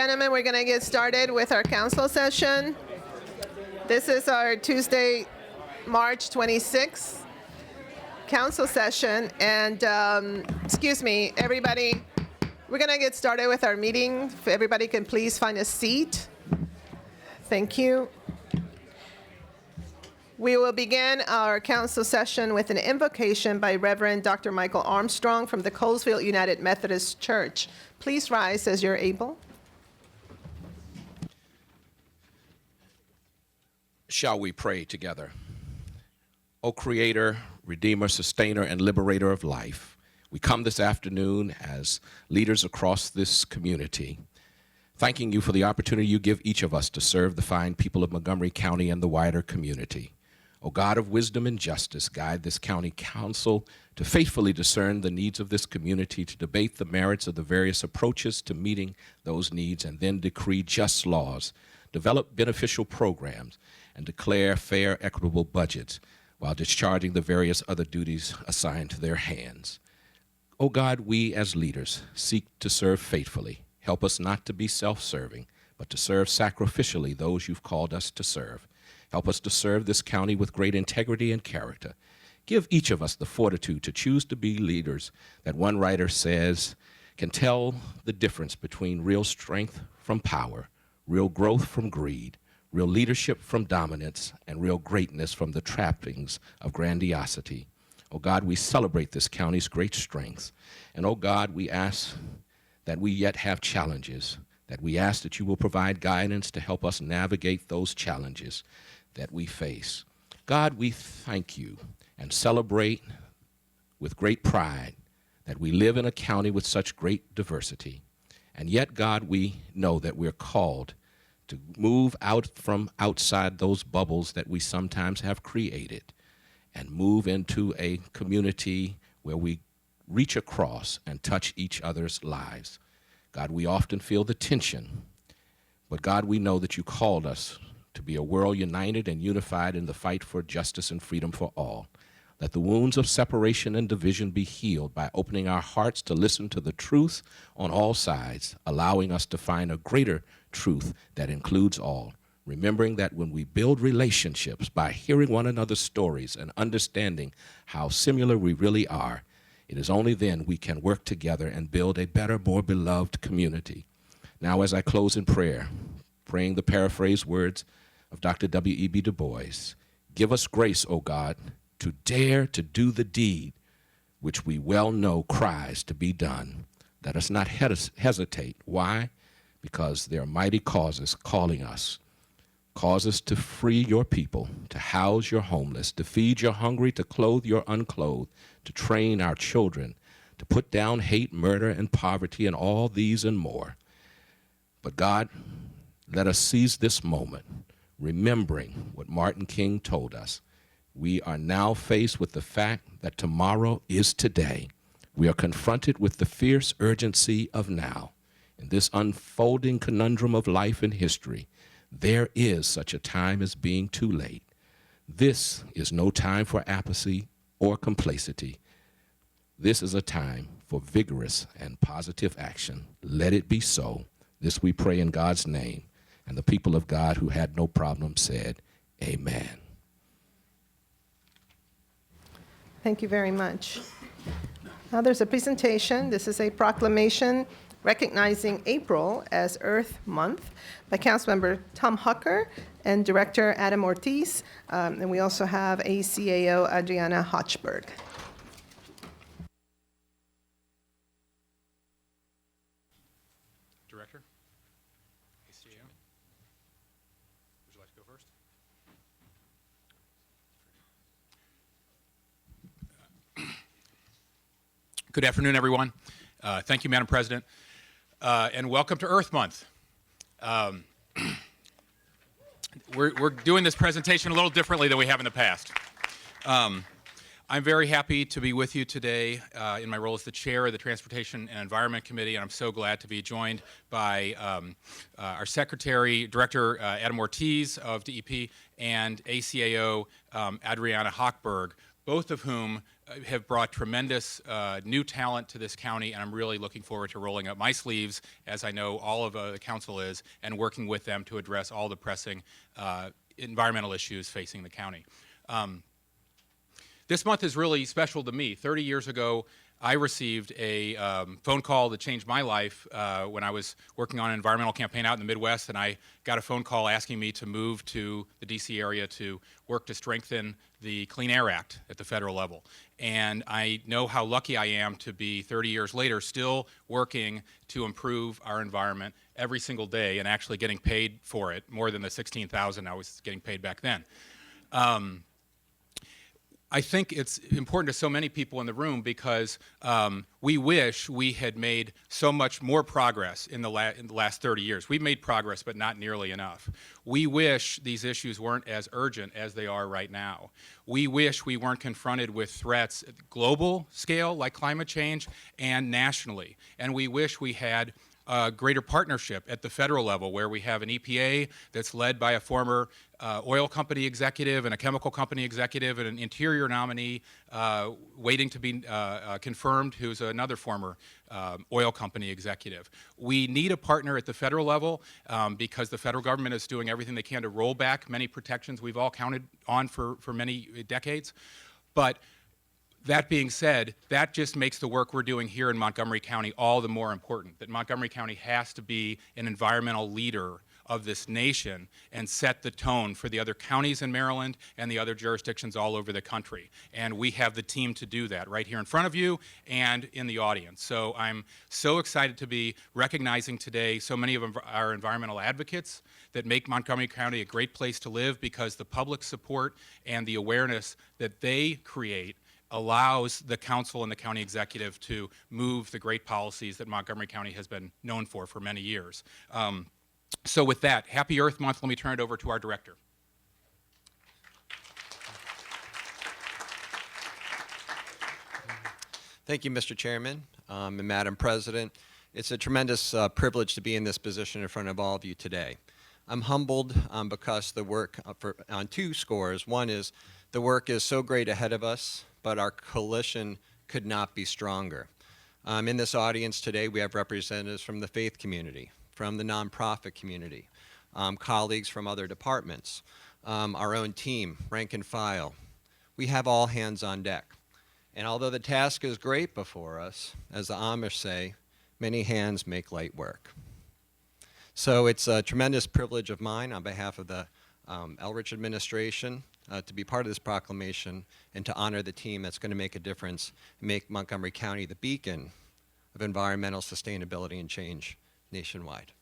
gentlemen, we're going to get started with our council session. This is our Tuesday, March 26th council session. And excuse me, everybody, we're going to get started with our meeting. If everybody can please find a seat. Thank you. We will begin our council session with an invocation by Reverend Dr. Michael Armstrong from the Colesville United Methodist Church. Please rise as you're able. Shall we pray together? O Creator, Redeemer, Sustainer, and Liberator of life, we come this afternoon as leaders across this community, thanking you for the opportunity you give each of us to serve the fine people of Montgomery County and the wider community. O God of wisdom and justice, guide this county council to faithfully discern the needs of this community, to debate the merits of the various approaches to meeting those needs, and then decree just laws, develop beneficial programs, and declare fair, equitable budgets while discharging the various other duties assigned to their hands. O God, we as leaders seek to serve faithfully. Help us not to be self-serving, but to serve sacrificially those you've called us to serve. Help us to serve this county with great integrity and character. Give each of us the fortitude to choose to be leaders that one writer says can tell the difference between real strength from power, real growth from greed, real leadership from dominance, and real greatness from the trappings of grandiosity. Oh God, we celebrate this county's great strengths. And oh God, we ask that we yet have challenges, that we ask that you will provide guidance to help us navigate those challenges that we face. God, we thank you and celebrate with great pride that we live in a county with such great diversity. And yet, God, we know that we're called to move out from outside those bubbles that we sometimes have created and move into a community where we reach across and touch each other's lives. God, we often feel the tension, but God, we know that you called us to be a world united and unified in the fight for justice and freedom for all. Let the wounds of separation and division be healed by opening our hearts to listen to the truth on all sides, allowing us to find a greater truth that includes all. Remembering that when we build relationships by hearing one another's stories and understanding how similar we really are, it is only then we can work together and build a better, more beloved community. Now, as I close in prayer, praying the paraphrased words of Dr. W.E.B. Du Bois, give us grace, O God, to dare to do the deed which we well know cries to be done. Let us not hesitate. Why? Because there are mighty causes calling us. Causes to free your people, to house your homeless, to feed your hungry, to clothe your unclothed, to train our children, to put down hate, murder, and poverty, and all these and more. But God, let us seize this moment, remembering what Martin King told us. We are now faced with the fact that tomorrow is today. We are confronted with the fierce urgency of now. In this unfolding conundrum of life and history, there is such a time as being too late. This is no time for apathy or complacency. This is a time for vigorous and positive action. Let it be so. This we pray in God's name. And the people of God who had no problem said, amen. Thank you very much. Now there's a presentation. This is a proclamation recognizing April as Earth Month by Councilmember Tom Hucker and Director Adam Ortiz. And we also have ACAO Adriana Hochberg. Director, ACAO, would you like to go first? Good afternoon, everyone. Thank you, Madam President, and welcome to Earth Month. We're doing this presentation a little differently than we have in the past. I'm very happy to be with you today in my role as the chair of the Transportation and Environment Committee, and I'm so glad to be joined by our Secretary, Director Adam Ortiz of DEP, and ACAO Adriana Hochberg, both of whom have brought tremendous new talent to this county, and I'm really looking forward to rolling up my sleeves, as I know all of the council is, and working with them to address all the pressing environmental issues facing the county. This month is really special to me. 30 years ago, I received a phone call that changed my life when I was working on an environmental campaign out in the Midwest, and I got a phone call asking me to move to the D.C. area to work to strengthen the Clean Air Act at the federal level. And I know how lucky I am to be 30 years later still working to improve our environment every single day and actually getting paid for it, more than the $16,000 I was getting paid back then. I think it's important to so many people in the room because we wish we had made so much more progress in the last 30 years. We've made progress, but not nearly enough. We wish these issues weren't as urgent as they are right now. We wish we weren't confronted with threats at the global scale, like climate change, and nationally. And we wish we had a greater partnership at the federal level, where we have an EPA that's led by a former oil company executive and a chemical company executive and an interior nominee waiting to be confirmed who's another former oil company executive. We need a partner at the federal level because the federal government is doing everything they can to roll back many protections we've all counted on for many decades. But that being said, that just makes the work we're doing here in Montgomery County all the more important, that Montgomery County has to be an environmental leader of this nation and set the tone for the other counties in Maryland and the other jurisdictions all over the country. And we have the team to do that right here in front of you and in the audience. So I'm so excited to be recognizing today so many of our environmental advocates that make Montgomery County a great place to live, because the public support and the awareness that they create allows the council and the county executive to move the great policies that Montgomery County has been known for many years. So with that, Happy Earth Month, let me turn it over to our director. Thank you, Mr. Chairman and Madam President. It's a tremendous privilege to be in this position in front of all of you today. I'm humbled because the work on two scores. One is the work is so great ahead of us, but our coalition could not be stronger. In this audience today, we have representatives from the faith community, from the nonprofit community, colleagues from other departments, our own team, rank and file. We have all hands on deck. And although the task is great before us, as the Amish say, many hands make light work. So it's a tremendous privilege of mine on behalf of the Elrich administration to be part of this proclamation and to honor the team that's going to make a difference and make Montgomery County the beacon of environmental sustainability and change nationwide.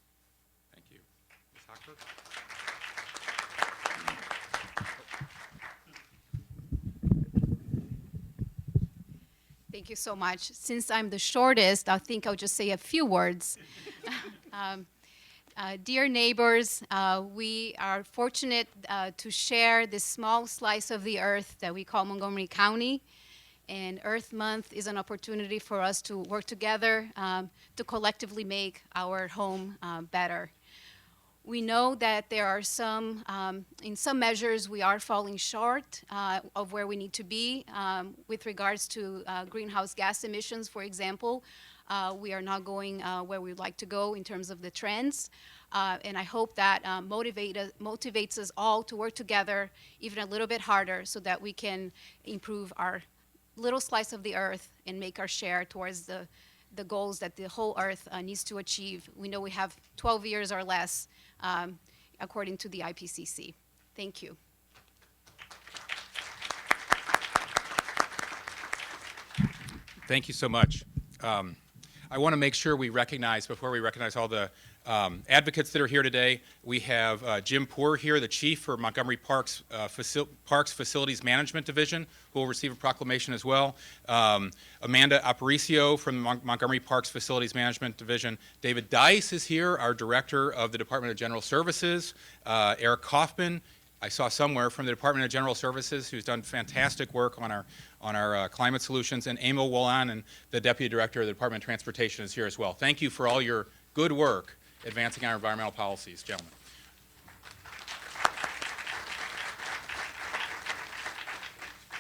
Thank you. Ms. Hochberg? Thank you so much. Since I'm the shortest, I think I'll just say a few words. Dear neighbors, we are fortunate to share this small slice of the earth that we call Montgomery County. And Earth Month is an opportunity for us to work together to collectively make our home better. We know that there are some, in some measures, we are falling short of where we need to be with regards to greenhouse gas emissions, for example. We are not going where we'd like to go in terms of the trends. And I hope that motivates us all to work together even a little bit harder so that we can improve our little slice of the earth and make our share towards the goals that the whole earth needs to achieve. We know we have 12 years or less, according to the IPCC. Thank you. Thank you so much. I want to make sure we recognize, before we recognize all the advocates that are here today, we have Jim Poor here, the chief for Montgomery Parks Facilities Management Division, who will receive a proclamation as well. Amanda Aparicio from the Montgomery Parks Facilities Management Division. David Dice is here, our director of the Department of General Services. Eric Kaufman, I saw somewhere, from the Department of General Services, who's done fantastic work on our climate solutions. And Emil Wollan, the Deputy Director of the Department of Transportation, is here as well. Thank you for all your good work advancing our environmental policies, gentlemen.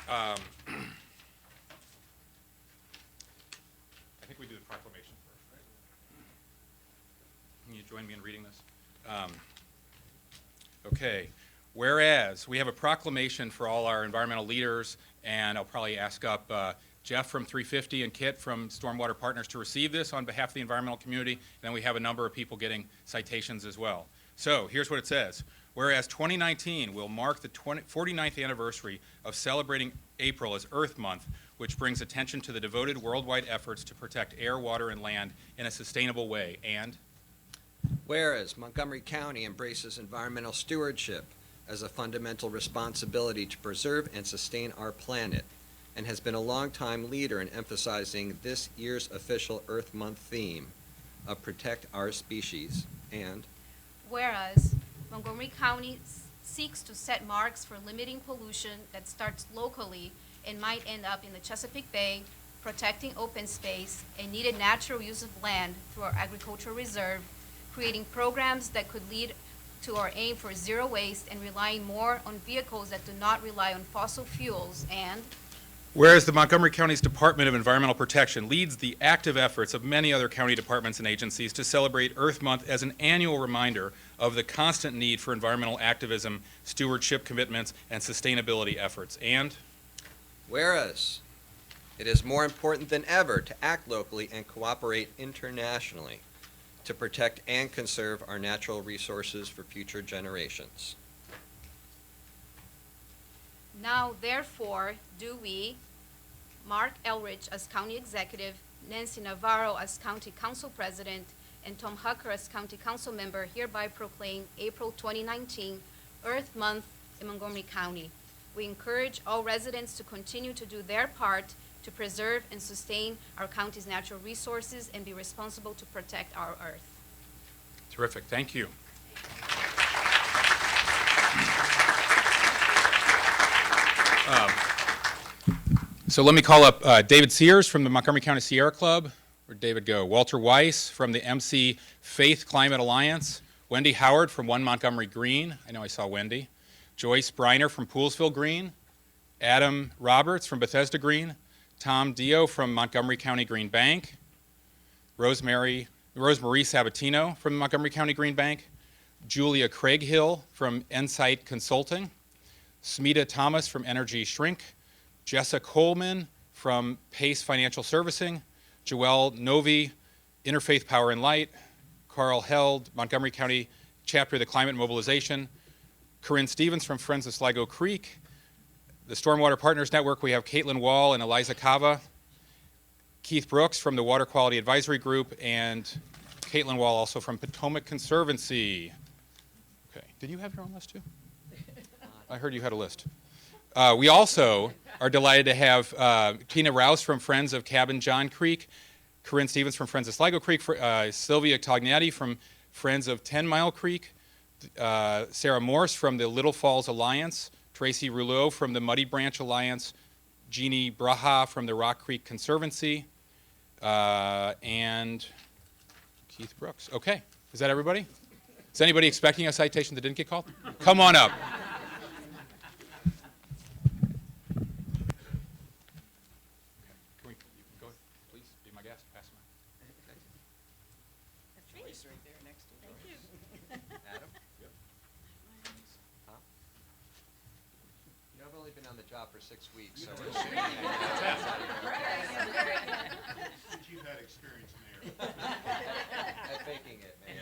I think we do the proclamation first, right? Can you join me in reading this? Okay. Whereas we have a proclamation for all our environmental leaders, and I'll probably ask up Jeff from 350 and Kit from Stormwater Partners to receive this on behalf of the environmental community. And then we have a number of people getting citations as well. So here's what it says. Whereas 2019 will mark the 49th anniversary of celebrating April as Earth Month, which brings attention to the devoted worldwide efforts to protect air, water, and land in a sustainable way. And Whereas Montgomery County embraces environmental stewardship as a fundamental responsibility to preserve and sustain our planet, and has been a longtime leader in emphasizing this year's official Earth Month theme of Protect Our Species. And Whereas Montgomery County seeks to set marks for limiting pollution that starts locally and might end up in the Chesapeake Bay, protecting open space and needed natural use of land through our agricultural reserve, creating programs that could lead to our aim for zero waste and relying more on vehicles that do not rely on fossil fuels. And whereas the Montgomery County's Department of Environmental Protection leads the active efforts of many other county departments and agencies to celebrate Earth Month as an annual reminder of the constant need for environmental activism, stewardship commitments, and sustainability efforts. And whereas it is more important than ever to act locally and cooperate internationally to protect and conserve our natural resources for future generations. now, therefore, do we, Mark Elrich as County Executive, Nancy Navarro as County Council President, and Tom Hucker as County Council Member, hereby proclaim April 2019 Earth Month in Montgomery County. We encourage all residents to continue to do their part to preserve and sustain our county's natural resources and be responsible to protect our Earth. terrific, thank you. So let me call up David Sears from the Montgomery County Sierra Club. Where'd David go? Walter Weiss from the MC Faith Climate Alliance. Wendy Howard from One Montgomery Green. I know I saw Wendy. Joyce Briner from Poolsville Green. Adam Roberts from Bethesda Green. Tom Dio from Montgomery County Green Bank. Rosemarie Sabatino from Montgomery County Green Bank. Julia Craighill from Ensight Consulting. Smita Thomas from Energy Shrink. Jessa Coleman from Pace Financial Servicing. Joelle Novi, Interfaith Power and Light. Carl Held, Montgomery County Chapter of the Climate Mobilization. Corinne Stevens from Friends of Sligo Creek. The Stormwater Partners Network, we have Caitlin Wall and Eliza Cava. Keith Brooks from the Water Quality Advisory Group, and Caitlin Wall also from Potomac Conservancy. Okay, did you have your own list too? I heard you had a list. We also are delighted to have Tina Rouse from Friends of Cabin John Creek, Corinne Stevens from Friends of Sligo Creek, Sylvia Tognati from Friends of 10 Mile Creek, Sarah Morse from the Little Falls Alliance, Tracy Rouleau from the Muddy Branch Alliance, Jeannie Braha from the Rock Creek Conservancy, and Keith Brooks. Okay, is that everybody? Is anybody expecting a citation that didn't get called? Come on up. Can we go, please, be my guest, pass them out. Trees right there next to it. Thank you. Adam? Yep. Tom? You know, I've only been on the job for 6 weeks, so we're assuming You've had experience in the area. I'm faking it, man.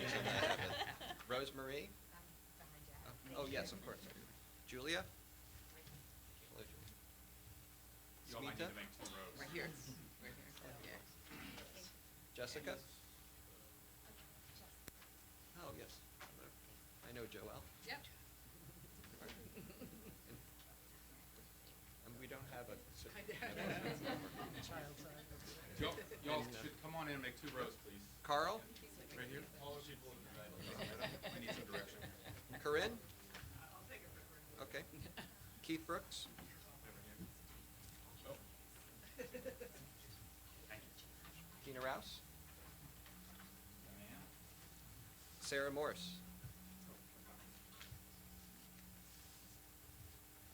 Rosemarie? Oh, yes, of course. Julia? You all might need Smita? to make 2 rows. Right here. Right here. Yeah. Jessica? Oh, yes. I know Joelle. Yep. And we don't have a. Y'all should come on in and make 2 rows, please. Carl? Right here. All those people in the middle. I need some direction. Corinne? Okay. Keith Brooks? Tina Rouse? Sarah Morse?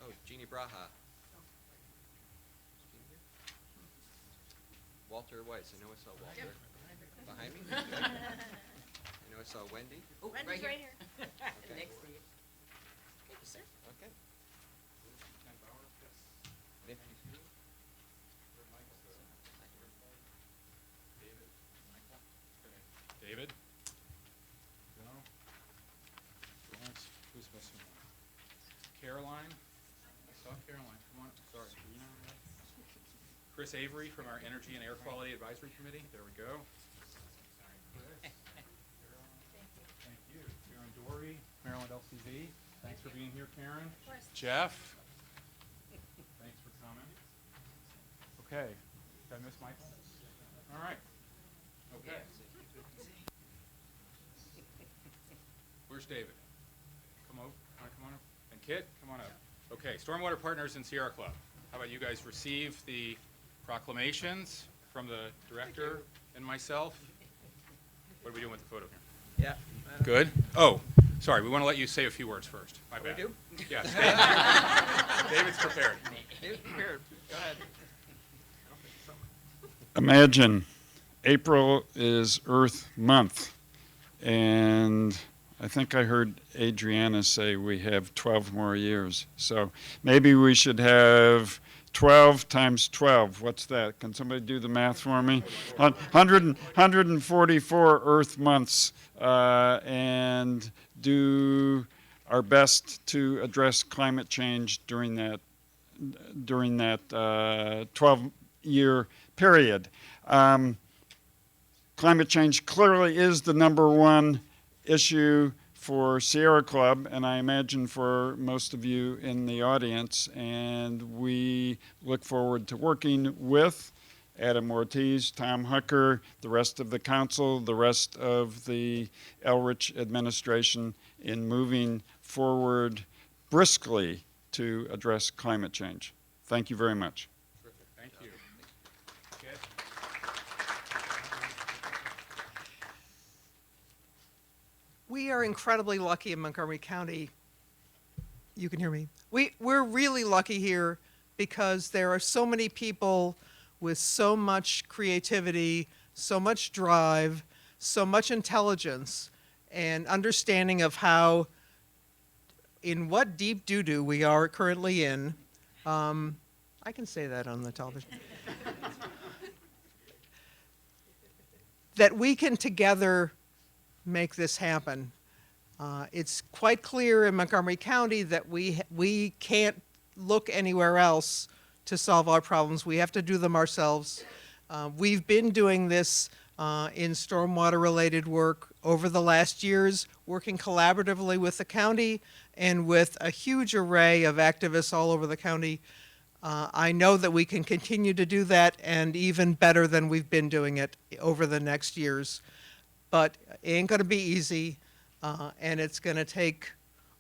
Oh, Jeannie Braha? Walter Weiss. I know I saw Walter. Behind me? Good. I know I saw Wendy. Wendy's right here. Okay. Next to you. Thank you, sir. Okay. David? No. Lawrence, who's missing one? Caroline? I saw Caroline. Come on. Sorry. Chris Avery from our Energy and Air Quality Advisory Committee. There we go. Chris. Thank you. Karen Dory, Maryland LCV. Thanks for being here, Karen. Jeff. Thanks for coming. Okay. Did I miss Michael? All right. Okay. Where's David? Come over. Come on up. And Kit, come on up. Okay. Stormwater Partners and Sierra Club. How about you guys receive the proclamations from the director and myself? What are we doing with the photo here? Yeah. Good. Oh, sorry. We want to let you say a few words first. My bad. We do? Yes. David's prepared. David's prepared. Go ahead. Imagine April is Earth Month, and I think I heard Adriana say we have 12 more years. So maybe we should have 12 times 12. What's that? Can somebody do the math for me? 144 Earth months, and do our best to address climate change during that 12-year period. Climate change clearly is the #1 issue for Sierra Club, and I imagine for most of you in the audience, and we look forward to working with Adam Ortiz, Tom Hucker, the rest of the council, the rest of the Elrich administration in moving forward briskly to address climate change. Thank you very much. Terrific. Thank you. Kit? We are incredibly lucky in Montgomery County. You can hear me. We're really lucky here because there are so many people with so much creativity, so much drive, so much intelligence, and understanding of how, in what deep doo-doo we are currently in. I can say that on the television. That we can together make this happen. It's quite clear in Montgomery County that we can't look anywhere else to solve our problems. We have to do them ourselves. We've been doing this in stormwater-related work over the last years, working collaboratively with the county and with a huge array of activists all over the county. I know that we can continue to do that, and even better than we've been doing it over the next years. But it ain't going to be easy, and it's going to take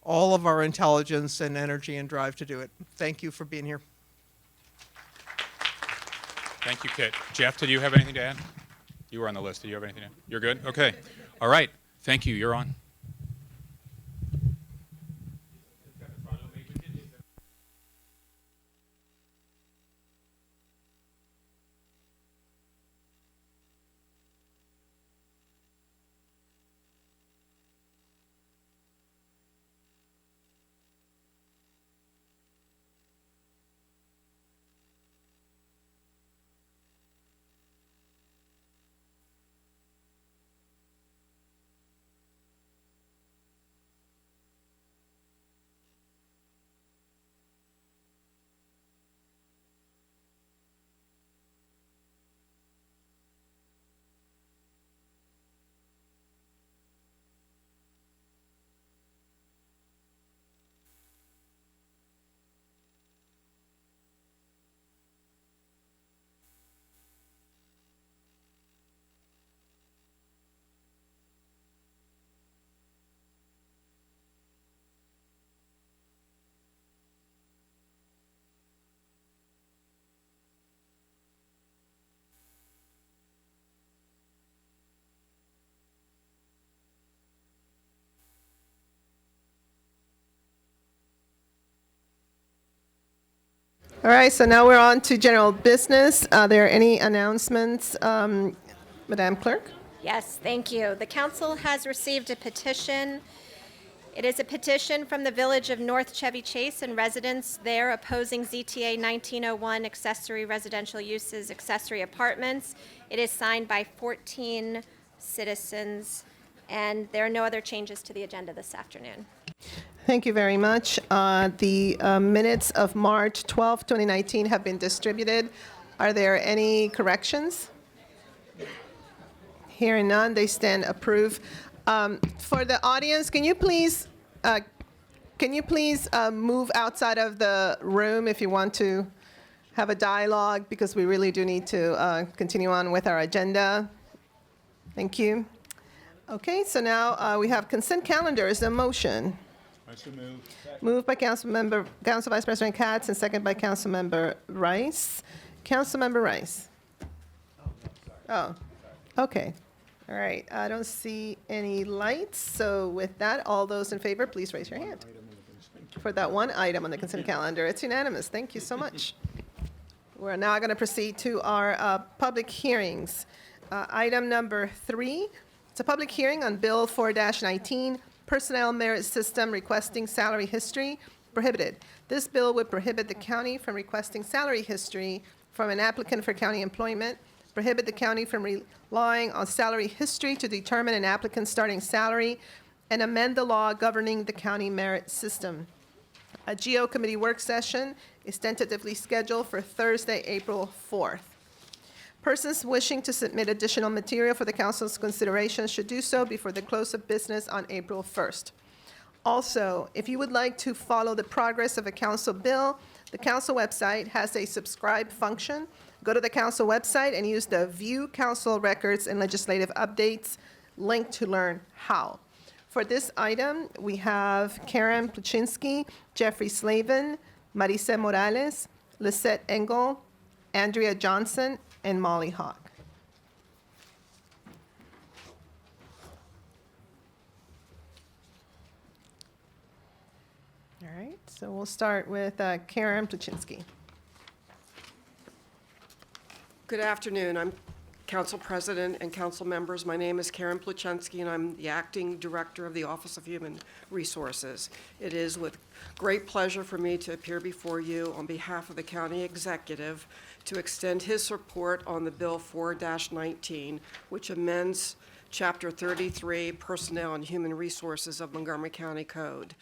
all of our intelligence and energy and drive to do it. Thank you for being here. Thank you, Kit. Jeff, did you have anything to add? You were on the list. Did you have anything to add? You're good? Okay. All right. Thank you. You're on. All right, so now we're on to general business. Are there any announcements, Madam Clerk? Yes, thank you. The council has received a petition. It is a petition from the Village of North Chevy Chase and residents there opposing ZTA 1901 accessory residential uses, accessory apartments. It is signed by 14 citizens, and there are no other changes to the agenda this afternoon. Thank you very much. The minutes of March 12, 2019 have been distributed. Are there any corrections? Hearing none, they stand approved. For the audience, can you please move outside of the room if you want to have a dialogue, because we really do need to continue on with our agenda. Thank you. Okay, so now we have consent calendar. Is there a motion? I so move. Moved by Council Vice President Katz and second by Councilmember Rice. Councilmember Rice. Oh, okay. All right, I don't see any lights, so with that, all those in favor, please raise your hand. For that one item on the consent calendar, it's unanimous. Thank you so much. We're now going to proceed to our public hearings. Item number 3, it's a public hearing on Bill 4-19, Personnel Merit System requesting salary history prohibited. This bill would prohibit the county from requesting salary history from an applicant for county employment, prohibit the county from relying on salary history to determine an applicant's starting salary, and amend the law governing the county merit system. A GO committee work session is tentatively scheduled for Thursday, April 4th. Persons wishing to submit additional material for the council's consideration should do so before the close of business on April 1st. Also, if you would like to follow the progress of a council bill, the council website has a subscribe function. Go to the council website and use the View Council Records and Legislative Updates link to learn how. For this item, we have Karen Pluchinski, Jeffrey Slavin, Marisa Morales, Lisette Engel, Andrea Johnson, and Molly Hawk. All right, so we'll start with Karen Pluchinski. Good afternoon. I'm Council President and Council members. My name is Karen Pluchinski, and I'm the Acting Director of the Office of Human Resources. It is with great pleasure for me to appear before you on behalf of the County Executive to extend his support on the Bill 4-19, which amends Chapter 33, Personnel and Human Resources of Montgomery County Code.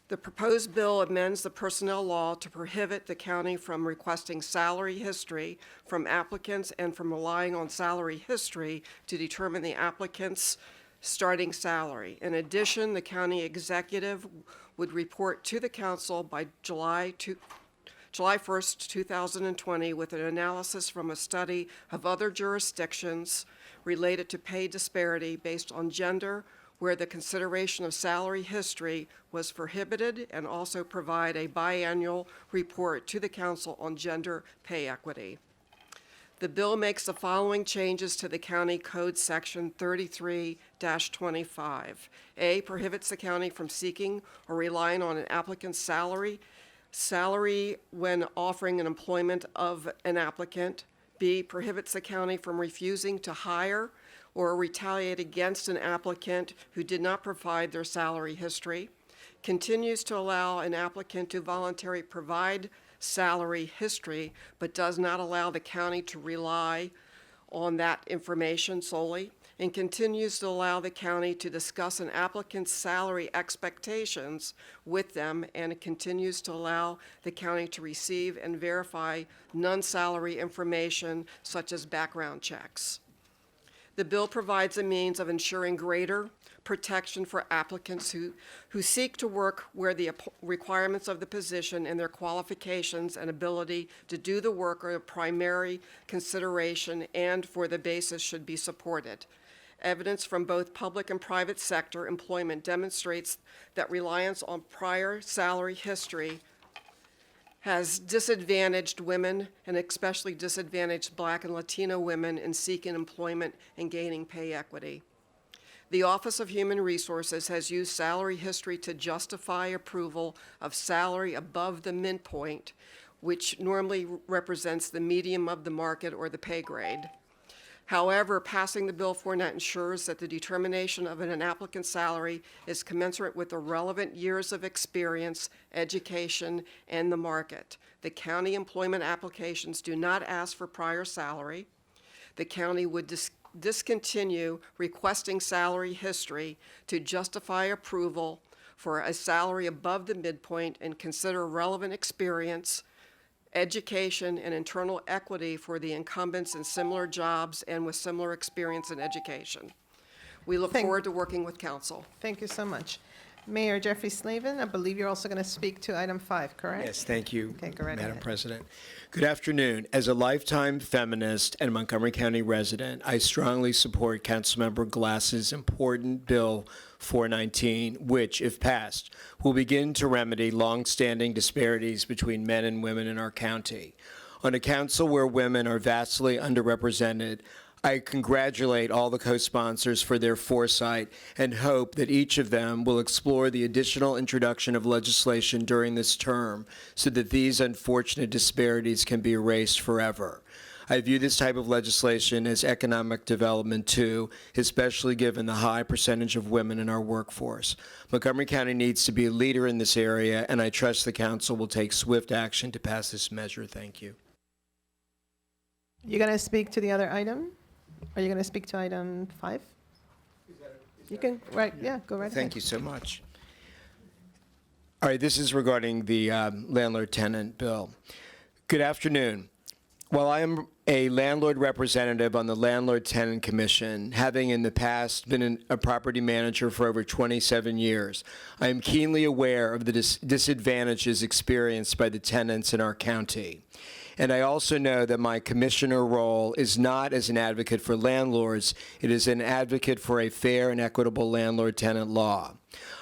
The proposed bill amends the personnel law to prohibit the county from requesting salary history from applicants and from relying on salary history to determine the applicant's starting salary. In addition, the county executive would report to the council by July 1st, 2020, with an analysis from a study of other jurisdictions related to pay disparity based on gender, where the consideration of salary history was prohibited, and also provide a biannual report to the council on gender pay equity. The bill makes the following changes to the county code section 33-25. A, prohibits the county from seeking or relying on an applicant's salary when offering an employment of an applicant. B, prohibits the county from refusing to hire or retaliate against an applicant who did not provide their salary history, continues to allow an applicant to voluntarily provide salary history, but does not allow the county to rely on that information solely, and continues to allow the county to discuss an applicant's salary expectations with them, and it continues to allow the county to receive and verify non-salary information such as background checks. The bill provides a means of ensuring greater protection for applicants who seek to work where the requirements of the position and their qualifications and ability to do the work are a primary consideration, and for the basis should be supported. Evidence from both public and private sector employment demonstrates that reliance on prior salary history has disadvantaged women, and especially disadvantaged Black and Latino women, in seeking employment and gaining pay equity. The Office of Human Resources has used salary history to justify approval of salary above the midpoint which normally represents the medium of the market or the pay grade. However, passing the bill for net ensures that the determination of an applicant's salary is commensurate with the relevant years of experience, education, and the market. The county employment applications do not ask for prior salary. The county would discontinue requesting salary history to justify approval for a salary above the midpoint and consider relevant experience, education, and internal equity for the incumbents in similar jobs and with similar experience and education. We look forward to working with council. Thank you so much. Mayor Jeffrey Slavin, I believe you're also going to speak to item 5, correct? Yes, thank you, Okay, go right Madam ahead. President. Good afternoon. As a lifetime feminist and Montgomery County resident, I strongly support Councilmember Glass's important Bill 419, which, if passed, will begin to remedy longstanding disparities between men and women in our county. On a council where women are vastly underrepresented, I congratulate all the co-sponsors for their foresight and hope that each of them will explore the additional introduction of legislation during this term so that these unfortunate disparities can be erased forever. I view this type of legislation as economic development too, especially given the high percentage of women in our workforce. Montgomery County needs to be a leader in this area, and I trust the council will take swift action to pass this measure. Thank you. You're going to speak to the other item? Are you going to speak to item 5? You can, right, yeah, go right ahead. Thank you so much. All right, this is regarding the landlord-tenant bill. Good afternoon. While I am a landlord representative on the Landlord-Tenant Commission, having in the past been a property manager for over 27 years, I am keenly aware of the disadvantages experienced by the tenants in our county. And I also know that my commissioner role is not as an advocate for landlords, it is an advocate for a fair and equitable landlord-tenant law.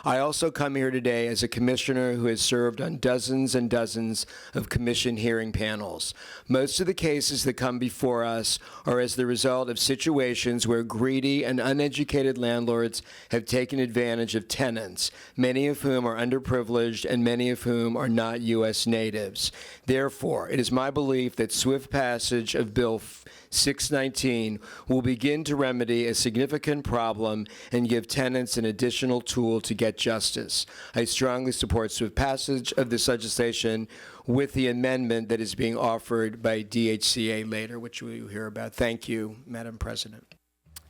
I also come here today as a commissioner who has served on dozens and dozens of commission hearing panels. Most of the cases that come before us are as the result of situations where greedy and uneducated landlords have taken advantage of tenants, many of whom are underprivileged and many of whom are not U.S. natives. Therefore, it is my belief that swift passage of Bill 619 will begin to remedy a significant problem and give tenants an additional tool to get justice. I strongly support swift passage of this legislation with the amendment that is being offered by DHCA later, which we will hear about. Thank you, Madam President.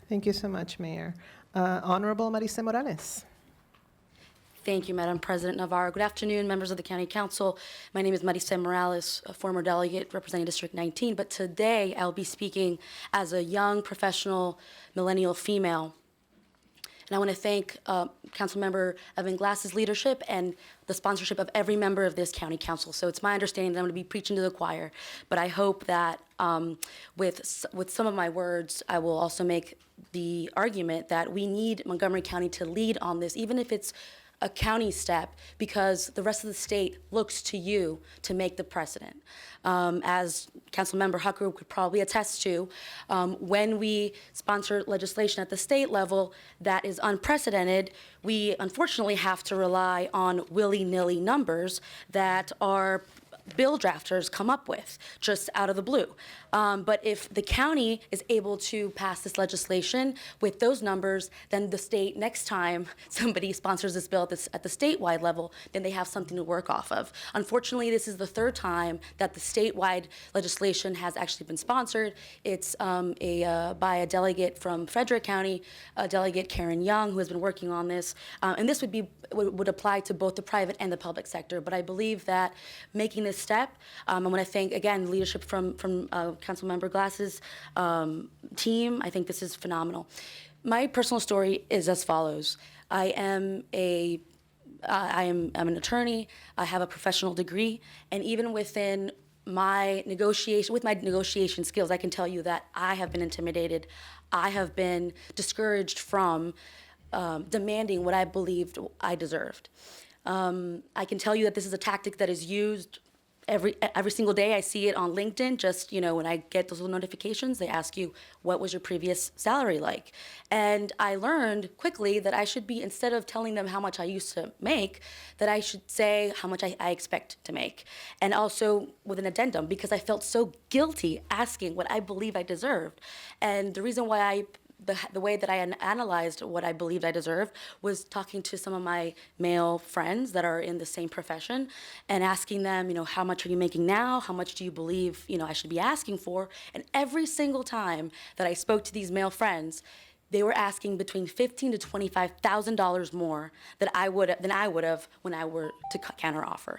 Thank you so much, Mayor. Honorable Marisa Morales. Thank you, Madam President Navarro. Good afternoon, members of the County Council. My name is Marisa Morales, a former delegate representing District 19, but today I'll be speaking as a young professional millennial female. And I want to thank Councilmember Evan Glass's leadership and the sponsorship of every member of this County Council. So it's my understanding that I'm going to be preaching to the choir, but I hope that with some of my words, I will also make the argument that we need Montgomery County to lead on this, even if it's a county step, because the rest of the state looks to you to make the precedent. As Councilmember Hucker could probably attest to, when we sponsor legislation at the state level that is unprecedented, we unfortunately have to rely on willy-nilly numbers that our bill drafters come up with just out of the blue. But if the county is able to pass this legislation with those numbers, then the state, next time somebody sponsors this bill at the statewide level, then they have something to work off of. Unfortunately, this is the third time that the statewide legislation has actually been sponsored. It's by a delegate from Frederick County, Delegate Karen Young, who has been working on this. And this would apply to both the private and the public sector. But I believe that making this step, I want to thank, again, leadership from Councilmember Glass's team. I think this is phenomenal. My personal story is as follows. I'm an attorney. I have a professional degree, and even within my negotiation skills, I can tell you that I have been intimidated. I have been discouraged from demanding what I believed I deserved. I can tell you that this is a tactic that is used every single day I see it on LinkedIn. Just, when I get those little notifications, they ask you, what was your previous salary like? And I learned quickly that I should be, instead of telling them how much I used to make, that I should say how much I expect to make. And also with an addendum, because I felt so guilty asking what I believe I deserved. And the reason why the way that I analyzed what I believed I deserved was talking to some of my male friends that are in the same profession and asking them, how much are you making now? How much do you believe, I should be asking for? And every single time that I spoke to these male friends, they were asking between $15,000 to $25,000 more than I would have when I were to counteroffer.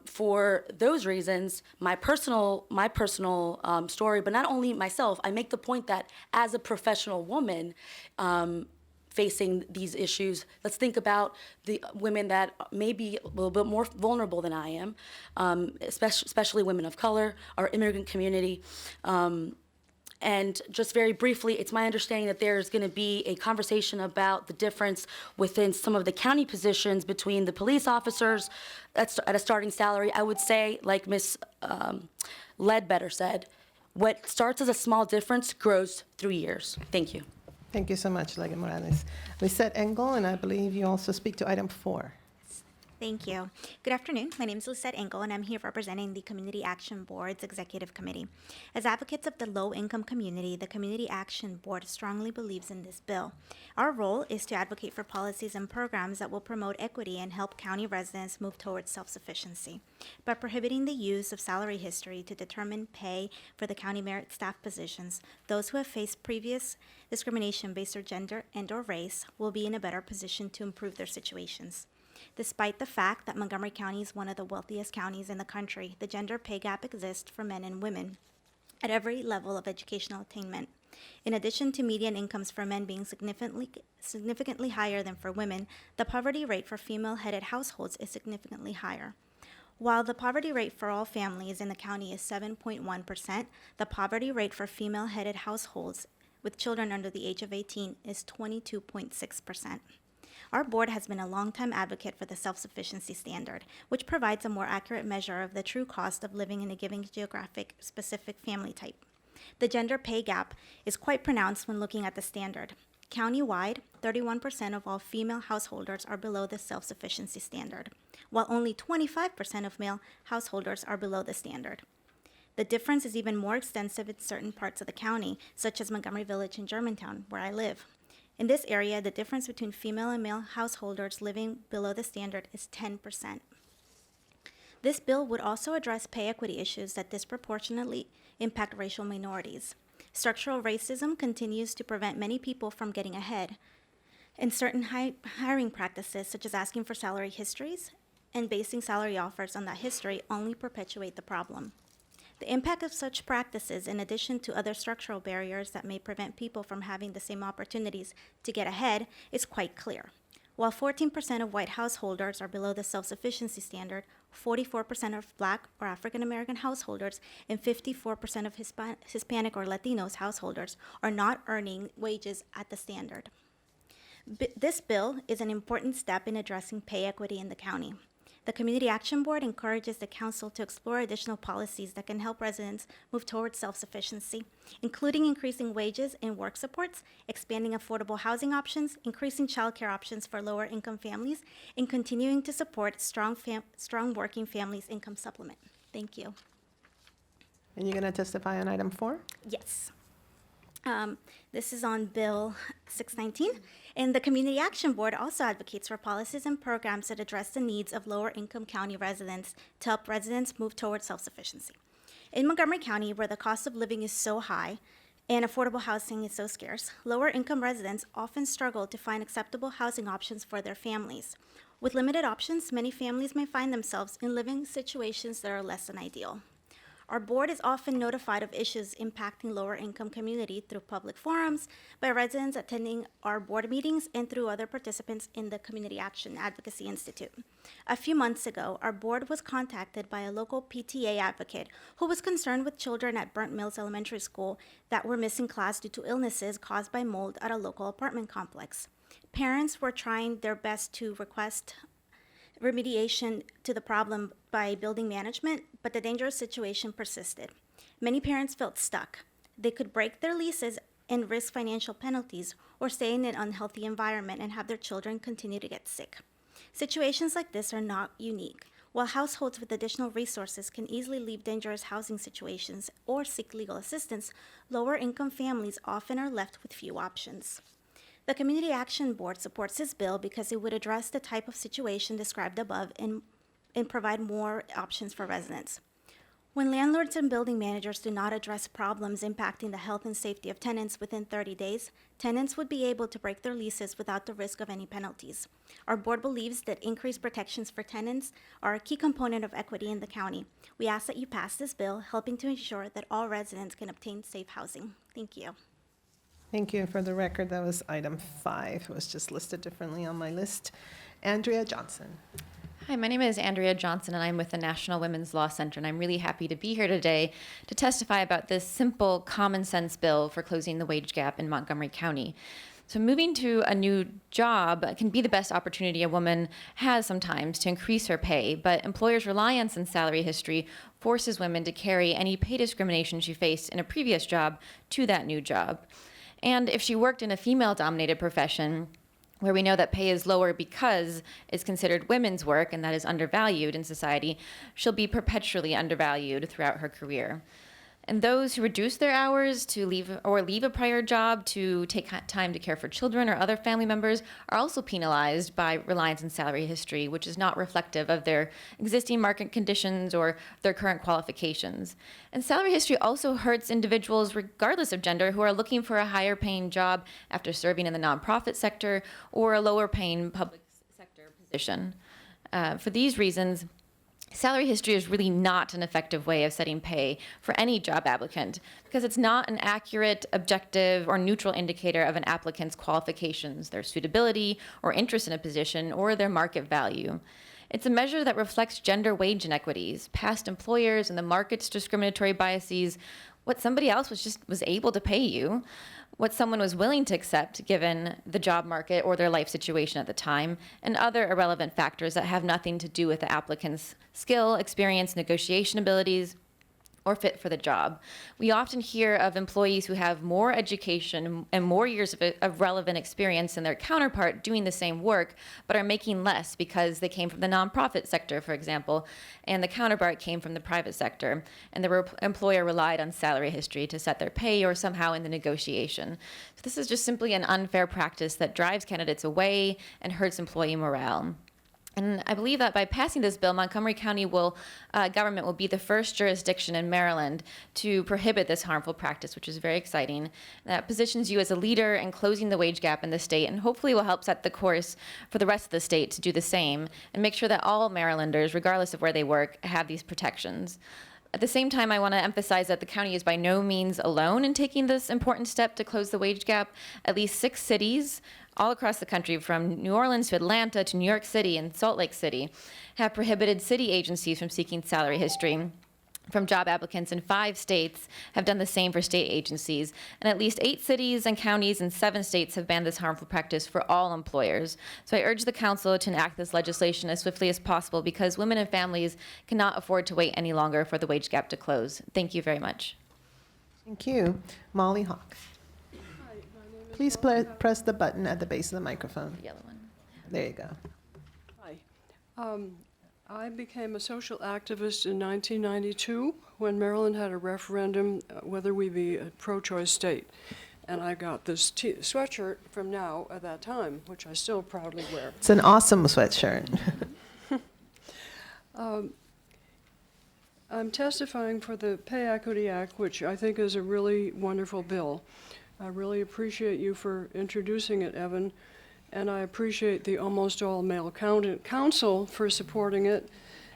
For those reasons, my personal story, but not only myself, I make the point that as a professional woman facing these issues, let's think about the women that may be a little bit more vulnerable than I am, especially women of color, our immigrant community. And just very briefly, it's my understanding that there's going to be a conversation about the difference within some of the county positions between the police officers at a starting salary. I would say, like Ms. Ledbetter said, what starts as a small difference grows through years. Thank you. Thank you so much, Leggett Morales. Lisette Engel, and I believe you also speak to item 4. Thank you. Good afternoon. My name is Lisette Engel, and I'm here representing the Community Action Board's Executive Committee. As advocates of the low-income community, the Community Action Board strongly believes in this bill. Our role is to advocate for policies and programs that will promote equity and help county residents move towards self-sufficiency. By prohibiting the use of salary history to determine pay for the county merit staff positions, those who have faced previous discrimination based on gender and/or race will be in a better position to improve their situations. Despite the fact that Montgomery County is one of the wealthiest counties in the country, the gender pay gap exists for men and women at every level of educational attainment. In addition to median incomes for men being significantly higher than for women, the poverty rate for female-headed households is significantly higher. While the poverty rate for all families in the county is 7.1%, the poverty rate for female-headed households with children under the age of 18 is 22.6%. Our board has been a longtime advocate for the self-sufficiency standard, which provides a more accurate measure of the true cost of living in a given geographic specific family type. The gender pay gap is quite pronounced when looking at the standard. Countywide, 31% of all female householders are below the self-sufficiency standard, while only 25% of male householders are below the standard. The difference is even more extensive in certain parts of the county, such as Montgomery Village and Germantown, where I live. In this area, the difference between female and male householders living below the standard is 10%. This bill would also address pay equity issues that disproportionately impact racial minorities. Structural racism continues to prevent many people from getting ahead, and certain hiring practices, such as asking for salary histories and basing salary offers on that history, only perpetuate the problem. The impact of such practices, in addition to other structural barriers that may prevent people from having the same opportunities to get ahead, is quite clear. While 14% of white householders are below the self-sufficiency standard, 44% of Black or African American householders and 54% of Hispanic or Latinos householders are not earning wages at the standard. This bill is an important step in addressing pay equity in the county. The Community Action Board encourages the Council to explore additional policies that can help residents move towards self-sufficiency, including increasing wages and work supports, expanding affordable housing options, increasing childcare options for lower-income families, and continuing to support strong working families income supplement. Thank you. And you're going to testify on item 4? Yes. This is on Bill 619. And the Community Action Board also advocates for policies and programs that address the needs of lower-income county residents to help residents move towards self-sufficiency. In Montgomery County, where the cost of living is so high and affordable housing is so scarce, lower-income residents often struggle to find acceptable housing options for their families. With limited options, many families may find themselves in living situations that are less than ideal. Our board is often notified of issues impacting lower-income community through public forums, by residents attending our board meetings, and through other participants in the Community Action Advocacy Institute. A few months ago, our board was contacted by a local PTA advocate who was concerned with children at Burnt Mills Elementary School that were missing class due to illnesses caused by mold at a local apartment complex. Parents were trying their best to request remediation to the problem by building management, but the dangerous situation persisted. Many parents felt stuck. They could break their leases and risk financial penalties, or stay in an unhealthy environment and have their children continue to get sick. Situations like this are not unique. While households with additional resources can easily leave dangerous housing situations or seek legal assistance, lower-income families often are left with few options. The Community Action Board supports this bill because it would address the type of situation described above and provide more options for residents. When landlords and building managers do not address problems impacting the health and safety of tenants within 30 days, tenants would be able to break their leases without the risk of any penalties. Our board believes that increased protections for tenants are a key component of equity in the county. We ask that you pass this bill, helping to ensure that all residents can obtain safe housing. Thank you. Thank you. For the record, that was item 5. It was just listed differently on my list. Andrea Johnson. Hi, my name is Andrea Johnson, and I'm with the National Women's Law Center, and I'm really happy to be here today to testify about this simple, common-sense bill for closing the wage gap in Montgomery County. So moving to a new job can be the best opportunity a woman has sometimes to increase her pay, but employers' reliance on salary history forces women to carry any pay discrimination she faced in a previous job to that new job. And if she worked in a female-dominated profession, where we know that pay is lower because it's considered women's work and that is undervalued in society, she'll be perpetually undervalued throughout her career. And those who reduce their hours to leave a prior job to take time to care for children or other family members are also penalized by reliance on salary history, which is not reflective of their existing market conditions or their current qualifications. And salary history also hurts individuals, regardless of gender, who are looking for a higher paying job after serving in the nonprofit sector or a lower paying public sector position. For these reasons, salary history is really not an effective way of setting pay for any job applicant because it's not an accurate, objective, or neutral indicator of an applicant's qualifications, their suitability, or interest in a position, or their market value. It's a measure that reflects gender wage inequities, past employers and the market's discriminatory biases, what somebody else was able to pay you, what someone was willing to accept given the job market or their life situation at the time, and other irrelevant factors that have nothing to do with the applicant's skill, experience, negotiation abilities, or fit for the job. We often hear of employees who have more education and more years of relevant experience than their counterpart doing the same work, but are making less because they came from the nonprofit sector, for example, and the counterpart came from the private sector, and the employer relied on salary history to set their pay or somehow in the negotiation. So this is just simply an unfair practice that drives candidates away and hurts employee morale. And I believe that by passing this bill, Montgomery County government will be the first jurisdiction in Maryland to prohibit this harmful practice, which is very exciting. That positions you as a leader in closing the wage gap in the state and hopefully will help set the course for the rest of the state to do the same and make sure that all Marylanders, regardless of where they work, have these protections. At the same time, I want to emphasize that the county is by no means alone in taking this important step to close the wage gap. At least 6 cities all across the country, from New Orleans to Atlanta to New York City and Salt Lake City, have prohibited city agencies from seeking salary history from job applicants, and 5 states have done the same for state agencies. And at least 8 cities and counties in 7 states have banned this harmful practice for all employers. So I urge the council to enact this legislation as swiftly as possible because women and families cannot afford to wait any longer for the wage gap to close. Thank you very much. Thank you. Molly Hawk. Please press the button at the base of the microphone. The yellow one. There you go. Hi. I became a social activist in 1992 when Maryland had a referendum whether we be a pro-choice state. And I got this sweatshirt from Now at that time, which I still proudly wear. It's an awesome sweatshirt. I'm testifying for the Pay Equity Act, which I think is a really wonderful bill. I really appreciate you for introducing it, Evan, and I appreciate the almost all male council for supporting it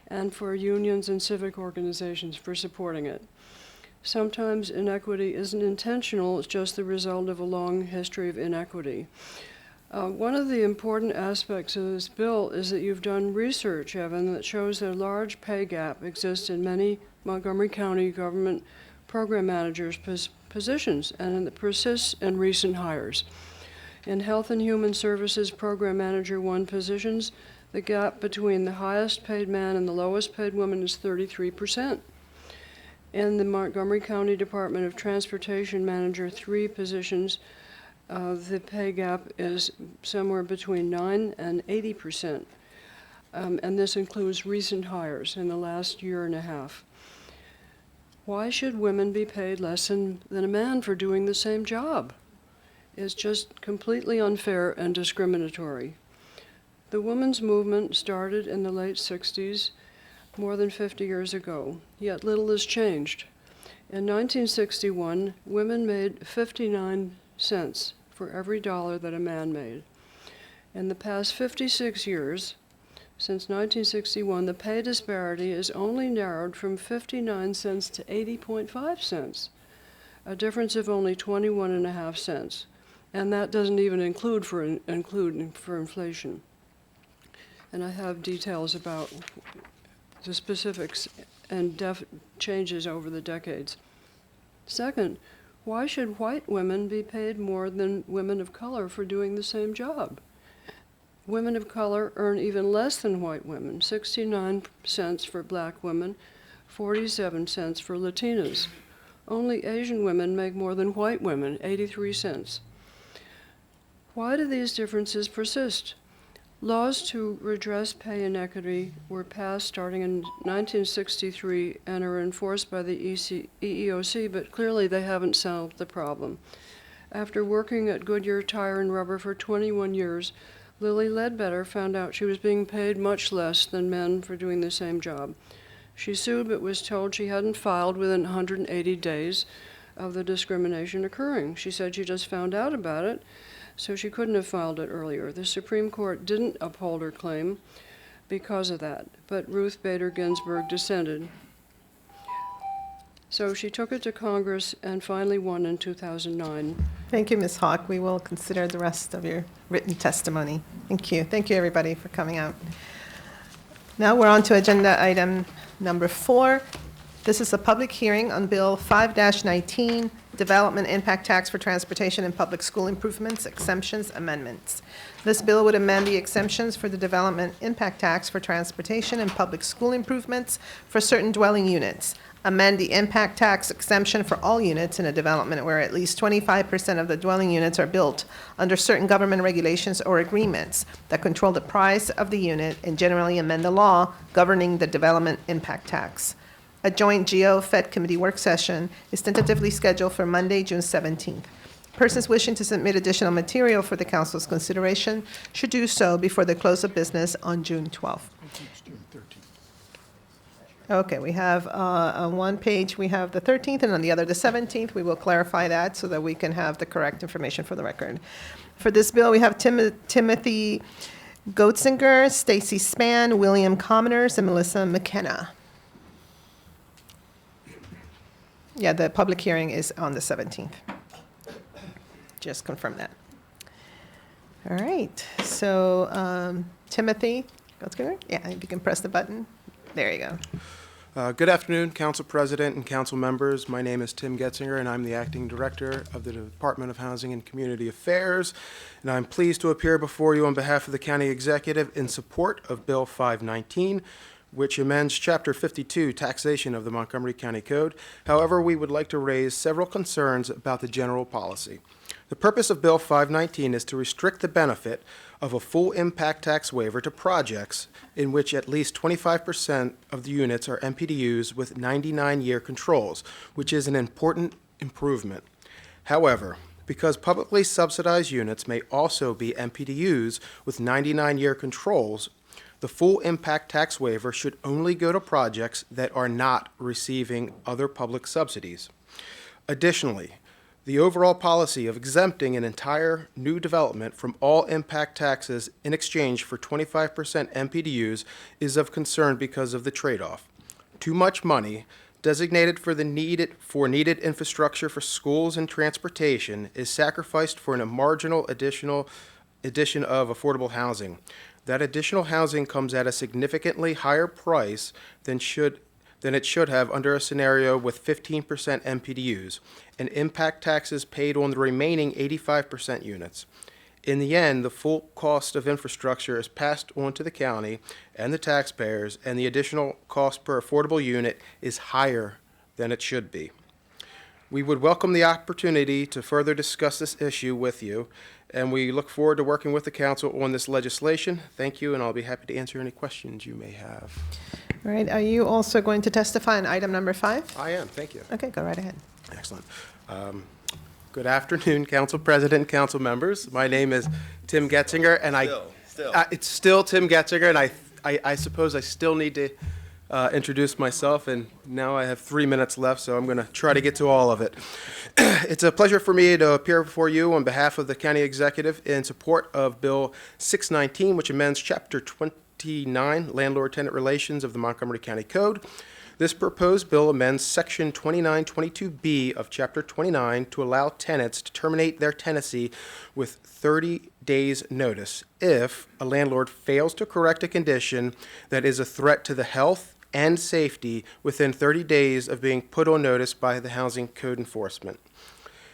and for unions and civic organizations for supporting it. Sometimes inequity isn't intentional, it's just the result of a long history of inequity. One of the important aspects of this bill is that you've done research, Evan, that shows that a large pay gap exists in many Montgomery County government program managers' positions and that persists in recent hires. In Health and Human Services Program Manager 1 positions, the gap between the highest paid man and the lowest paid woman is 33%. In the Montgomery County Department of Transportation Manager 3 positions, the pay gap is somewhere between 9 and 80%. And this includes recent hires in the last year and a half. Why should women be paid less than a man for doing the same job? It's just completely unfair and discriminatory. The women's movement started in the late 60s, more than 50 years ago, yet little has changed. In 1961, women made 59 cents for every dollar that a man made. In the past 56 years, since 1961, the pay disparity is only narrowed from 59 cents to 80.5 cents, a difference of only 21.5 cents. And that doesn't even include for inflation. And I have details about the specifics and changes over the decades. Second, why should white women be paid more than women of color for doing the same job? Women of color earn even less than white women, 69 cents for black women, 47 cents for Latinas. Only Asian women make more than white women, 83 cents. Why do these differences persist? Laws to redress pay inequity were passed starting in 1963 and are enforced by the EEOC, but clearly they haven't solved the problem. After working at Goodyear Tire and Rubber for 21 years, Lily Ledbetter found out she was being paid much less than men for doing the same job. She sued but was told she hadn't filed within 180 days of the discrimination occurring. She said she just found out about it, so she couldn't have filed it earlier. The Supreme Court didn't uphold her claim because of that, but Ruth Bader Ginsburg dissented. So she took it to Congress and finally won in 2009. Thank you, Ms. Hawk. We will consider the rest of your written testimony. Thank you. Thank you, everybody, for coming out. Now we're on to agenda item number 4. This is a public hearing on Bill 5-19, Development Impact Tax for Transportation and Public School Improvements, Exemptions, Amendments. This bill would amend the exemptions for the Development Impact Tax for Transportation and Public School Improvements for certain dwelling units, amend the impact tax exemption for all units in a development where at least 25% of the dwelling units are built under certain government regulations or agreements that control the price of the unit, and generally amend the law governing the development impact tax. A joint GO-FED committee work session is tentatively scheduled for Monday, June 17th. Persons wishing to submit additional material for the council's consideration should do so before the close of business on June 12th. Okay, we have on one page, we have the 13th, and on the other, the 17th. We will clarify that so that we can have the correct information for the record. For this bill, we have Timothy Goetzinger, Stacy Spann, William Commoners, and Melissa McKenna. Yeah, the public hearing is on the 17th. Just confirm that. All right, so Timothy Goetzinger, yeah, if you can press the button. There you go. Good afternoon, Council President and Council members. My name is Tim Getzinger, and I'm the Acting Director of the Department of Housing and Community Affairs. And I'm pleased to appear before you on behalf of the County Executive in support of Bill 519, which amends Chapter 52, Taxation of the Montgomery County Code. However, we would like to raise several concerns about the general policy. The purpose of Bill 519 is to restrict the benefit of a full impact tax waiver to projects in which at least 25% of the units are MPDUs with 99-year controls, which is an important improvement. However, because publicly subsidized units may also be MPDUs with 99-year controls, the full impact tax waiver should only go to projects that are not receiving other public subsidies. Additionally, the overall policy of exempting an entire new development from all impact taxes in exchange for 25% MPDUs is of concern because of the trade-off. Too much money designated for needed infrastructure for schools and transportation is sacrificed for a marginal addition of affordable housing. That additional housing comes at a significantly higher price than it should have under a scenario with 15% MPDUs and impact taxes paid on the remaining 85% units. In the end, the full cost of infrastructure is passed on to the county and the taxpayers, and the additional cost per affordable unit is higher than it should be. We would welcome the opportunity to further discuss this issue with you, and we look forward to working with the council on this legislation. Thank you, and I'll be happy to answer any questions you may have. All right, are you also going to testify on item number 5? I am, thank you. Okay, go right ahead. Excellent. Good afternoon, Council President and council members. My name is Tim Getzinger, and it's still Tim Getzinger, and I suppose I still need to introduce myself, and now I have 3 minutes left, so I'm going to try to get to all of it. It's a pleasure for me to appear before you on behalf of the County Executive in support of Bill 619, which amends Chapter 29, Landlord-Tenant Relations of the Montgomery County Code. This proposed bill amends Section 2922B of Chapter 29 to allow tenants to terminate their tenancy with 30 days' notice if a landlord fails to correct a condition that is a threat to the health and safety within 30 days of being put on notice by the Housing Code Enforcement.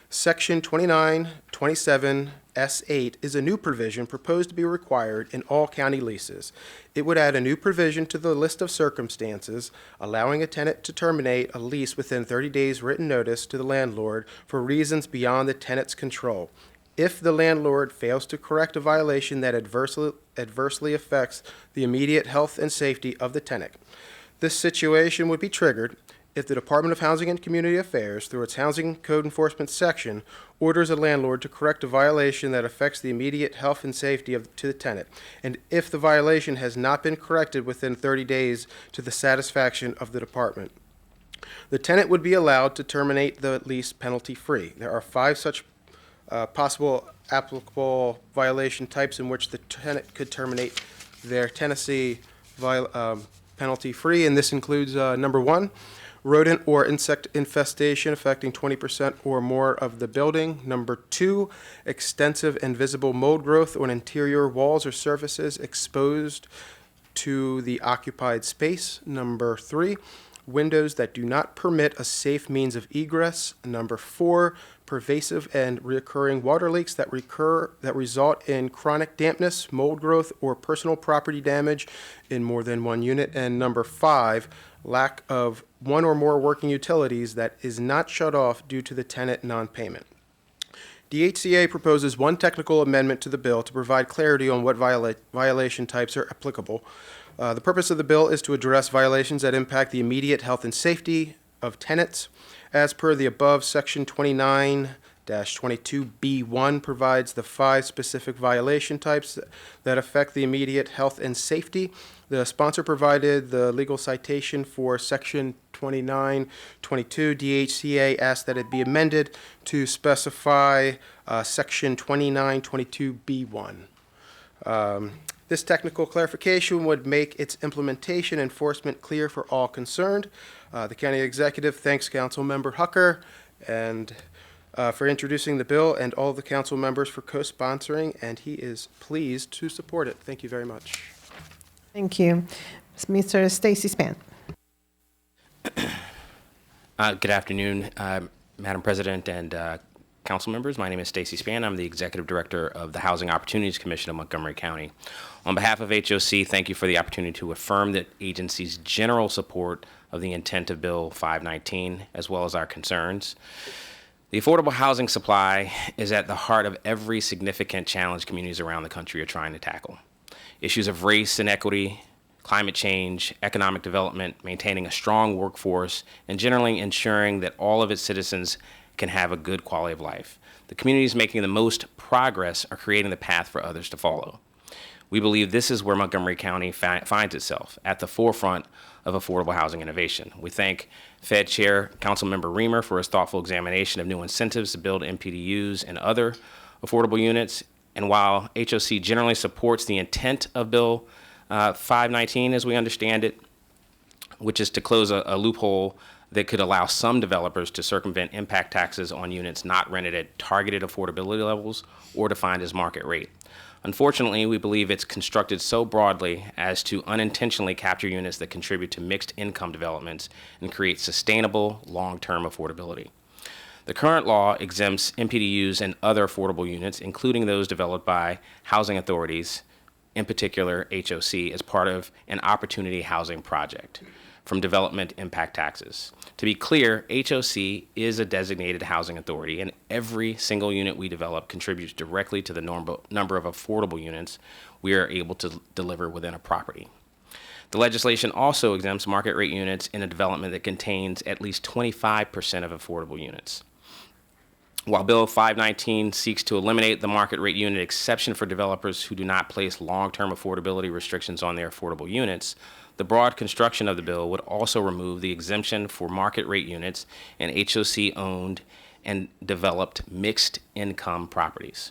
Section 2927S8 is a new provision proposed to be required in all county leases. It would add a new provision to the list of circumstances allowing a tenant to terminate a lease within 30 days written notice to the landlord for reasons beyond the tenant's control. If the landlord fails to correct a violation that adversely affects the immediate health and safety of the tenant. This situation would be triggered if the Department of Housing and Community Affairs, through its Housing Code Enforcement section, orders a landlord to correct a violation that affects the immediate health and safety to the tenant, and if the violation has not been corrected within 30 days to the satisfaction of the department. The tenant would be allowed to terminate the lease penalty-free. There are 5 such possible applicable violation types in which the tenant could terminate their tenancy penalty-free, and this includes number 1, rodent or insect infestation affecting 20% or more of the building. Number 2, extensive and visible mold growth on interior walls or surfaces exposed to the occupied space. Number 3, windows that do not permit a safe means of egress. Number 4, pervasive and recurring water leaks that result in chronic dampness, mold growth, or personal property damage in more than one unit. And number 5, lack of one or more working utilities that is not shut off due to the tenant non-payment. DHCA proposes one technical amendment to the bill to provide clarity on what violation types are applicable. The purpose of the bill is to address violations that impact the immediate health and safety of tenants. As per the above, Section 29-22B1 provides the 5 specific violation types that affect the immediate health and safety. The sponsor provided the legal citation for Section 2922. DHCA asked that it be amended to specify Section 2922B1. This technical clarification would make its implementation enforcement clear for all concerned. The County Executive thanks Councilmember Hucker and for introducing the bill, and all of the council members for co-sponsoring, and he is pleased to support it. Thank you very much. Thank you. Mr. Stacy Span. Good afternoon, Madam President and council members. My name is Stacy Span. I'm the Executive Director of the Housing Opportunities Commission of Montgomery County. On behalf of HOC, thank you for the opportunity to affirm the agency's general support of the intent of Bill 519, as well as our concerns. The affordable housing supply is at the heart of every significant challenge communities around the country are trying to tackle. Issues of race and equity, climate change, economic development, maintaining a strong workforce, and generally ensuring that all of its citizens can have a good quality of life. The communities making the most progress are creating the path for others to follow. We believe this is where Montgomery County finds itself, at the forefront of affordable housing innovation. We thank Fed Chair Councilmember Reamer for his thoughtful examination of new incentives to build MPDUs and other affordable units. And while HOC generally supports the intent of Bill 519, as we understand it, which is to close a loophole that could allow some developers to circumvent impact taxes on units not rented at targeted affordability levels or defined as market rate. Unfortunately, we believe it's constructed so broadly as to unintentionally capture units that contribute to mixed income developments and create sustainable long-term affordability. The current law exempts MPDUs and other affordable units, including those developed by housing authorities, in particular HOC, as part of an opportunity housing project from development impact taxes. To be clear, HOC is a designated housing authority, and every single unit we develop contributes directly to the number of affordable units we are able to deliver within a property. The legislation also exempts market rate units in a development that contains at least 25% of affordable units. While Bill 519 seeks to eliminate the market rate unit exception for developers who do not place long-term affordability restrictions on their affordable units, the broad construction of the bill would also remove the exemption for market rate units in HOC-owned and developed mixed-income properties.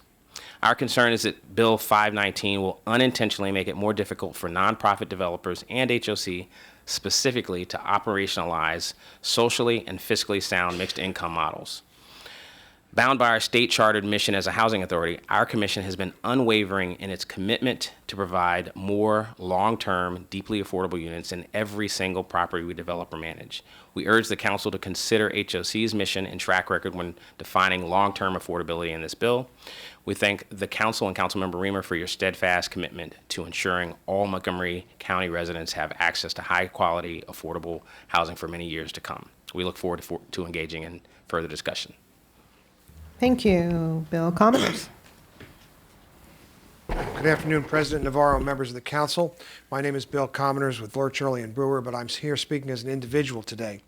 Our concern is that Bill 519 will unintentionally make it more difficult for nonprofit developers and HOC specifically to operationalize socially and fiscally sound mixed-income models. Bound by our state-chartered mission as a housing authority, our commission has been unwavering in its commitment to provide more long-term, deeply affordable units in every single property we develop or manage. We urge the council to consider HOC's mission and track record when defining long-term affordability in this bill. We thank the council and Councilmember Reamer for your steadfast commitment to ensuring all Montgomery County residents have access to high-quality, affordable housing for many years to come. We look forward to engaging in further discussion. Thank you. Bill Commoners. Good afternoon, President Navarro, members of the council. My name is Bill Commoners with Lord Shirley and Brewer, but I'm here speaking as an individual today.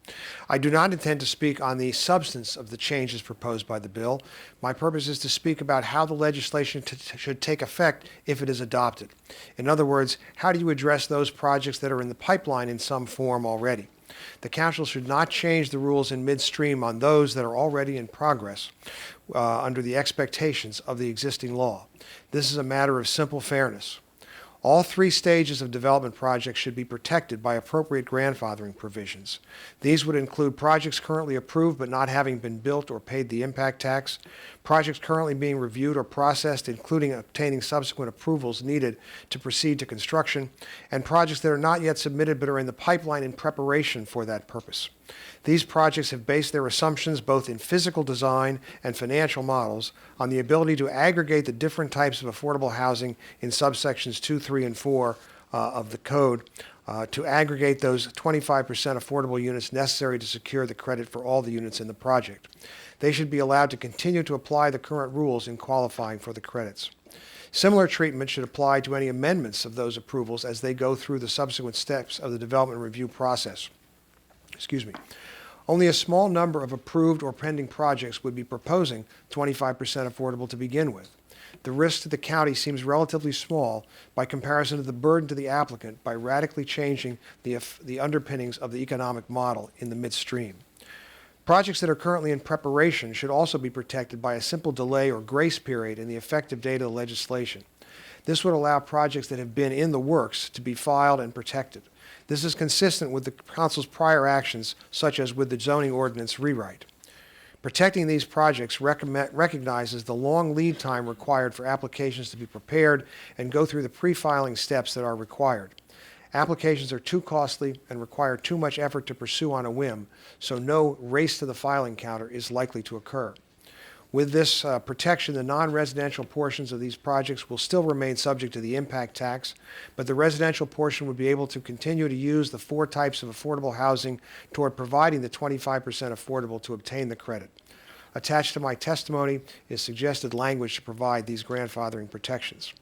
I do not intend to speak on the substance of the changes proposed by the bill. My purpose is to speak about how the legislation should take effect if it is adopted. In other words, how do you address those projects that are in the pipeline in some form already? The council should not change the rules in midstream on those that are already in progress under the expectations of the existing law. This is a matter of simple fairness. All three stages of development projects should be protected by appropriate grandfathering provisions. These would include projects currently approved but not having been built or paid the impact tax, projects currently being reviewed or processed, including obtaining subsequent approvals needed to proceed to construction, and projects that are not yet submitted but are in the pipeline in preparation for that purpose. These projects have based their assumptions both in physical design and financial models on the ability to aggregate the different types of affordable housing in subsections 2, 3, and 4 of the code to aggregate those 25% affordable units necessary to secure the credit for all the units in the project. They should be allowed to continue to apply the current rules in qualifying for the credits. Similar treatment should apply to any amendments of those approvals as they go through the subsequent steps of the development review process. Only a small number of approved or pending projects would be proposing 25% affordable to begin with. The risk to the county seems relatively small by comparison to the burden to the applicant by radically changing the underpinnings of the economic model in the midstream. Projects that are currently in preparation should also be protected by a simple delay or grace period in the effective date of the legislation. This would allow projects that have been in the works to be filed and protected. This is consistent with the council's prior actions, such as with the zoning ordinance rewrite. Protecting these projects recognizes the long lead time required for applications to be prepared and go through the pre-filing steps that are required. Applications are too costly and require too much effort to pursue on a whim, so no race to the filing counter is likely to occur. With this protection, the non-residential portions of these projects will still remain subject to the impact tax, but the residential portion would be able to continue to use the 4 types of affordable housing toward providing the 25% affordable to obtain the credit. Attached to my testimony is suggested language to provide these grandfathering protections.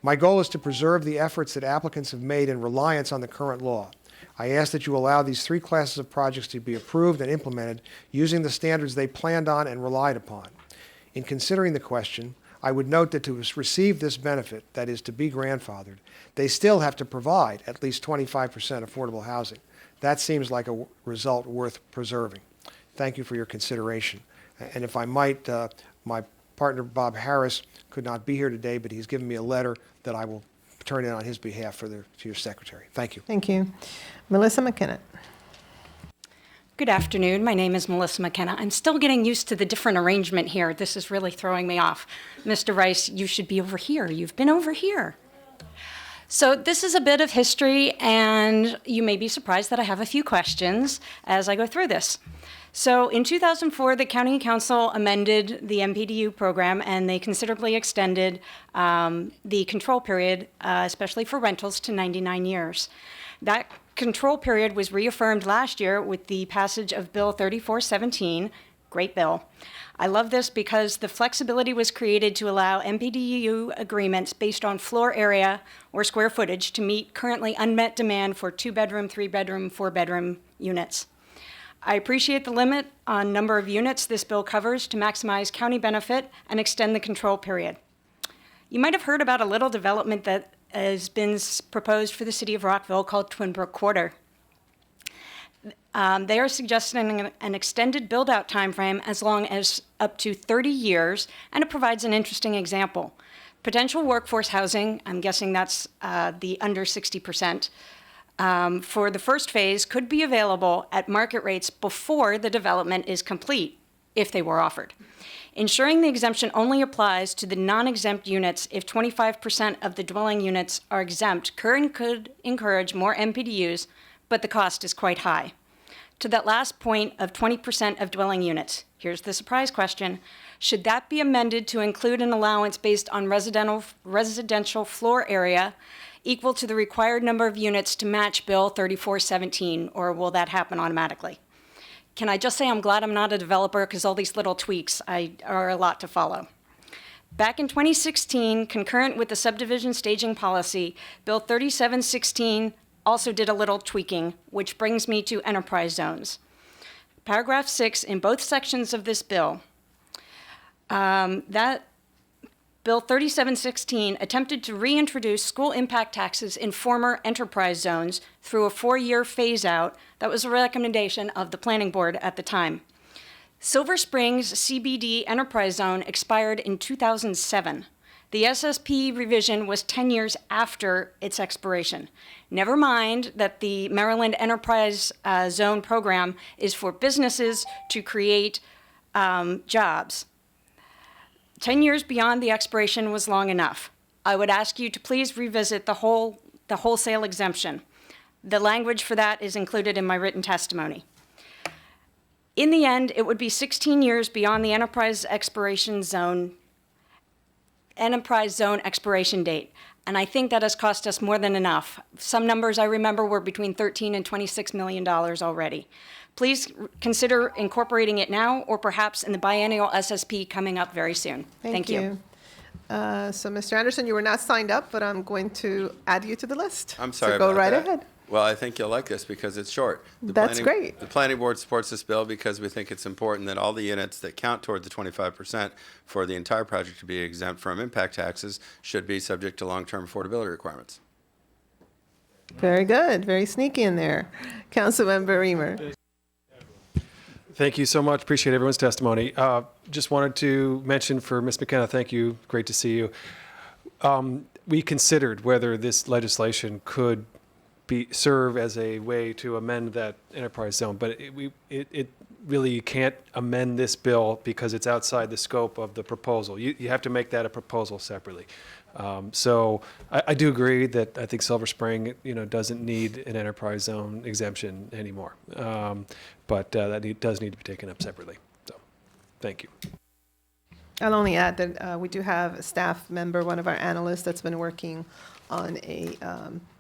My goal is to preserve the efforts that applicants have made in reliance on the current law. I ask that you allow these 3 classes of projects to be approved and implemented using the standards they planned on and relied upon. In considering the question, I would note that to receive this benefit, that is to be grandfathered, they still have to provide at least 25% affordable housing. That seems like a result worth preserving. Thank you for your consideration. And if I might, my partner Bob Harris could not be here today, but he's given me a letter that I will turn in on his behalf to your secretary. Thank you. Thank you. Melissa McKenna. Good afternoon. My name is Melissa McKenna. I'm still getting used to the different arrangement here. This is really throwing me off. Mr. Rice, you should be over here. You've been over here. So this is a bit of history, and you may be surprised that I have a few questions as I go through this. So in 2004, the County Council amended the MPDU program, and they considerably extended the control period, especially for rentals, to 99 years. That control period was reaffirmed last year with the passage of Bill 3417, great bill. I love this because the flexibility was created to allow MPDU agreements based on floor area or square footage to meet currently unmet demand for 2-bedroom, 3-bedroom, 4-bedroom units. I appreciate the limit on number of units this bill covers to maximize county benefit and extend the control period. You might have heard about a little development that has been proposed for the city of Rockville called Twin Brook Quarter. They are suggesting an extended build-out timeframe as long as up to 30 years, and it provides an interesting example. Potential workforce housing, I'm guessing that's the under 60%, for the first phase could be available at market rates before the development is complete, if they were offered. Ensuring the exemption only applies to the non-exempt units if 25% of the dwelling units are exempt could encourage more MPDUs, but the cost is quite high. To that last point of 20% of dwelling units, here's the surprise question. Should that be amended to include an allowance based on residential floor area equal to the required number of units to match Bill 3417, or will that happen automatically? Can I just say I'm glad I'm not a developer, because all these little tweaks are a lot to follow. Back in 2016, concurrent with the subdivision staging policy, Bill 3716 also did a little tweaking, which brings me to enterprise zones. Paragraph 6 in both sections of this bill, Bill 3716 attempted to reintroduce school impact taxes in former enterprise zones through a 4-year phase-out. That was a recommendation of the planning board at the time. Silver Springs CBD enterprise zone expired in 2007. The SSP revision was 10 years after its expiration. Never mind that the Maryland Enterprise Zone program is for businesses to create jobs. 10 years beyond the expiration was long enough. I would ask you to please revisit the wholesale exemption. The language for that is included in my written testimony. In the end, it would be 16 years beyond the enterprise zone expiration date. And I think that has cost us more than enough. Some numbers I remember were between $13 and $26 million already. Please consider incorporating it now, or perhaps in the biennial SSP coming up very soon. Thank you. So, Mr. Anderson, you were not signed up, but I'm going to add you to the list. I'm sorry so go about right that. ahead. Well, I think you'll like this because it's short. That's great. The planning board supports this bill because we think it's important that all the units that count toward the 25% for the entire project to be exempt from impact taxes should be subject to long-term affordability requirements. Very good. Very sneaky in there. Councilmember Reamer. Thank you so much. Appreciate everyone's testimony. Just wanted to mention for Ms. McKenna, thank you. Great to see you. We considered whether this legislation could serve as a way to amend that enterprise zone, but it really can't amend this bill because it's outside the scope of the proposal. You have to make that a proposal separately. So I do agree that I think Silver Spring, doesn't need an enterprise zone exemption anymore. But that does need to be taken up separately. So, thank you. I'll only add that we do have a staff member, one of our analysts, that's been working on a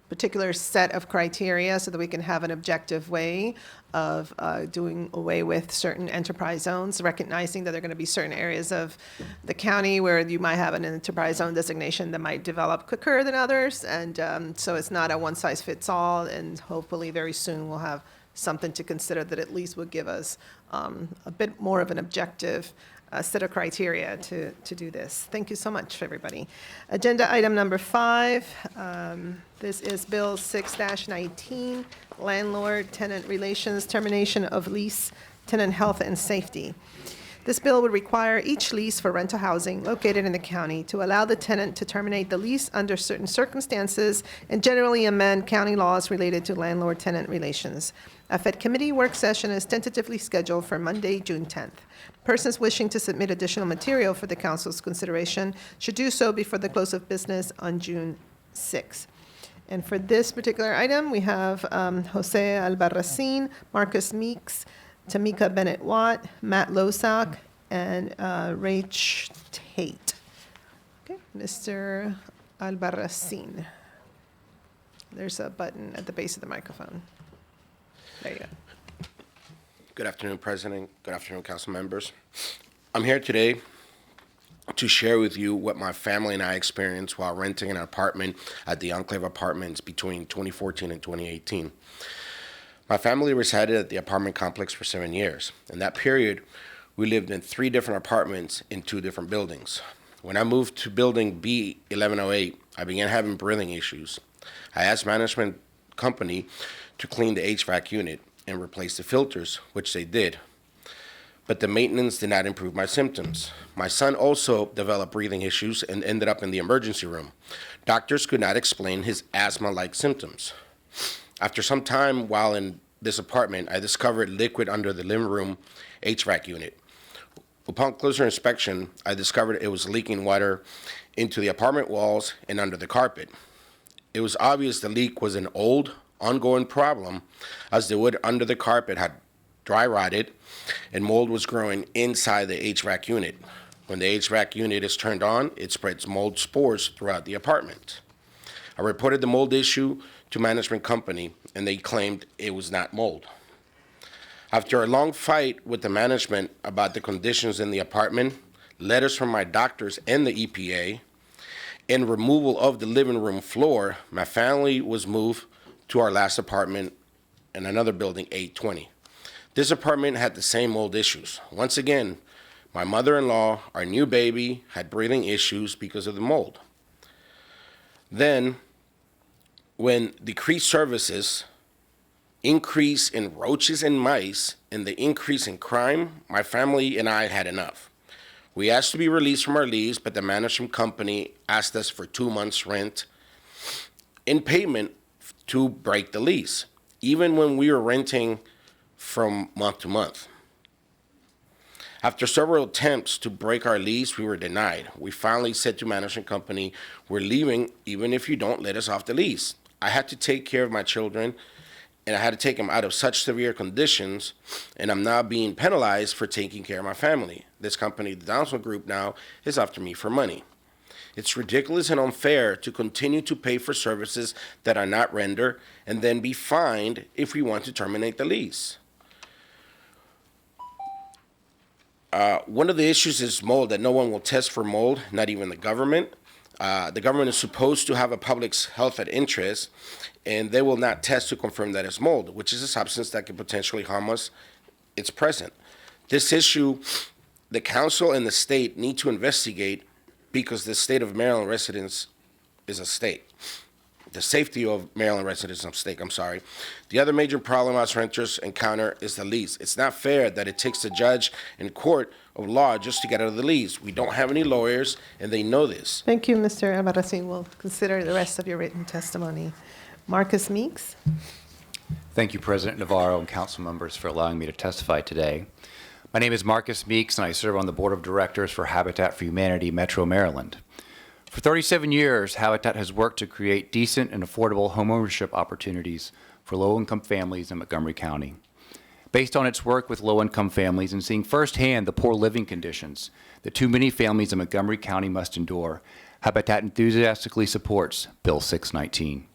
particular set of criteria so that we can have an objective way of doing away with certain enterprise zones, recognizing that there are going to be certain areas of the county where you might have an enterprise zone designation that might develop quicker than others. And so it's not a one-size-fits-all, and hopefully very soon we'll have something to consider that at least would give us a bit more of an objective set of criteria to do this. Thank you so much, everybody. Agenda item number 5. This is Bill 6-19, Landlord-Tenant Relations, Termination of Lease, Tenant Health and Safety. This bill would require each lease for rental housing located in the county to allow the tenant to terminate the lease under certain circumstances and generally amend county laws related to landlord-tenant relations. A Fed committee work session is tentatively scheduled for Monday, June 10th. Persons wishing to submit additional material for the council's consideration should do so before the close of business on June 6th. And for this particular item, we have Jose Albarracin, Marcus Meeks, Tamika Bennett-Watt, Matt Losak, and Rach Tate. Okay, Mr. Albarracin. There's a button at the base of the microphone. There you go. Good afternoon, President. Good afternoon, council members. I'm here today to share with you what my family and I experienced while renting an apartment at the Enclave Apartments between 2014 and 2018. My family resided at the apartment complex for 7 years. In that period, we lived in 3 different apartments in 2 different buildings. When I moved to building B1108, I began having breathing issues. I asked management company to clean the HVAC unit and replace the filters, which they did. But the maintenance did not improve my symptoms. My son also developed breathing issues and ended up in the emergency room. Doctors could not explain his asthma-like symptoms. After some time while in this apartment, I discovered liquid under the living room HVAC unit. Upon closer inspection, I discovered it was leaking water into the apartment walls and under the carpet. It was obvious the leak was an old, ongoing problem, as the wood under the carpet had dry rotted and mold was growing inside the HVAC unit. When the HVAC unit is turned on, it spreads mold spores throughout the apartment. I reported the mold issue to management company, and they claimed it was not mold. After a long fight with the management about the conditions in the apartment, letters from my doctors and the EPA, and removal of the living room floor, my family was moved to our last apartment in another building, 820. This apartment had the same mold issues. Once again, my mother-in-law, our new baby, had breathing issues because of the mold. Then, when decreased services, increase in roaches and mice, and the increase in crime, my family and I had enough. We asked to be released from our lease, but the management company asked us for 2 months' rent in payment to break the lease, even when we were renting from month to month. After several attempts to break our lease, we were denied. We finally said to management company, we're leaving even if you don't let us off the lease. I had to take care of my children, and I had to take them out of such severe conditions, and I'm now being penalized for taking care of my family. This company, the Downsville Group, now is after me for money. It's ridiculous and unfair to continue to pay for services that are not rendered and then be fined if we want to terminate the lease. One of the issues is mold, that no one will test for mold, not even the government. The government is supposed to have a public's health at interest, and they will not test to confirm that it's mold, which is a substance that could potentially harm us. It's present. This issue, the council and the state need to investigate, because the state of Maryland residents is a state. The safety of Maryland residents is a stake, I'm sorry. The other major problem us renters encounter is the lease. It's not fair that it takes the judge and court of law just to get out of the lease. We don't have any lawyers, and they know this. Thank you, Mr. Albarracin. We'll consider the rest of your written testimony. Marcus Meeks. Thank you, President Navarro and council members, for allowing me to testify today. My name is Marcus Meeks, and I serve on the Board of Directors for Habitat for Humanity Metro Maryland. For 37 years, Habitat has worked to create decent and affordable homeownership opportunities for low-income families in Montgomery County. Based on its work with low-income families and seeing firsthand the poor living conditions that too many families in Montgomery County must endure, Habitat enthusiastically supports Bill 619.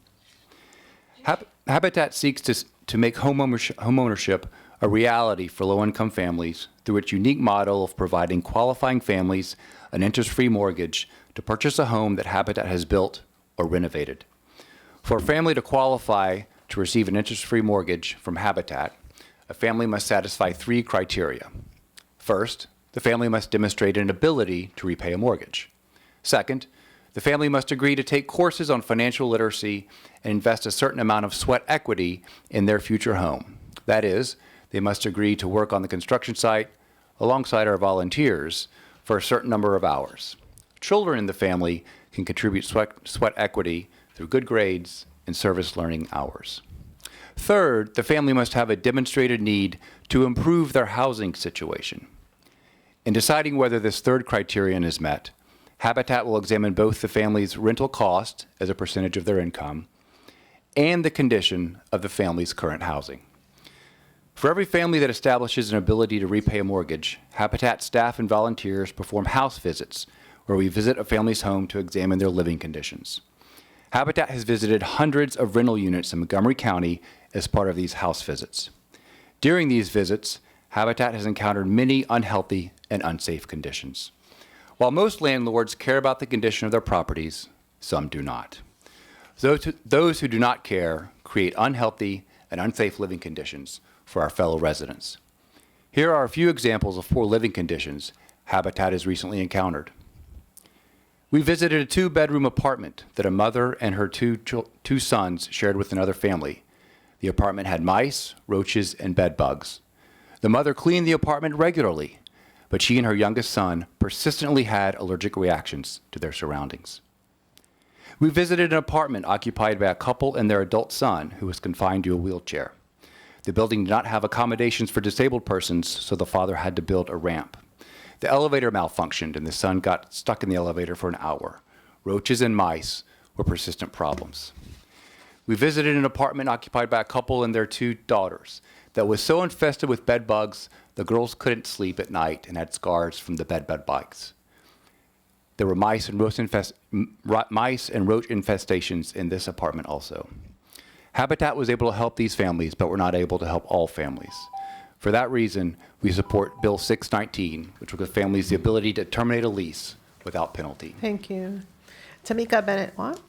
Habitat seeks to make homeownership a reality for low-income families through its unique model of providing qualifying families an interest-free mortgage to purchase a home that Habitat has built or renovated. For a family to qualify to receive an interest-free mortgage from Habitat, a family must satisfy 3 criteria. First, the family must demonstrate an ability to repay a mortgage. Second, the family must agree to take courses on financial literacy and invest a certain amount of sweat equity in their future home. That is, they must agree to work on the construction site alongside our volunteers for a certain number of hours. Children in the family can contribute sweat equity through good grades and service learning hours. Third, the family must have a demonstrated need to improve their housing situation. In deciding whether this third criterion is met, Habitat will examine both the family's rental cost as a percentage of their income and the condition of the family's current housing. For every family that establishes an ability to repay a mortgage, Habitat staff and volunteers perform house visits, where we visit a family's home to examine their living conditions. Habitat has visited hundreds of rental units in Montgomery County as part of these house visits. During these visits, Habitat has encountered many unhealthy and unsafe conditions. While most landlords care about the condition of their properties, some do not. Those who do not care create unhealthy and unsafe living conditions for our fellow residents. Here are a few examples of poor living conditions Habitat has recently encountered. We visited a 2-bedroom apartment that a mother and her two sons shared with another family. The apartment had mice, roaches, and bed bugs. The mother cleaned the apartment regularly, but she and her youngest son persistently had allergic reactions to their surroundings. We visited an apartment occupied by a couple and their adult son who was confined to a wheelchair. The building did not have accommodations for disabled persons, so the father had to build a ramp. The elevator malfunctioned and the son got stuck in the elevator for an hour. Roaches and mice were persistent problems. We visited an apartment occupied by a couple and their 2 daughters that was so infested with bed bugs, the girls couldn't sleep at night and had scars from the bed bites. There were mice and roach infestations in this apartment also. Habitat was able to help these families, but we're not able to help all families. For that reason, we support Bill 619, which will give families the ability to terminate a lease without penalty. Thank you. Tamika Bennett-Watt,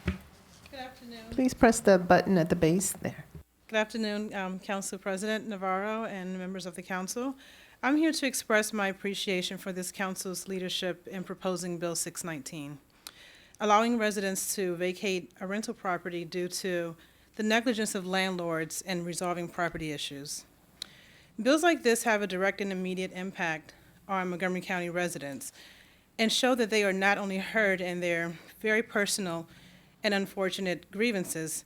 Good afternoon. please press the button at the base there. Good afternoon, Council President Navarro and members of the council. I'm here to express my appreciation for this council's leadership in proposing Bill 619, allowing residents to vacate a rental property due to the negligence of landlords in resolving property issues. Bills like this have a direct and immediate impact on Montgomery County residents and show that they are not only heard in their very personal and unfortunate grievances,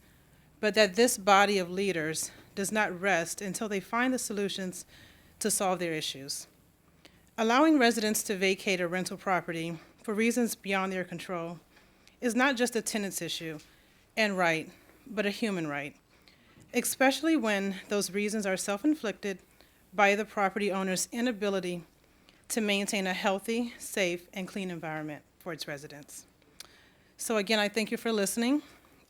but that this body of leaders does not rest until they find the solutions to solve their issues. Allowing residents to vacate a rental property for reasons beyond their control is not just a tenant's issue and right, but a human right, especially when those reasons are self-inflicted by the property owner's inability to maintain a healthy, safe, and clean environment for its residents. So again, I thank you for listening,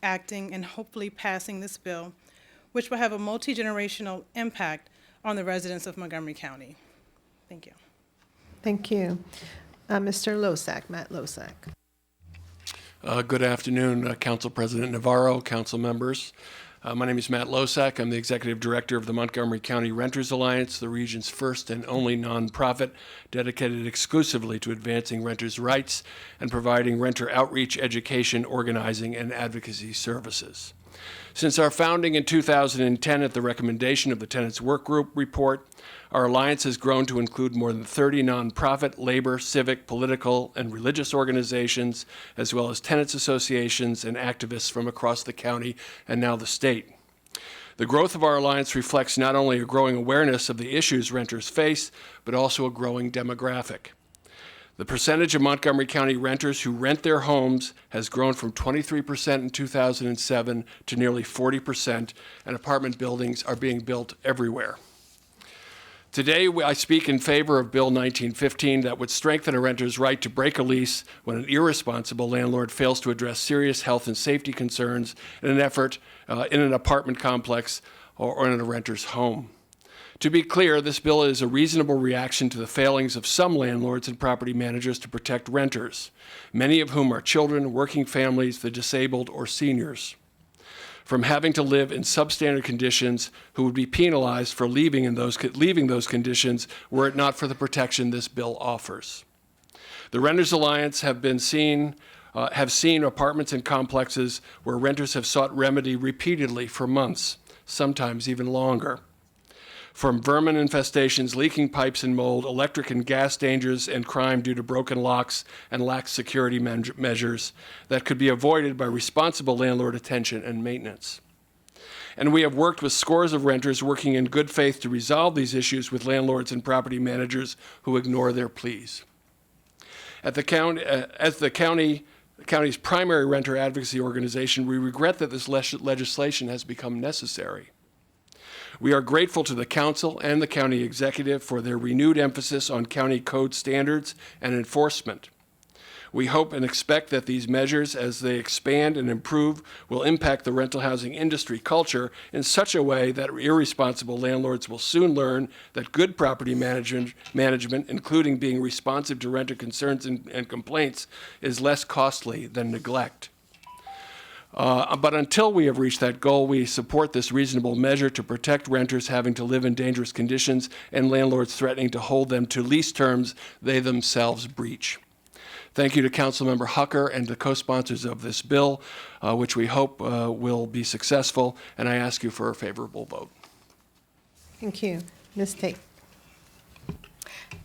acting, and hopefully passing this bill, which will have a multi-generational impact on the residents of Montgomery County. Thank you. Thank you. Mr. Losack, Matt Losack. Good afternoon, Council President Navarro, council members. My name is Matt Losack. I'm the Executive Director of the Montgomery County Renters Alliance, the region's first and only nonprofit dedicated exclusively to advancing renters' rights and providing renter outreach, education, organizing, and advocacy services. Since our founding in 2010 at the recommendation of the Tenants Work Group report, our alliance has grown to include more than 30 nonprofit, labor, civic, political, and religious organizations, as well as tenants associations and activists from across the county and now the state. The growth of our alliance reflects not only a growing awareness of the issues renters face, but also a growing demographic. The percentage of Montgomery County renters who rent their homes has grown from 23% in 2007 to nearly 40%, and apartment buildings are being built everywhere. Today, I speak in favor of Bill 1915 that would strengthen a renter's right to break a lease when an irresponsible landlord fails to address serious health and safety concerns in an effort in an apartment complex or in a renter's home. To be clear, this bill is a reasonable reaction to the failings of some landlords and property managers to protect renters, many of whom are children, working families, the disabled, or seniors, from having to live in substandard conditions, who would be penalized for leaving those conditions were it not for the protection this bill offers. The Renters Alliance have seen apartments and complexes where renters have sought remedy repeatedly for months, sometimes even longer. From vermin infestations, leaking pipes and mold, electric and gas dangers, and crime due to broken locks and lax security measures that could be avoided by responsible landlord attention and maintenance. And we have worked with scores of renters working in good faith to resolve these issues with landlords and property managers who ignore their pleas. As the county's primary renter advocacy organization, we regret that this legislation has become necessary. We are grateful to the council and the county executive for their renewed emphasis on county code standards and enforcement. We hope and expect that these measures, as they expand and improve, will impact the rental housing industry culture in such a way that irresponsible landlords will soon learn that good property management, including being responsive to renter concerns and complaints, is less costly than neglect. But until we have reached that goal, we support this reasonable measure to protect renters having to live in dangerous conditions and landlords threatening to hold them to lease terms they themselves breach. Thank you to Councilmember Hucker and the co-sponsors of this bill, which we hope will be successful, and I ask you for a favorable vote. Thank you. Ms. Tate.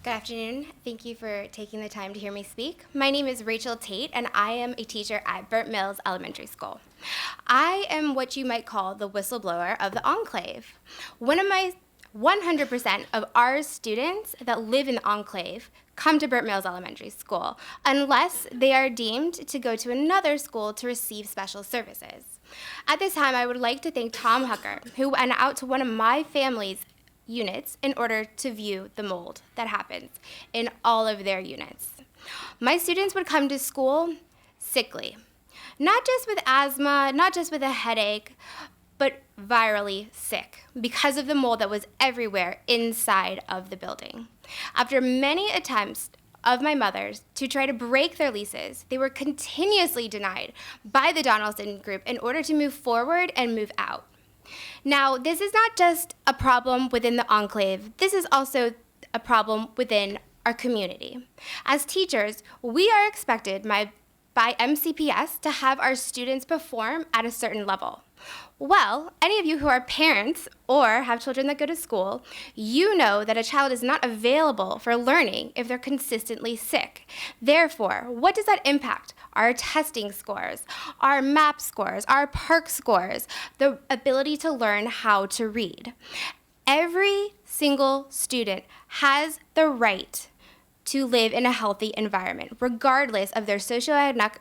Good afternoon. Thank you for taking the time to hear me speak. My name is Rachel Tate, and I am a teacher at Burnt Mills Elementary School. I am what you might call the whistleblower of the Enclave. 100% of our students that live in the Enclave come to Burnt Mills Elementary School, unless they are deemed to go to another school to receive special services. At this time, I would like to thank Tom Hucker, who went out to one of my family's units in order to view the mold that happens in all of their units. My students would come to school sickly, not just with asthma, not just with a headache, but virally sick because of the mold that was everywhere inside of the building. After many attempts of my mothers to try to break their leases, they were continuously denied by the Donaldson Group in order to move forward and move out. Now, this is not just a problem within the Enclave, this is also a problem within our community. As teachers, we are expected by MCPS to have our students perform at a certain level. Well, any of you who are parents or have children that go to school, you know that a child is not available for learning if they're consistently sick. Therefore, what does that impact? Our testing scores, our MAP scores, our PARCC scores, the ability to learn how to read. Every single student has the right to live in a healthy environment, regardless of their socioeconomic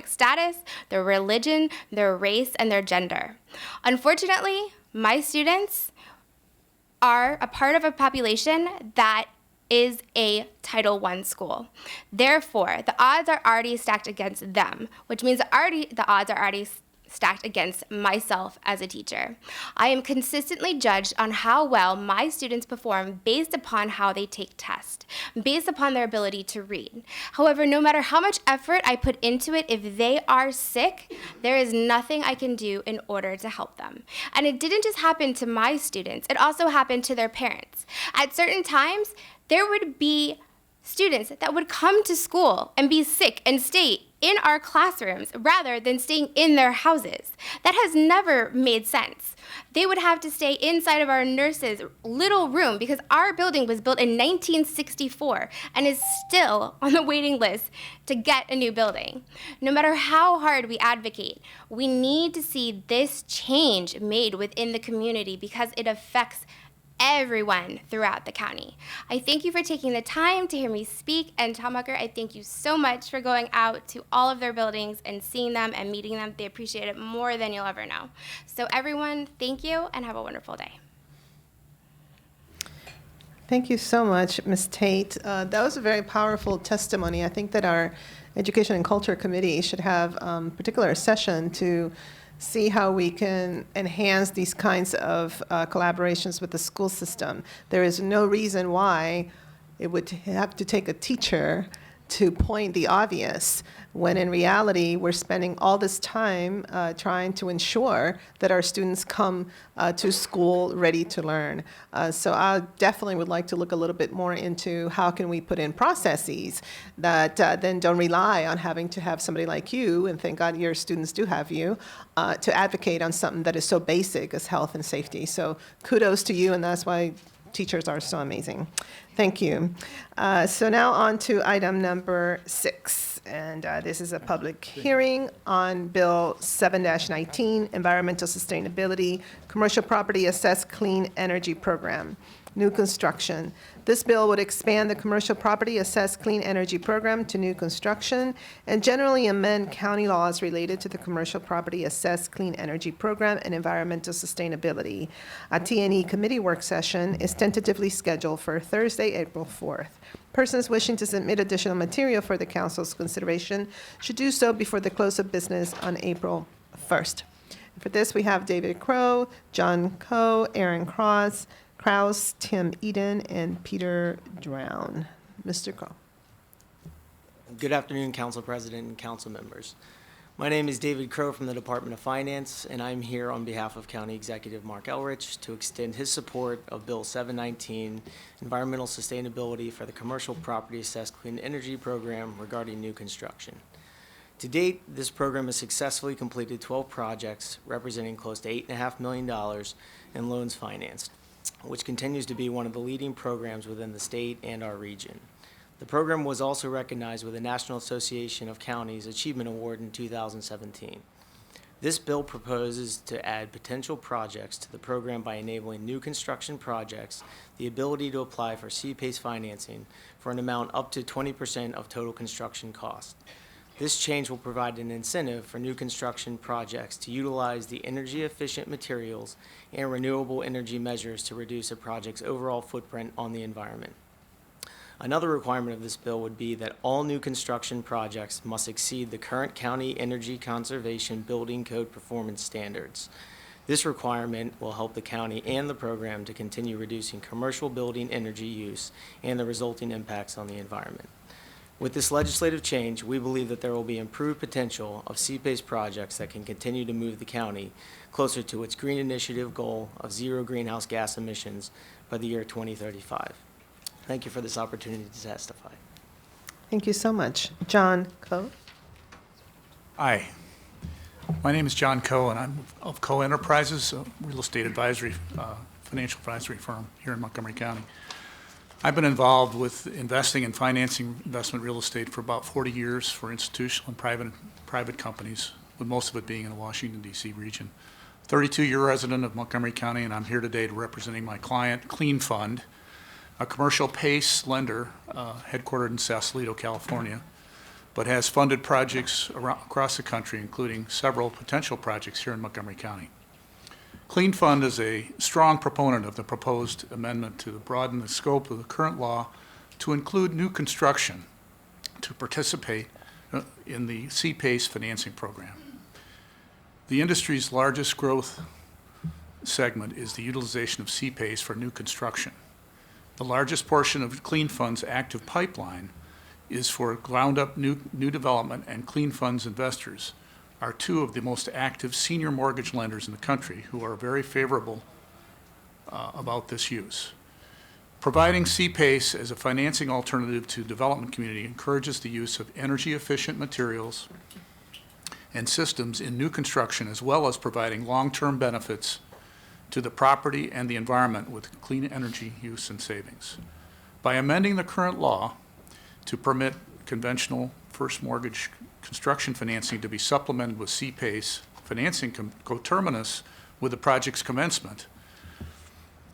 status, their religion, their race, and their gender. Unfortunately, my students are a part of a population that is a Title I school. Therefore, the odds are already stacked against them, which means the odds are already stacked against myself as a teacher. I am consistently judged on how well my students perform based upon how they take tests, based upon their ability to read. However, no matter how much effort I put into it, if they are sick, there is nothing I can do in order to help them. And it didn't just happen to my students, it also happened to their parents. At certain times, there would be students that would come to school and be sick and stay in our classrooms rather than staying in their houses. That has never made sense. They would have to stay inside of our nurses' little room because our building was built in 1964 and is still on the waiting list to get a new building. No matter how hard we advocate, we need to see this change made within the community because it affects everyone throughout the county. I thank you for taking the time to hear me speak, and Tom Hucker, I thank you so much for going out to all of their buildings and seeing them and meeting them. They appreciate it more than you'll ever know. So everyone, thank you and have a wonderful day. Thank you so much, Ms. Tate. That was a very powerful testimony. I think that our Education and Culture Committee should have particular session to see how we can enhance these kinds of collaborations with the school system. There is no reason why it would have to take a teacher to point the obvious, when in reality, we're spending all this time trying to ensure that our students come to school ready to learn. So I definitely would like to look a little bit more into how can we put in processes that then don't rely on having to have somebody like you, and thank God your students do have you, to advocate on something that is so basic as health and safety. So kudos to you, and that's why teachers are so amazing. Thank you. So now on to item number 6. And this is a public hearing on Bill 7-19, Environmental Sustainability, Commercial Property Assessed Clean Energy Program. new construction. This bill would expand the commercial property assessed clean energy program to new construction and generally amend county laws related to the commercial property assessed clean energy program and environmental sustainability. A T&E committee work session is tentatively scheduled for Thursday, April 4th. Persons wishing to submit additional material for the council's consideration should do so before the close of business on April 1st. For this, we have David Crow, John Coe, Aaron Krause, Tim Eden, and Peter Drown. Mr. Crow. Good afternoon, Council President and council members. My name is David Crow from the Department of Finance, and I'm here on behalf of County Executive Mark Elrich to extend his support of Bill 719, Environmental Sustainability for the Commercial Property Assessed Clean Energy Program regarding new construction. To date, this program has successfully completed 12 projects representing close to $8.5 million in loans financed, which continues to be one of the leading programs within the state and our region. The program was also recognized with the National Association of Counties Achievement Award in 2017. This bill proposes to add potential projects to the program by enabling new construction projects the ability to apply for CPACE financing for an amount up to 20% of total construction cost. This change will provide an incentive for new construction projects to utilize the energy-efficient materials and renewable energy measures to reduce a project's overall footprint on the environment. Another requirement of this bill would be that all new construction projects must exceed the current county energy conservation building code performance standards. This requirement will help the county and the program to continue reducing commercial building energy use and the resulting impacts on the environment. With this legislative change, we believe that there will be improved potential of CPACE projects that can continue to move the county closer to its green initiative goal of zero greenhouse gas emissions by the year 2035. Thank you for this opportunity to testify. Thank you so much. John Coe. Hi. My name is John Coe, and I'm of Coe Enterprises, a real estate advisory, financial advisory firm here in Montgomery County. I've been involved with investing and financing investment real estate for about 40 years for institutional and private companies, with most of it being in the Washington, D.C. region. 32-year resident of Montgomery County, and I'm here today representing my client, Clean Fund, a commercial PACE lender headquartered in Sausalito, California, but has funded projects across the country, including several potential projects here in Montgomery County. Clean Fund is a strong proponent of the proposed amendment to broaden the scope of the current law to include new construction to participate in the CPACE financing program. The industry's largest growth segment is the utilization of CPACE for new construction. The largest portion of Clean Fund's active pipeline is for ground-up new development, and Clean Fund's investors are two of the most active senior mortgage lenders in the country who are very favorable about this use. Providing CPACE as a financing alternative to development community encourages the use of energy-efficient materials and systems in new construction, as well as providing long-term benefits to the property and the environment with clean energy use and savings. By amending the current law to permit conventional first mortgage construction financing to be supplemented with CPACE financing coterminous with the project's commencement,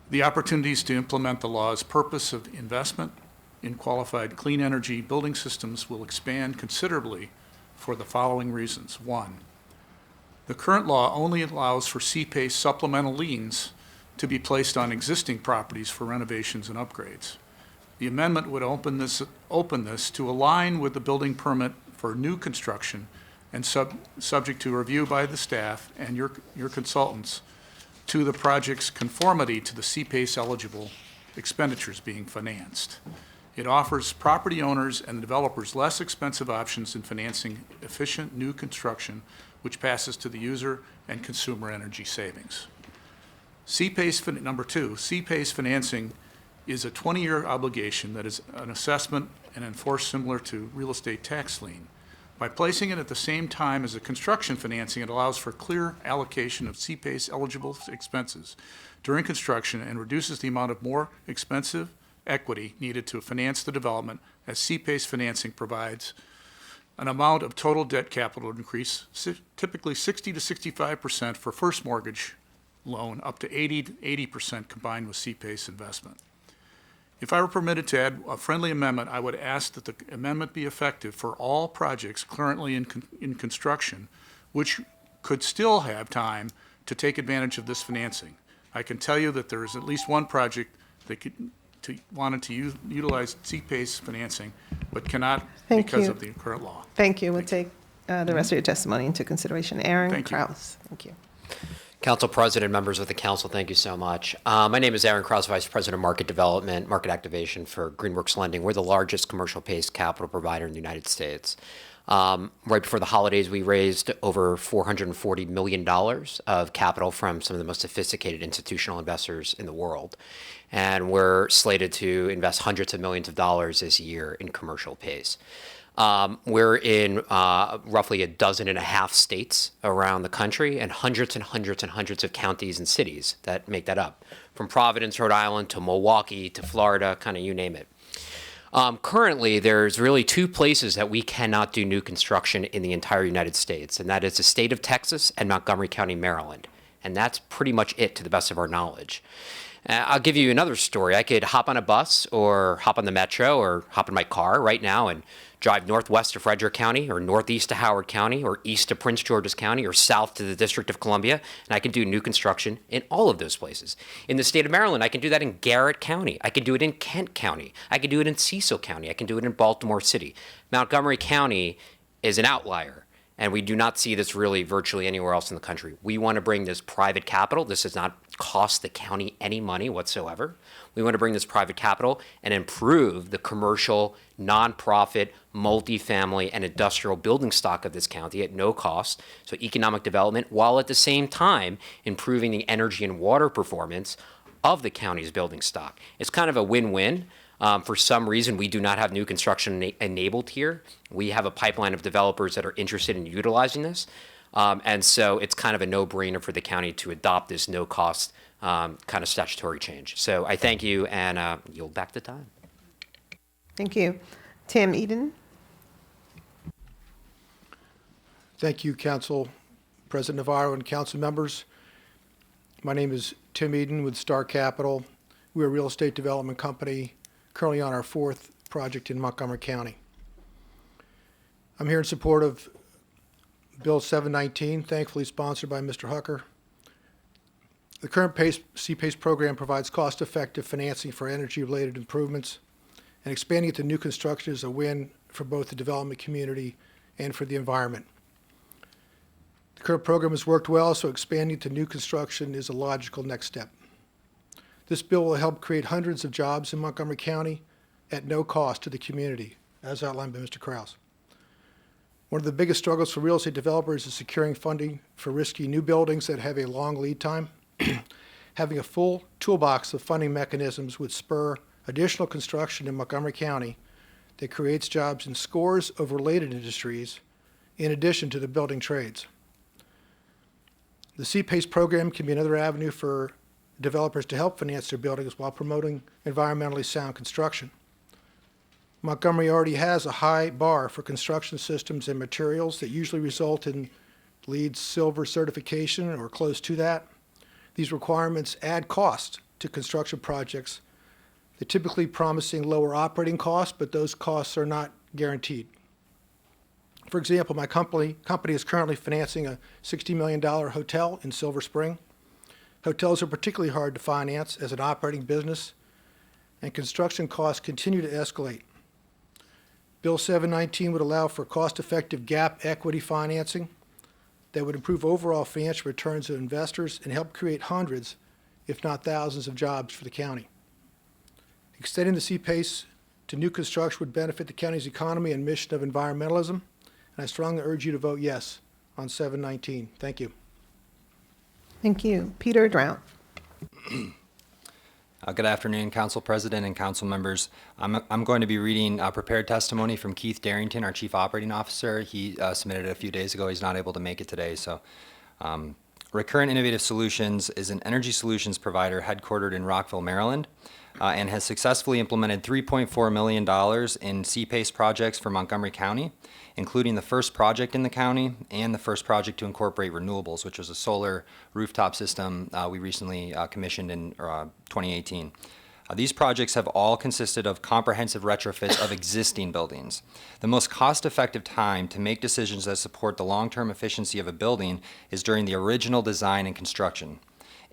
the opportunities to implement the law's purpose of investment in qualified clean energy building systems will expand considerably for the following reasons. One, the current law only allows for CPACE supplemental liens to be placed on existing properties for renovations and upgrades. The amendment would open this to align with the building permit for new construction and subject to review by the staff and your consultants to the project's conformity to the CPACE eligible expenditures being financed. It offers property owners and developers less expensive options in financing efficient new construction, which passes to the user and consumer energy savings. Number two, CPACE financing is a 20-year obligation that is an assessment and enforced similar to real estate tax lien. By placing it at the same time as the construction financing, it allows for clear allocation of CPACE eligible expenses during construction and reduces the amount of more expensive equity needed to finance the development, as CPACE financing provides an amount of total debt capital increase, typically 60 to 65% for first mortgage loan, up to 80% combined with CPACE investment. If I were permitted to add a friendly amendment, I would ask that the amendment be effective for all projects currently in construction, which could still have time to take advantage of this financing. I can tell you that there is at least one project that wanted to utilize CPACE financing, but cannot Thank because you. of the current law. Thank you. We'll take the rest of your testimony into consideration. Aaron Thank you. Kraus. Thank you. Council President, members of the council, thank you so much. My name is Aaron Krause, Vice President of Market Development, Market Activation for Greenworks Lending. We're the largest commercial PACE capital provider in the United States. Right before the holidays, we raised over $440 million of capital from some of the most sophisticated institutional investors in the world. And we're slated to invest hundreds of millions of dollars this year in commercial PACE. We're in roughly 12.5 states around the country and hundreds and hundreds and hundreds of counties and cities that make that up, from Providence, Rhode Island, to Milwaukee, to Florida, kind of you name it. Currently, there's really two places that we cannot do new construction in the entire United States, and that is the state of Texas and Montgomery County, Maryland. And that's pretty much it to the best of our knowledge. I'll give you another story. I could hop on a bus or hop on the metro or hop in my car right now and drive northwest to Frederick County or northeast to Howard County or east to Prince George's County or south to the District of Columbia, and I can do new construction in all of those places. In the state of Maryland, I can do that in Garrett County. I can do it in Kent County. I can do it in Cecil County. I can do it in Baltimore City. Montgomery County is an outlier, and we do not see this really virtually anywhere else in the country. We want to bring this private capital. This does not cost the county any money whatsoever. We want to bring this private capital and improve the commercial, nonprofit, multifamily, and industrial building stock of this county at no cost. So economic development, while at the same time improving the energy and water performance of the county's building stock. It's kind of a win-win. For some reason, we do not have new construction enabled here. We have a pipeline of developers that are interested in utilizing this. And so it's kind of a no-brainer for the county to adopt this no-cost kind of statutory change. So I thank you and yield back the time. Thank you. Tim Eden. Thank you, Council President Navarro and council members. My name is Tim Eden with Star Capital. We're a real estate development company currently on our 4th project in Montgomery County. I'm here in support of Bill 719, thankfully sponsored by Mr. Hucker. The current CPACE program provides cost-effective financing for energy-related improvements, and expanding it to new construction is a win for both the development community and for the environment. The current program has worked well, so expanding to new construction is a logical next step. This bill will help create hundreds of jobs in Montgomery County at no cost to the community, as outlined by Mr. Krause. One of the biggest struggles for real estate developers is securing funding for risky new buildings that have a long lead time. Having a full toolbox of funding mechanisms would spur additional construction in Montgomery County that creates jobs in scores of related industries in addition to the building trades. The CPACE program can be another avenue for developers to help finance their buildings while promoting environmentally sound construction. Montgomery already has a high bar for construction systems and materials that usually result in LEED Silver certification or close to that. These requirements add cost to construction projects. They're typically promising lower operating costs, but those costs are not guaranteed. For example, my company is currently financing a $60 million hotel in Silver Spring. Hotels are particularly hard to finance as an operating business, and construction costs continue to escalate. Bill 719 would allow for cost-effective gap equity financing that would improve overall financial returns of investors and help create hundreds, if not thousands, of jobs for the county. Extending the CPACE to new construction would benefit the county's economy and mission of environmentalism, and I strongly urge you to vote yes on 719. Thank you. Thank you. Peter Drown. Good afternoon, Council President and Council members. I'm going to be reading prepared testimony from Keith Darrington, our Chief Operating Officer. He submitted it a few days ago. He's not able to make it today. So, Recurrent Innovative Solutions is an energy solutions provider headquartered in Rockville, Maryland, and has successfully implemented $3.4 million in CPACE projects for Montgomery County, including the first project in the county and the first project to incorporate renewables, which was a solar rooftop system we recently commissioned in 2018. These projects have all consisted of comprehensive retrofits of existing buildings. The most cost-effective time to make decisions that support the long-term efficiency of a building is during the original design and construction.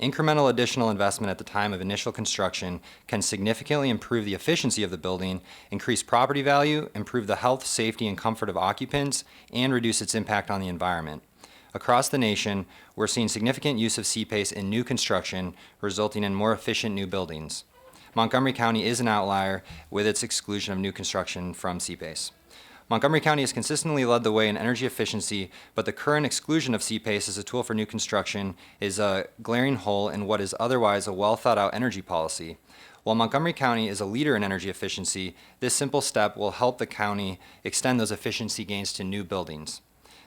Incremental additional investment at the time of initial construction can significantly improve the efficiency of the building, increase property value, improve the health, safety, and comfort of occupants, and reduce its impact on the environment. Across the nation, we're seeing significant use of CPACE in new construction, resulting in more efficient new buildings. Montgomery County is an outlier with its exclusion of new construction from CPACE. Montgomery County has consistently led the way in energy efficiency, but the current exclusion of CPACE as a tool for new construction is a glaring hole in what is otherwise a well-thought-out energy policy. While Montgomery County is a leader in energy efficiency, this simple step will help the county extend those efficiency gains to new buildings.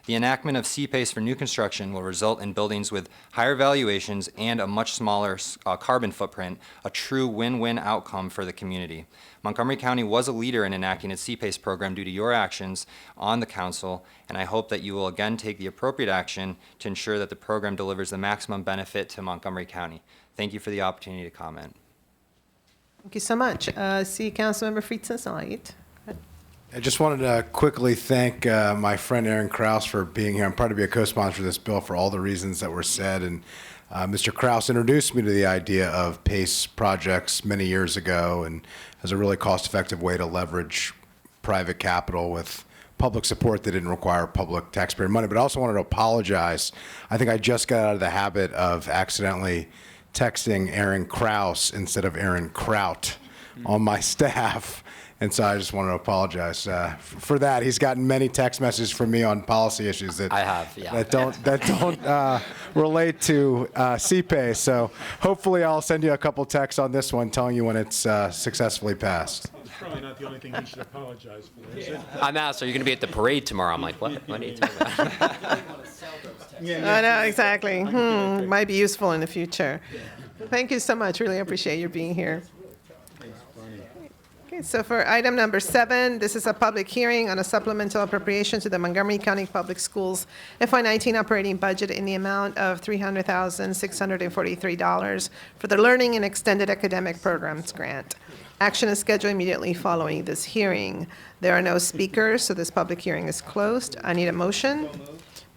The enactment of CPACE for new construction will result in buildings with higher valuations and a much smaller carbon footprint, a true win-win outcome for the community. Montgomery County was a leader in enacting its CPACE program due to your actions on the council, and I hope that you will again take the appropriate action to ensure that the program delivers the maximum benefit to Montgomery County. Thank you for the opportunity to comment. Thank you so much. See Councilmember Fritzen-Sleit. I just wanted to quickly thank my friend Aaron Kraus for being here. I'm proud to be a co-sponsor of this bill for all the reasons that were said. And Mr. Kraus introduced me to the idea of PACE projects many years ago, and as a really cost-effective way to leverage private capital with public support that didn't require public taxpayer money. But I also wanted to apologize. I think I just got out of the habit of accidentally texting Aaron Kraus instead of Aaron Kraut on my staff. And so I just want to apologize for that. He's gotten many text messages from me on policy issues that I have, yeah. that don't relate to CPACE. So hopefully I'll send you a couple texts on this one telling you when it's successfully passed. It's probably not the only thing he should apologize for, is it? I'm asked, are you going to be at the parade tomorrow? I'm like, what? What are you talking about? I know, exactly. Might be useful in the future. Thank you so much. Really appreciate your being here. Okay, so for item number 7, this is a public hearing on a supplemental appropriation to the Montgomery County Public Schools FY19 operating budget in the amount of $300,643 for the Learning and Extended Academic Programs Grant. Action is scheduled immediately following this hearing. There are no speakers, so this public hearing is closed. I need a motion.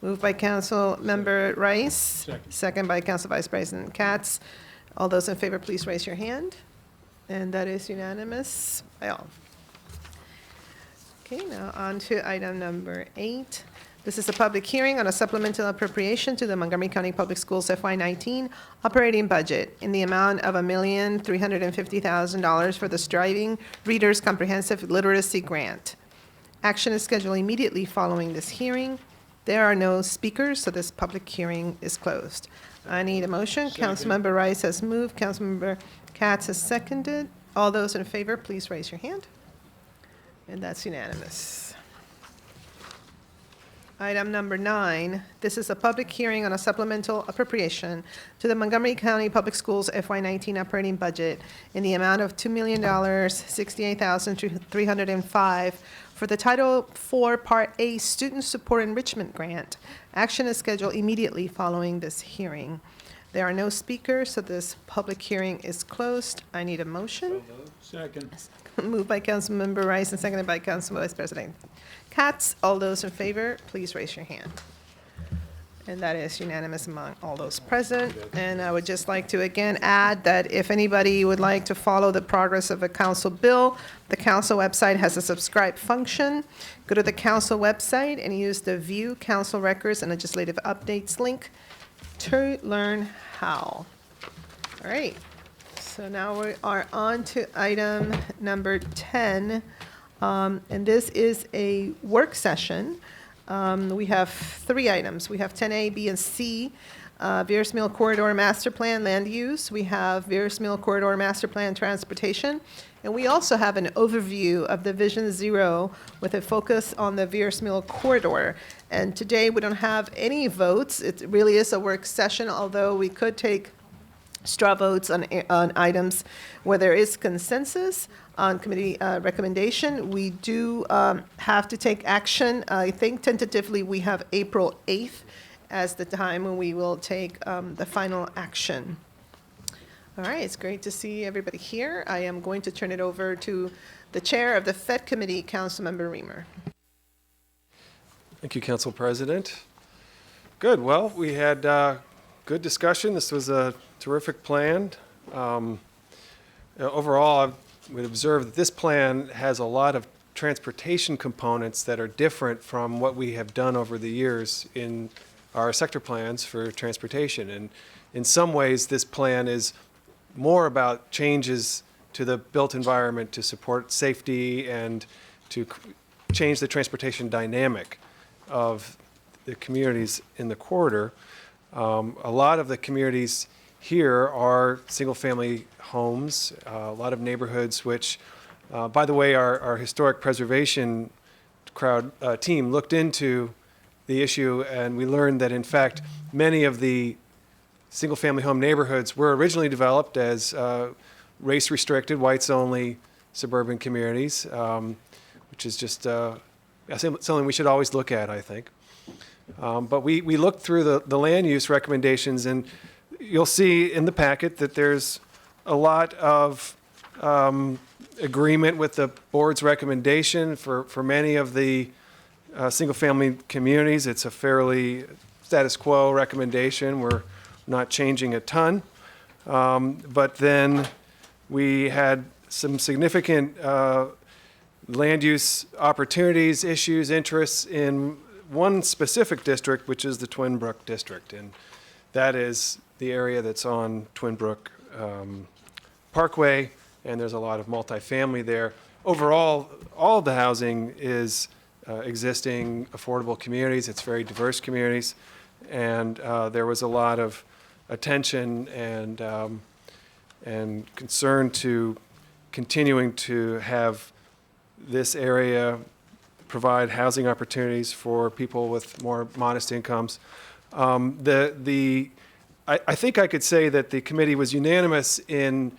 Moved by Council Member Rice, second by Council Vice President Katz. All those in favor, please raise your hand. And that is unanimous by all. Okay, now on to item number 8. This is a public hearing on a supplemental appropriation to the Montgomery County Public Schools FY19 operating budget in the amount of $1,350,000 for the Striving Readers Comprehensive Literacy Grant. Action is scheduled immediately following this hearing. There are no speakers, so this public hearing is closed. I need a motion. Councilmember Rice has moved. Councilmember Katz has seconded. All those in favor, please raise your hand. And that's unanimous. Item number 9, this is a public hearing on a supplemental appropriation to the Montgomery County Public Schools FY19 operating budget in the amount of $2,068,305 for the Title IV Part A Student Support Enrichment Grant. Action is scheduled immediately following this hearing. There are no speakers, so this public hearing is closed. I need a motion. Second. Moved by Councilmember Rice and seconded by Council Vice President Katz. All those in favor, please raise your hand. And that is unanimous among all those present. And I would just like to again add that if anybody would like to follow the progress of a council bill, the council website has a subscribe function. Go to the council website and use the View Council Records and Legislative Updates link to learn how. All right, so now we are on to item number 10, and this is a work session. We have 3 items. We have 10A, B, and C, Veers Mill Corridor Master Plan Land Use. We have Veers Mill Corridor Master Plan Transportation. And we also have an overview of the Vision Zero with a focus on the Veers Mill Corridor. And today we don't have any votes. It really is a work session, although we could take straw votes on items where there is consensus on committee recommendation. We do have to take action. I think tentatively we have April 8th as the time when we will take the final action. All right, it's great to see everybody here. I am going to turn it over to the chair of the Fed Committee, Councilmember Reamer. Thank you, Council President. Good. Well, we had good discussion. This was a terrific plan. Overall, I would observe that this plan has a lot of transportation components that are different from what we have done over the years in our sector plans for transportation. And in some ways, this plan is more about changes to the built environment to support safety and to change the transportation dynamic of the communities in the corridor. A lot of the communities here are single-family homes, a lot of neighborhoods which, by the way, our historic preservation team looked into the issue, and we learned that, in fact, many of the single-family home neighborhoods were originally developed as race-restricted, whites-only suburban communities, which is just something we should always look at, I think. But we looked through the land use recommendations, and you'll see in the packet that there's a lot of agreement with the board's recommendation for many of the single-family communities. It's a fairly status quo recommendation. We're not changing a ton. But then we had some significant land use opportunities, issues, interests in one specific district, which is the Twin Brook District. And that is the area that's on Twin Brook Parkway, and there's a lot of multifamily there. Overall, all of the housing is existing affordable communities. It's very diverse communities, and there was a lot of attention and concern to continuing to have this area provide housing opportunities for people with more modest incomes. I think I could say that the committee was unanimous in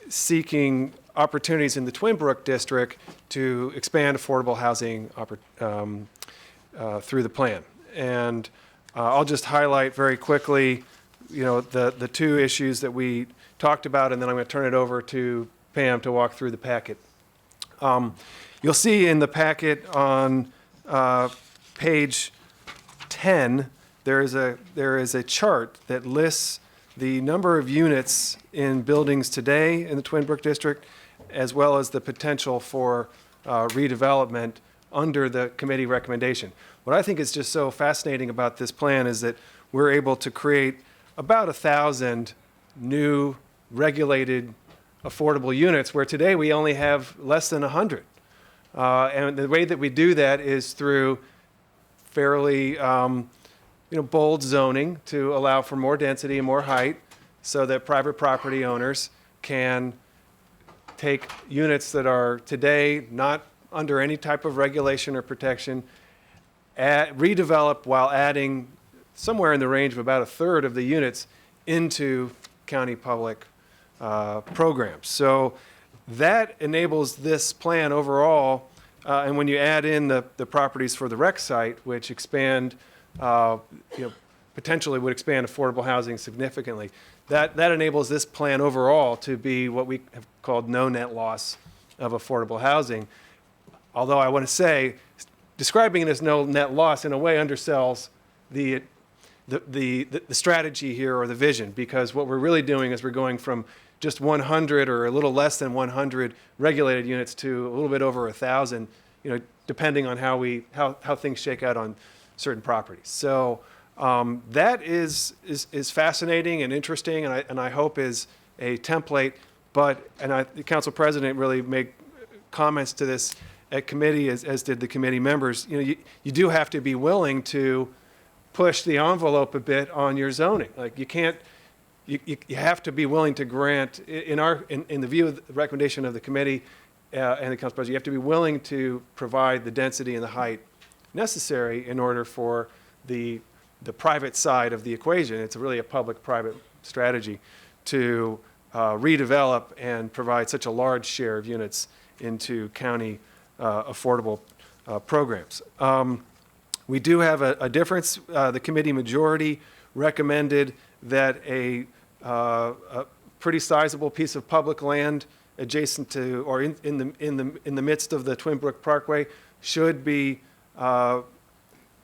seeking opportunities in the Twin Brook District to expand affordable housing through the plan. And I'll just highlight very quickly, the two issues that we talked about, and then I'm going to turn it over to Pam to walk through the packet. You'll see in the packet on page 10, there is a chart that lists the number of units in buildings today in the Twin Brook District, as well as the potential for redevelopment under the committee recommendation. What I think is just so fascinating about this plan is that we're able to create about 1,000 new regulated affordable units, where today we only have less than 100. And the way that we do that is through fairly bold zoning to allow for more density and more height, so that private property owners can take units that are today not under any type of regulation or protection, redevelop while adding somewhere in the range of about 1/3 of the units into county public programs. So that enables this plan overall, and when you add in the properties for the rec site, which expand, potentially would expand affordable housing significantly, that enables this plan overall to be what we have called no net loss of affordable housing. Although I want to say, describing it as no net loss in a way undersells the strategy here or the vision, because what we're really doing is we're going from just 100 or a little less than 100 regulated units to a little bit over 1,000, depending on how things shake out on certain properties. So that is fascinating and interesting, and I hope is a template. But the council president really made comments to this at committee, as did the committee members. You do have to be willing to push the envelope a bit on your zoning. Like you can't. You have to be willing to grant, in the view of the recommendation of the committee and the council president, you have to be willing to provide the density and the height necessary in order for the private side of the equation. It's really a public-private strategy to redevelop and provide such a large share of units into county affordable programs. We do have a difference. The committee majority recommended that a pretty sizable piece of public land adjacent to, or in the midst of the Twin Brook Parkway, should be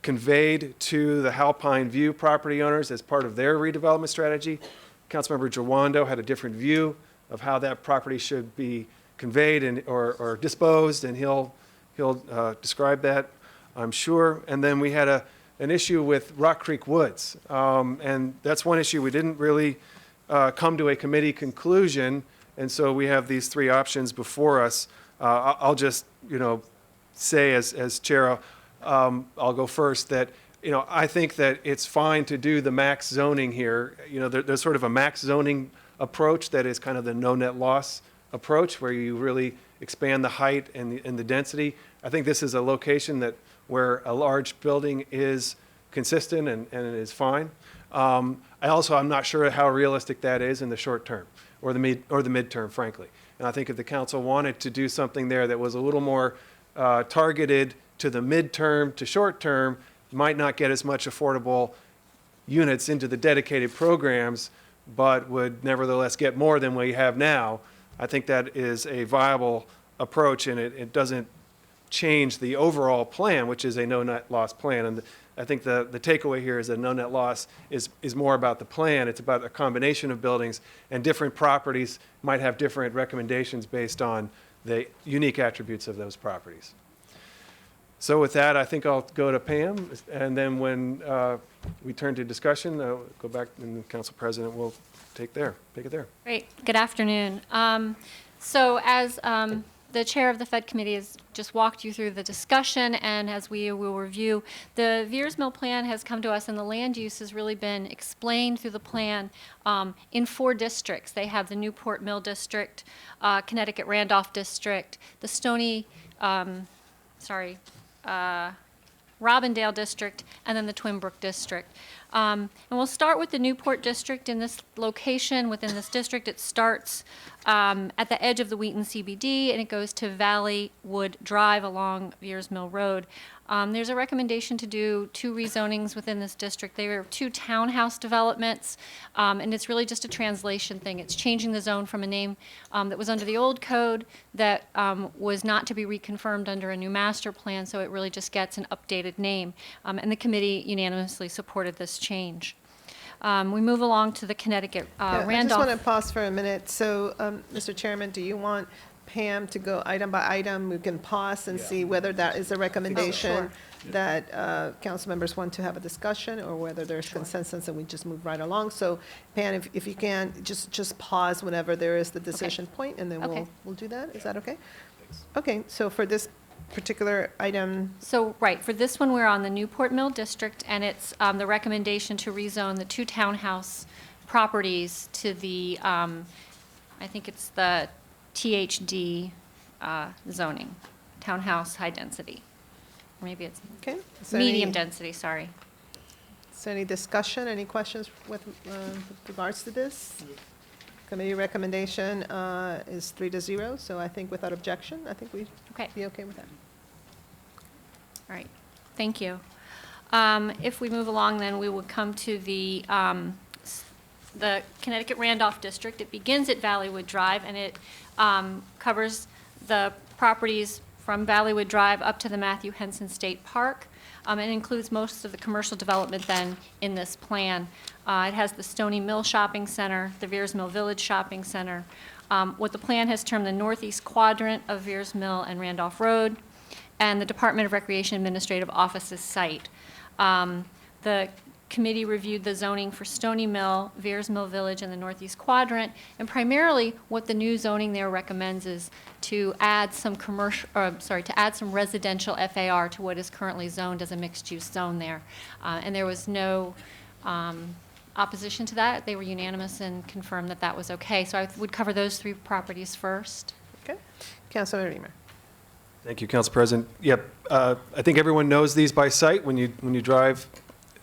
conveyed to the Halpine View property owners as part of their redevelopment strategy. Councilmember Jawando had a different view of how that property should be conveyed and or disposed, and he'll describe that, I'm sure. And then we had an issue with Rock Creek Woods, and that's one issue we didn't really come to a committee conclusion, and so we have these three options before us. I'll just, say as chair, I'll go first, that, I think that it's fine to do the max zoning here. There's sort of a max zoning approach that is kind of the no net loss approach, where you really expand the height and the density. I think this is a location where a large building is consistent and it is fine. I'm not sure how realistic that is in the short term or the midterm, frankly. And I think if the council wanted to do something there that was a little more targeted to the midterm to short term, might not get as much affordable units into the dedicated programs, but would nevertheless get more than we have now. I think that is a viable approach, and it doesn't change the overall plan, which is a no net loss plan. And I think the takeaway here is that no net loss is more about the plan. It's about a combination of buildings, and different properties might have different recommendations based on the unique attributes of those properties. So with that, I think I'll go to Pam, and then when we turn to discussion, I'll go back, and the council president will take it there. Great. Good afternoon. So as the chair of the Fed committee has just walked you through the discussion, and as we will review, the Veers Mill plan has come to us, and the land use has really been explained through the plan in 4 districts. They have the Newport Mill District, Connecticut Randolph District, the Robindale District, and then the Twin Brook District. And we'll start with the Newport District. In this location, within this district, it starts at the edge of the Wheaton CBD, and it goes to Valleywood Drive along Veers Mill Road. There's a recommendation to do 2 rezonings within this district. They are 2 townhouse developments, and it's really just a translation thing. It's changing the zone from a name that was under the old code that was not to be reconfirmed under a new master plan, so it really just gets an updated name. And the committee unanimously supported this change. We move along to the Connecticut Randolph. I just want to pause for a minute. So, Mr. Chairman, do you want Pam to go item by item? We can pause and see whether that is a recommendation that council members want to have a discussion, or whether there's consensus and we just move right along. So, Pam, if you can, just pause whenever there is the decision point, and then we'll do that. Is that okay? Okay, so for this particular item. So, right, for this one, we're on the Newport Mill District, and it's the recommendation to rezone the 2 townhouse properties to the, I think it's the THD zoning, townhouse high density. Or maybe it's medium density, sorry. Is there any discussion, any questions with regards to this? Committee recommendation is 3-0, so I think without objection, I think we'd be okay with that. All right, thank you. If we move along, then we would come to the Connecticut Randolph District. It begins at Valleywood Drive, and it covers the properties from Valleywood Drive up to the Matthew Henson State Park. It includes most of the commercial development then in this plan. It has the Stony Mill Shopping Center, the Veers Mill Village Shopping Center, what the plan has termed the northeast quadrant of Veers Mill and Randolph Road, and the Department of Recreation Administrative Office's site. The committee reviewed the zoning for Stony Mill, Veers Mill Village, and the northeast quadrant, and primarily what the new zoning there recommends is to add some residential FAR to what is currently zoned as a mixed-use zone there. And there was no opposition to that. They were unanimous and confirmed that that was okay. So I would cover those 3 properties first. Okay. Councilor Reamer. Thank you, Council President. Yep, I think everyone knows these by sight when you drive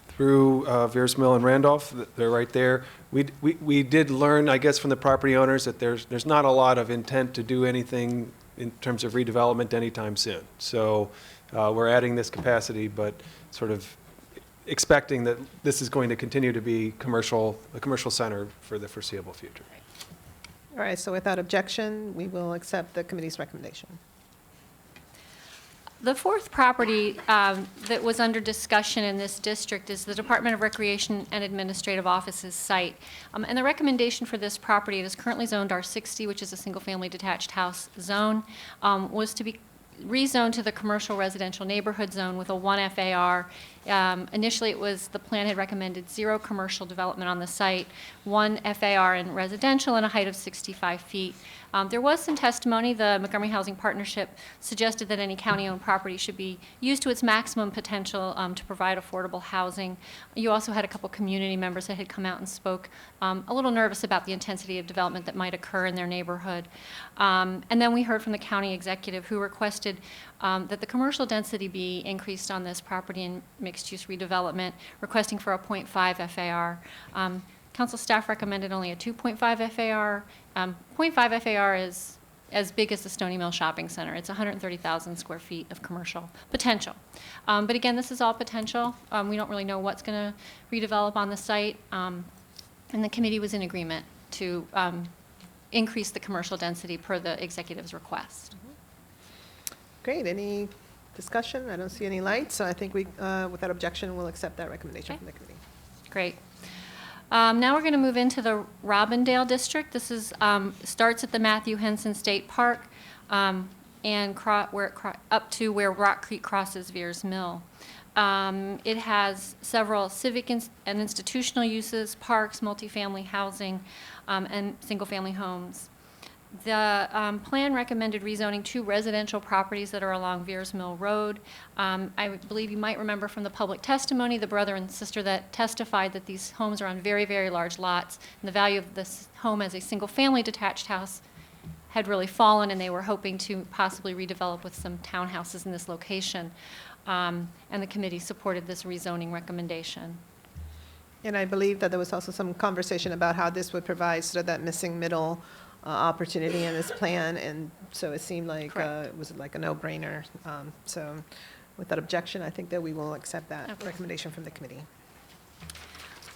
through Veers Mill and Randolph. They're right there. We did learn, I guess, from the property owners that there's not a lot of intent to do anything in terms of redevelopment anytime soon. So we're adding this capacity, but sort of expecting that this is going to continue to be a commercial center for the foreseeable future. All right, so without objection, we will accept the committee's recommendation. The fourth property that was under discussion in this district is the Department of Recreation and Administrative Office's site. And the recommendation for this property, it is currently zoned R60, which is a single-family detached house zone, was to be rezoned to the commercial residential neighborhood zone with a 1 FAR. Initially, the plan had recommended 0 commercial development on the site, 1 FAR in residential, and a height of 65 feet. There was some testimony. The Montgomery Housing Partnership suggested that any county-owned property should be used to its maximum potential to provide affordable housing. You also had a couple community members that had come out and spoke a little nervous about the intensity of development that might occur in their neighborhood. And then we heard from the county executive who requested that the commercial density be increased on this property in mixed-use redevelopment, requesting for a 0.5 FAR. Council staff recommended only a 2.5 FAR. 0.5 FAR is as big as the Stony Mill Shopping Center. It's 130,000 square feet of commercial potential. But again, this is all potential. We don't really know what's going to redevelop on the site. And the committee was in agreement to increase the commercial density per the executive's request. Great, any discussion? I don't see any lights, so I think we, without objection, we'll accept that recommendation from the committee. Great. Now we're going to move into the Robindale district. This is starts at the Matthew Henson State Park and up to where Rock Creek crosses Veers Mill. It has several civic and institutional uses, parks, multifamily housing, and single-family homes. The plan recommended rezoning 2 residential properties that are along Veers Mill Road. I believe you might remember from the public testimony, the brother and sister that testified that these homes are on very, very large lots, and the value of this home as a single-family detached house had really fallen, and they were hoping to possibly redevelop with some townhouses in this location. And the committee supported this rezoning recommendation. And I believe that there was also some conversation about how this would provide sort of that missing middle opportunity in this plan, and so it seemed like it was like a no-brainer. So without objection, I think that we will accept that recommendation from the committee.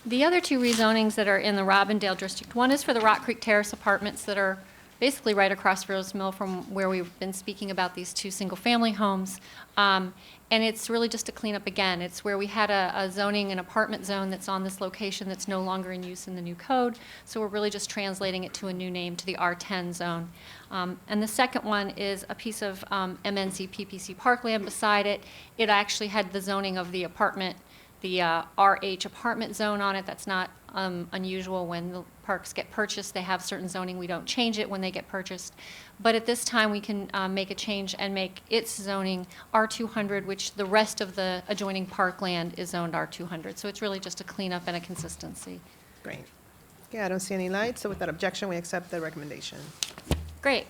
The other 2 rezonings that are in the Robindale district, one is for the Rock Creek Terrace apartments that are basically right across Veers Mill from where we've been speaking about these 2 single-family homes. And it's really just to clean up again. It's where we had a zoning, an apartment zone that's on this location that's no longer in use in the new code. So we're really just translating it to a new name, to the R10 zone. And the second one is a piece of MNC PPC parkland beside it. It actually had the zoning of the apartment, the RH apartment zone on it. That's not unusual when the parks get purchased. They have certain zoning. We don't change it when they get purchased. But at this time, we can make a change and make its zoning R200, which the rest of the adjoining parkland is zoned R200. So it's really just a cleanup and a consistency. Great. Okay, I don't see any lights, so without objection, we accept the recommendation. Great.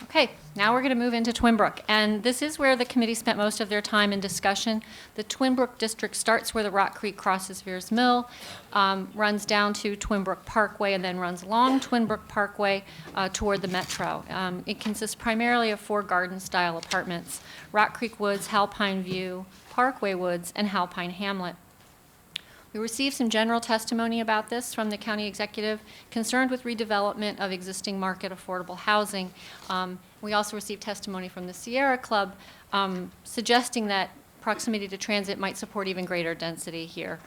Okay, now we're going to move into Twinbrook, and this is where the committee spent most of their time in discussion. The Twinbrook district starts where the Rock Creek crosses Veers Mill, runs down to Twinbrook Parkway, and then runs along Twinbrook Parkway toward the metro. It consists primarily of 4 garden-style apartments: Rock Creek Woods, Halpine View, Parkway Woods, and Halpine Hamlet. We received some general testimony about this from the county executive concerned with redevelopment of existing market affordable housing. We also received testimony from the Sierra Club suggesting that proximity to transit might support even greater density here.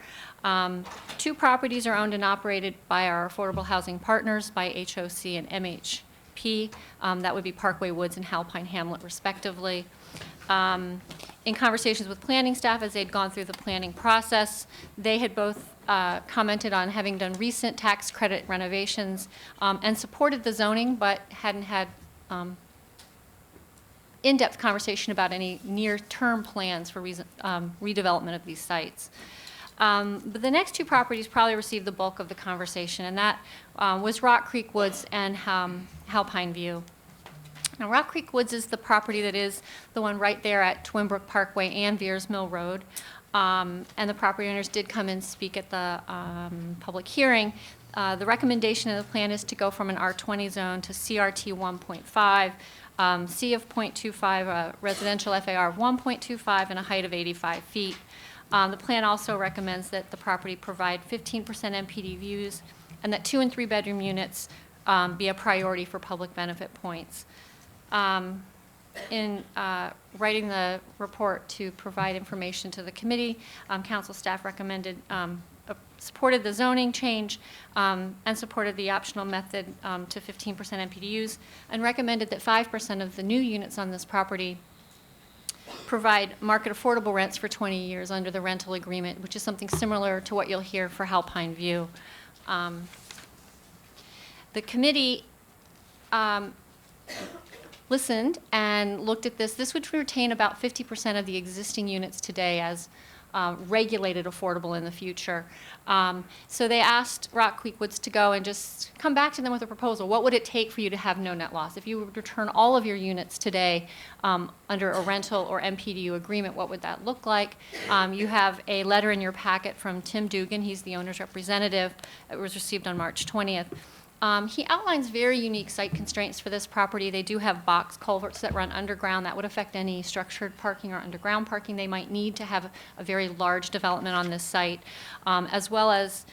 2 properties are owned and operated by our affordable housing partners, by HOC and MHP. That would be Parkway Woods and Halpine Hamlet, respectively. In conversations with planning staff as they'd gone through the planning process, they had both commented on having done recent tax credit renovations and supported the zoning, but hadn't had in-depth conversation about any near-term plans for redevelopment of these sites. But the next 2 properties probably received the bulk of the conversation, and that was Rock Creek Woods and Halpine View. Now, Rock Creek Woods is the property that is the one right there at Twinbrook Parkway and Veers Mill Road. And the property owners did come and speak at the public hearing. The recommendation of the plan is to go from an R20 zone to CRT 1.5, C of 0.25, residential FAR of 1.25, and a height of 85 feet. The plan also recommends that the property provide 15% MPD views and that 2- and 3-bedroom units be a priority for public benefit points. In writing the report to provide information to the committee, council staff recommended, supported the zoning change and supported the optional method to 15% MPDUs, and recommended that 5% of the new units on this property provide market affordable rents for 20 years under the rental agreement, which is something similar to what you'll hear for Alpine View. The committee listened and looked at this. This would retain about 50% of the existing units today as regulated affordable in the future. So they asked Rock Creek Woods to go and just come back to them with a proposal. What would it take for you to have no net loss? If you would return all of your units today under a rental or MPDU agreement, what would that look like? You have a letter in your packet from Tim Dugan. He's the owner's representative. It was received on March 20th. He outlines very unique site constraints for this property. They do have box culverts that run underground. That would affect any structured parking or underground parking they might need to have a very large development on this site, as well as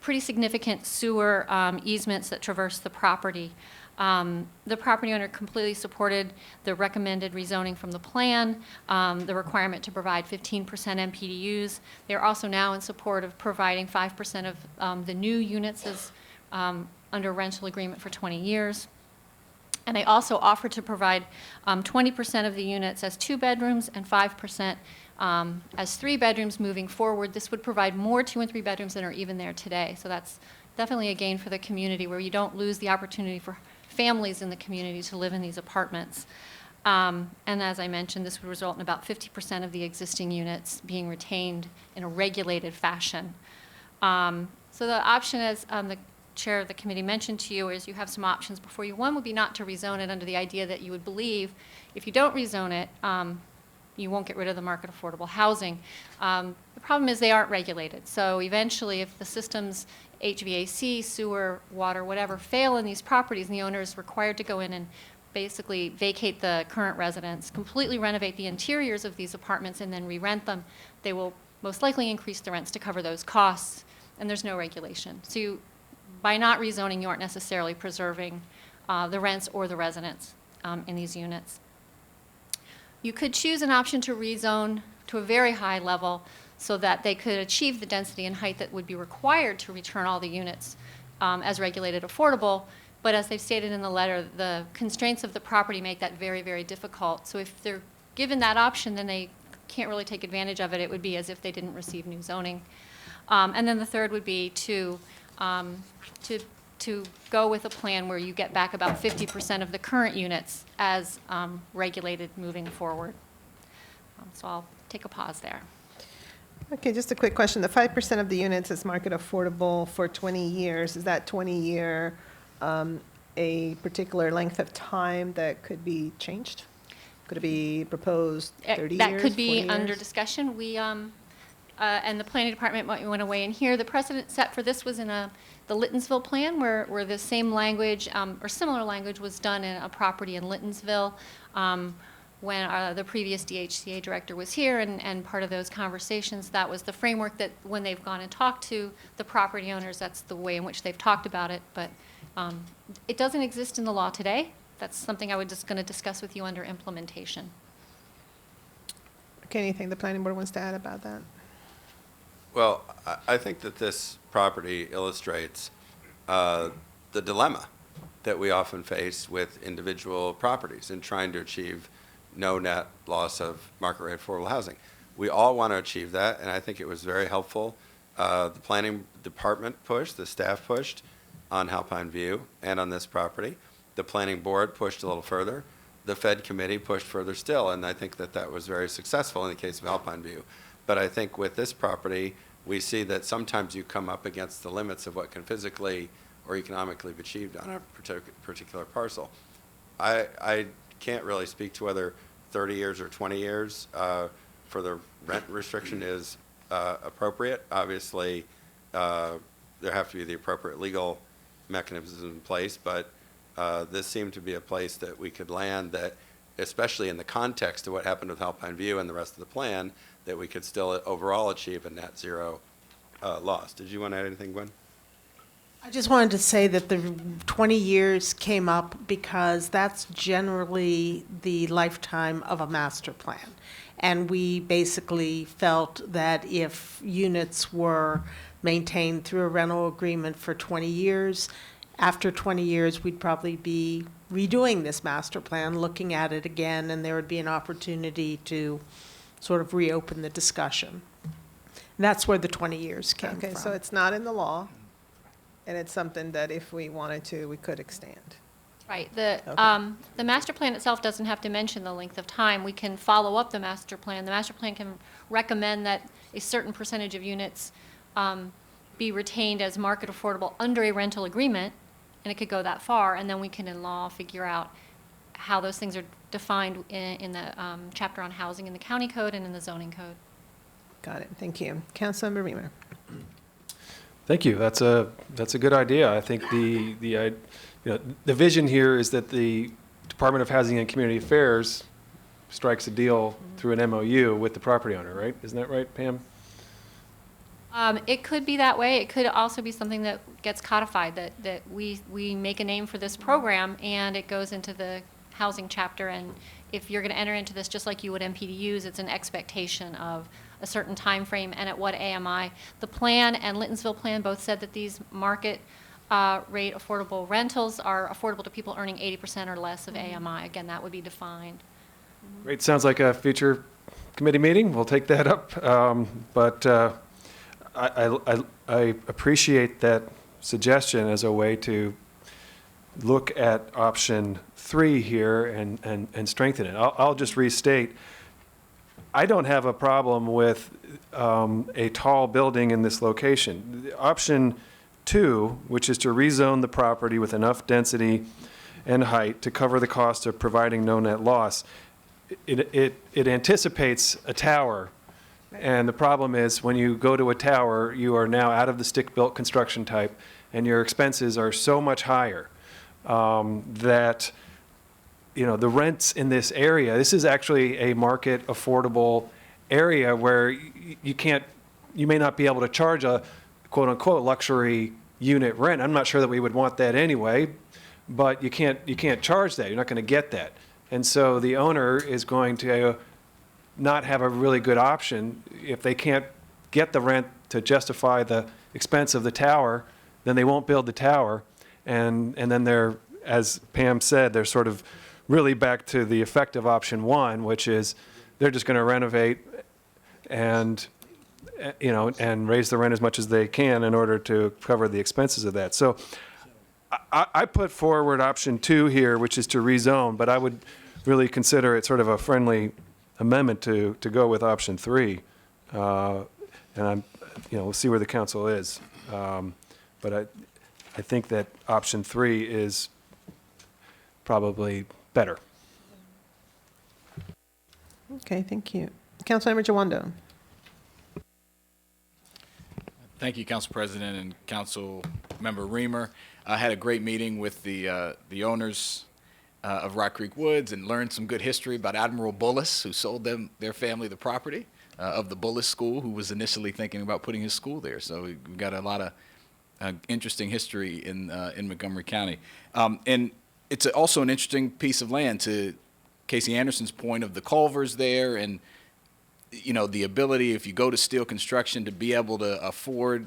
pretty significant sewer easements that traverse the property. The property owner completely supported the recommended rezoning from the plan, the requirement to provide 15% MPDUs. They're also now in support of providing 5% of the new units as under rental agreement for 20 years. And they also offered to provide 20% of the units as 2 bedrooms and 5% as 3 bedrooms moving forward. This would provide more 2- and 3-bedrooms than are even there today. So that's definitely a gain for the community, where you don't lose the opportunity for families in the community to live in these apartments. And as I mentioned, this would result in about 50% of the existing units being retained in a regulated fashion. So the option, as the chair of the committee mentioned to you, is you have some options before you. One would be not to rezone it, under the idea that you would believe if you don't rezone it, you won't get rid of the market affordable housing. The problem is they aren't regulated. So eventually, if the systems, HVAC, sewer, water, whatever, fail in these properties, and the owner is required to go in and basically vacate the current residence, completely renovate the interiors of these apartments, and then re-rent them, they will most likely increase the rents to cover those costs, and there's no regulation. So you, by not rezoning, you aren't necessarily preserving the rents or the residents in these units. You could choose an option to rezone to a very high level so that they could achieve the density and height that would be required to return all the units as regulated affordable. But as they've stated in the letter, the constraints of the property make that very, very difficult. So if they're given that option, then they can't really take advantage of it. It would be as if they didn't receive new zoning. And then the third would be to go with a plan where you get back about 50% of the current units as regulated moving forward. So I'll take a pause there. Okay, just a quick question. The 5% of the units is market affordable for 20 years. Is that 20-year a particular length of time that could be changed? Could it be proposed 30 years, That could be 40 under years? discussion. We and the planning department went away in here. The precedent set for this was in the Littonsville plan, where the same language or similar language was done in a property in Littonsville when the previous DHCA director was here, and part of those conversations, that was the framework that when they've gone and talked to the property owners, that's the way in which they've talked about it. But it doesn't exist in the law today. That's something I was just going to discuss with you under implementation. Okay, anything the planning board wants to add about that? Well, I think that this property illustrates the dilemma that we often face with individual properties in trying to achieve no net loss of market rate affordable housing. We all want to achieve that, and I think it was very helpful. The planning department pushed, the staff pushed on Alpine View and on this property. The planning board pushed a little further. The Fed committee pushed further still, and I think that that was very successful in the case of Alpine View. But I think with this property, we see that sometimes you come up against the limits of what can physically or economically be achieved on a particular parcel. I can't really speak to whether 30 years or 20 years for the rent restriction is appropriate. Obviously, there have to be the appropriate legal mechanisms in place, but this seemed to be a place that we could land that, especially in the context of what happened with Alpine View and the rest of the plan, that we could still overall achieve a net zero loss. Did you want to add anything, Gwen? I just wanted to say that the 20 years came up because that's generally the lifetime of a master plan. And we basically felt that if units were maintained through a rental agreement for 20 years, after 20 years, we'd probably be redoing this master plan, looking at it again, and there would be an opportunity to sort of reopen the discussion. And that's where the 20 years came from. Okay, so it's not in the law, and it's something that if we wanted to, we could extend. Right. The master plan itself doesn't have to mention the length of time. We can follow up the master plan. The master plan can recommend that a certain percentage of units be retained as market affordable under a rental agreement, and it could go that far, and then we can in law figure out how those things are defined in the chapter on housing in the county code and in the zoning code. Got it. Thank you. Councilmember Reamer. Thank you. That's a good idea. I think the vision here is that the Department of Housing and Community Affairs strikes a deal through an MOU with the property owner, right? Isn't that right, Pam? It could be that way. It could also be something that gets codified, that we make a name for this program and it goes into the housing chapter. And if you're going to enter into this just like you would MPDUs, it's an expectation of a certain time frame and at what AMI. The plan and Littonsville plan both said that these market rate affordable rentals are affordable to people earning 80% or less of AMI. Again, that would be defined. Great. Sounds like a future committee meeting. We'll take that up. I appreciate that suggestion as a way to look at option 3 here and strengthen it. I'll just restate, I don't have a problem with a tall building in this location. Option 2, which is to rezone the property with enough density and height to cover the cost of providing no net loss, it anticipates a tower. And the problem is when you go to a tower, you are now out of the stick-built construction type, and your expenses are so much higher that the rents in this area, this is actually a market affordable area where you may not be able to charge a quote unquote luxury unit rent. I'm not sure that we would want that anyway, but you can't charge that. You're not going to get that. And so the owner is going to not have a really good option. If they can't get the rent to justify the expense of the tower, then they won't build the tower. And then they're, as Pam said, they're sort of really back to the effective option 1, which is they're just going to renovate and raise the rent as much as they can in order to cover the expenses of that. So I put forward option 2 here, which is to rezone, but I would really consider it sort of a friendly amendment to go with option 3. And we'll see where the council is. But I think that option 3 is probably better. Okay, thank you. Councilmember Jawando. Thank you, Council President and Council Member Reamer. I had a great meeting with the owners of Rock Creek Woods and learned some good history about Admiral Bullis, who sold their family the property of the Bullis School, who was initially thinking about putting his school there. So we've got a lot of interesting history in Montgomery County. And it's also an interesting piece of land, to Casey Anderson's point of the culvers there, and the ability, if you go to steel construction, to be able to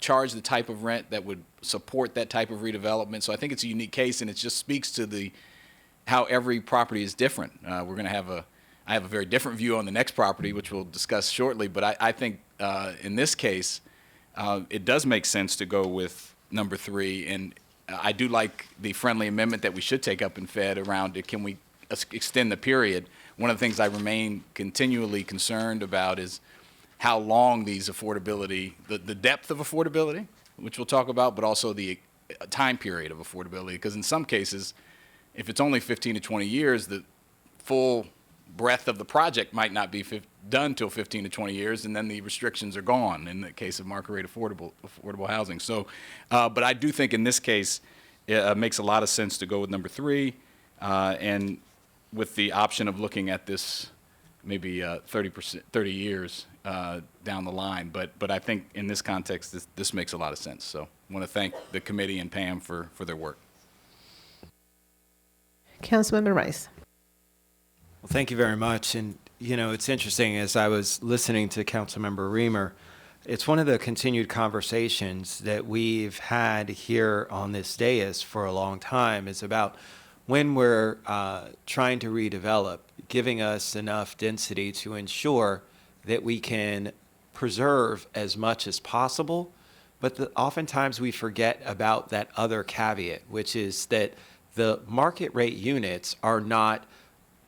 charge the type of rent that would support that type of redevelopment. So I think it's a unique case, and it just speaks to how every property is different. I have a very different view on the next property, which we'll discuss shortly, but I think in this case, it does make sense to go with number 3, and I do like the friendly amendment that we should take up in Fed around it. Can we extend the period? One of the things I remain continually concerned about is how long these affordability, the depth of affordability, which we'll talk about, but also the time period of affordability. Because in some cases, if it's only 15 to 20 years, the full breadth of the project might not be done till 15 to 20 years, and then the restrictions are gone in the case of market rate affordable housing. So, but I do think in this case, it makes a lot of sense to go with number 3, and with the option of looking at this maybe 30 years down the line. But I think in this context, this makes a lot of sense. So want to thank the committee and Pam for their work. Councilmember Rice. Well, thank you very much. And, you know, it's interesting, as I was listening to Councilmember Reamer, it's one of the continued conversations that we've had here on this dais for a long time is about when we're trying to redevelop, giving us enough density to ensure that we can preserve as much as possible. But oftentimes we forget about that other caveat, which is that the market rate units are not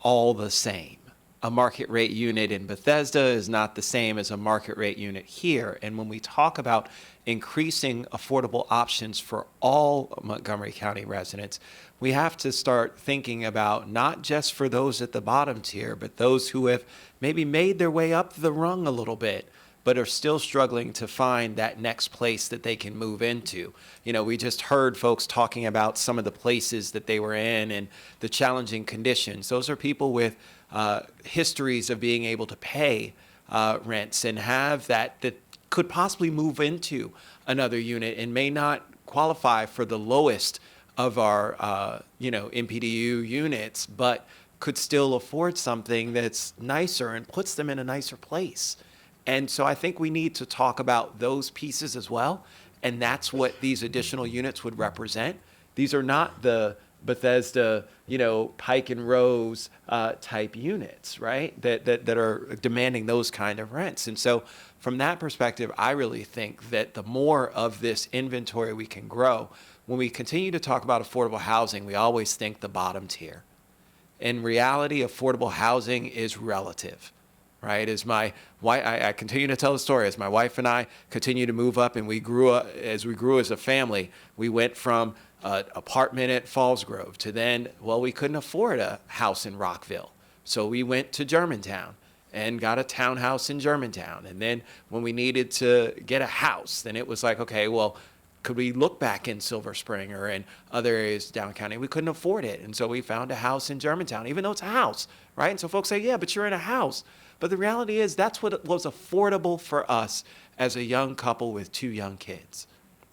all the same. A market rate unit in Bethesda is not the same as a market rate unit here. And when we talk about increasing affordable options for all Montgomery County residents, we have to start thinking about not just for those at the bottom tier, but those who have maybe made their way up the rung a little bit, but are still struggling to find that next place that they can move into. You know, we just heard folks talking about some of the places that they were in and the challenging conditions. Those are people with histories of being able to pay rents and have that could possibly move into another unit and may not qualify for the lowest of our, MPDU units, but could still afford something that's nicer and puts them in a nicer place. And so I think we need to talk about those pieces as well. And that's what these additional units would represent. These are not the Bethesda, Pike and Rose type units, right? That are demanding those kind of rents. And so from that perspective, I really think that the more of this inventory we can grow, when we continue to talk about affordable housing, we always think the bottom tier. In reality, affordable housing is relative. Right, as my wife, I continue to tell the story. As my wife and I continue to move up, and we grew up as a family, we went from an apartment at Falls Grove to then, we couldn't afford a house in Rockville, so we went to Germantown and got a townhouse in Germantown. And then when we needed to get a house, then it was like, okay, could we look back in Silver Spring or in other areas down county? We couldn't afford it, and so we found a house in Germantown, even though it's a house, right? And so folks say, yeah, but you're in a house. But the reality is that's what was affordable for us as a young couple with 2 young kids.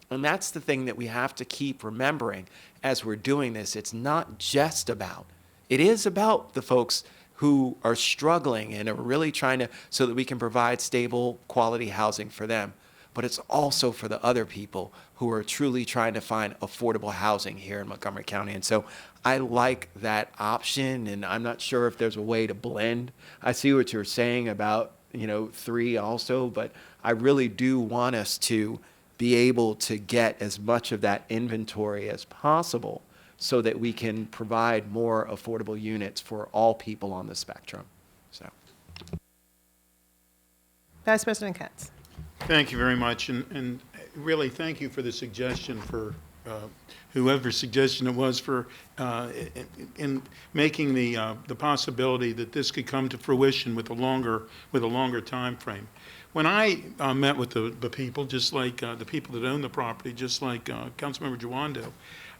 And that's the thing that we have to keep remembering as we're doing this. It's not just about, it is about the folks who are struggling and are really trying to, so that we can provide stable, quality housing for them. But it's also for the other people who are truly trying to find affordable housing here in Montgomery County. And so I like that option, and I'm not sure if there's a way to blend. I see what you're saying about, 3 also, but I really do want us to be able to get as much of that inventory as possible so that we can provide more affordable units for all people on the spectrum. So, Vice President Katz. Thank you very much, and really thank you for the suggestion for whoever suggestion it was for in making the possibility that this could come to fruition with a longer time frame. When I met with the people, just like the people that own the property, just like Councilmember Jawando,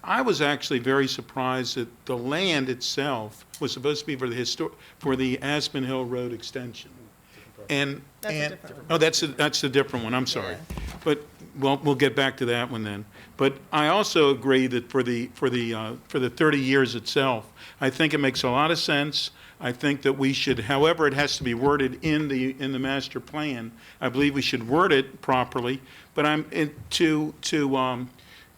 I was actually very surprised that the land itself was supposed to be for the Aspen Hill Road extension. That's the different one. I'm sorry, but we'll get back to that one then. But I also agree that for the 30 years itself, I think it makes a lot of sense. I think that we should, however it has to be worded in the master plan, I believe we should word it properly. But to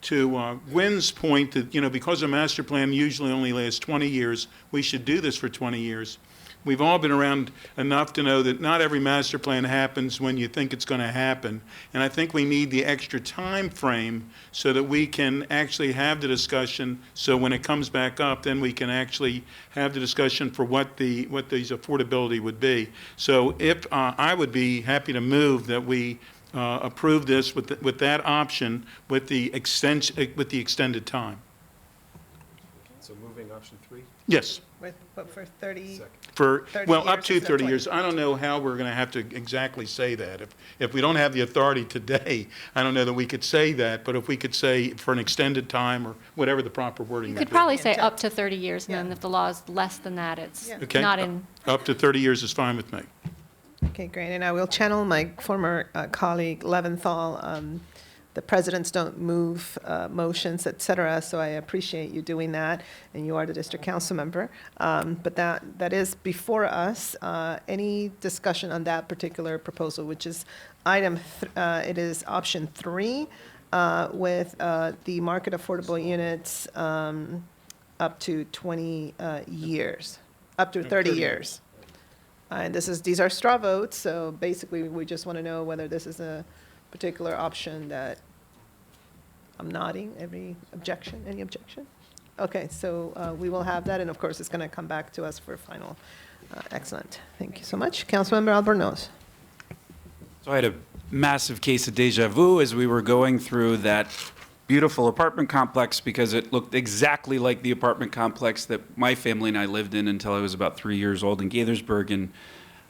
Gwen's point that because a master plan usually only lasts 20 years, we should do this for 20 years. We've all been around enough to know that not every master plan happens when you think it's going to happen. And I think we need the extra time frame so that we can actually have the discussion. So when it comes back up, then we can actually have the discussion for what these affordability would be. So if I would be happy to move that we approve this with that option with the extended time. So moving option 3? Yes. For 30? Up to 30 years. I don't know how we're going to have to exactly say that. If we don't have the authority today, I don't know that we could say that, but if we could say for an extended time or whatever the proper wording You would could be. probably say up to 30 years, and then if the law is less than that, it's Okay. not in. Up to 30 years is fine with me. Okay, great. And I will channel my former colleague Leventhal the presidents don't move motions, et cetera, so I appreciate you doing that, and you are the district council member. But that is before us. Any discussion on that particular proposal, which is it is option 3, with the market affordable units up to 20 years, up to 30 years. And these are straw votes, so basically we just want to know whether this is a particular option that I'm nodding. Any objection? Okay, so we will have that, and of course it's going to come back to us for final. Excellent. Thank you so much. Councilmember Albornoz. So I had a massive case of deja vu as we were going through that beautiful apartment complex, because it looked exactly like the apartment complex that my family and I lived in until I was about 3 years old in Gaithersburg. And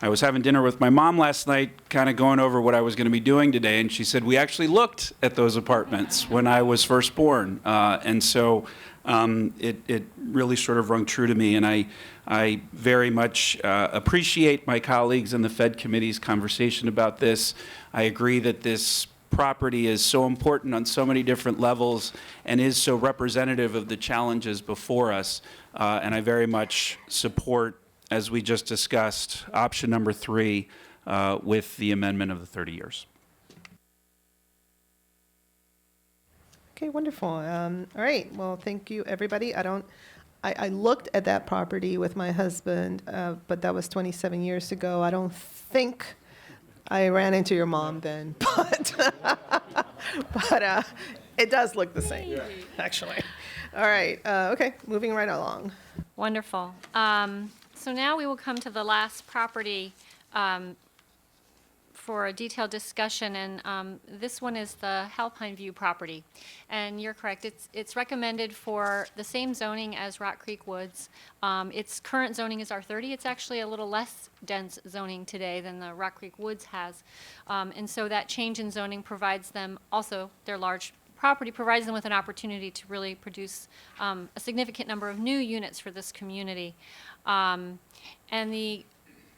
I was having dinner with my mom last night, kind of going over what I was going to be doing today, and she said, we actually looked at those apartments when I was first born. And so it really sort of rung true to me, and I very much appreciate my colleagues in the Fed Committee's conversation about this. I agree that this property is so important on so many different levels and is so representative of the challenges before us. And I very much support, as we just discussed, option number 3 with the amendment of the 30 years. Okay, wonderful. All right, well, thank you, everybody. I looked at that property with my husband, but that was 27 years ago. I don't think I ran into your mom then, but it does look the same, actually. All right, okay, moving right along. Wonderful. So now we will come to the last property for a detailed discussion, and this one is the Halpine View property. And you're correct, it's recommended for the same zoning as Rock Creek Woods. Its current zoning is R30. It's actually a little less dense zoning today than the Rock Creek Woods has. And so that change in zoning provides them, also their large property provides them with an opportunity to really produce a significant number of new units for this community. And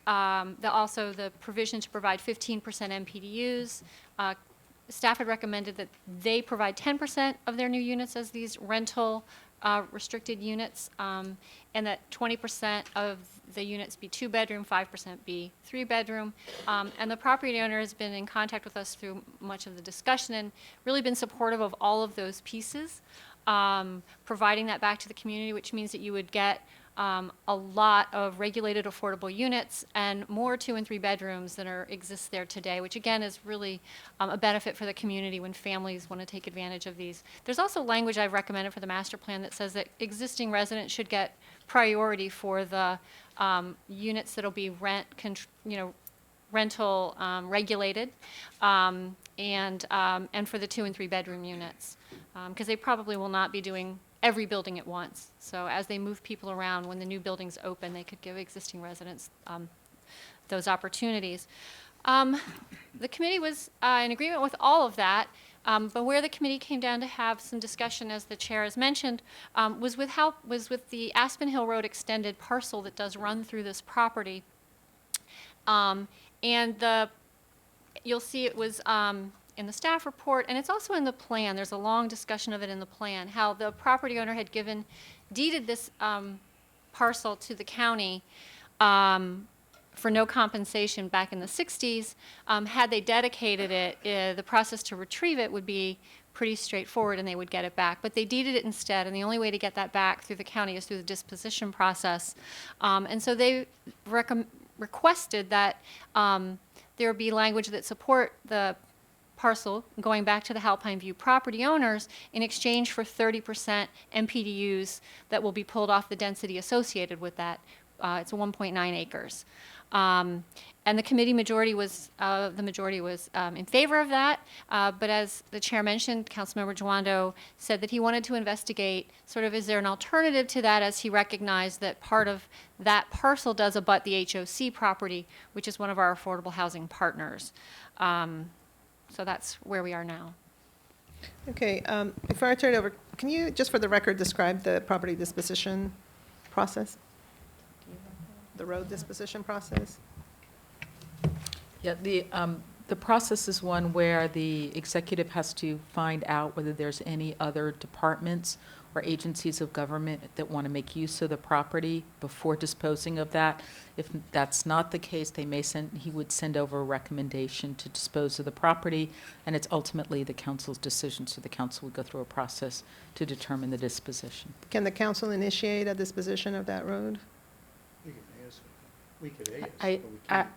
also the provision to provide 15% MPDUs. Staff had recommended that they provide 10% of their new units as these rental restricted units, and that 20% of the units be 2-bedroom, 5% be 3-bedroom. And the property owner has been in contact with us through much of the discussion and really been supportive of all of those pieces, providing that back to the community, which means that you would get a lot of regulated affordable units and more 2- and 3-bedrooms than exist there today, which again is really a benefit for the community when families want to take advantage of these. There's also language I've recommended for the master plan that says that existing residents should get priority for the units that'll be rental regulated, and for the 2- and 3-bedroom units, because they probably will not be doing every building at once. So as they move people around, when the new buildings open, they could give existing residents those opportunities. The committee was in agreement with all of that, but where the committee came down to have some discussion, as the chair has mentioned, was with the Aspen Hill Road extended parcel that does run through this property. And you'll see it was in the staff report, and it's also in the plan. There's a long discussion of it in the plan, how the property owner had deeded this parcel to the county for no compensation back in the 60s. Had they dedicated it, the process to retrieve it would be pretty straightforward and they would get it back. But they deeded it instead, and the only way to get that back through the county is through the disposition process. And so they requested that there be language that support the parcel going back to the Halpine View property owners in exchange for 30% MPDUs that will be pulled off the density associated with that. It's 1.9 acres. And the committee majority was in favor of that, but as the chair mentioned, Councilmember Joando said that he wanted to investigate sort of, is there an alternative to that, as he recognized that part of that parcel does abut the HOC property, which is one of our affordable housing partners. So that's where we are now. Okay, before I turn it over, can you, just for the record, describe the property disposition process? The road disposition process? Yeah, the The process is one where the executive has to find out whether there's any other departments or agencies of government that want to make use of the property before disposing of that. If that's not the case, he would send over a recommendation to dispose of the property, and it's ultimately the council's decision, so the council would go through a process to determine the disposition. Can the council initiate a disposition of that road? We could ask.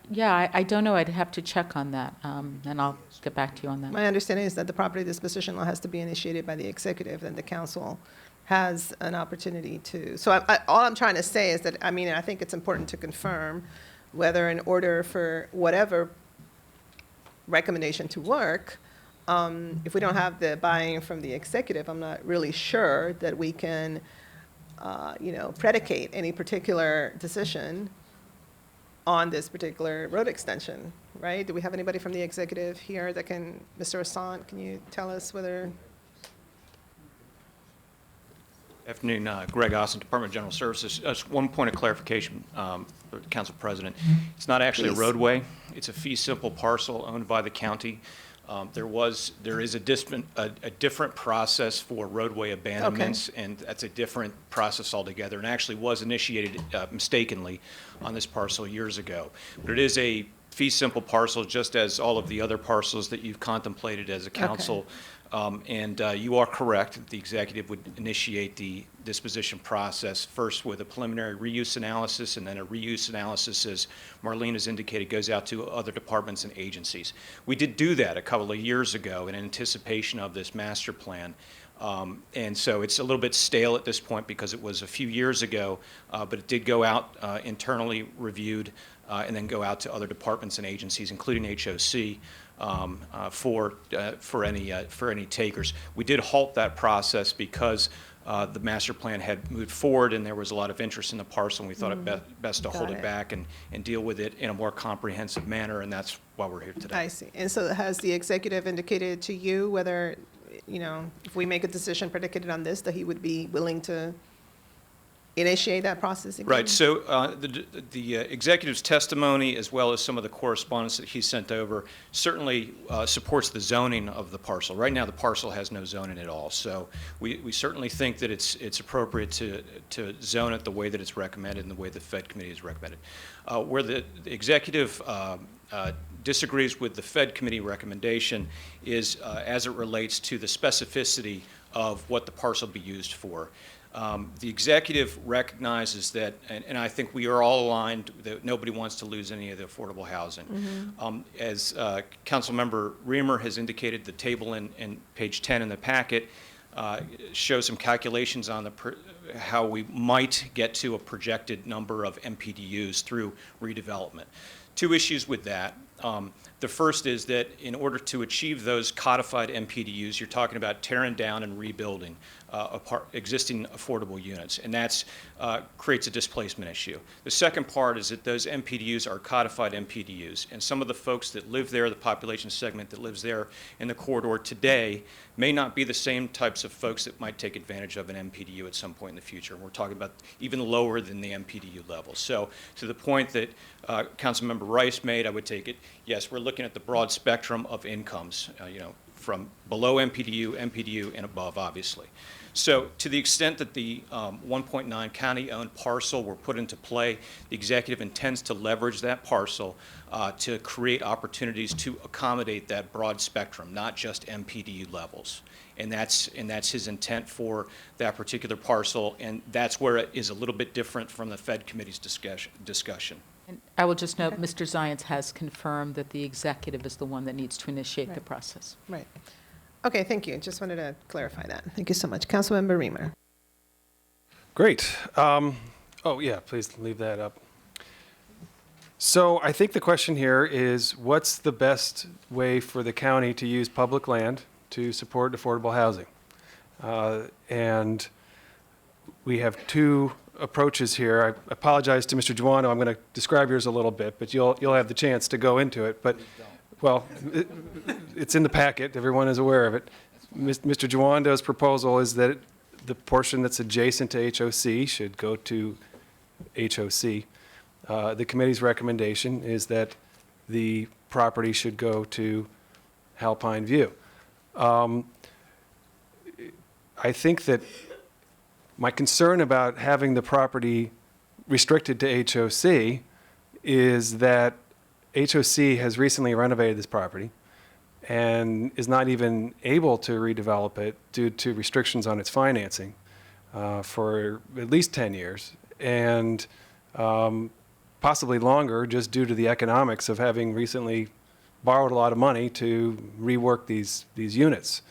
I don't know, I'd have to check on that, and I'll get back to you on that. My understanding is that the property disposition law has to be initiated by the executive, and the council has an opportunity to. So all I'm trying to say is that, I think it's important to confirm whether in order for whatever recommendation to work, if we don't have the buy-in from the executive, I'm not really sure that we can, predicate any particular decision on this particular road extension, right? Do we have anybody from the executive here that can, Mr. Assant, can you tell us whether? Afternoon, Greg Austin, Department of General Services. Just one point of clarification, Council President. It's not actually a roadway. It's a fee simple parcel owned by the county. There is a different process for roadway abandonments, and that's a different process altogether, and actually was initiated mistakenly on this parcel years ago. But it is a fee simple parcel, just as all of the other parcels that you've contemplated as a council. You are correct. The executive would initiate the disposition process first with a preliminary reuse analysis, and then a reuse analysis, as Marlene has indicated, goes out to other departments and agencies. We did do that a couple of years ago in anticipation of this master plan. And so it's a little bit stale at this point because it was a few years ago, but it did go out internally reviewed and then go out to other departments and agencies, including HOC. For any takers. We did halt that process because the master plan had moved forward and there was a lot of interest in the parcel, and we thought it best to hold it back and deal with it in a more comprehensive manner, and that's why we're here today. I see. And so has the executive indicated to you whether, if we make a decision predicated on this, that he would be willing to initiate that process again? Right. So the executive's testimony, as well as some of the correspondence that he sent over, certainly supports the zoning of the parcel. Right now, the parcel has no zoning at all. So we certainly think that it's appropriate to zone it the way that it's recommended and the way the Fed committee has recommended. Where the executive disagrees with the Fed committee recommendation is as it relates to the specificity of what the parcel be used for. The executive recognizes that, and I think we are all aligned, that nobody wants to lose any of the affordable housing. As Councilmember Reamer has indicated, the table in page 10 in the packet shows some calculations on how we might get to a projected number of MPDUs through redevelopment. Two issues with that. The first is that in order to achieve those codified MPDUs, you're talking about tearing down and rebuilding existing affordable units, and that creates a displacement issue. The second part is that those MPDUs are codified MPDUs, and some of the folks that live there, the population segment that lives there in the corridor today, may not be the same types of folks that might take advantage of an MPDU at some point in the future. And we're talking about even lower than the MPDU level. So to the point that Councilmember Rice made, I would take it, yes, we're looking at the broad spectrum of incomes, from below MPDU, MPDU, and above, obviously. So to the extent that the 1.9 county-owned parcel were put into play, the executive intends to leverage that parcel to create opportunities to accommodate that broad spectrum, not just MPDU levels. And that's his intent for that particular parcel, and that's where it is a little bit different from the Fed committee's discussion. And I will just note, Mr. Zients has confirmed that the executive is the one that needs to initiate the process. Right. Okay, thank you. Just wanted to clarify that. Thank you so much. Councilmember Reamer. Great. Oh, yeah, please leave that up. So I think the question here is, what's the best way for the county to use public land to support affordable housing? And we have two approaches here. I apologize to Mr. Giuano. I'm going to describe yours a little bit, but you'll have the chance to go into it. But well, it's in the packet. Everyone is aware of it. Mr. Giuano's proposal is that the portion that's adjacent to HOC should go to HOC. The committee's recommendation is that the property should go to Alpine View. I think that my concern about having the property restricted to HOC is that HOC has recently renovated this property and is not even able to redevelop it due to restrictions on its financing for at least 10 years, and possibly longer, just due to the economics of having recently borrowed a lot of money to rework these units.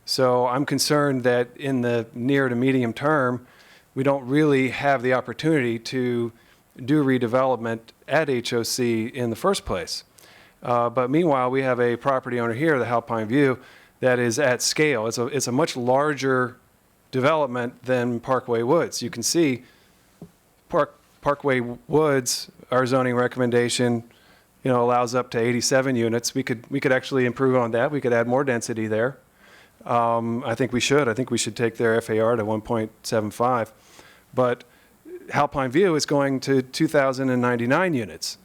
So I'm concerned that in the near to medium term, we don't really have the opportunity to do redevelopment at HOC in the first place. But meanwhile, we have a property owner here, the Alpine View, that is at scale. It's a much larger development than Parkway Woods. You can see Parkway Woods, our zoning recommendation, allows up to 87 units. We could actually improve on that. We could add more density there. I think we should. I think we should take their FAR to 1.75. But Alpine View is going to 2,099 units.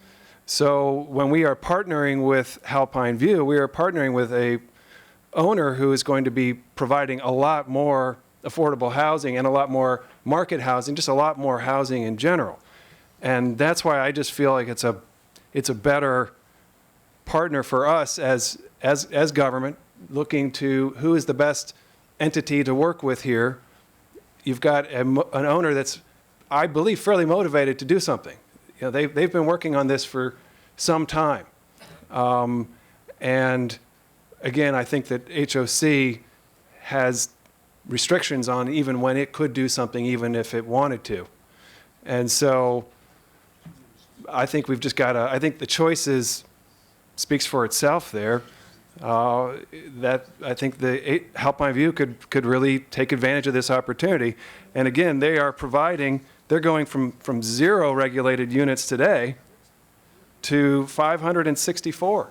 So when we are partnering with Alpine View, we are partnering with a owner who is going to be providing a lot more affordable housing and a lot more market housing, just a lot more housing in general. And that's why I just feel like it's a better partner for us as government, looking to who is the best entity to work with here. You've got an owner that's, I believe, fairly motivated to do something. They've been working on this for some time. And again, I think that HOC has restrictions on even when it could do something, even if it wanted to. And so I think we've just got to, I think the choices speaks for itself there. That I think the Alpine View could really take advantage of this opportunity. And again, they are providing, they're going from 0 regulated units today to 564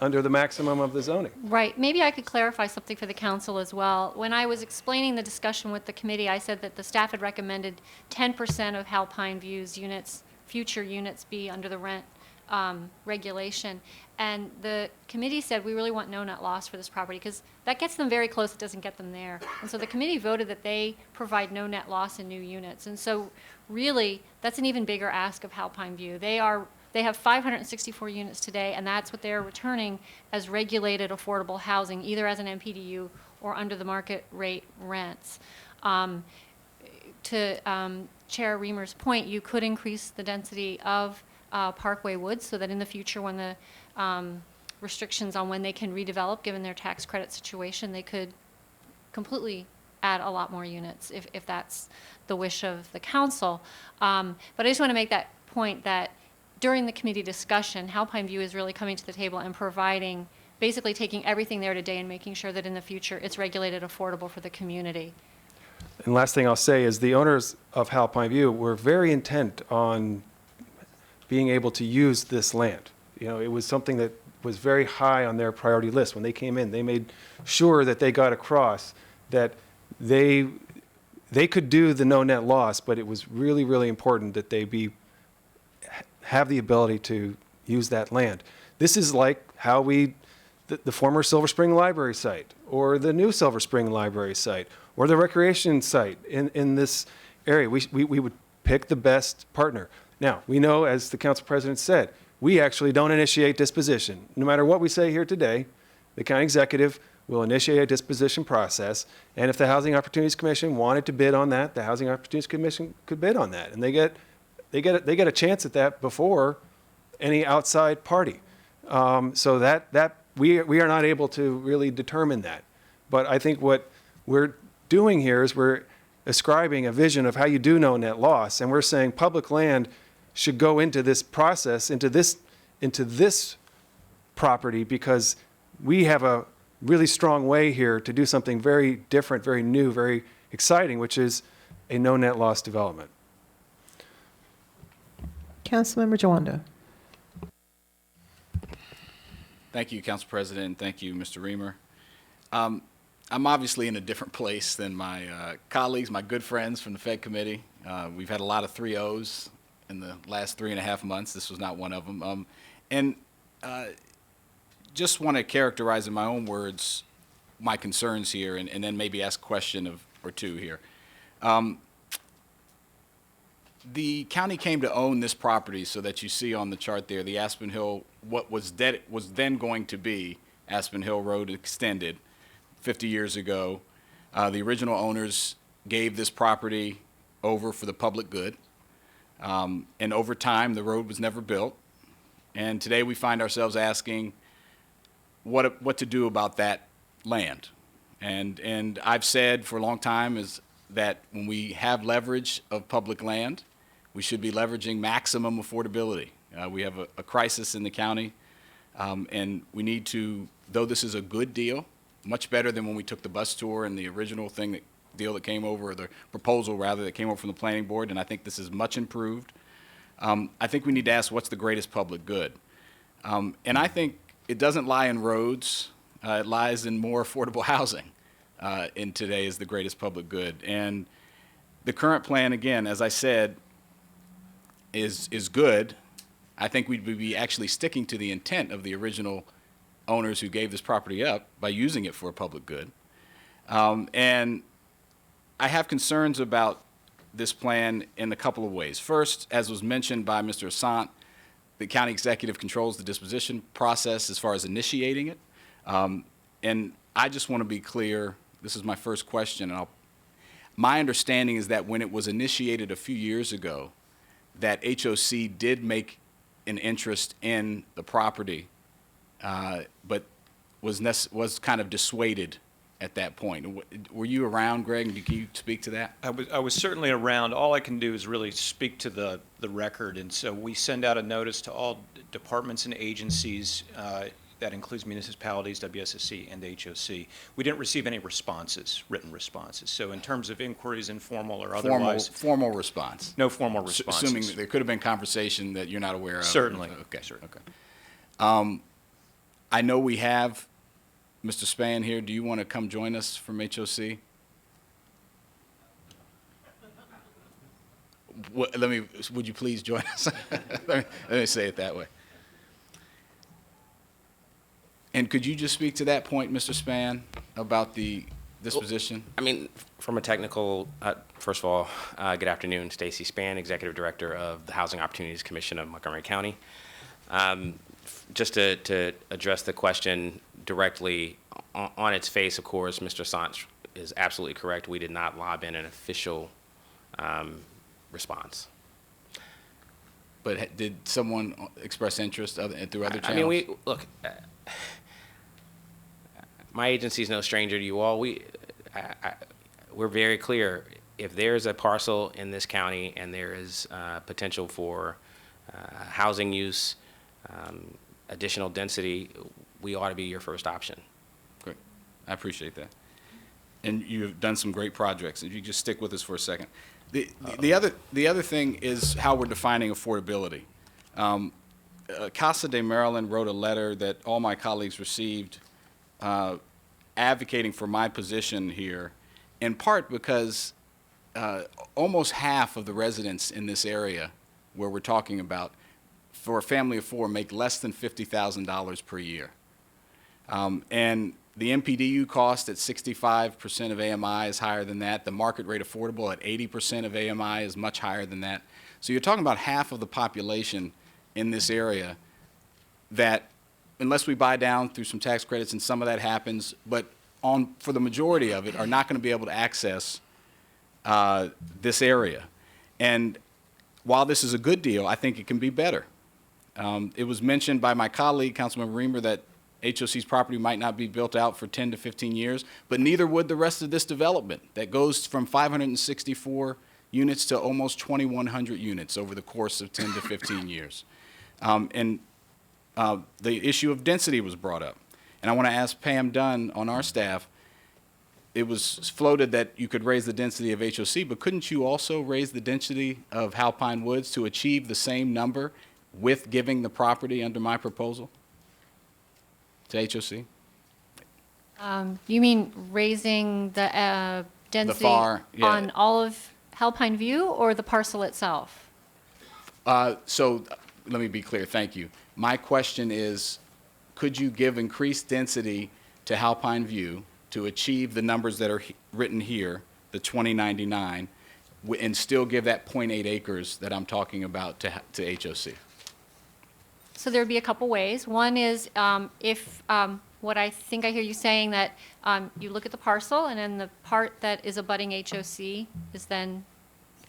under the maximum of the zoning. Right. Maybe I could clarify something for the council as well. When I was explaining the discussion with the committee, I said that the staff had recommended 10% of Alpine View's units, future units, be under the rent regulation. And the committee said, we really want no net loss for this property because that gets them very close, it doesn't get them there. And so the committee voted that they provide no net loss in new units. And so really, that's an even bigger ask of Alpine View. They have 564 units today, and that's what they're returning as regulated affordable housing, either as an MPDU or under the market rate rents. To Chair Reamer's point, you could increase the density of Parkway Woods so that in the future when the restrictions on when they can redevelop, given their tax credit situation, they could completely add a lot more units if that's the wish of the council. But I just want to make that point that during the committee discussion, Alpine View is really coming to the table and providing, basically taking everything there today and making sure that in the future it's regulated affordable for the community. And last thing I'll say is the owners of Alpine View were very intent on being able to use this land. It was something that was very high on their priority list. When they came in, they made sure that they got across that they could do the no net loss, but it was really, really important that they have the ability to use that land. This is like how the former Silver Spring Library site, or the new Silver Spring Library site, or the recreation site in this area. We would pick the best partner. Now, we know, as the council president said, we actually don't initiate disposition. No matter what we say here today, the county executive will initiate a disposition process, and if the Housing Opportunities Commission wanted to bid on that, the Housing Opportunities Commission could bid on that, and they get a chance at that before any outside party. So that we are not able to really determine that. But I think what we're doing here is we're ascribing a vision of how you do no net loss, and we're saying public land should go into this process, into this property, because we have a really strong way here to do something very different, very new, very exciting, which is a no net loss development. Councilmember Jawanda. Thank you, Council President. Thank you, Mr. Reamer. I'm obviously in a different place than my colleagues, my good friends from the Fed Committee. We've had a lot of 3-0s in the last 3.5 months. This was not one of them. just want to characterize in my own words my concerns here, and then maybe ask a question or two here. The county came to own this property, so that you see on the chart there, the Aspen Hill, what was then going to be Aspen Hill Road extended 50 years ago. The original owners gave this property over for the public good. And over time, the road was never built. And today we find ourselves asking what to do about that land. And I've said for a long time is that when we have leverage of public land, we should be leveraging maximum affordability. We have a crisis in the county, and we need to, though this is a good deal, much better than when we took the bus tour and the original deal that came over, or the proposal rather, that came over from the planning board, and I think this is much improved. I think we need to ask what's the greatest public good. And I think it doesn't lie in roads, it lies in more affordable housing in today is the greatest public good. And the current plan, again, as I said, is good. I think we'd be actually sticking to the intent of the original owners who gave this property up by using it for a public good. And I have concerns about this plan in a couple of ways. First, as was mentioned by Mr. Assant, the county executive controls the disposition process as far as initiating it. And I just want to be clear, this is my first question, and my understanding is that when it was initiated a few years ago, that HOC did make an interest in the property, but was kind of dissuaded at that point. Were you around, Greg? And can you speak to that? I was certainly around. All I can do is really speak to the record. And so we send out a notice to all departments and agencies, that includes municipalities, WSSC, and HOC. We didn't receive any responses, written responses. So in terms of inquiries, informal or otherwise. Formal response? No formal responses. Assuming that there could have been conversation that you're not aware of? Certainly. Okay, sure. Okay. I know we have Mr. Spann here. Do you want to come join us from HOC? Would you please join us? let me say it that way. And could you just speak to that point, Mr. Spann, about the disposition? I mean, from a technical, first of all, good afternoon, Stacy Spann, Executive Director of the Housing Opportunities Commission of Montgomery County. Just to address the question directly, on its face, of course, Mr. Sant is absolutely correct. We did not lob in an official response. But did someone express interest through other channels? I mean, look, my agency is no stranger to you all. We're very clear. If there's a parcel in this county and there is potential for housing use, additional density, we ought to be your first option. Great. I appreciate that. And you've done some great projects. If you just stick with us for a second. The other thing is how we're defining affordability. Casa de Maryland wrote a letter that all my colleagues received advocating for my position here, in part because almost half of the residents in this area where we're talking about, for a family of four, make less than $50,000 per year. And the MPDU cost at 65% of AMI is higher than that. The market rate affordable at 80% of AMI is much higher than that. So you're talking about half of the population in this area that, unless we buy down through some tax credits, and some of that happens, but for the majority of it, are not going to be able to access this area. And while this is a good deal, I think it can be better. It was mentioned by my colleague, Councilmember Reamer, that HOC's property might not be built out for 10 to 15 years, but neither would the rest of this development that goes from 564 units to almost 2,100 units over the course of 10 to 15 years. And the issue of density was brought up. And I want to ask Pam Dunn on our staff, it was floated that you could raise the density of HOC, but couldn't you also raise the density of Alpine Woods to achieve the same number with giving the property under my proposal to HOC? You mean raising the density on all of Alpine View or the parcel itself? So let me be clear, thank you. My question is, could you give increased density to Alpine View to achieve the numbers that are written here, the 2099, and still give that 0.8 acres that I'm talking about to HOC? So there would be a couple ways. One is if what I think I hear you saying that you look at the parcel and then the part that is abutting HOC is then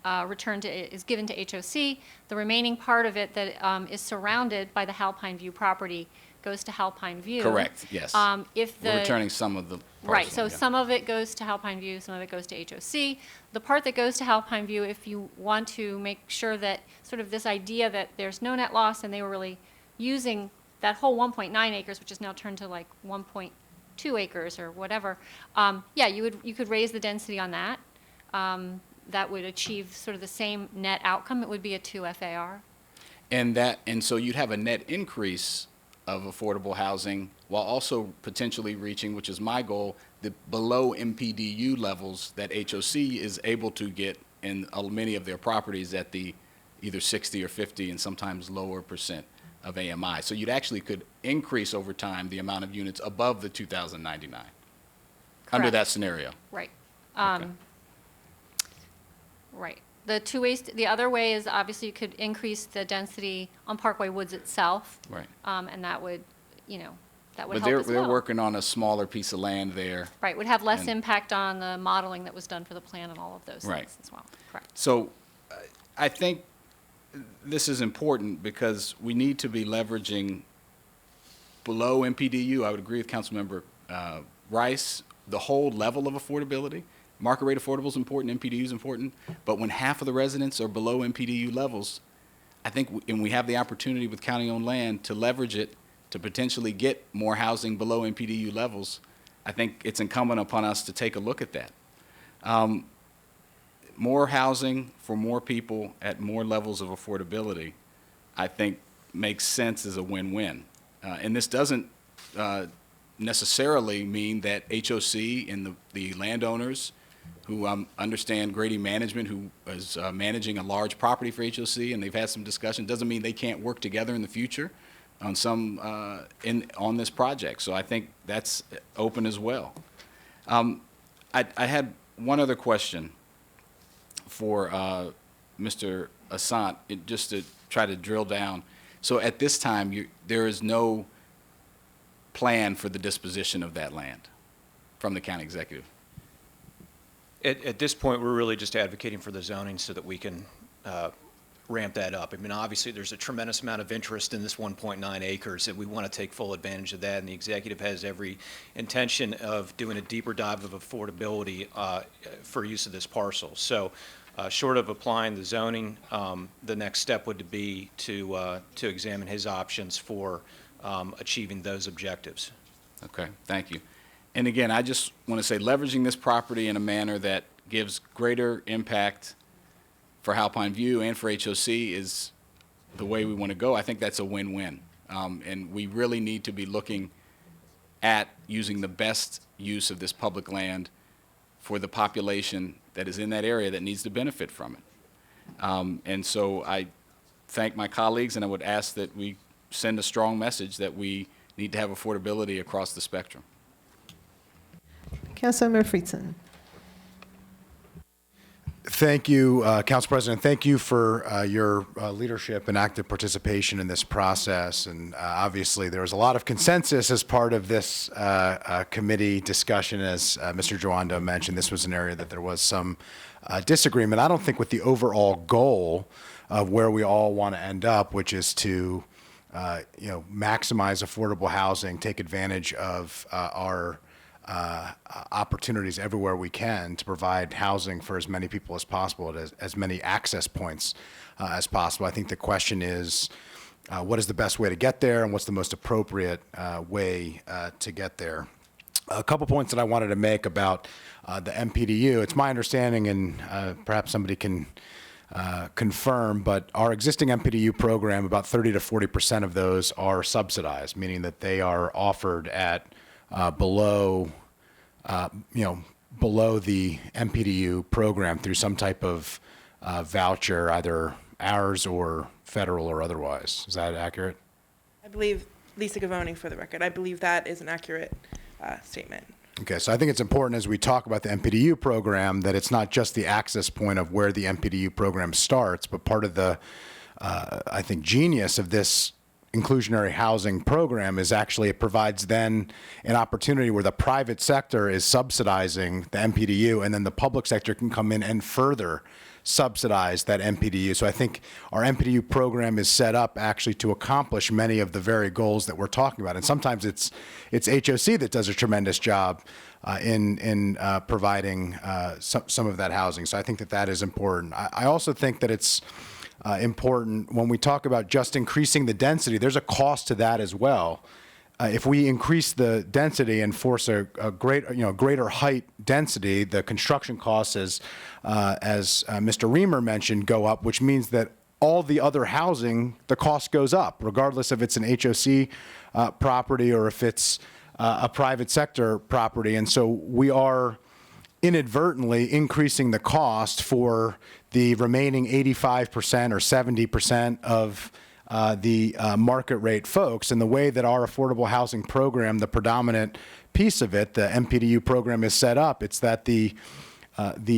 is given to HOC. The remaining part of it that is surrounded by the Alpine View property goes to Alpine View. Correct, yes. If We're the returning some of the parcel. Right, so yeah. some of it goes to Alpine View, some of it goes to HOC. The part that goes to Alpine View, if you want to make sure that sort of this idea that there's no net loss and they were really using that whole 1.9 acres, which is now turned to like 1.2 acres or whatever, yeah, you could raise the density on that. That would achieve sort of the same net outcome. It would be a 2 FAR. And so you'd have a net increase of affordable housing while also potentially reaching, which is my goal, the below MPDU levels that HOC is able to get in many of their properties at the either 60 or 50 and sometimes lower % of AMI. So you'd actually could increase over time the amount of units above the 2,099 under Correct. that scenario. Right. Okay. Right. The two ways, the other way is obviously you could increase the density on Parkway Woods itself. Right. And that would, that would But help as they're well. working on a smaller piece of land there. Right, would have less and- impact on the modeling that was done for the plan and all of those Right. things as well. Correct. So I think this is important because we need to be leveraging below MPDU. I would agree with Councilmember Rice, the whole level of affordability. Market rate affordable is important, MPDU is important, but when half of the residents are below MPDU levels, I think, and we have the opportunity with county-owned land to leverage it to potentially get more housing below MPDU levels, I think it's incumbent upon us to take a look at that. More housing for more people at more levels of affordability, I think makes sense as a win-win. And this doesn't necessarily mean that HOC and the landowners who understand Grady Management, who is managing a large property for HOC, and they've had some discussion, doesn't mean they can't work together in the future on some on this project. So I think that's open as well. I had one other question for Mr. Assant, just to try to drill down. So at this time, there is no plan for the disposition of that land from the county executive? At this point, we're really just advocating for the zoning so that we can ramp that up. I mean, obviously, there's a tremendous amount of interest in this 1.9 acres, and we want to take full advantage of that, and the executive has every intention of doing a deeper dive of affordability for use of this parcel. So short of applying the zoning, the next step would be to examine his options for achieving those objectives. Okay, thank you. And again, I just want to say leveraging this property in a manner that gives greater impact for Alpine View and for HOC is the way we want to go. I think that's a win-win. And we really need to be looking at using the best use of this public land for the population that is in that area that needs to benefit from it. And so I thank my colleagues, and I would ask that we send a strong message that we need to have affordability across the spectrum. Councilmember Friedson. Thank you, Council President. Thank you for your leadership and active participation in this process. And obviously, there was a lot of consensus as part of this committee discussion. As Mr. Joando mentioned, this was an area that there was some disagreement. I don't think with the overall goal of where we all want to end up, which is to maximize affordable housing, take advantage of our opportunities everywhere we can to provide housing for as many people as possible at as many access points as possible. I think the question is, what is the best way to get there, and what's the most appropriate way to get there? A couple points that I wanted to make about the MPDU. It's my understanding, and perhaps somebody can confirm, but our existing MPDU program, about 30 to 40% of those are subsidized, meaning that they are offered at below the MPDU program through some type of voucher, either ours or federal or otherwise. Is that accurate? I believe Lisa Gavoni for the record. I believe that is an accurate statement. Okay, so I think it's important as we talk about the MPDU program that it's not just the access point of where the MPDU program starts, but part of the, I think, genius of this inclusionary housing program is actually it provides then an opportunity where the private sector is subsidizing the MPDU, and then the public sector can come in and further subsidize that MPDU. So I think our MPDU program is set up actually to accomplish many of the very goals that we're talking about. And sometimes it's HOC that does a tremendous job in providing some of that housing. So I think that is important. I also think that it's important when we talk about just increasing the density, there's a cost to that as well. If we increase the density and force a greater height density, the construction costs, as Mr. Reamer mentioned, go up, which means that all the other housing, the cost goes up, regardless if it's an HOC property or if it's a private sector property. And so we are inadvertently increasing the cost for the remaining 85% or 70% of the market rate folks. And the way that our affordable housing program, the predominant piece of it, the MPDU program is set up, it's that the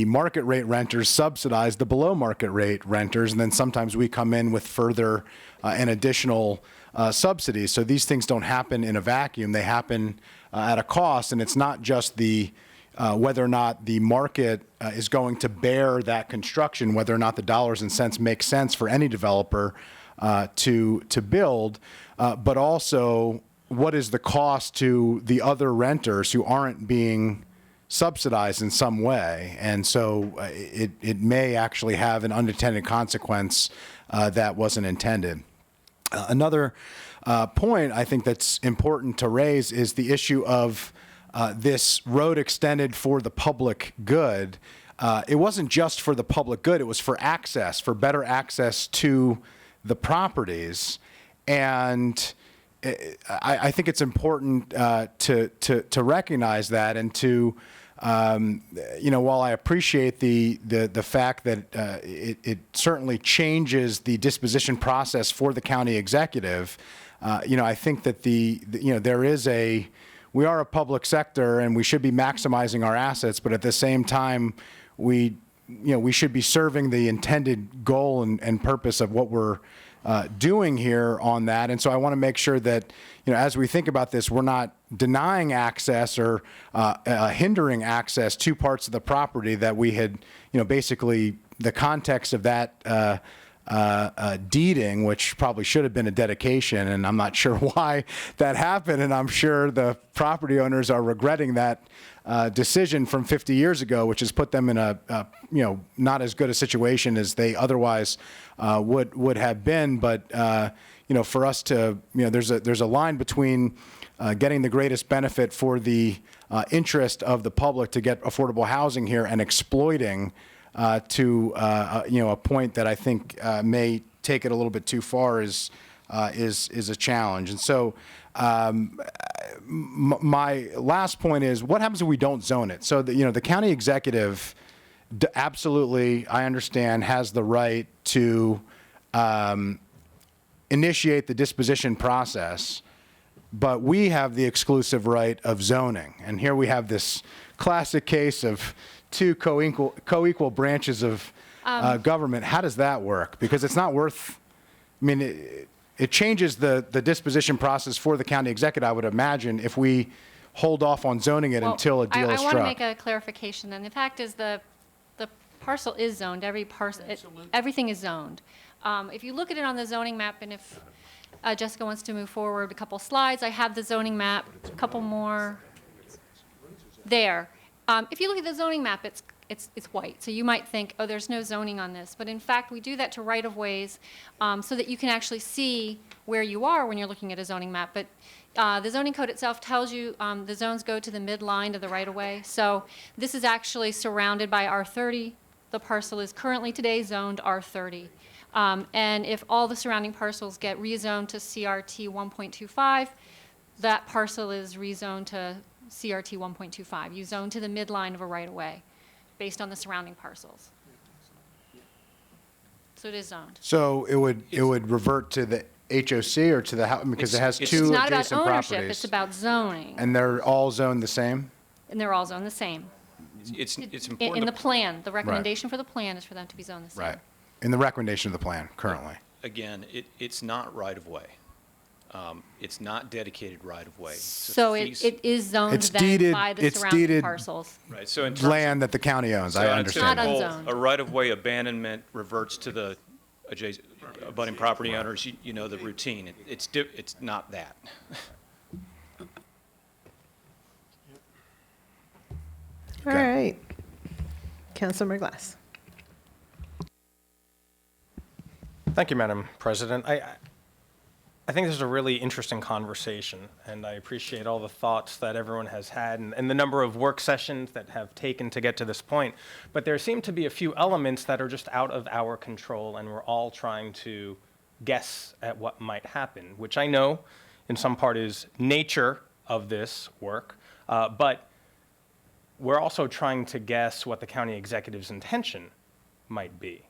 market rate renters subsidize the below market rate renters, and then sometimes we come in with further and additional subsidies. So these things don't happen in a vacuum. They happen at a cost, and it's not just the whether or not the market is going to bear that construction, whether or not the dollars and cents make sense for any developer to build, but also what is the cost to the other renters who aren't being subsidized in some way. And so it may actually have an unintended consequence that wasn't intended. Another point I think that's important to raise is the issue of this road extended for the public good. It wasn't just for the public good, it was for access, for better access to the properties. And I think it's important to recognize that, and to, while I appreciate the fact that it certainly changes the disposition process for the county executive, I think that we are a public sector and we should be maximizing our assets, but at the same time, we should be serving the intended goal and purpose of what we're doing here on that. And so I want to make sure that, as we think about this, we're not denying access or hindering access to parts of the property that we had, basically the context of that deeding, which probably should have been a dedication, and I'm not sure why that happened, and I'm sure the property owners are regretting that decision from 50 years ago, which has put them in a not as good a situation as they otherwise would have been. But for us to, there's a line between getting the greatest benefit for the interest of the public to get affordable housing here and exploiting to a point that I think may take it a little bit too far is a challenge. And so my last point is, what happens if we don't zone it? So the county executive absolutely, I understand, has the right to initiate the disposition process, but we have the exclusive right of zoning. And here we have this classic case of two co-equal branches of government. How does that work? Because it's not worth, it changes the disposition process for the county executive, I would imagine, if we hold off on zoning it until a deal is struck. I want to make a clarification, and the fact is the parcel is zoned. Everything is zoned. If you look at it on the zoning map, and if Jessica wants to move forward a couple slides, I have the zoning map, a couple more there. If you look at the zoning map, it's white. So you might think, oh, there's no zoning on this. But in fact, we do that to right-of-ways so that you can actually see where you are when you're looking at a zoning map. But the zoning code itself tells you the zones go to the midline of the right-of-way. So this is actually surrounded by R30. The parcel is currently today zoned R30. And if all the surrounding parcels get rezoned to CRT 1.25, that parcel is rezoned to CRT 1.25. You zone to the midline of a right-of-way based on the surrounding parcels. So it is zoned. So it would revert to the HOC or to the house? Because it has It's two It's not about adjacent ownership, properties. it's about zoning. And they're all zoned the same? And they're all zoned the same. It's In important. the plan, the recommendation for the plan is for them to be zoned the same. Right. In the recommendation of the plan currently. Again, it's not right-of-way. It's not dedicated right-of-way. So it is zoned It's then deeded- by the it's surrounding deeded parcels. Right, so in terms Land that the county owns, I So on a understand. Not typical- unzoned. A right-of-way abandonment reverts to the adjacent, abutting property owners, you know the routine. It's not that. All right. Councilmember Glass. Thank you, Madam President. I think this is a really interesting conversation, and I appreciate all the thoughts that everyone has had and the number of work sessions that have taken to get to this point. But there seem to be a few elements that are just out of our control, and we're all trying to guess at what might happen, which I know in some part is nature of this work, but we're also trying to guess what the county executive's intention might be.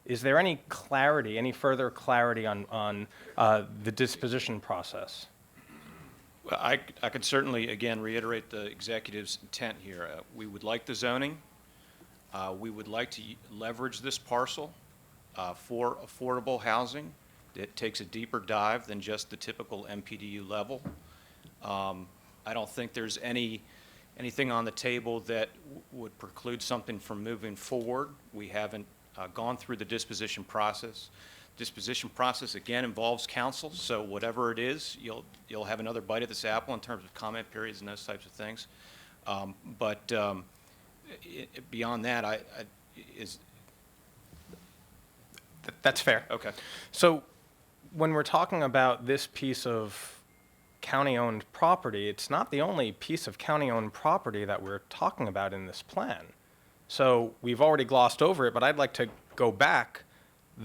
Is there any clarity, any further clarity on the disposition process? Well, I could certainly, again, reiterate the executive's intent here. We would like the zoning. We would like to leverage this parcel for affordable housing. It takes a deeper dive than just the typical MPDU level. I don't think there's anything on the table that would preclude something from moving forward. We haven't gone through the disposition process. Disposition process, again, involves council, so whatever it is, you'll have another bite at this apple in terms of comment periods and those types of things. But beyond that, That's fair. Okay. So when we're talking about this piece of county-owned property, it's not the only piece of county-owned property that we're talking about in this plan. So we've already glossed over it, but I'd like to go back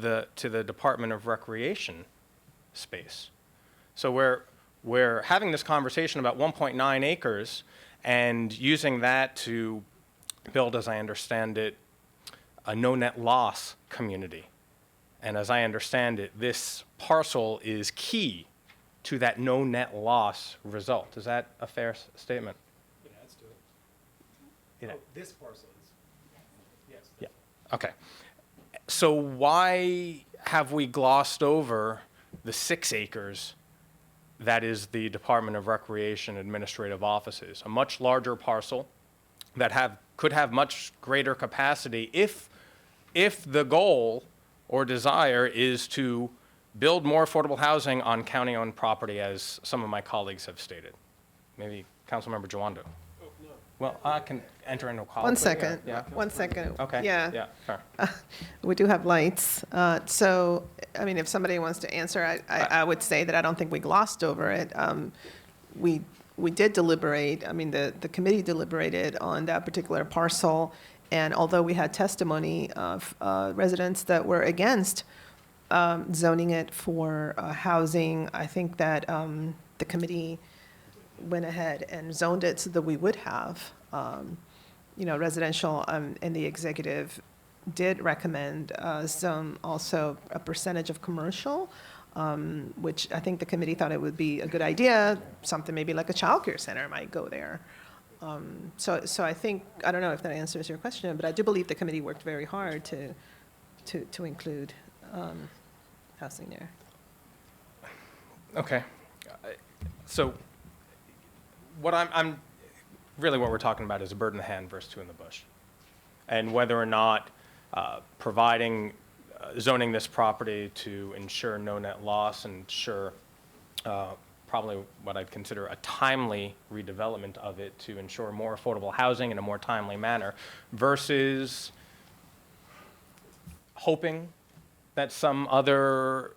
to the Department of Recreation space. So we're having this conversation about 1.9 acres and using that to build, as I understand it, a no net loss community. And as I understand it, this parcel is key to that no net loss result. Is that a fair statement? It adds to it. Yeah. Oh, this parcel is, yes. Yeah, okay. So why have we glossed over the 6 acres that is the Department of Recreation administrative offices? A much larger parcel that could have much greater capacity if the goal or desire is to build more affordable housing on county-owned property, as some of my colleagues have stated. Maybe Councilmember Jawando. Well, I can enter into a call. 1 second. Yeah. 1 second. Okay. Yeah. Yeah, fair. We do have lights. So, I mean, if somebody wants to answer, I would say that I don't think we glossed over it. We did deliberate, I mean, the committee deliberated on that particular parcel, and although we had testimony of residents that were against zoning it for housing, I think that the committee went ahead and zoned it so that we would have, residential, and the executive did recommend zone also a percentage of commercial, which I think the committee thought it would be a good idea. Something maybe like a childcare center might go there. So I think, I don't know if that answers your question, but I do believe the committee worked very hard to include housing there. Okay. So what I'm really what we're talking about is a bird in the hand versus two in the bush. And whether or not providing zoning this property to ensure no net loss and ensure probably what I'd consider a timely redevelopment of it to ensure more affordable housing in a more timely manner versus hoping that some other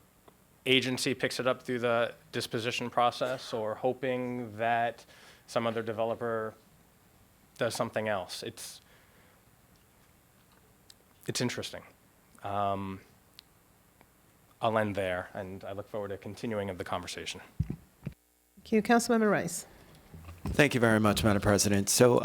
agency picks it up through the disposition process or hoping that some other developer does something else. It's interesting. I'll end there, and I look forward to continuing of the conversation. Thank you. Councilmember Rice. Thank you very much, Madam President. So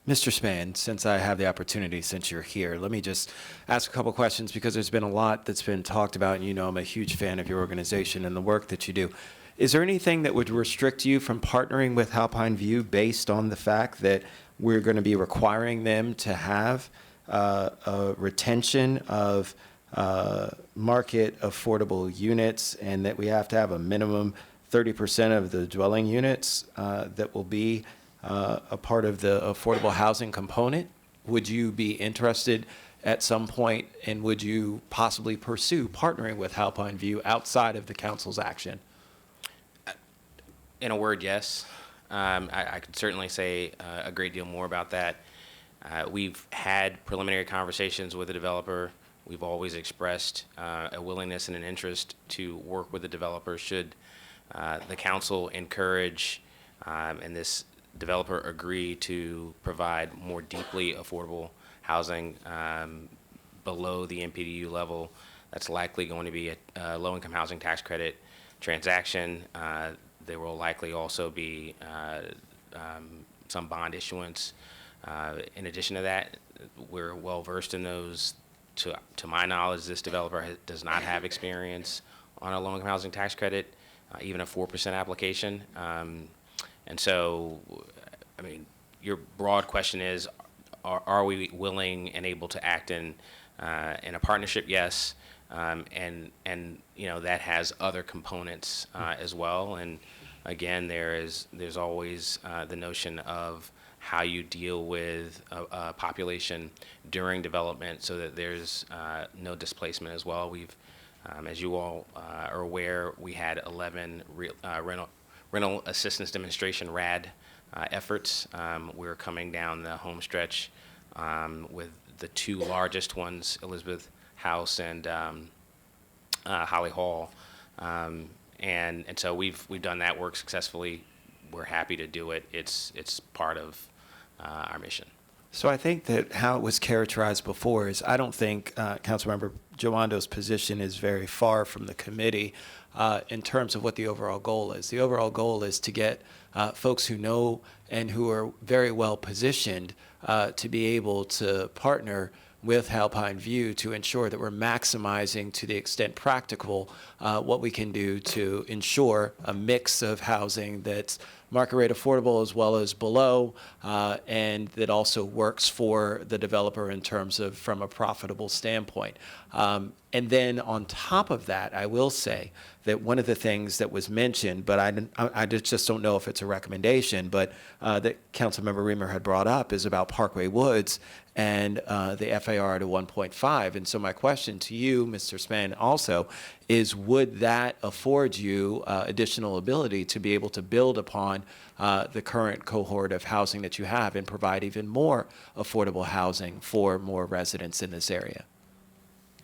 Mr. Span, since I have the opportunity, since you're here, let me just ask a couple questions because there's been a lot that's been talked about, and you know I'm a huge fan of your organization and the work that you do. Is there anything that would restrict you from partnering with Alpine View based on the fact that we're going to be requiring them to have a retention of market affordable units, and that we have to have a minimum 30% of the dwelling units that will be a part of the affordable housing component? Would you be interested at some point, and would you possibly pursue partnering with Alpine View outside of the council's action? In a word, yes. I could certainly say a great deal more about that. We've had preliminary conversations with the developer. We've always expressed a willingness and an interest to work with the developer should the council encourage and this developer agree to provide more deeply affordable housing below the MPDU level. That's likely going to be a low-income housing tax credit transaction. There will likely also be some bond issuance. In addition to that, we're well versed in those. To my knowledge, this developer does not have experience on a low-income housing tax credit, even a 4% application. And so, I mean, your broad question is, are we willing and able to act in a partnership? Yes. And you know, that has other components as well. And again, there's always the notion of how you deal with a population during development so that there's no displacement as well. We've, as you all are aware, we had 11 rental assistance demonstration RAD efforts. We're coming down the home stretch with the two largest ones, Elizabeth House and Holly Hall. And so we've done that work successfully. We're happy to do it. It's part of our mission. So I think that how it was characterized before is I don't think Councilmember Joando's position is very far from the committee in terms of what the overall goal is. The overall goal is to get folks who know and who are very well positioned to be able to partner with Alpine View to ensure that we're maximizing to the extent practical what we can do to ensure a mix of housing that's market rate affordable as well as below, and that also works for the developer in terms of from a profitable standpoint. And then on top of that, I will say that one of the things that was mentioned, but I just don't know if it's a recommendation, but that Councilmember Reamer had brought up is about Parkway Woods and the FAR to 1.5. And so my question to you, Mr. Span, also is would that afford you additional ability to be able to build upon the current cohort of housing that you have and provide even more affordable housing for more residents in this area?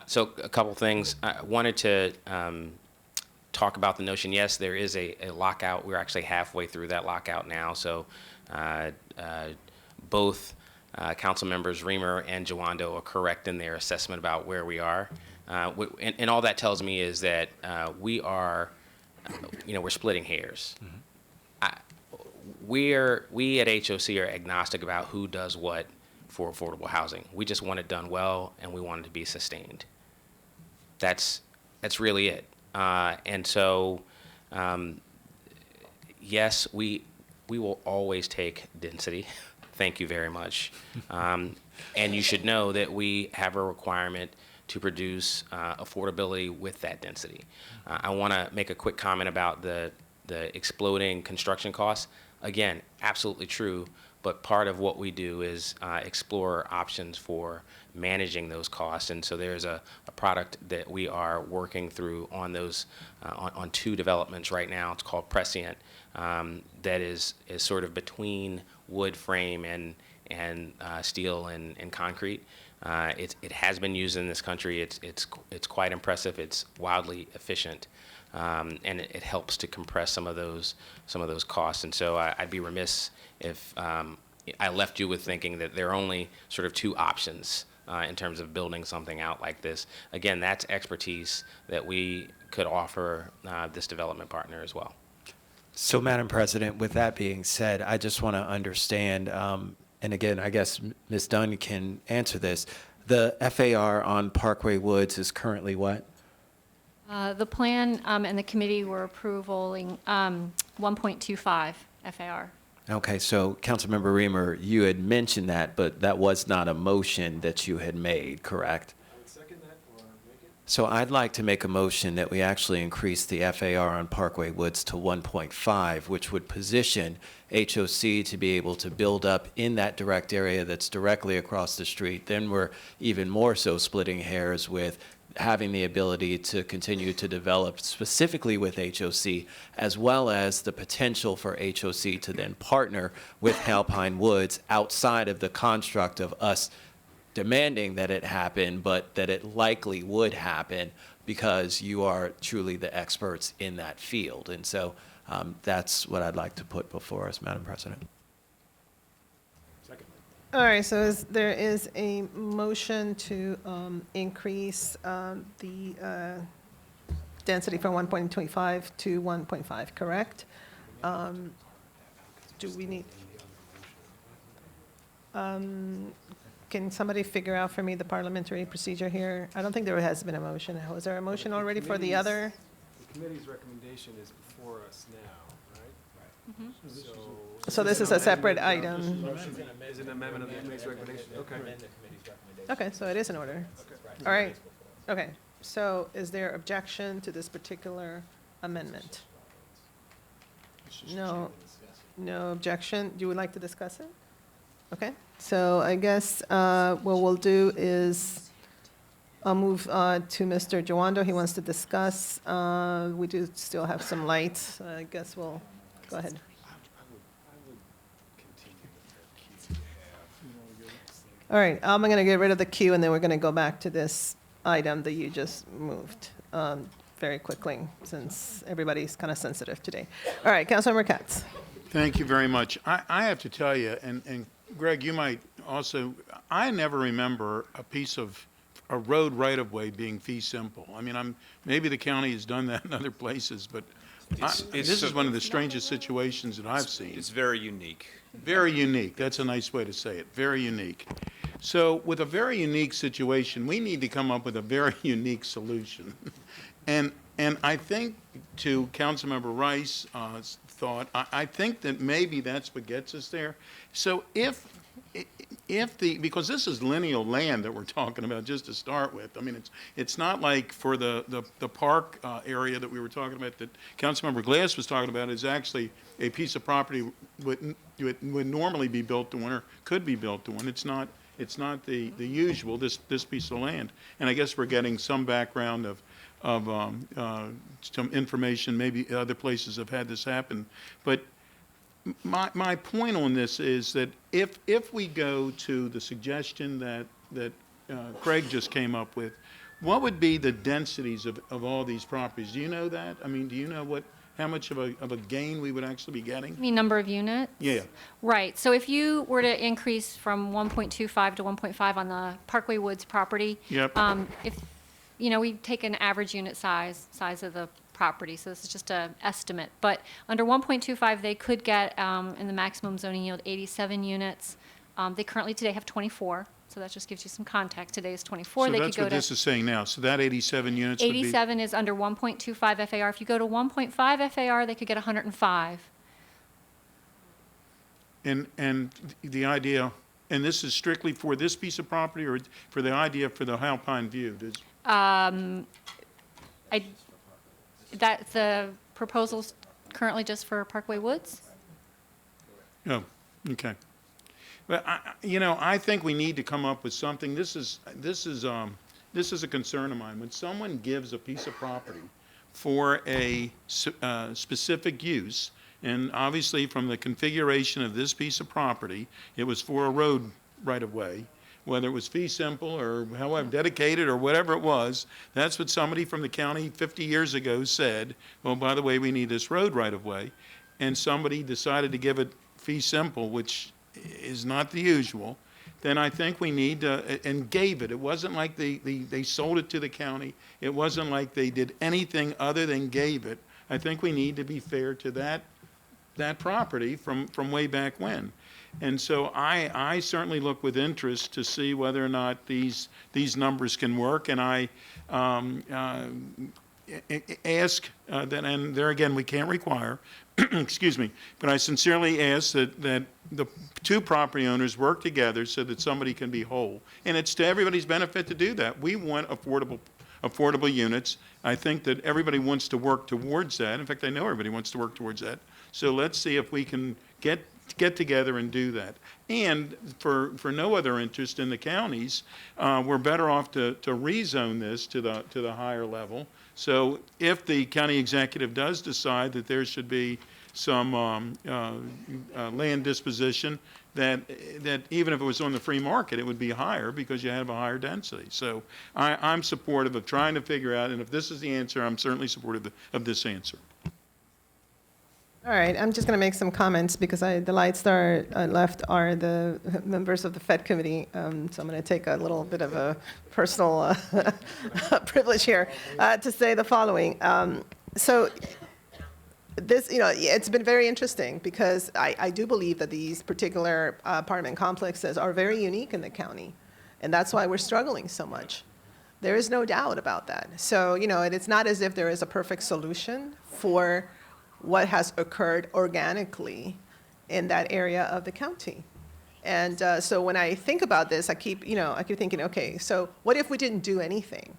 So a couple things. I wanted to talk about the notion, yes, there is a lockout. We're actually halfway through that lockout now. So both council members Reamer and Joando are correct in their assessment about where we are. And all that tells me is that we are, we're splitting hairs. We at HOC are agnostic about who does what for affordable housing. We just want it done well, and we want it to be sustained. That's really it. And so, yes, we will always take density. Thank you very much. And you should know that we have a requirement to produce affordability with that density. I want to make a quick comment about the exploding construction costs. Again, absolutely true, but part of what we do is explore options for managing those costs. And so there's a product that we are working through on those on two developments right now. It's called Prescient, that is sort of between wood frame and steel and concrete. It has been used in this country. It's quite impressive. It's wildly efficient, and it helps to compress some of those costs. And so I'd be remiss if I left you with thinking that there are only sort of two options in terms of building something out like this. Again, that's expertise that we could offer this development partner as well. So, Madam President, with that being said, I just want to understand, and again, I guess Ms. Dunn can answer this. The FAR on Parkway Woods is currently what? The plan and the committee were approving 1.25 FAR. Okay, so Councilmember Reamer, you had mentioned that, but that was not a motion that you had made, correct? So I'd like to make a motion that we actually increase the FAR on Parkway Woods to 1.5, which would position HOC to be able to build up in that direct area that's directly across the street. Then we're even more so splitting hairs with having the ability to continue to develop specifically with HOC, as well as the potential for HOC to then partner with Alpine Woods outside of the construct of us demanding that it happen, but that it likely would happen because you are truly the experts in that field. And so that's what I'd like to put before us, Madam President. All right, so there is a motion to increase the density from 1.25 to 1.5, correct? Do we need? Can somebody figure out for me the parliamentary procedure here? I don't think there has been a motion. Was there a motion already for the other? The committee's recommendation is before us now, right? So this is a separate item. Is it an amendment of the committee's recommendation? Okay. Okay, so it is in order. All right, okay. So is there objection to this particular amendment? No, no objection. You would like to discuss it? Okay, so I guess what we'll do is I'll move to Mr. Jawando. He wants to discuss. We do still have some lights. I guess we'll go ahead. All right, I'm going to get rid of the queue, and then we're going to go back to this item that you just moved very quickly, since everybody's kind of sensitive today. All right, Councilmember Katz. Thank you very much. I have to tell you, and Greg, you might also, I never remember a road right-of-way being fee simple. I mean, maybe the county has done that in other places, but this is one of the strangest situations that I've seen. It's very unique. Very unique. That's a nice way to say it. Very unique. So with a very unique situation, we need to come up with a very unique solution. And I think, to Councilmember Rice's thought, I think that maybe that's what gets us there. So because this is lineal land that we're talking about, just to start with. I mean, it's not like for the park area that we were talking about, that Councilmember Glass was talking about, is actually a piece of property would normally be built to one, or could be built to one. It's not the usual, this piece of land. And I guess we're getting some background of some information. Maybe other places have had this happen. But my point on this is that if we go to the suggestion that Craig just came up with, what would be the densities of all these properties? Do you know that? I mean, do you know how much of a gain we would actually be getting? You mean number of units? Yeah. Right. So if you were to increase from 1.25 to 1.5 on the Parkway Woods property, Yep. if we take an average unit size of the property, so this is just an estimate. But under 1.25, they could get in the maximum zoning yield 87 units. They currently today have 24. So that just gives you some context. Today is 24. So they that's could go what this is saying now. So that 87 units would be? 87 is under 1.25 FAR. If you go to 1.5 FAR, they could get 105. And the idea, and this is strictly for this piece of property, or for the idea for the Alpine View? The proposal's currently just for Parkway Woods. Oh, okay. But I think we need to come up with something. This is a concern of mine. When someone gives a piece of property for a specific use, and obviously from the configuration of this piece of property, it was for a road right-of-way, whether it was fee simple or however dedicated or whatever it was. That's what somebody from the county 50 years ago said. Oh, by the way, we need this road right-of-way, and somebody decided to give it fee simple, which is not the usual. Then I think we need to, and gave it. It wasn't like they sold it to the county. It wasn't like they did anything other than gave it. I think we need to be fair to that property from way back when. And so I certainly look with interest to see whether or not these numbers can work. And I ask that, and there again, we can't require, excuse me, but I sincerely ask that the two property owners work together so that somebody can be whole. And it's to everybody's benefit to do that. We want affordable units. I think that everybody wants to work towards that. In fact, I know everybody wants to work towards that. So let's see if we can get together and do that. And for no other interest in the counties, we're better off to rezone this to the higher level. So if the county executive does decide that there should be some land disposition, that even if it was on the free market, it would be higher because you have a higher density. So I'm supportive of trying to figure out, and if this is the answer, I'm certainly supportive of this answer. All right, I'm just going to make some comments because the lights that are left are the members of the Fed committee. So I'm going to take a little bit of a personal privilege here to say the following. So this, it's been very interesting because I do believe that these particular apartment complexes are very unique in the county. And that's why we're struggling so much. There is no doubt about that. So, and it's not as if there is a perfect solution for what has occurred organically in that area of the county. And so when I think about this, I keep thinking, okay, so what if we didn't do anything?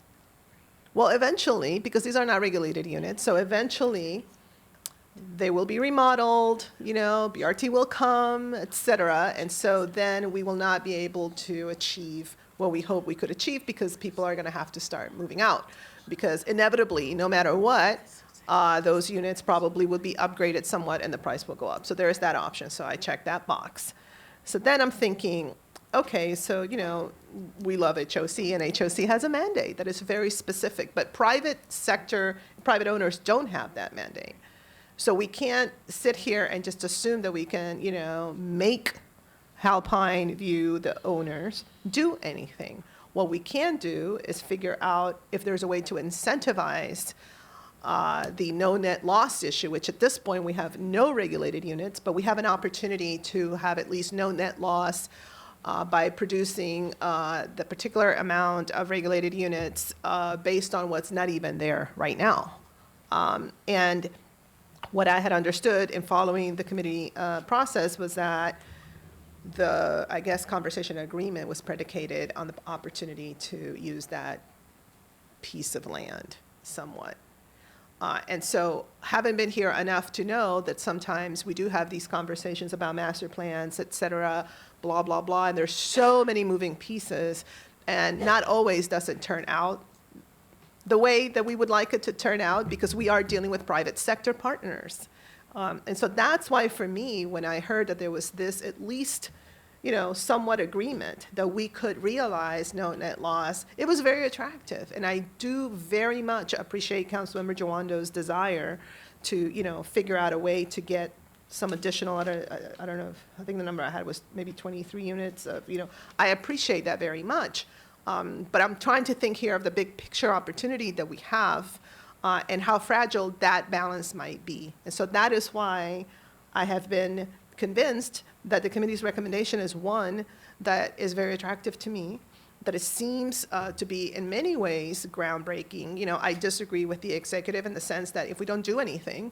Well, eventually, because these are not regulated units, so eventually they will be remodeled, BRT will come, et cetera. And so then we will not be able to achieve what we hope we could achieve because people are going to have to start moving out. Because inevitably, no matter what, those units probably would be upgraded somewhat and the price will go up. So there is that option. So I check that box. So then I'm thinking, okay, so, we love HOC and HOC has a mandate that is very specific, but private owners don't have that mandate. So we can't sit here and just assume that we can, make Halpine View, the owners, do anything. What we can do is figure out if there's a way to incentivize the no net loss issue, which at this point we have no regulated units, but we have an opportunity to have at least no net loss by producing the particular amount of regulated units based on what's not even there right now. And what I had understood in following the committee process was that the, conversation agreement was predicated on the opportunity to use that piece of land somewhat. And so haven't been here enough to know that sometimes we do have these conversations about master plans, et cetera, blah, blah, blah, and there's so many moving pieces, and not always does it turn out the way that we would like it to turn out because we are dealing with private sector partners. And so that's why for me, when I heard that there was this at least somewhat agreement that we could realize no net loss, it was very attractive. And I do very much appreciate Councilmember Jawando's desire to, figure out a way to get some additional, I don't know, I think the number I had was maybe 23 units of, I appreciate that very much. But I'm trying to think here of the big picture opportunity that we have and how fragile that balance might be. And so that is why I have been convinced that the committee's recommendation is one that is very attractive to me, that it seems to be in many ways groundbreaking. I disagree with the executive in the sense that if we don't do anything,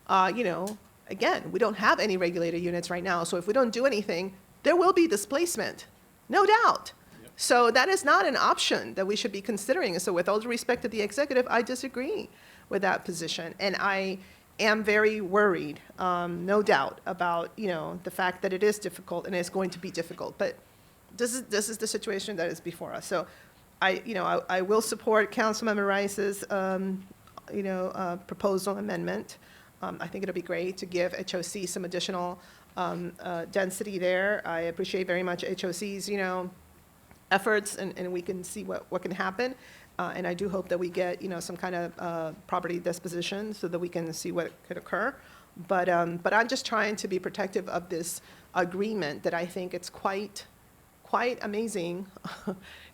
again, we don't have any regulated units right now. So if we don't do anything, there will be displacement, no doubt. Yep. So that is not an option that we should be considering. So with all due respect to the executive, I disagree with that position. And I am very worried, no doubt, about the fact that it is difficult and it's going to be difficult. But this is the situation that is before us. So I will support Councilmember Rice's proposal amendment. I think it'll be great to give HOC some additional density there. I appreciate very much HOC's efforts, and we can see what can happen. And I do hope that we get, some kind of property disposition so that we can see what could occur. But I'm just trying to be protective of this agreement that I think it's quite quite amazing,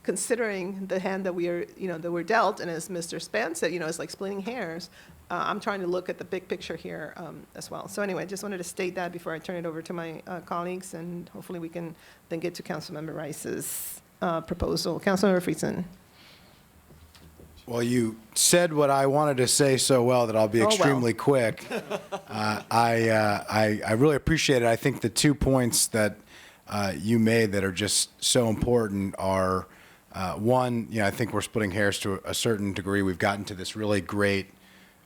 considering the hand that we are, that we're dealt. And as Mr. Span said, it's like splitting hairs. I'm trying to look at the big picture here as well. So anyway, just wanted to state that before I turn it over to my colleagues, and hopefully we can then get to Councilmember Rice's proposal. Councilmember Friedson. Well, you said what I wanted to say so well that I'll be extremely quick. I really appreciate it. I think the 2 points that you made that are just so important are, one, I think we're splitting hairs to a certain degree. We've gotten to this really great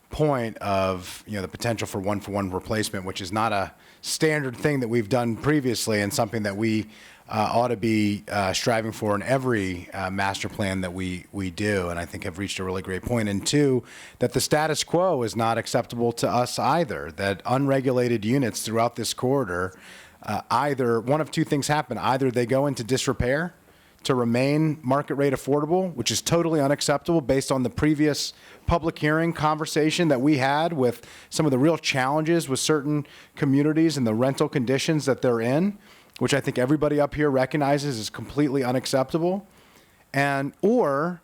point of, the potential for one-for-one replacement, which is not a standard thing that we've done previously, and something that we ought to be striving for in every master plan that we do, and I think have reached a really great point. And two, that the status quo is not acceptable to us either, that unregulated units throughout this corridor, either one of two things happen. Either they go into disrepair to remain market rate affordable, which is totally unacceptable based on the previous public hearing conversation that we had with some of the real challenges with certain communities and the rental conditions that they're in, which I think everybody up here recognizes is completely unacceptable, or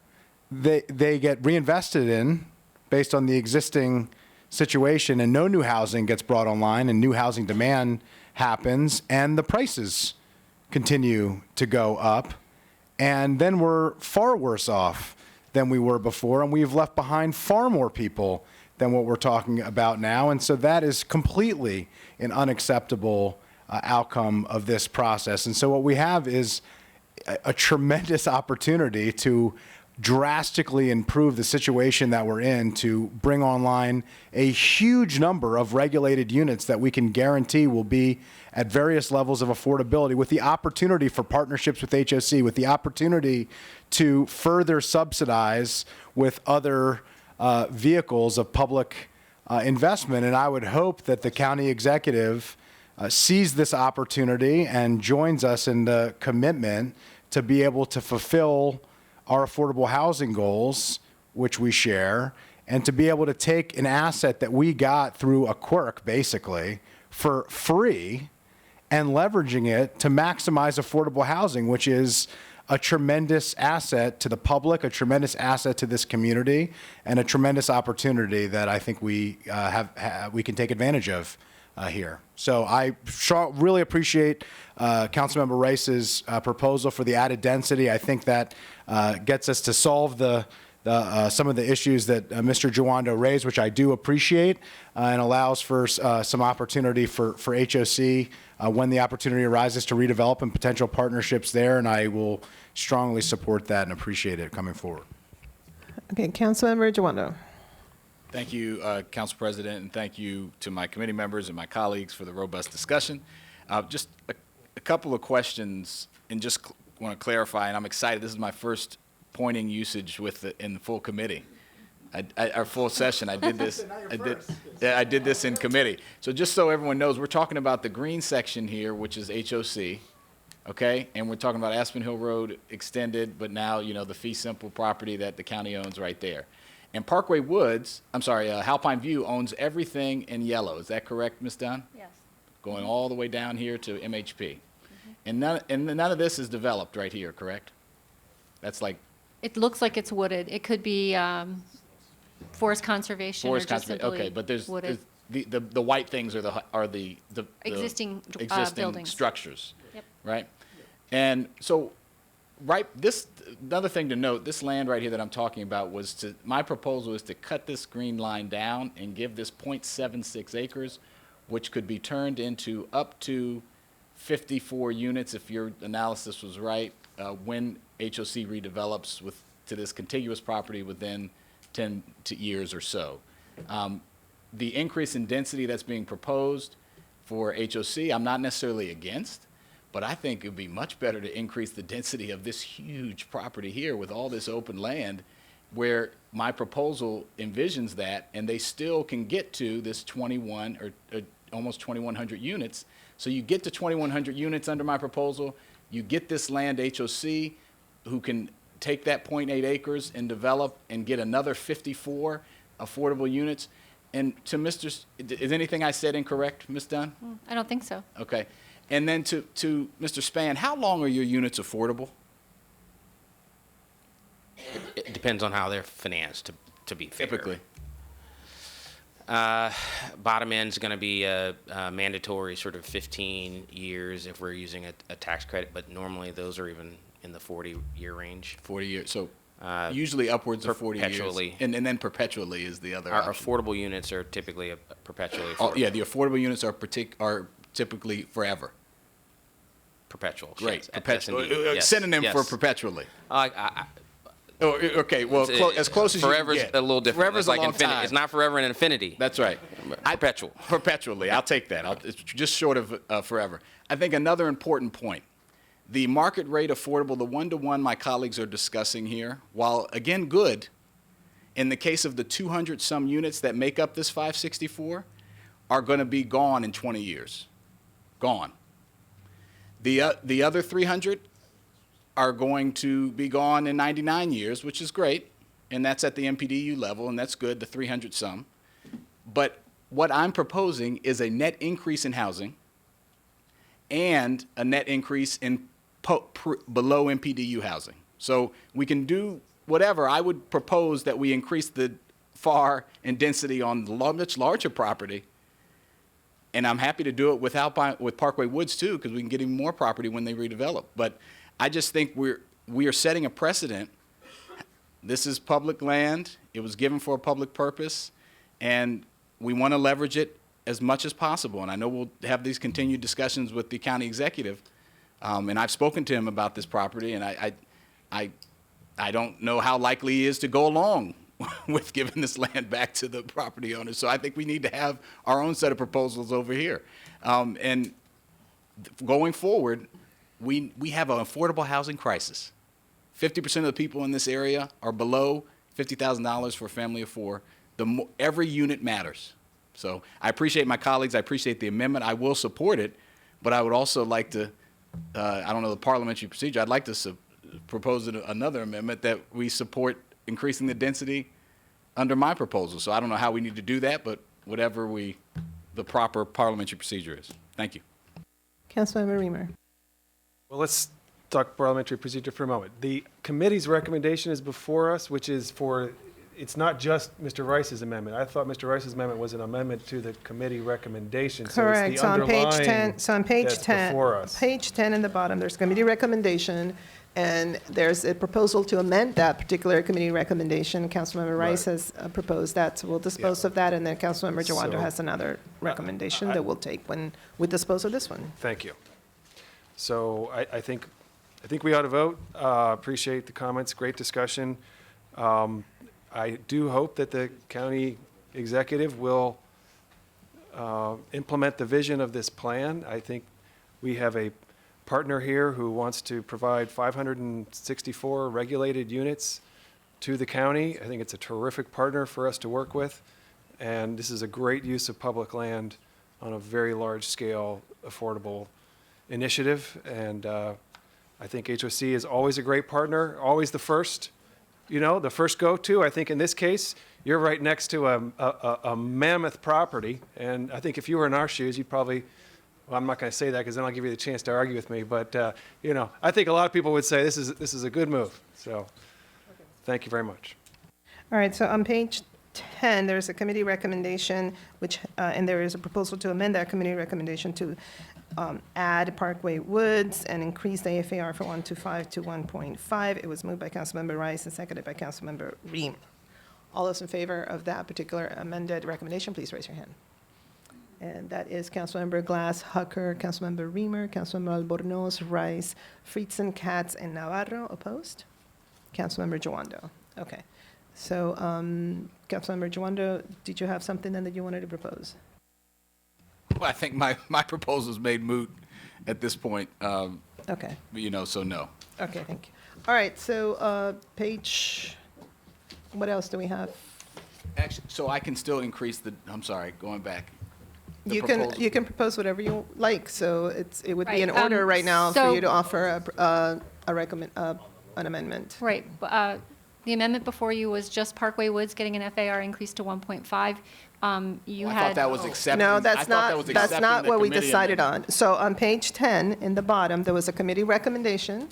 they get reinvested in based on the existing situation, and no new housing gets brought online, and new housing demand happens, and the prices continue to go up, and then we're far worse off than we were before, and we've left behind far more people than what we're talking about now, and so that is completely an unacceptable outcome of this process. And so what we have is a tremendous opportunity to drastically improve the situation that we're in, to bring online a huge number of regulated units that we can guarantee will be at various levels of affordability, with the opportunity for partnerships with HOC, with the opportunity to further subsidize with other vehicles of public investment. And I would hope that the county executive sees this opportunity and joins us in the commitment to be able to fulfill our affordable housing goals, which we share, and to be able to take an asset that we got through a quirk, basically, for free, and leveraging it to maximize affordable housing, which is a tremendous asset to the public, a tremendous asset to this community, and a tremendous opportunity that I think we we can take advantage of here. So I really appreciate Councilmember Rice's proposal for the added density. I think that gets us to solve some of the issues that Mr. Jawando raised, which I do appreciate, and allows for some opportunity for HOC when the opportunity arises to redevelop and potential partnerships there, and I will strongly support that and appreciate it coming forward. Okay, Councilmember Jawando. Thank you, Council President, and thank you to my committee members and my colleagues for the robust discussion. Just a couple of questions, and just want to clarify, and I'm excited. This is my first pointing usage in the full committee, our full session. I did this. I did this in committee. So just so everyone knows, we're talking about the green section here, which is HOC, okay, and we're talking about Aspen Hill Road extended, but now the fee simple property that the county owns right there. And Parkway Woods, Halpine View owns everything in yellow. Is that correct, Ms. Dunn? Yes. Going all the way down here to MHP. And none of this is developed right here, correct? That's like It looks like it's wooded. It could be forest conservation or forest just conservation. simply Okay, but there's wooded. the white things are the Existing, existing buildings. structures. Yep. Right? And so another thing to note, this land right here that I'm talking about my proposal is to cut this green line down and give this 0.76 acres, which could be turned into up to 54 units if your analysis was right, when HOC redevelops to this contiguous property within 10 years or so. The increase in density that's being proposed for HOC, I'm not necessarily against, but I think it would be much better to increase the density of this huge property here with all this open land, where my proposal envisions that, and they still can get to this 21 or almost 2,100 units. So you get to 2,100 units under my proposal, you get this land HOC, who can take that 0.8 acres and develop and get another 54 affordable units. And to is anything I said incorrect, Ms. Dunn? I don't think so. Okay. And then to Mr. Spann, how long are your units affordable? It depends on how they're financed, to be fair. Typically. Bottom end is going to be a mandatory sort of 15 years if we're using a tax credit, but normally those are even in the 40-year range. 40 years. So usually upwards of 40 perpetually. years. And then perpetually is the other Our option. affordable units are typically perpetually Oh, affordable. yeah, the affordable units are typically forever. Perpetual. Great. Yes, Perpetual. that's indeed. Yes, Synonym for yes. perpetually. Oh, okay, well, as close as you can forever's get. a little different. Forever's It's like a long infinity. time. It's not forever and infinity. That's right. Perpetual. Perpetually. I'll take that. It's just short of forever. I think another important point, the market rate affordable, the one-to-one my colleagues are discussing here, while again good, in the case of the 200-some units that make up this 564, are going to be gone in 20 years. Gone. The other 300 are going to be gone in 99 years, which is great, and that's at the MPDU level, and that's good, the 300-some. But what I'm proposing is a net increase in housing and a net increase in below MPDU housing. So we can do whatever. I would propose that we increase the FAR and density on the much larger property, and I'm happy to do it with Parkway Woods too, because we can get even more property when they redevelop. But I just think we are setting a precedent. This is public land. It was given for a public purpose, and we want to leverage it as much as possible. And I know we'll have these continued discussions with the county executive, and I've spoken to him about this property, and I don't know how likely he is to go along with giving this land back to the property owners. So I think we need to have our own set of proposals over here. And going forward, we have an affordable housing crisis. 50% of the people in this area are below $50,000 for a family of four. Every unit matters. So I appreciate my colleagues. I appreciate the amendment. I will support it, but I would also like to, I don't know the parliamentary procedure, I'd like to propose another amendment that we support increasing the density under my proposal. So I don't know how we need to do that, but whatever the proper parliamentary procedure is. Thank you. Councilmember Reamer. Well, let's talk parliamentary procedure for a moment. The committee's recommendation is before us, which is it's not just Mr. Rice's amendment. I thought Mr. Rice's amendment was an amendment to the committee recommendation. Correct. So it's the underlying So on page that's 10, before us. page 10 in the bottom, there's committee recommendation, and there's a proposal to amend that particular committee recommendation. Councilmember Rice has proposed that, so we'll dispose of that, and then Councilmember Jawando So, has another recommendation that we'll take when we dispose of this one. Thank you. So I think we ought to vote. Appreciate the comments. Great discussion. I do hope that the county executive will implement the vision of this plan. I think we have a partner here who wants to provide 564 regulated units to the county. I think it's a terrific partner for us to work with, and this is a great use of public land on a very large scale, affordable initiative. And I think HOC is always a great partner, always the first go-to. I think in this case, you're right next to a mammoth property, and I think if you were in our shoes, you'd probably, well, I'm not going to say that because then I'll give you the chance to argue with me, but I think a lot of people would say this is a good move. So thank you very much. All right, so on page 10, there's a committee recommendation, and there is a proposal to amend that committee recommendation to add Parkway Woods and increase the AFAR from 1.25 to 1.5. It was moved by Councilmember Rice and seconded by Councilmember Ream. All those in favor of that particular amended recommendation, please raise your hand. And that is Councilmember Glass, Hucker, Councilmember Reamer, Councilmember Albornoz, Rice, Friedson, Katz, and Navarro. Opposed? Councilmember Jawando. Okay. So, Councilmember Jawando, did you have something then that you wanted to propose? Well, I think my proposal is made moot at this point. Okay. So no. Okay, thank you. All right, so what else do we have? Actually, so I can still increase I'm sorry, going back. You can propose whatever you like, so it would be in Right, order right now for so- you to offer an amendment. Right. The amendment before you was just Parkway Woods getting an FAR increase to 1.5. You I had. thought that was accepting. No, I that's thought that not, was that's accepting not the what we committee decided amendment. on. So on page 10, in the bottom, there was a committee recommendation,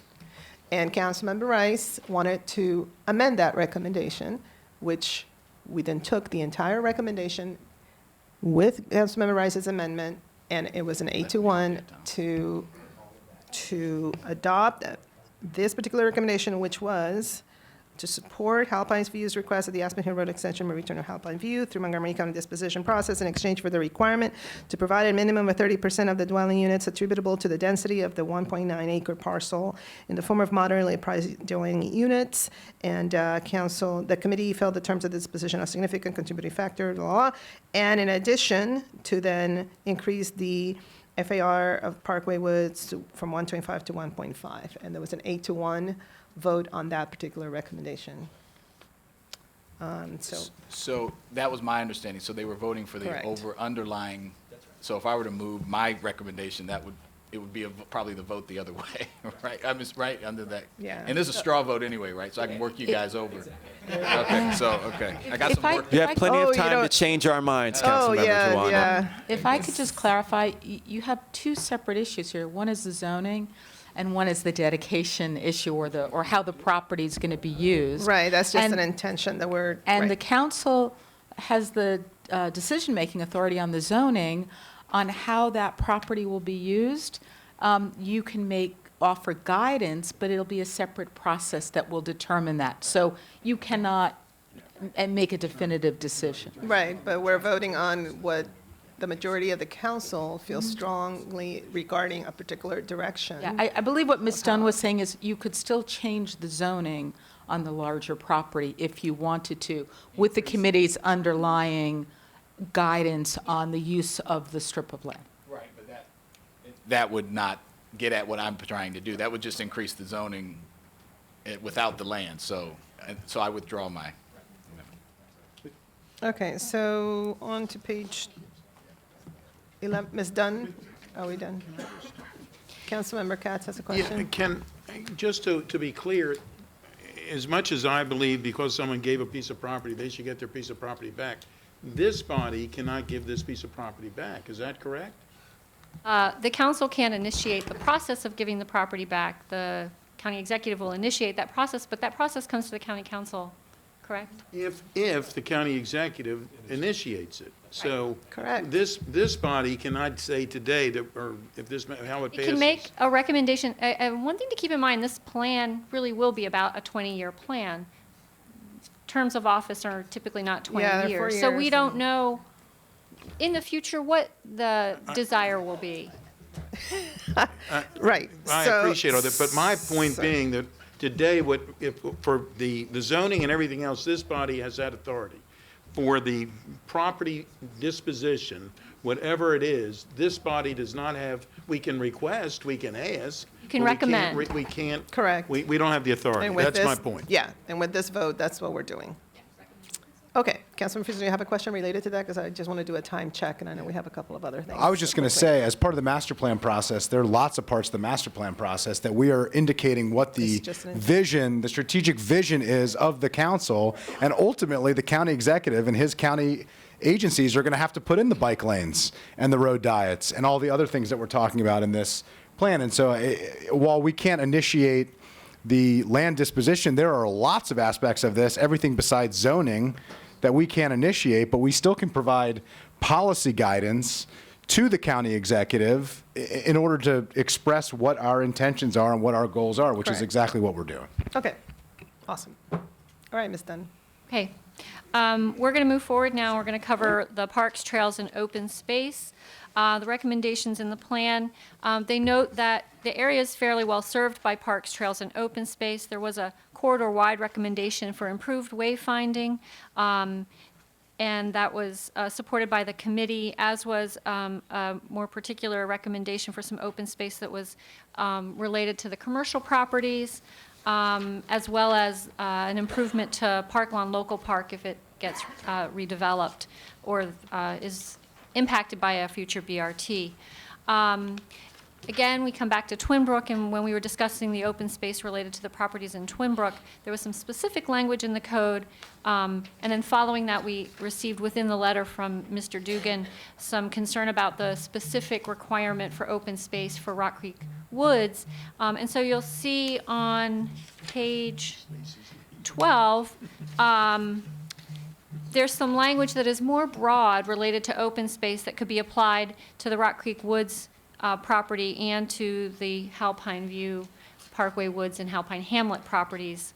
and Councilmember Rice wanted to amend that recommendation, which we then took the entire recommendation with Councilmember Rice's amendment, and it was an 8-1 to adopt this particular recommendation, which was to support Halpine's View's request of the Aspen Hill Road extension and return of Halpine View through Montgomery County disposition process in exchange for the requirement to provide a minimum of 30% of the dwelling units attributable to the density of the 1.9 acre parcel in the form of moderately priced dwelling units. And the committee felt the terms of this disposition are a significant contributing factor, and in addition to then increase the FAR of Parkway Woods from 1.5 to 1.5. And there was an 8-1 vote on that particular recommendation. So that was my understanding. So they were voting for the Correct. underlying. So if I were to move my recommendation, it would be probably the vote the other way, right? I'm just right under that. Yeah. And this is a straw vote anyway, right? So I can work you guys over. Okay. I got some work. You have plenty Oh, of you time to don't- change our minds, Oh, Councilmember yeah, Juana. yeah. If I could just clarify, you have two separate issues here. One is the zoning, and one is the dedication issue, or how the property is going to be used. Right, that's just And- an intention that we're. And the right. council has the decision-making authority on the zoning on how that property will be used. You can offer guidance, but it'll be a separate process that will determine that. So you cannot make a definitive decision. Right, but we're voting on what the majority of the council feels strongly regarding a particular direction. Yeah, I believe what Ms. Dunn was saying is you could still change the zoning on the larger property if you wanted to, with the committee's underlying guidance on the use of the strip of land. Right, but that would not get at what I'm trying to do. That would just increase the zoning without the land. So I withdraw my. Okay, so on to page 11, Ms. Dunn, are we done? Councilmember Katz has a Yeah, question. just to be clear, as much as I believe because someone gave a piece of property, they should get their piece of property back, this body cannot give this piece of property back. Is that correct? The council can initiate the process of giving the property back. The county executive will initiate that process, but that process comes to the county council, correct? If the county executive initiates it. So Correct. this body cannot say today that, or if this, how it It passes. can make a recommendation. One thing to keep in mind, this plan really will be about a 20-year plan. Terms of office are typically not 20 Yeah, they're 4 years. So we years. don't know in the future what the desire will be. Right. I so- appreciate all that, but my point being that today, for the zoning and everything else, this body has that authority. For the property disposition, whatever it is, this body does not have, we can request, we can ask. You can but we can't recommend. We can't. Correct. We don't have the authority. And with That's my this- point. Yeah, and with this vote, that's what we're doing. Okay, Councilman Fisher, do you have a question related to that? Because I just want to do a time check, and I know we have a couple of other things. I was just going to say, as part of the master plan process, there are lots of parts of the master plan process that we are indicating what the It's just an vision, the strategic vision is of the council, and ultimately the county executive and his county agencies are going to have to put in the bike lanes and the road diets and all the other things that we're talking about in this plan. And so while we can't initiate the land disposition, there are lots of aspects of this, everything besides zoning, that we can't initiate, but we still can provide policy guidance to the county executive in order to express what our intentions are and what our goals are, which is Correct. exactly what we're doing. Okay, awesome. All right, Ms. Dunn. Okay. We're going to move forward now. We're going to cover the parks, trails, and open space. The recommendations in the plan, they note that the area is fairly well served by parks, trails, and open space. There was a corridor-wide recommendation for improved wayfinding, and that was supported by the committee, as was a more particular recommendation for some open space that was related to the commercial properties, as well as an improvement to Park Lawn Local Park if it gets redeveloped or is impacted by a future BRT. Again, we come back to Twin Brook, and when we were discussing the open space related to the properties in Twin Brook, there was some specific language in the code. And then following that, we received within the letter from Mr. Dugan some concern about the specific requirement for open space for Rock Creek Woods. And so you'll see on page 12, there's some language that is more broad related to open space that could be applied to the Rock Creek Woods property and to the Halpine View Parkway Woods and Halpine Hamlet properties.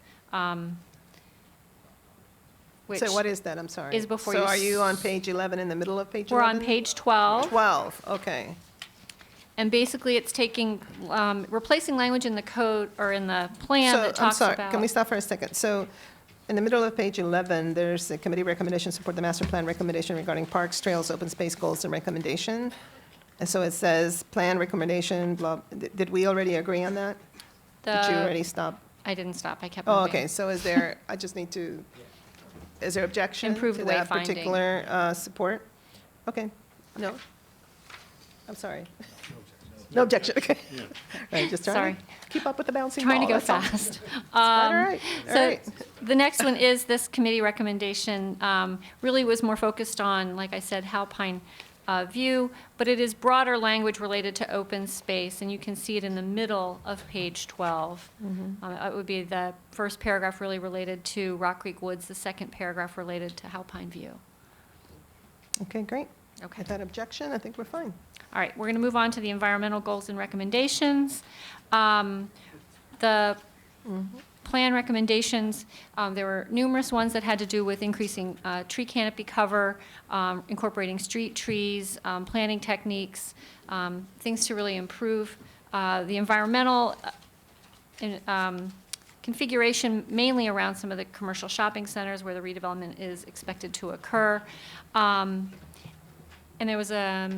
Which So what is that? I'm sorry. is before so you are you on s- page 11, in the middle of page We're 11? on page 12. 12, okay. And basically, it's taking, replacing language in the code or in the plan that I'm talks sorry, about. can we stop for a second? So in the middle of page 11, there's a committee recommendation, support the master plan recommendation regarding parks, trails, open space goals and recommendation. And so it says plan recommendation, blah, did we already agree on that? Did you The- already stop? I didn't stop, I kept Oh, moving. okay, so is there, I just need to, is there objection Improved to that wayfinding. particular support? Okay, no? I'm sorry. No objection, okay. Right, just trying Sorry. to keep up with the bouncing Trying to ball, go that's all. fast. All right, all So right. the next one is this committee recommendation, really was more focused on, like I said, Halpine View, but it is broader language related to open space, and you can see it in the middle of page 12. It would be the first paragraph really related to Rock Creek Woods, the second paragraph related to Halpine View. Okay, great. Okay. Without objection, I think we're fine. All right, we're going to move on to the environmental goals and recommendations. The plan recommendations, there were numerous ones that had to do with increasing tree canopy cover, incorporating street trees, planting techniques, things to really improve the environmental configuration, mainly around some of the commercial shopping centers where the redevelopment is expected to occur. And there was a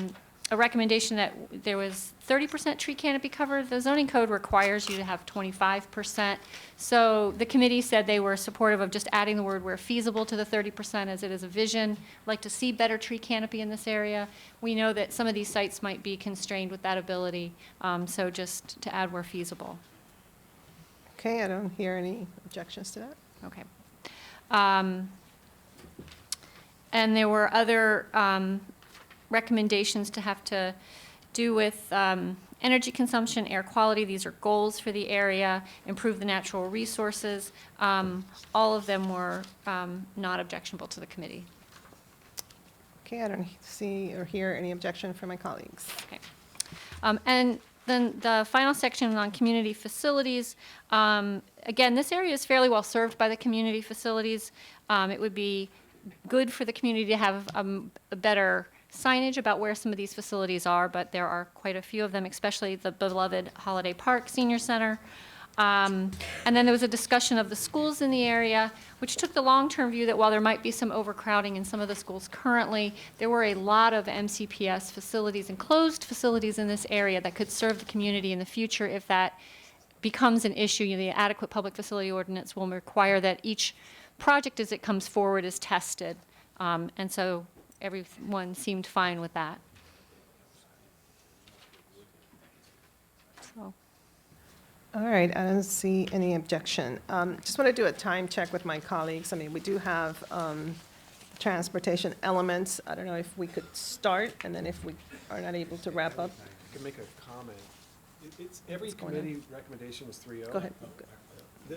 recommendation that there was 30% tree canopy cover. The zoning code requires you to have 25%. So the committee said they were supportive of just adding the word where feasible to the 30%, as it is a vision. Like to see better tree canopy in this area. We know that some of these sites might be constrained with that ability, so just to add where feasible. Okay, I don't hear any objections to that. Okay. And there were other recommendations to have to do with energy consumption, air quality. These are goals for the area, improve the natural resources. All of them were not objectionable to the committee. Okay, I don't see or hear any objection from my colleagues. Okay. And then the final section on community facilities. Again, this area is fairly well served by the community facilities. It would be good for the community to have a better signage about where some of these facilities are, but there are quite a few of them, especially the beloved Holiday Park Senior Center. And then there was a discussion of the schools in the area, which took the long-term view that while there might be some overcrowding in some of the schools currently, there were a lot of MCPS facilities, enclosed facilities in this area that could serve the community in the future if that becomes an issue. You know, the adequate public facility ordinance will require that each project as it comes forward is tested. And so everyone seemed fine with that. So. All right, I don't see any objection. Just want to do a time check with my colleagues. I mean, we do have transportation elements. I don't know if we could start, and then if we are not able to wrap up. I can make a comment. It's every What's going on? committee recommendation was 3-0. Go ahead.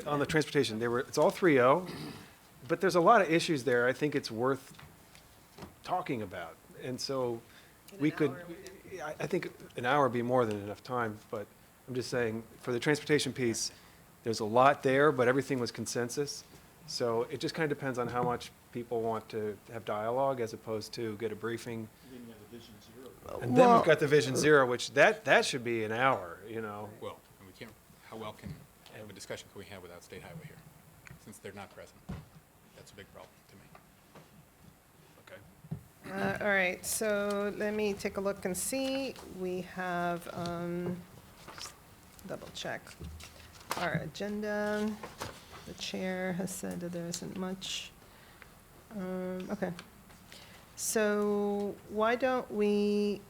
On the transportation, it's all 3-0, but there's a lot of issues there I think it's worth talking about. And so we could, I think an hour would be more than enough time, but I'm just saying, for the transportation piece, there's a lot there, but everything was consensus. So it just kind of depends on how much people want to have dialogue as opposed to get a briefing. And then we've got the Vision Zero, which that should be an hour, you know. Well, and we can't, how well can have a discussion can we have without State Highway here, since they're not present? That's a big problem to me. All right, so let me take a look and see. We have, double check our agenda. The chair has said that there isn't much. Okay. So why don't we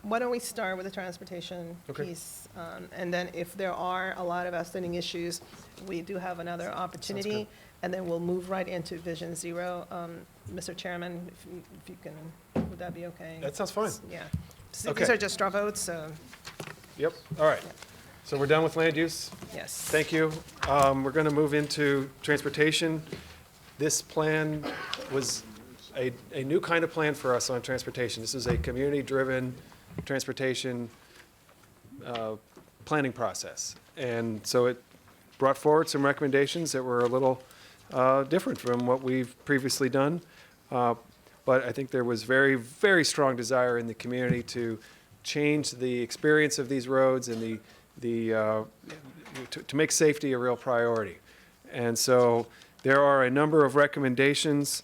Why don't we start with the transportation Okay. piece? And then if there are a lot of outstanding issues, we do have another opportunity. And then we'll move right into Vision Zero. Mr. Chairman, if you can, would that be okay? That sounds fine. Yeah. These Okay. are just straw votes, so, Yep, all right. So we're done with land use? yes. Thank you. We're going to move into transportation. This plan was a new kind of plan for us on transportation. This is a community-driven transportation planning process. And so it brought forward some recommendations that were a little different from what we've previously done. But I think there was very, very strong desire in the community to change the experience of these roads and to make safety a real priority. And so there are a number of recommendations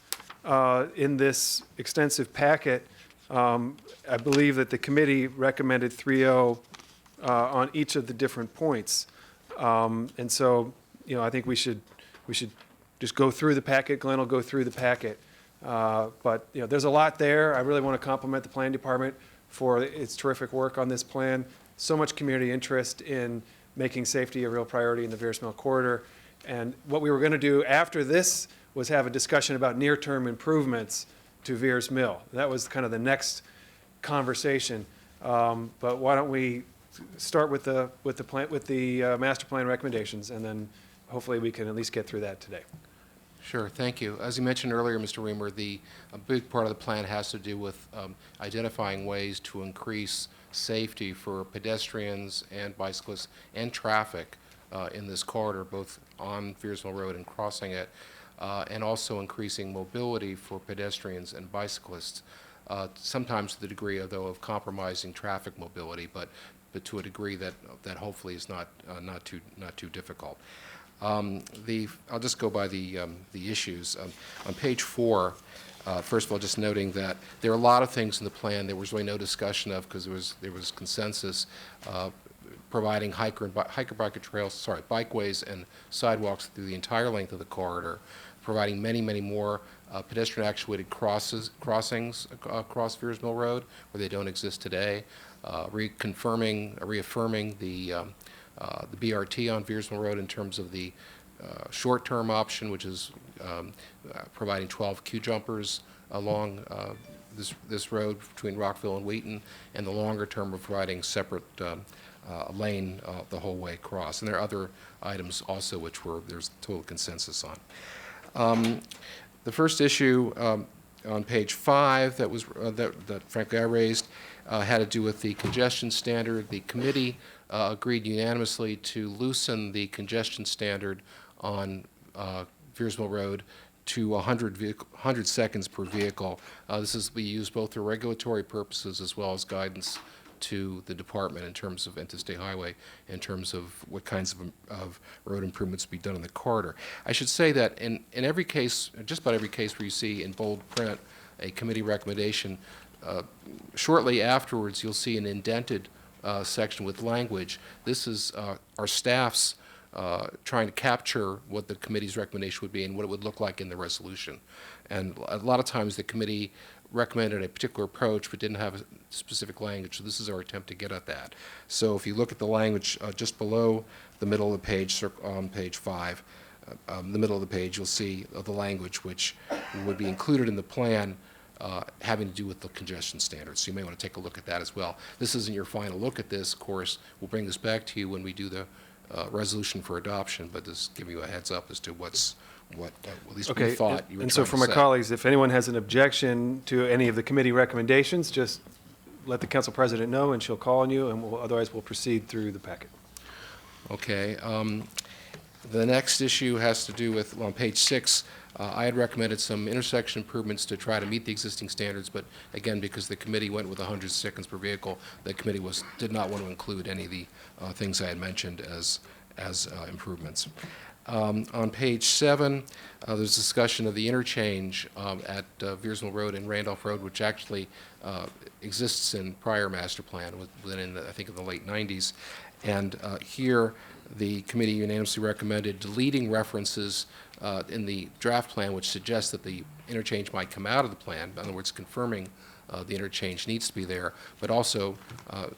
in this extensive packet. I believe that the committee recommended 3-0 on each of the different points. And so, I think we should just go through the packet. Glenn will go through the packet. But, there's a lot there. I really want to compliment the planning department for its terrific work on this plan. So much community interest in making safety a real priority in the Veers Mill corridor. And what we were going to do after this was have a discussion about near-term improvements to Veers Mill. That was kind of the next conversation. But why don't we start with the master plan recommendations, and then hopefully we can at least get through that today. Sure, thank you. As you mentioned earlier, Mr. Reamer, a big part of the plan has to do with identifying ways to increase safety for pedestrians and bicyclists and traffic in this corridor, both on Veers Mill Road and crossing it, and also increasing mobility for pedestrians and bicyclists, sometimes to the degree, though, of compromising traffic mobility, but to a degree that hopefully is not too difficult. I'll just go by the issues. On page 4, first of all, just noting that there are a lot of things in the plan there was really no discussion of because there was consensus, providing bikeways and sidewalks through the entire length of the corridor, providing many, many more pedestrian actuated crossings across Veers Mill Road where they don't exist today, reaffirming the BRT on Veers Mill Road in terms of the short-term option, which is providing 12 queue jumpers along this road between Rockville and Wheaton, and the longer term of providing separate lane the whole way across. And there are other items also which there's total consensus on. The first issue on page 5 that frankly I raised had to do with the congestion standard. The committee agreed unanimously to loosen the congestion standard on Veers Mill Road to 100 seconds per vehicle. This is to be used both for regulatory purposes as well as guidance to the department in terms of interstate highway, in terms of what kinds of road improvements be done in the corridor. I should say that in every case, just about every case where you see in bold print a committee recommendation, shortly afterwards you'll see an indented section with language. This is our staff's trying to capture what the committee's recommendation would be and what it would look like in the resolution. And a lot of times the committee recommended a particular approach but didn't have a specific language, so this is our attempt to get at that. So if you look at the language just below the middle of the page, on page 5, the middle of the page, you'll see the language which would be included in the plan having to do with the congestion standards. So you may want to take a look at that as well. This isn't your final look at this, of course. We'll bring this back to you when we do the resolution for adoption, but just giving you a heads up as to what at least we thought you were and trying so for to my say. colleagues, if anyone has an objection to any of the committee recommendations, just let the council president know and she'll call on you, and otherwise we'll proceed through the packet. Okay. The next issue has to do with, on page 6, I had recommended some intersection improvements to try to meet the existing standards, but again, because the committee went with 100 seconds per vehicle, the committee did not want to include any of the things I had mentioned as improvements. On page 7, there's discussion of the interchange at Veers Mill Road and Randolph Road, which actually exists in prior master plan, within I think in the late 90s. And here, the committee unanimously recommended deleting references in the draft plan which suggests that the interchange might come out of the plan, in other words, confirming the interchange needs to be there, but also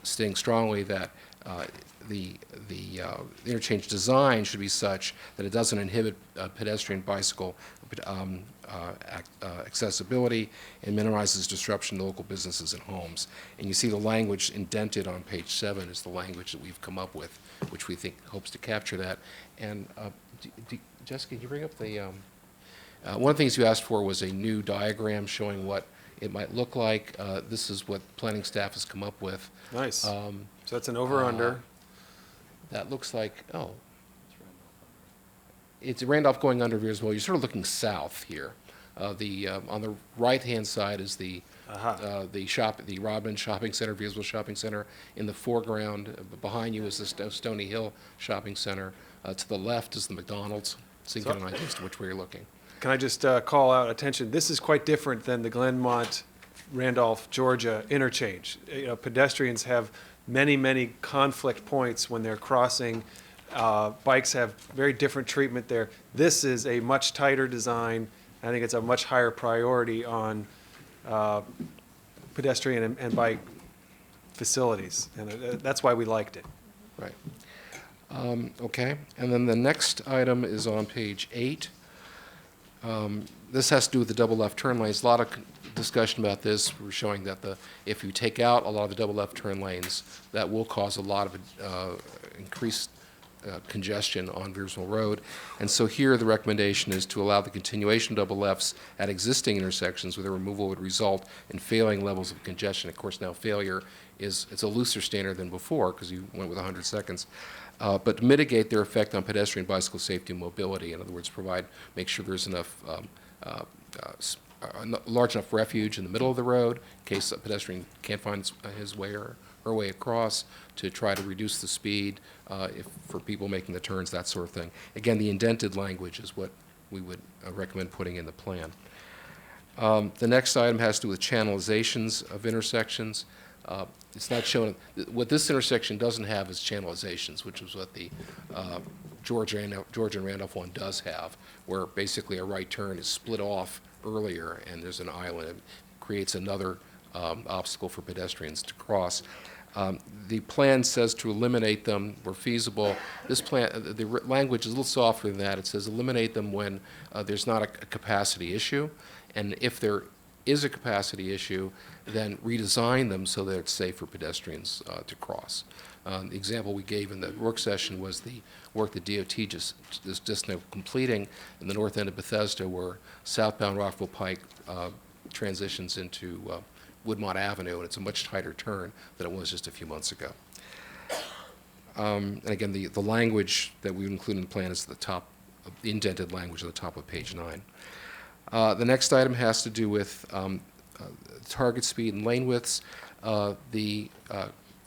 stating strongly that the interchange design should be such that it doesn't inhibit pedestrian bicycle accessibility and minimizes disruption to local businesses and homes. And you see the language indented on page 7 is the language that we've come up with, which we think hopes to capture that. And Jessica, can you bring up the, one of the things you asked for was a new diagram showing what it might look like. This is what planning staff has come up with. Nice. So that's an over-under. That looks like, oh, it's Randolph going under here as well. You're sort of looking south here. On the right-hand side is the Rodman Shopping Center, Viersville Shopping Center. In the foreground, behind you is the Stony Hill Shopping Center. To the left is the McDonald's. So you get an idea as to which way you're looking. Can I just call out attention? This is quite different than the Glenmont, Randolph, Georgia interchange. You know, pedestrians have many, many conflict points when they're crossing. Bikes have very different treatment there. This is a much tighter design. I think it's a much higher priority on pedestrian and bike facilities, and that's why we liked it. Right. Okay, and then the next item is on page 8. This has to do with the double left turn lanes. A lot of discussion about this. We're showing that if you take out a lot of the double left turn lanes, that will cause a lot of increased congestion on Viersville Road. And so here the recommendation is to allow the continuation of double lefts at existing intersections where the removal would result in failing levels of congestion. Of course, now failure it's a looser standard than before because you went with 100 seconds. But to mitigate their effect on pedestrian bicycle safety and mobility. In other words, make sure there's enough large enough refuge in the middle of the road in case a pedestrian can't find his way or her way across, to try to reduce the speed for people making the turns, that sort of thing. Again, the indented language is what we would recommend putting in the plan. The next item has to do with channelizations of intersections. It's not shown. What this intersection doesn't have is channelizations, which is what the Georgia and Randolph one does have, where basically a right turn is split off earlier and there's an island. It creates another obstacle for pedestrians to cross. The plan says to eliminate them where feasible. This plan, the language is a little softer than that. It says eliminate them when there's not a capacity issue, and if there is a capacity issue, then redesign them so that it's safe for pedestrians to cross. The example we gave in the work session was the work that DOT just now completing in the north end of Bethesda, where southbound Rockville Pike transitions into Woodmont Avenue, and it's a much tighter turn than it was just a few months ago. And again, the language that we include in the plan is the top, the indented language at the top of page 9. The next item has to do with target speed and lane widths. The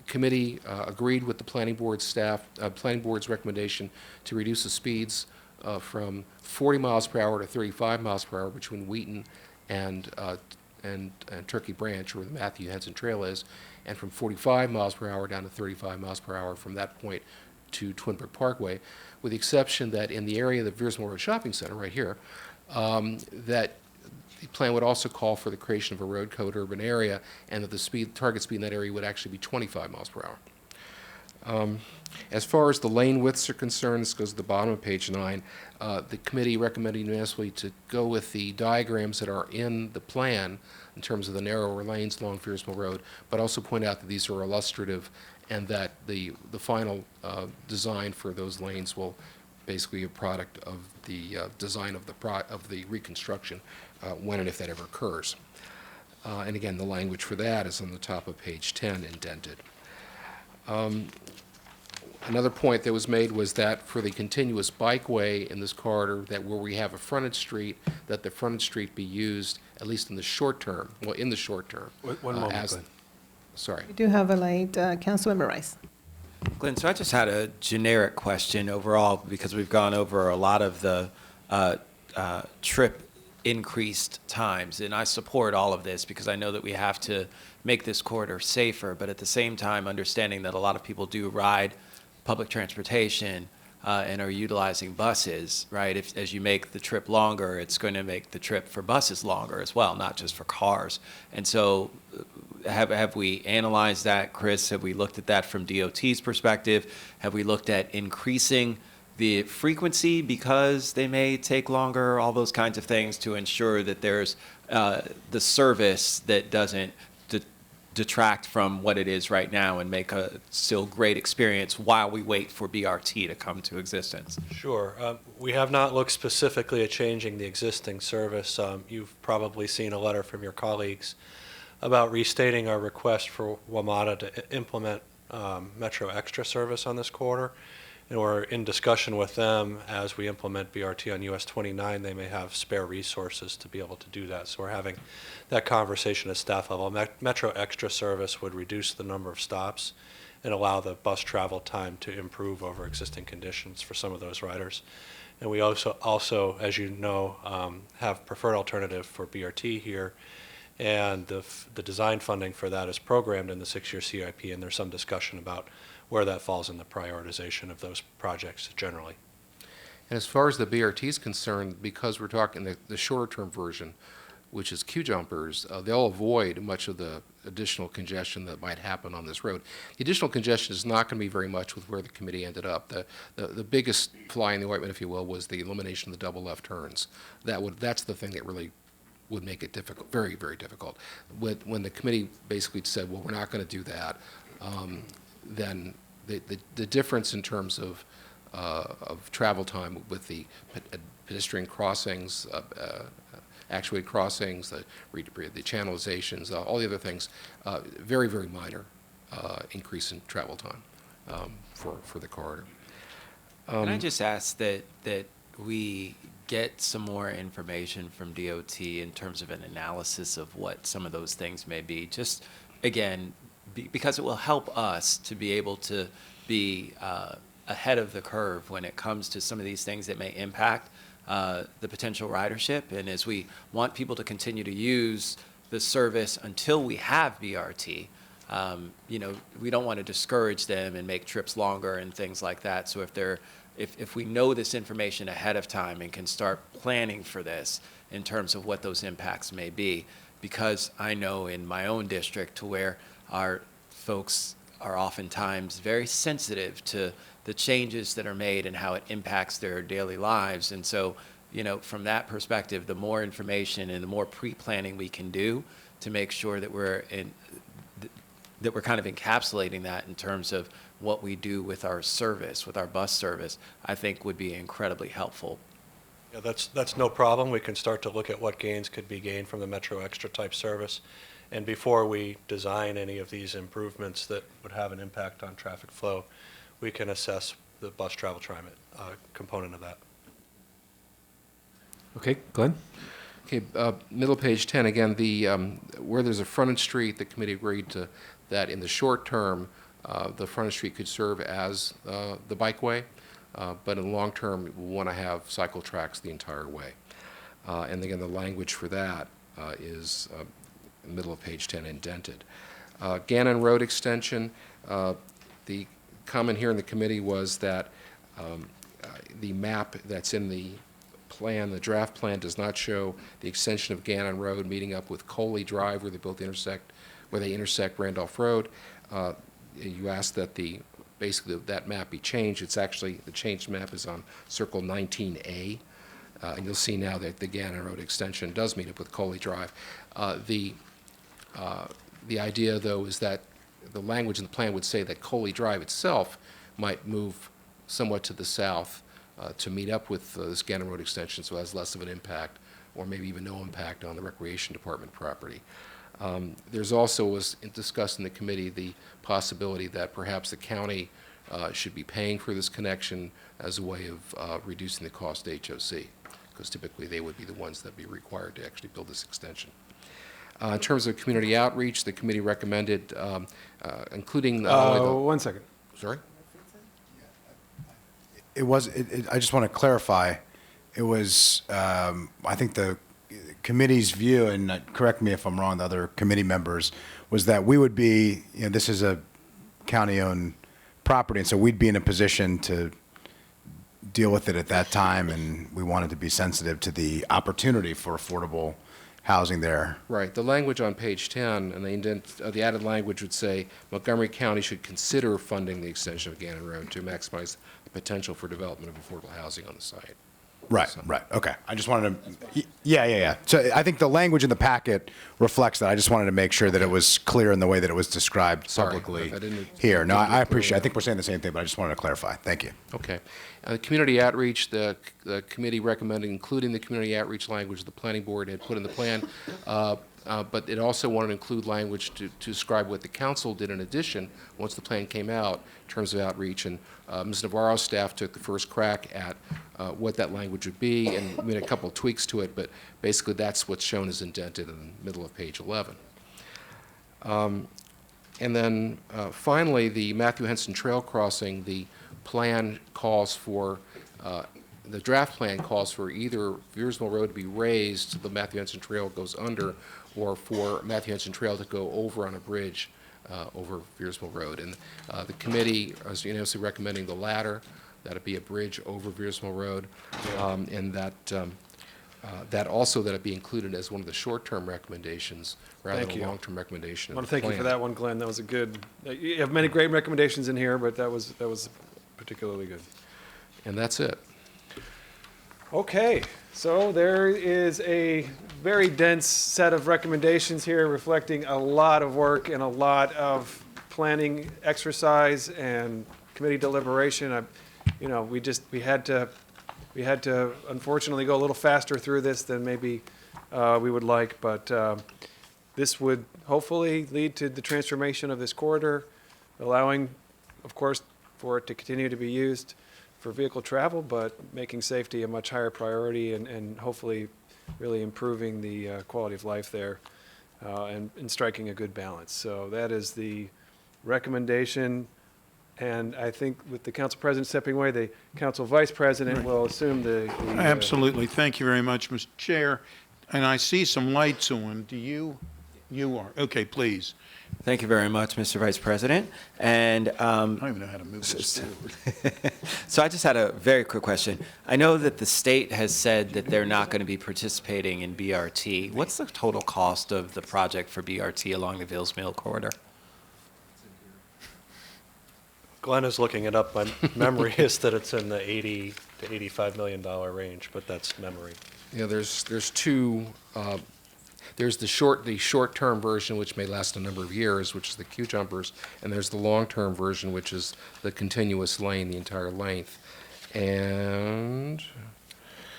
committee agreed with the planning board staff, planning board's recommendation to reduce the speeds from 40 miles per hour to 35 miles per hour between Wheaton and Turkey Branch, where the Matthew Henson Trail is, and from 45 miles per hour down to 35 miles per hour from that point to Twin Brook Parkway, with the exception that in the area of the Viersville Road Shopping Center right here, that the plan would also call for the creation of a road code urban area, and that the target speed in that area would actually be 25 miles per hour. As far as the lane widths are concerned, this goes to the bottom of page 9, the committee recommended unanimously to go with the diagrams that are in the plan in terms of the narrower lanes along Viersville Road, but also point out that these are illustrative and that the final design for those lanes will basically be a product of the design of the reconstruction when and if that ever occurs. And again, the language for that is on the top of page 10, indented. Another point that was made was that for the continuous bikeway in this corridor, that where we have a frontage street, that the frontage street be used, at least in the short term, well, in the short term. One moment, Glenn. Sorry. We do have a light, Councilmember Rice. Glenn, so I just had a generic question overall, because we've gone over a lot of the trip increased times, and I support all of this because I know that we have to make this corridor safer, but at the same time understanding that a lot of people do ride public transportation, and are utilizing buses, right? As you make the trip longer, it's going to make the trip for buses longer as well, not just for cars. And so have we analyzed that, Chris? Have we looked at that from DOT's perspective? Have we looked at increasing the frequency because they may take longer, all those kinds of things to ensure that there's the service that doesn't detract from what it is right now and make a still great experience while we wait for BRT to come to existence? Sure. We have not looked specifically at changing the existing service. You've probably seen a letter from your colleagues about restating our request for WMATA to implement Metro Extra service on this corridor. And we're in discussion with them as we implement BRT on US 29. They may have spare resources to be able to do that. So we're having that conversation at staff level. Metro Extra service would reduce the number of stops and allow the bus travel time to improve over existing conditions for some of those riders. And we also, as you know, have preferred alternative for BRT here. And the design funding for that is programmed in the 6-year CIP, and there's some discussion about where that falls in the prioritization of those projects generally. And as far as the BRT is concerned, because we're talking the shorter-term version, which is queue jumpers, they'll avoid much of the additional congestion that might happen on this road. The additional congestion is not going to be very much with where the committee ended up. The biggest fly in the ointment, if you will, was the elimination of the double left turns. That's the thing that really would make it difficult, very, very difficult. When the committee basically said, well, we're not going to do that, then the difference in terms of travel time with the pedestrian crossings, actuated crossings, the channelizations, all the other things, very, very minor increase in travel time for the corridor. Can I just ask that we get some more information from DOT in terms of an analysis of what some of those things may be? Just, again, because it will help us to be able to be ahead of the curve when it comes to some of these things that may impact the potential ridership. And as we want people to continue to use the service until we have BRT, we don't want to discourage them and make trips longer and things like that. So if we know this information ahead of time and can start planning for this in terms of what those impacts may be, because I know in my own district to where our folks are oftentimes very sensitive to the changes that are made and how it impacts their daily lives. And so, from that perspective, the more information and the more pre-planning we can do to make sure that we're kind of encapsulating that in terms of what we do with our service, with our bus service, I think would be incredibly helpful. Yeah, that's no problem. We can start to look at what gains could be gained from the Metro Extra type service. And before we design any of these improvements that would have an impact on traffic flow, we can assess the bus travel time component of that. Okay, Glenn? Okay, middle page 10, again, where there's a frontage street, the committee agreed to that in the short term, the frontage street could serve as the bikeway, but in the long term, we want to have cycle tracks the entire way. And again, the language for that is in the middle of page 10 indented. Gannon Road extension, the comment here in the committee was that the map that's in the plan, the draft plan, does not show the extension of Gannon Road meeting up with Coley Drive where they intersect Randolph Road. You asked that basically that map be changed. It's actually, the changed map is on Circle 19A. And you'll see now that the Gannon Road extension does meet up with Coley Drive. The idea, though, is that the language in the plan would say that Coley Drive itself might move somewhat to the south to meet up with this Gannon Road extension, so it has less of an impact, or maybe even no impact on the Recreation Department property. There's also, was discussed in the committee, the possibility that perhaps the county should be paying for this connection as a way of reducing the cost to HOC, because typically they would be the ones that be required to actually build this extension. In terms of community outreach, the committee recommended including one second. Sorry? I just want to clarify, it was, I think the committee's view, and correct me if I'm wrong, the other committee members, was that we would be, this is a county-owned property, and so we'd be in a position to deal with it at that time, and we wanted to be sensitive to the opportunity for affordable housing there. Right. The language on page 10 and the added language would say Montgomery County should consider funding the extension of Gannon Road to maximize the potential for development of affordable housing on the site. Right, right, okay. I just wanted to, yeah. So I think the language in the packet reflects that. I just wanted to make sure that it was clear in the way that it was described Sorry, publicly I didn't- here. No, I appreciate it. I think we're saying the same thing, but I just wanted to clarify. Thank you. Okay. Community outreach, the committee recommended including the community outreach language the planning board had put in the plan, but it also wanted to include language to describe what the council did in addition once the plan came out in terms of outreach. And Ms. Navarro's staff took the first crack at what that language would be and made a couple of tweaks to it, but basically that's what's shown as indented in the middle of page 11. And then finally, the Matthew Henson Trail Crossing, the plan calls for, the draft plan calls for either Viersville Road to be raised so the Matthew Henson Trail goes under, or for Matthew Henson Trail to go over on a bridge over Viersville Road. And the committee is unanimously recommending the latter, that it be a bridge over Viersville Road, and that that it be included as one of the short-term recommendations rather Thank than a you. long-term recommendation. I want to thank you for that one, Glenn. That was a good, you have many great recommendations in here, but that was particularly good. And that's it. Okay, so there is a very dense set of recommendations here reflecting a lot of work and a lot of planning exercise and committee deliberation. We had to unfortunately go a little faster through this than maybe we would like, but this would hopefully lead to the transformation of this corridor, allowing, of course, for it to continue to be used for vehicle travel, but making safety a much higher priority and hopefully really improving the quality of life there and striking a good balance. So that is the recommendation. And I think with the council president stepping away, the council vice president will assume the Absolutely. Thank you very much, Mr. Chair. And I see some lights on. Do you? You are. Okay, please. Thank you very much, Mr. Vice President. And I don't even know how to move this forward. so I just had a very quick question. I know that the state has said that they're not going to be participating in BRT. What's the total cost of the project for BRT along the Vills Mill corridor? Glenn is looking it up. My memory is that it's in the $80 to $85 million range, but that's memory. Yeah, there's two. There's the short-term version, which may last a number of years, which is the Q jumpers, and there's the long-term version, which is the continuous lane, the entire length. And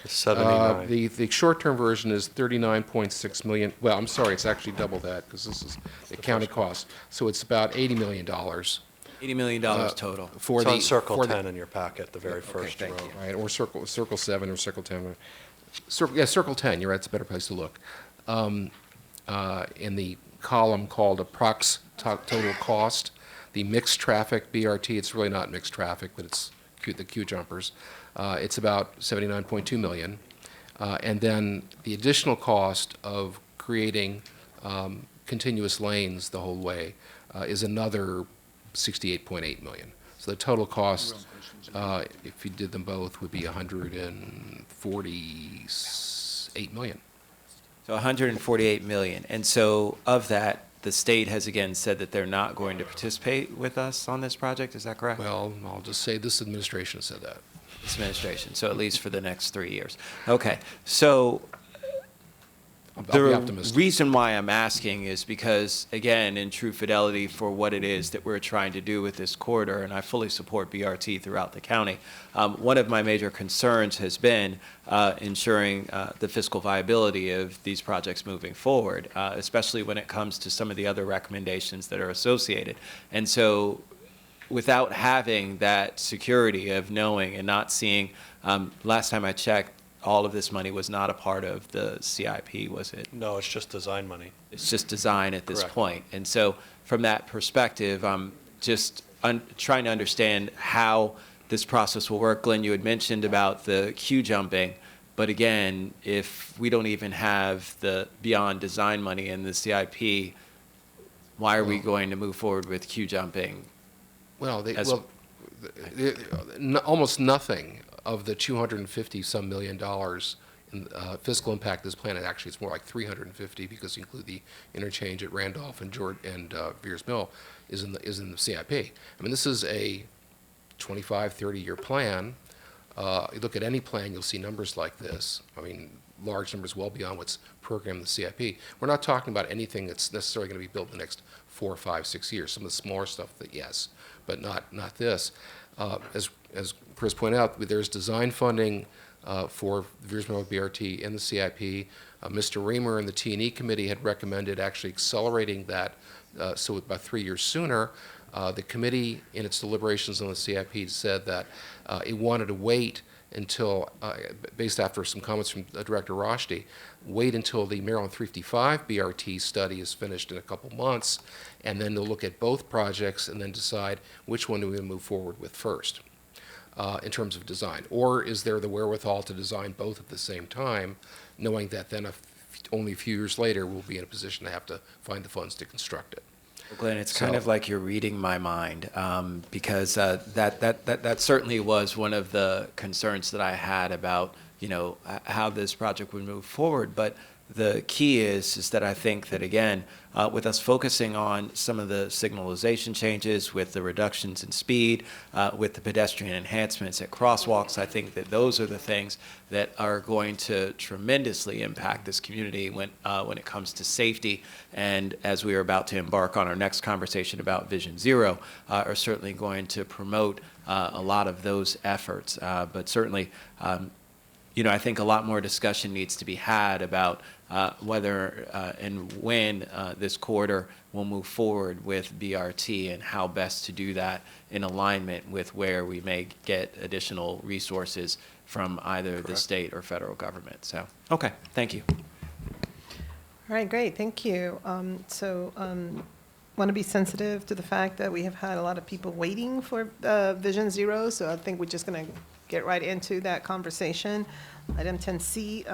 79. The short-term version is 39.6 million. Well, I'm sorry, it's actually double that because this is the county cost. So it's about $80 million. $80 million total. For It's the on Circle for 10 in your packet, the very first row. Right, or Circle 7 or Circle 10. Circle 10, you're right, it's a better place to look. In the column called approx total cost, the mixed traffic BRT, it's really not mixed traffic, but it's the Q jumpers. It's about 79.2 million. And then the additional cost of creating continuous lanes the whole way is another 68.8 million. So the total cost, if you did them both, would be 148 million. So 148 million. And so of that, the state has again said that they're not going to participate with us on this project. Is that correct? Well, I'll just say this administration said that. This administration. So at least for the next 3 years. Okay. So I'll be the optimistic. reason why I'm asking is because, again, in true fidelity for what it is that we're trying to do with this corridor, and I fully support BRT throughout the county, one of my major concerns has been ensuring the fiscal viability of these projects moving forward, especially when it comes to some of the other recommendations that are associated. And so without having that security of knowing and not seeing, last time I checked, all of this money was not a part of the CIP, was it? No, it's just design money. It's just design at this Correct. point. And so from that perspective, I'm just trying to understand how this process will work. Glenn, you had mentioned about the queue jumping, but again, if we don't even have the beyond design money in the CIP, why are we going to move forward with queue jumping? Well, almost nothing of the $250-some million in fiscal impact of this plan, and actually it's more like 350 because you include the interchange at Randolph and Veers Mill, is in the CIP. I mean, this is a 25, 30-year plan. You look at any plan, you'll see numbers like this. I mean, large numbers well beyond what's programmed in the CIP. We're not talking about anything that's necessarily going to be built in the next 4, 5, 6 years. Some of the smaller stuff, that yes, but not this. As Chris pointed out, there's design funding for the Veers Mill BRT in the CIP. Mr. Reamer and the T&E committee had recommended actually accelerating that so about 3 years sooner. The committee, in its deliberations on the CIP, said that it wanted to wait until, based after some comments from Director Roshdi, wait until the Maryland 355 BRT study is finished in a couple months, and then they'll look at both projects and then decide which one do we move forward with first in terms of design. Or is there the wherewithal to design both at the same time, knowing that then only a few years later we'll be in a position to have to find the funds to construct it. Well, Glenn, it's kind of like you're reading my mind, because that certainly was one of the concerns that I had about, how this project would move forward. But the key is that I think that, again, with us focusing on some of the signalization changes, with the reductions in speed, with the pedestrian enhancements at crosswalks, I think that those are the things that are going to tremendously impact this community when it comes to safety. And as we are about to embark on our next conversation about Vision Zero, are certainly going to promote a lot of those efforts. But certainly, I think a lot more discussion needs to be had about whether and when this corridor will move forward with BRT and how best to do that in alignment with where we may get additional resources from either the state or federal government. So, okay, thank you. All right, great, thank you. Want to be sensitive to the fact that we have had a lot of people waiting for Vision Zero, so I think we're just going to get right into that conversation. Item 10C,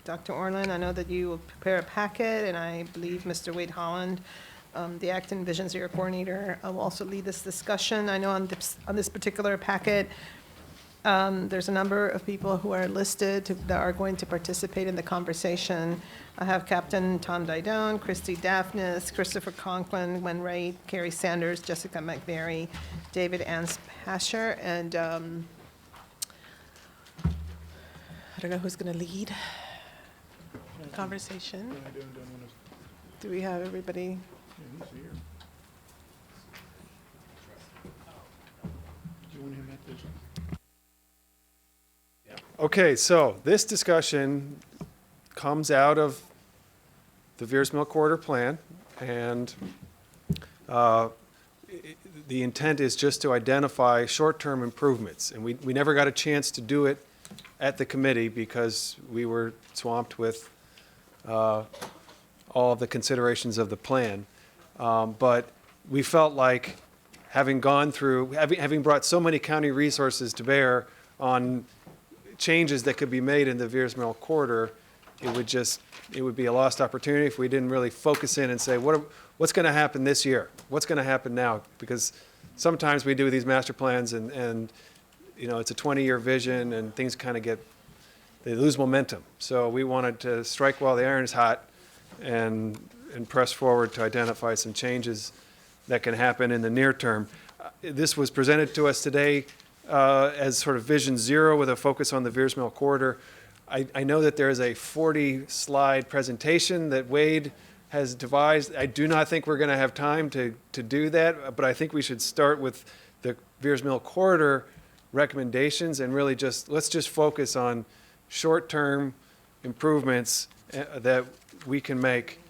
Dr. Orland, I know that you will prepare a packet, and I believe Mr. Wade Holland, the acting Vision Zero coordinator, will also lead this discussion. I know on this particular packet, there's a number of people who are listed that are going to participate in the conversation. I have Captain Tom Didone, Christy Daphnis, Christopher Conklin, Gwen Wright, Carrie Sanders, Jessica McVeary, David Anspasher, and I don't know who's going to lead the conversation. Do we have everybody? Okay, so this discussion comes out of the Veers Mill Corridor Plan, and the intent is just to identify short-term improvements. And we never got a chance to do it at the committee because we were swamped with all of the considerations of the plan. But we felt like having gone through, having brought so many county resources to bear on changes that could be made in the Veers Mill corridor, it would be a lost opportunity if we didn't really focus in and say, what's going to happen this year? What's going to happen now? Because sometimes we do these master plans and it's a 20-year vision and things kind of they lose momentum. So we wanted to strike while the iron is hot and press forward to identify some changes that can happen in the near term. This was presented to us today as sort of Vision Zero with a focus on the Veers Mill corridor. I know that there is a 40-slide presentation that Wade has devised. I do not think we're going to have time to do that, but I think we should start with the Veers Mill corridor recommendations and really let's just focus on short-term improvements that we can make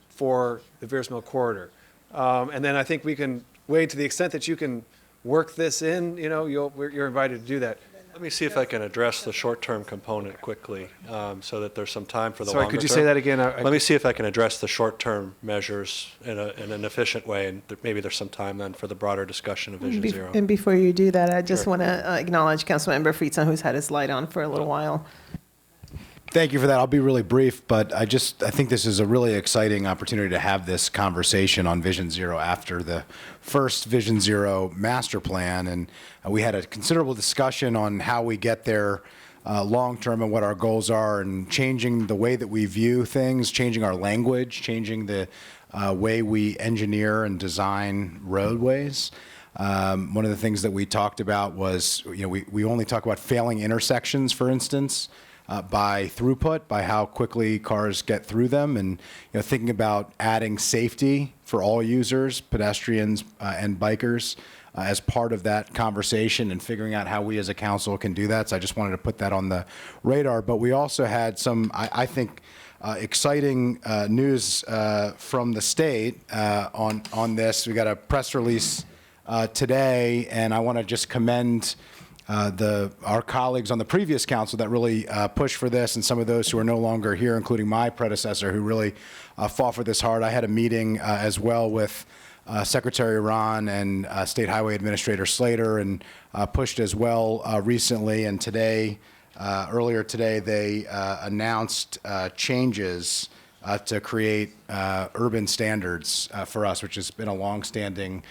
for the Veers Mill corridor. And then I think we can, Wade, to the extent that you can work this in, you're invited to do that. Let me see if I can address the short-term component quickly so that there's some time for the longer term. Sorry, could you say that again? Let me see if I can address the short-term measures in an efficient way, and maybe there's some time then for the broader discussion of Vision Zero. And before you do that, I just want to acknowledge Councilmember Friedson, who's had his light on for a little while. Thank you for that. I'll be really brief, but I think this is a really exciting opportunity to have this conversation on Vision Zero after the first Vision Zero master plan. And we had a considerable discussion on how we get there long-term and what our goals are, and changing the way that we view things, changing our language, changing the way we engineer and design roadways. One of the things that we talked about was, we only talk about failing intersections, for instance, by throughput, by how quickly cars get through them, and thinking about adding safety for all users, pedestrians and bikers, as part of that conversation, and figuring out how we as a council can do that. So I just wanted to put that on the radar. But we also had some, I think, exciting news from the state on this. We got a press release today, and I want to just commend our colleagues on the previous council that really pushed for this, and some of those who are no longer here, including my predecessor, who really fought for this hard. I had a meeting as well with Secretary Ron and State Highway Administrator Slater, and pushed as well recently. And today, earlier today, they announced changes to create urban standards for us, which has been a longstanding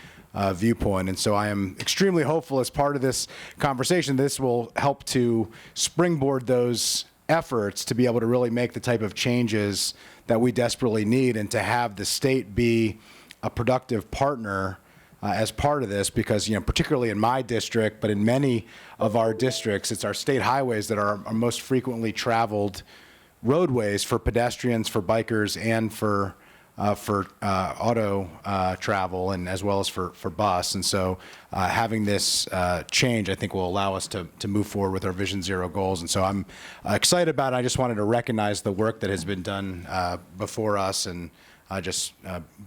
viewpoint. And so I am extremely hopeful, as part of this conversation, this will help to springboard those efforts to be able to really make the type of changes that we desperately need, and to have the state be a productive partner as part of this, because particularly in my district, but in many of our districts, it's our state highways that are our most frequently traveled roadways for pedestrians, for bikers, and for auto travel, and as well as for bus. And so having this change, I think, will allow us to move forward with our Vision Zero goals. And so I'm excited about it. I just wanted to recognize the work that has been done before us, and just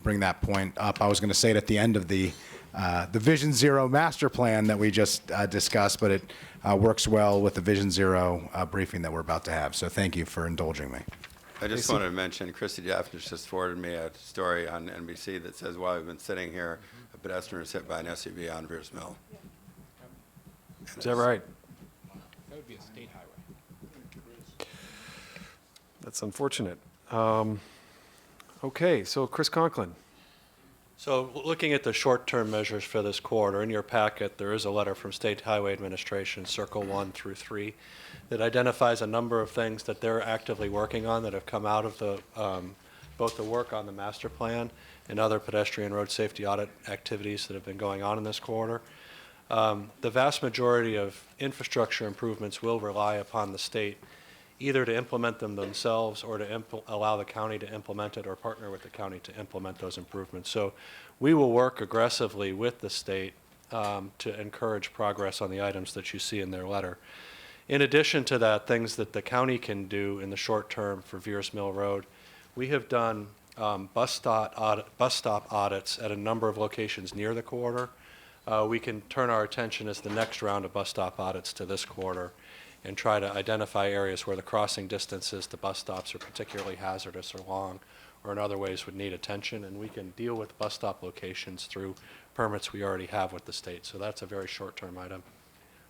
bring that point up. I was going to say it at the end of the Vision Zero master plan that we just discussed, but it works well with the Vision Zero briefing that we're about to have. So thank you for indulging me. I just wanted to mention, Christy Daphnis just forwarded me a story on NBC that says, while we've been sitting here, a pedestrian was hit by an SUV on Veers Mill. Is that right? That would be a state highway. That's unfortunate. Okay, so Chris Conklin. So looking at the short-term measures for this quarter, in your packet, there is a letter from State Highway Administration, Circle 1 through 3, that identifies a number of things that they're actively working on that have come out of the both the work on the master plan and other pedestrian road safety audit activities that have been going on in this quarter. The vast majority of infrastructure improvements will rely upon the state either to implement them themselves, or to allow the county to implement it, or partner with the county to implement those improvements. So we will work aggressively with the state to encourage progress on the items that you see in their letter. In addition to that, things that the county can do in the short term for Veers Mill Road, we have done bus stop audits at a number of locations near the corridor. We can turn our attention as the next round of bus stop audits to this corridor, and try to identify areas where the crossing distances to bus stops are particularly hazardous or long, or in other ways would need attention. And we can deal with bus stop locations through permits we already have with the state. So that's a very short-term item.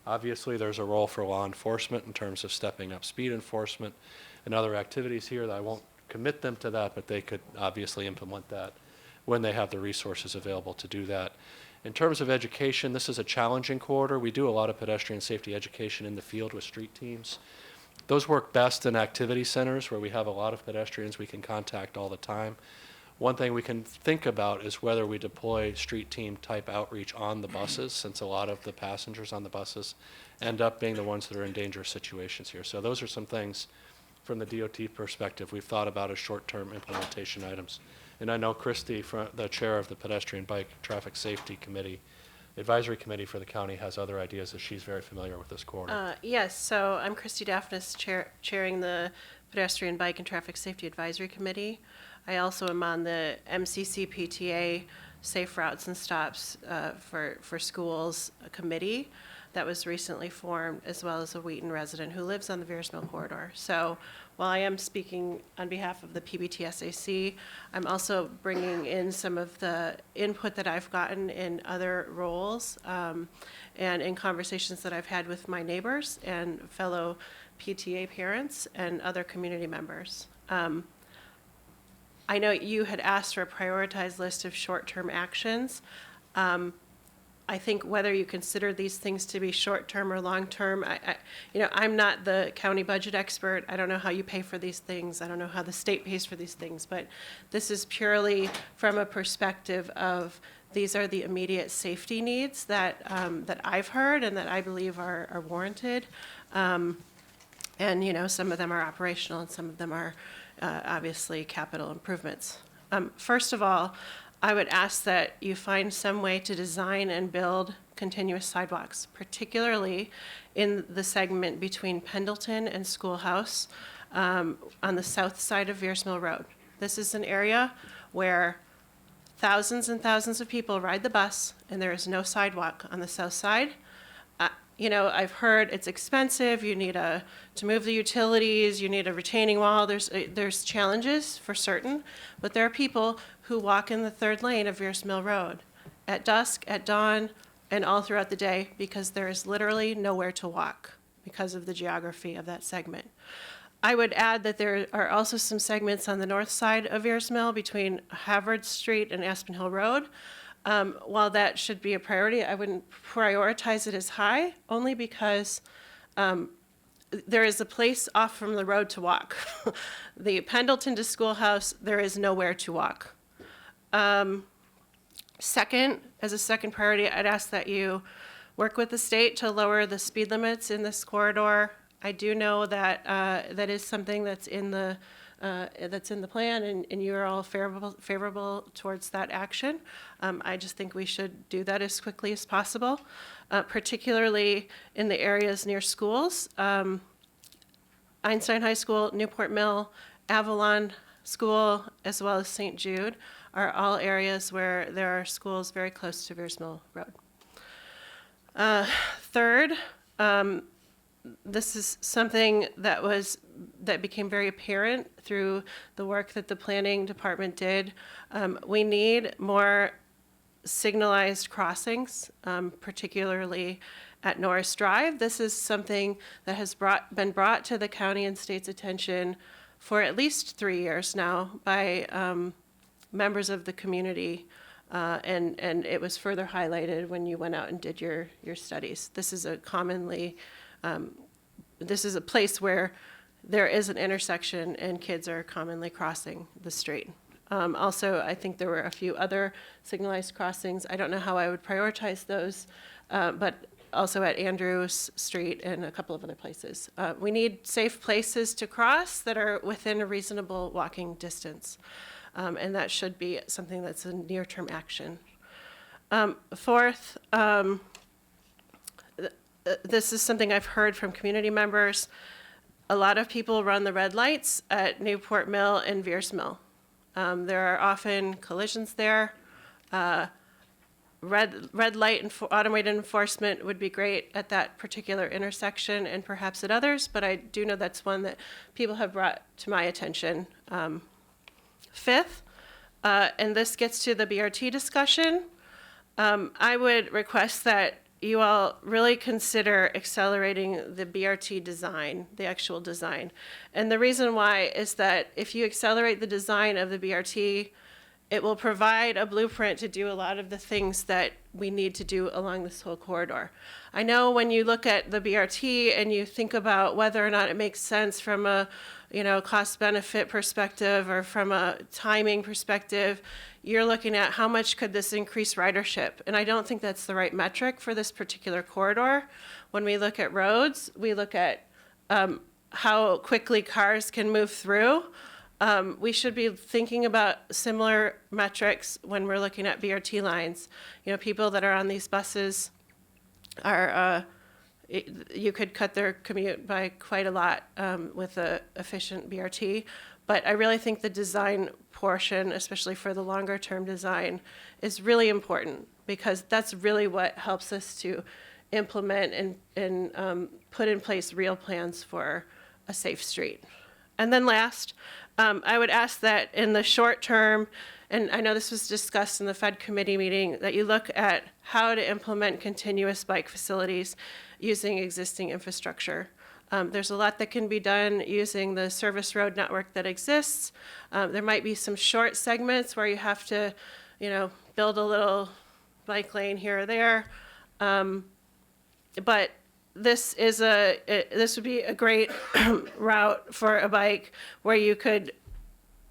Obviously, there's a role for law enforcement in terms of stepping up speed enforcement and other activities here. That I won't commit them to that, but they could obviously implement that when they have the resources available to do that. In terms of education, this is a challenging quarter. We do a lot of pedestrian safety education in the field with street teams. Those work best in activity centers where we have a lot of pedestrians we can contact all the time. One thing we can think about is whether we deploy street team type outreach on the buses, since a lot of the passengers on the buses end up being the ones that are in dangerous situations here. So those are some things from the DOT perspective we've thought about as short-term implementation items. And I know Christy, the chair of the Pedestrian Bike Traffic Safety Committee, Advisory Committee for the county, has other ideas, as she's very familiar with this corridor. Yes, so I'm Christy Daphnis, chairing the Pedestrian Bike and Traffic Safety Advisory Committee. I also am on the MCC PTA Safe Routes and Stops for Schools committee that was recently formed, as well as a Wheaton resident who lives on the Veers Mill corridor. So while I am speaking on behalf of the PBTSAC, I'm also bringing in some of the input that I've gotten in other roles and in conversations that I've had with my neighbors and fellow PTA parents and other community members. I know you had asked for a prioritized list of short-term actions. I think whether you consider these things to be short-term or long-term, I'm not the county budget expert. I don't know how you pay for these things. I don't know how the state pays for these things, but this is purely from a perspective of these are the immediate safety needs that I've heard and that I believe are warranted. And some of them are operational and some of them are obviously capital improvements. First of all, I would ask that you find some way to design and build continuous sidewalks, particularly in the segment between Pendleton and Schoolhouse on the south side of Veers Mill Road. This is an area where thousands and thousands of people ride the bus, and there is no sidewalk on the south side. I've heard it's expensive. You need to move the utilities. You need a retaining wall. There's challenges for certain, but there are people who walk in the third lane of Veers Mill Road at dusk, at dawn, and all throughout the day because there is literally nowhere to walk because of the geography of that segment. I would add that there are also some segments on the north side of Veers Mill between Havard Street and Aspen Hill Road. While that should be a priority, I wouldn't prioritize it as high, only because there is a place off from the road to walk. The Pendleton to Schoolhouse, there is nowhere to walk. Second, as a second priority, I'd ask that you work with the state to lower the speed limits in this corridor. I do know that that is something that's in the plan, and you're all favorable towards that action. I just think we should do that as quickly as possible, particularly in the areas near schools. Einstein High School, Newport Mill, Avalon School, as well as St. Jude are all areas where there are schools very close to Veers Mill Road. Third, this is something that became very apparent through the work that the planning department did. We need more signalized crossings, particularly at Norris Drive. This is something that has been brought to the county and state's attention for at least 3 years now by members of the community, and it was further highlighted when you went out and did your studies. This is this is a place where there is an intersection and kids are commonly crossing the street. Also, I think there were a few other signalized crossings. I don't know how I would prioritize those, but also at Andrews Street and a couple of other places. We need safe places to cross that are within a reasonable walking distance, and that should be something that's a near-term action. Fourth, this is something I've heard from community members. A lot of people run the red lights at Newport Mill and Veers Mill. There are often collisions there. Red light and automated enforcement would be great at that particular intersection and perhaps at others, but I do know that's one that people have brought to my attention. Fifth, and this gets to the BRT discussion, I would request that you all really consider accelerating the BRT design, the actual design. And the reason why is that if you accelerate the design of the BRT, it will provide a blueprint to do a lot of the things that we need to do along this whole corridor. I know when you look at the BRT and you think about whether or not it makes sense from a cost-benefit perspective or from a timing perspective, you're looking at how much could this increase ridership. And I don't think that's the right metric for this particular corridor. When we look at roads, we look at how quickly cars can move through. We should be thinking about similar metrics when we're looking at BRT lines. People that are on these buses are, you could cut their commute by quite a lot with an efficient BRT. But I really think the design portion, especially for the longer term design, is really important because that's really what helps us to implement and put in place real plans for a safe street. And then last, I would ask that in the short term, and I know this was discussed in the Fed committee meeting, that you look at how to implement continuous bike facilities using existing infrastructure. There's a lot that can be done using the service road network that exists. There might be some short segments where you have to, build a little bike lane here or there. But this would be a great route for a bike where you could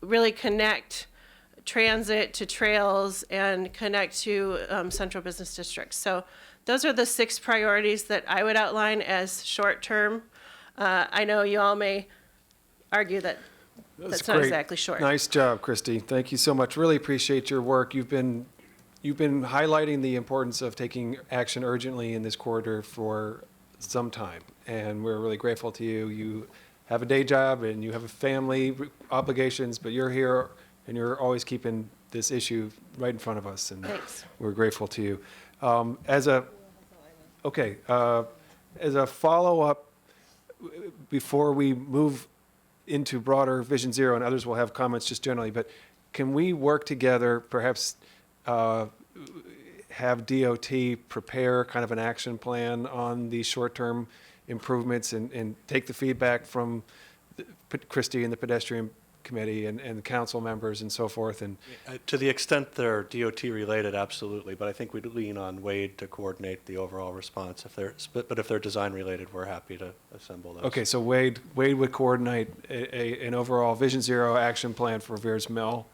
really connect transit to trails and connect to central business districts. So those are the 6 priorities that I would outline as short-term. I know you all may argue that that's not great. exactly short. Nice job, Christy. Thank you so much. Really appreciate your work. You've been highlighting the importance of taking action urgently in this corridor for some time, and we're really grateful to you. You have a day job and you have family obligations, but you're here and you're always keeping this issue right in front of us, and Thanks. we're grateful to you. As a follow-up, before we move into broader Vision Zero, and others will have comments just generally, but can we work together, perhaps have DOT prepare kind of an action plan on these short-term improvements and take the feedback from Christie and the pedestrian committee and the council members and so forth? And To the extent they're DOT related, absolutely, but I think we'd lean on Wade to coordinate the overall response. But if they're design related, we're happy to assemble those. okay, so Wade would coordinate an overall Vision Zero action plan for Veers Mill.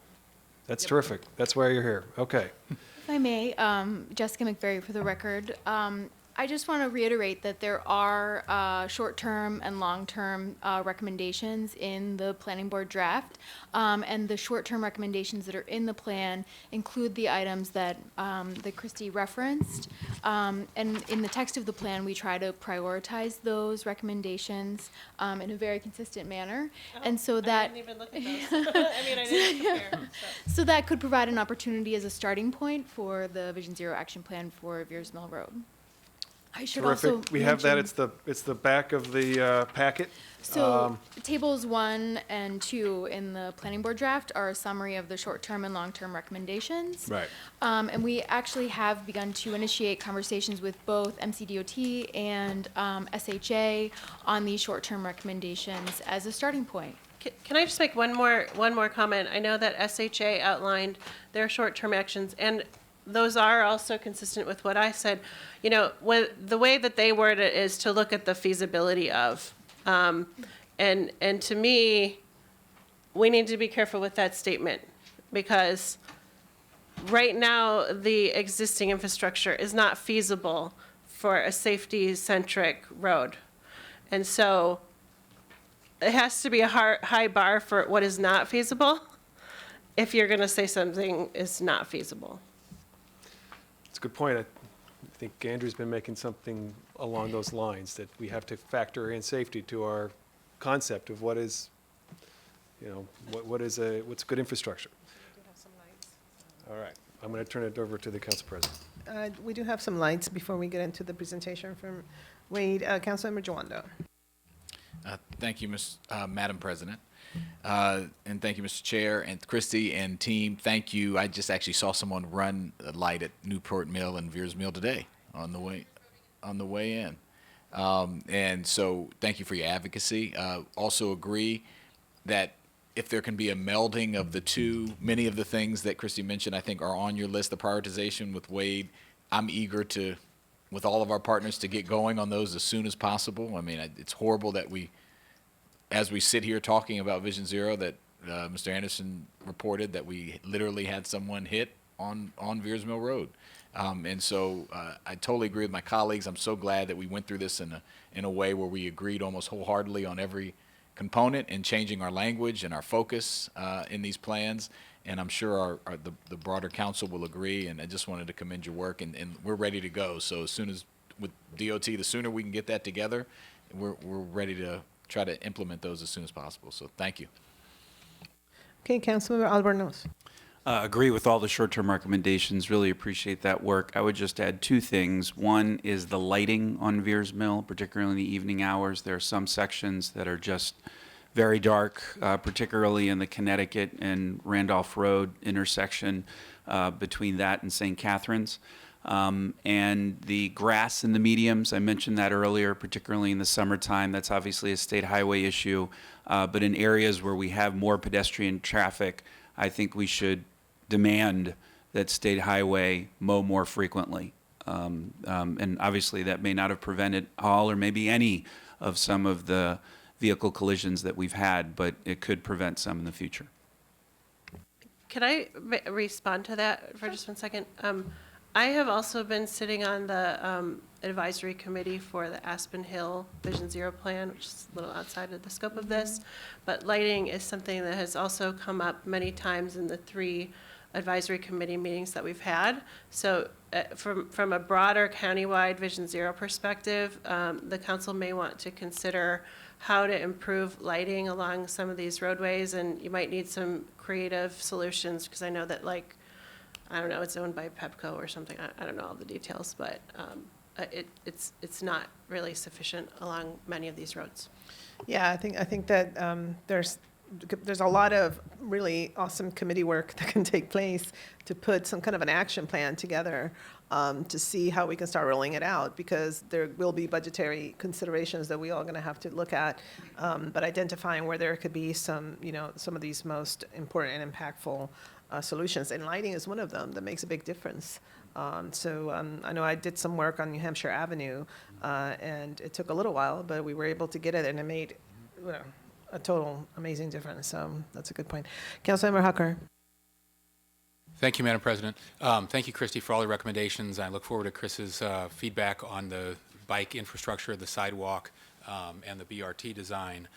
That's terrific. That's why you're here. Okay. If I may, Jessica McVeary for the record. I just want to reiterate that there are short-term and long-term recommendations in the planning board draft. And the short-term recommendations that are in the plan include the items that Christy referenced. And in the text of the plan, we try to prioritize those recommendations in a very consistent manner. And so that I didn't even look at those. I didn't prepare. So that could provide an opportunity as a starting point for the Vision Zero action plan for Veers Mill Road. I should Terrific. also We have that. mention- It's the back of the packet. So tables 1 and 2 in the planning board draft are a summary of the short-term and long-term recommendations. Right. And we actually have begun to initiate conversations with both MCDOT and SHA on these short-term recommendations as a starting point. Can I just make one more comment? I know that SHA outlined their short-term actions, and those are also consistent with what I said. The way that they word it is to look at the feasibility of. And to me, we need to be careful with that statement, because right now the existing infrastructure is not feasible for a safety-centric road. And so it has to be a high bar for what is not feasible if you're going to say something is not feasible. It's a good point. I think Andrew's been making something along those lines, that we have to factor in safety to our concept of what is, what's good infrastructure. All right, I'm going to turn it over to the council president. We do have some lights before we get into the presentation from Wade. Councilmember Joando. Thank you, Madam President. And thank you, Mr. Chair, and Christy and team. Thank you. I just actually saw someone run a light at Newport Mill and Veers Mill today on the way in. And so thank you for your advocacy. Also agree that if there can be a melding of the two, many of the things that Christy mentioned, I think are on your list, the prioritization with Wade. I'm eager to, with all of our partners, to get going on those as soon as possible. I mean, it's horrible that as we sit here talking about Vision Zero, that Mr. Anderson reported that we literally had someone hit on Veers Mill Road. And so I totally agree with my colleagues. I'm so glad that we went through this in a way where we agreed almost wholeheartedly on every component and changing our language and our focus in these plans. And I'm sure the broader council will agree. And I just wanted to commend your work, and we're ready to go. So as soon as with DOT, the sooner we can get that together, we're ready to try to implement those as soon as possible. So thank you. Okay, Councilmember Albornoz. Agree with all the short-term recommendations. Really appreciate that work. I would just add 2 things. One is the lighting on Veers Mill, particularly in the evening hours. There are some sections that are just very dark, particularly in the Connecticut and Randolph Road intersection between that and St. Catharines. And the grass in the mediums, I mentioned that earlier, particularly in the summertime. That's obviously a state highway issue. But in areas where we have more pedestrian traffic, I think we should demand that state highway mow more frequently. And obviously that may not have prevented all or maybe any of some of the vehicle collisions that we've had, but it could prevent some in the future. Can I respond to that for just 1 second? I have also been sitting on the advisory committee for the Aspen Hill Vision Zero plan, which is a little outside of the scope of this, but lighting is something that has also come up many times in the 3 advisory committee meetings that we've had. So from a broader countywide Vision Zero perspective, the council may want to consider how to improve lighting along some of these roadways, and you might need some creative solutions, because I know that, like, I don't know, it's owned by Pepco or something. I don't know all the details, but it's not really sufficient along many of these roads. Yeah, I think that there's a lot of really awesome committee work that can take place to put some kind of an action plan together to see how we can start rolling it out, because there will be budgetary considerations that we all going to have to look at, but identifying where there could be some of these most important and impactful solutions, and lighting is one of them that makes a big difference. I know I did some work on New Hampshire Avenue, and it took a little while, but we were able to get it, and it made a total amazing difference. So that's a good point. Councilmember Hucker. Thank you, Madam President. Thank you, Christy, for all the recommendations. I look forward to Chris's feedback on the bike infrastructure, the sidewalk, and the BRT design.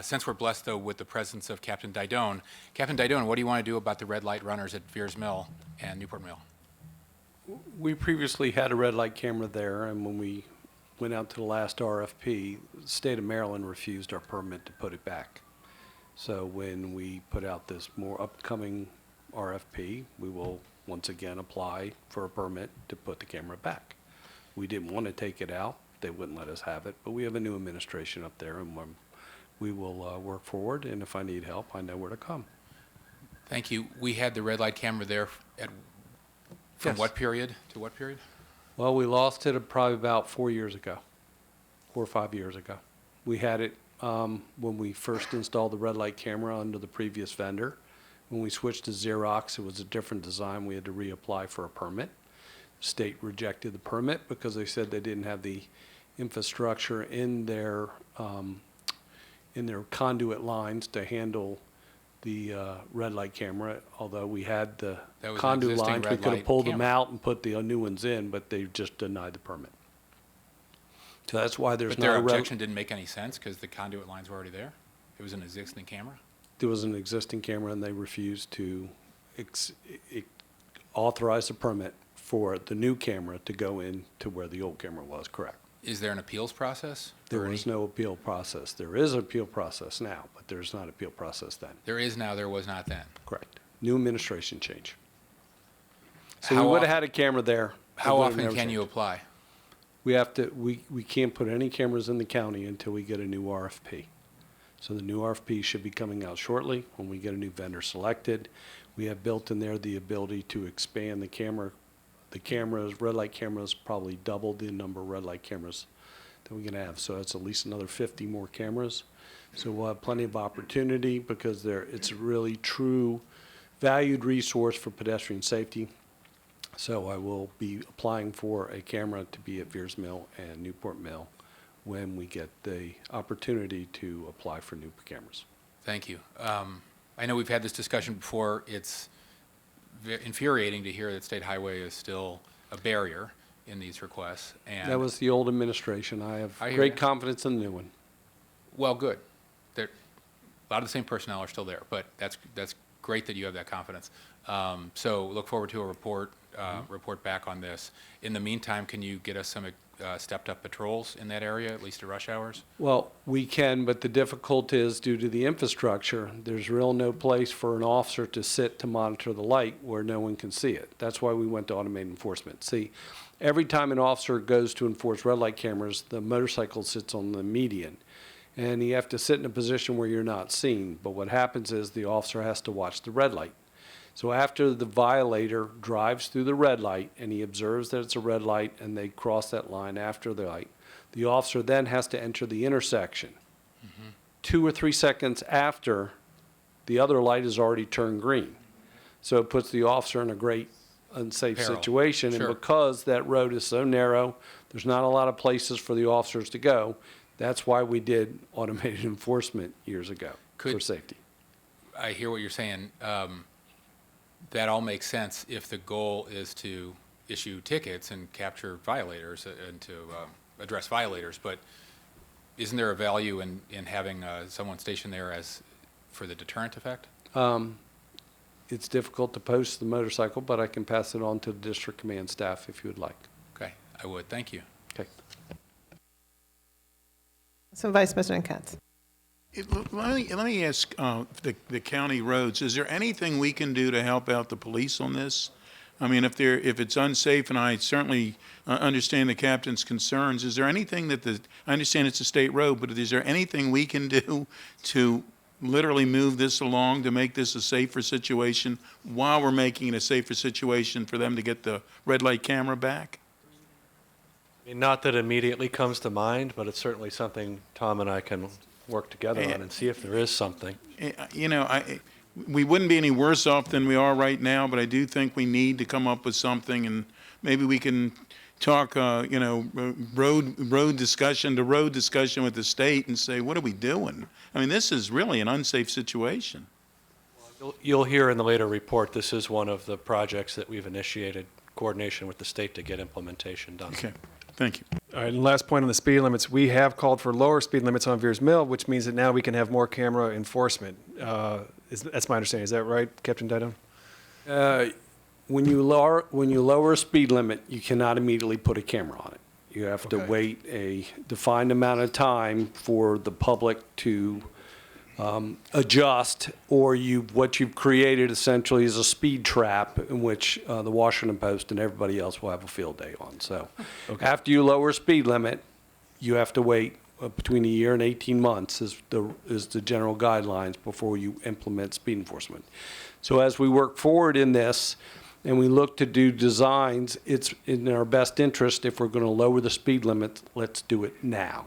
Since we're blessed, though, with the presence of Captain Didone, what do you want to do about the red light runners at Veers Mill and Newport Mill? We previously had a red light camera there, and when we went out to the last RFP, the state of Maryland refused our permit to put it back. So when we put out this more upcoming RFP, we will once again apply for a permit to put the camera back. We didn't want to take it out. They wouldn't let us have it, but we have a new administration up there, and we will work forward, and if I need help, I know where to come. Thank you. We had the red light camera there from what period to what period? Well, we lost it probably about 4 years ago, 4 or 5 years ago. We had it when we first installed the red light camera under the previous vendor. When we switched to Xerox, it was a different design. We had to reapply for a permit. State rejected the permit because they said they didn't have the infrastructure in their conduit lines to handle the red light camera. Although we had the conduit lines, we could have pulled them out and put the new ones in, but they just denied the permit. So that's why there's But not their a objection didn't make any sense because the conduit lines were already there? It was an existing camera? There was an existing camera, and they refused to authorize a permit for the new camera to go in to where the old camera was, correct. Is there an appeals process? There is no appeal process. There is an appeal process now, but there's not an appeal process then. There is now, there was not then. Correct. New administration change. So How we would have often- had a camera there. How It would have often never can you changed. apply? We have to, we can't put any cameras in the county until we get a new RFP. So the new RFP should be coming out shortly when we get a new vendor selected. We have built in there the ability to expand the camera. The cameras, red light cameras, probably double the number of red light cameras that we can have. So that's at least another 50 more cameras. So we'll have plenty of opportunity because it's a really true valued resource for pedestrian safety. So I will be applying for a camera to be at Veers Mill and Newport Mill when we get the opportunity to apply for new cameras. Thank you. I know we've had this discussion before. It's infuriating to hear that State Highway is still a barrier in these requests. And That was the old administration. I have I hear great you. confidence in the new one. Well, good. A lot of the same personnel are still there, but that's great that you have that confidence. So look forward to a report back on this. In the meantime, can you get us some stepped-up patrols in that area, at least at rush hours? Well, we can, but the difficulty is due to the infrastructure, there's real no place for an officer to sit to monitor the light where no one can see it. That's why we went to automated enforcement. See, every time an officer goes to enforce red light cameras, the motorcycle sits on the median. And you have to sit in a position where you're not seen. But what happens is the officer has to watch the red light. So after the violator drives through the red light and he observes that it's a red light and they cross that line after the light, the officer then has to enter the intersection. 2 or 3 seconds after the other light has already turned green. So it puts the officer in a great unsafe Peril. situation. Sure. And because that road is so narrow, there's not a lot of places for the officers to go. That's why we did automated enforcement years ago for safety. I hear what you're saying. That all makes sense if the goal is to issue tickets and capture violators and to address violators. But isn't there a value in having someone stationed there as for the deterrent effect? It's difficult to post the motorcycle, but I can pass it on to the district command staff if you would like. Okay, I would. Thank you. Okay. So Vice President Katz. Let me ask the county roads, is there anything we can do to help out the police on this? I mean, if it's unsafe, and I certainly understand the captain's concerns, is there anything that I understand it's a state road, but is there anything we can do to literally move this along to make this a safer situation while we're making it a safer situation for them to get the red light camera back? I mean, not that immediately comes to mind, but it's certainly something Tom and I can work together on and see if there is something. You know, we wouldn't be any worse off than we are right now, but I do think we need to come up with something, and maybe we can talk, road discussion with the state and say, what are we doing? I mean, this is really an unsafe situation. You'll hear in the later report, this is one of the projects that we've initiated coordination with the state to get implementation done. Okay, thank you. All right, and last point on the speed limits, we have called for lower speed limits on Veers Mill, which means that now we can have more camera enforcement. That's my understanding. Is that right, Captain Dido? When you lower a speed limit, you cannot immediately put a camera on it. You have to wait a defined amount of time for the public to adjust, or what you've created essentially is a speed trap in which the Washington Post and everybody else will have a field day on. So after you lower speed limit, you have to wait between a year and 18 months is the general guidelines before you implement speed enforcement. So as we work forward in this and we look to do designs, it's in our best interest, if we're going to lower the speed limit, let's do it now.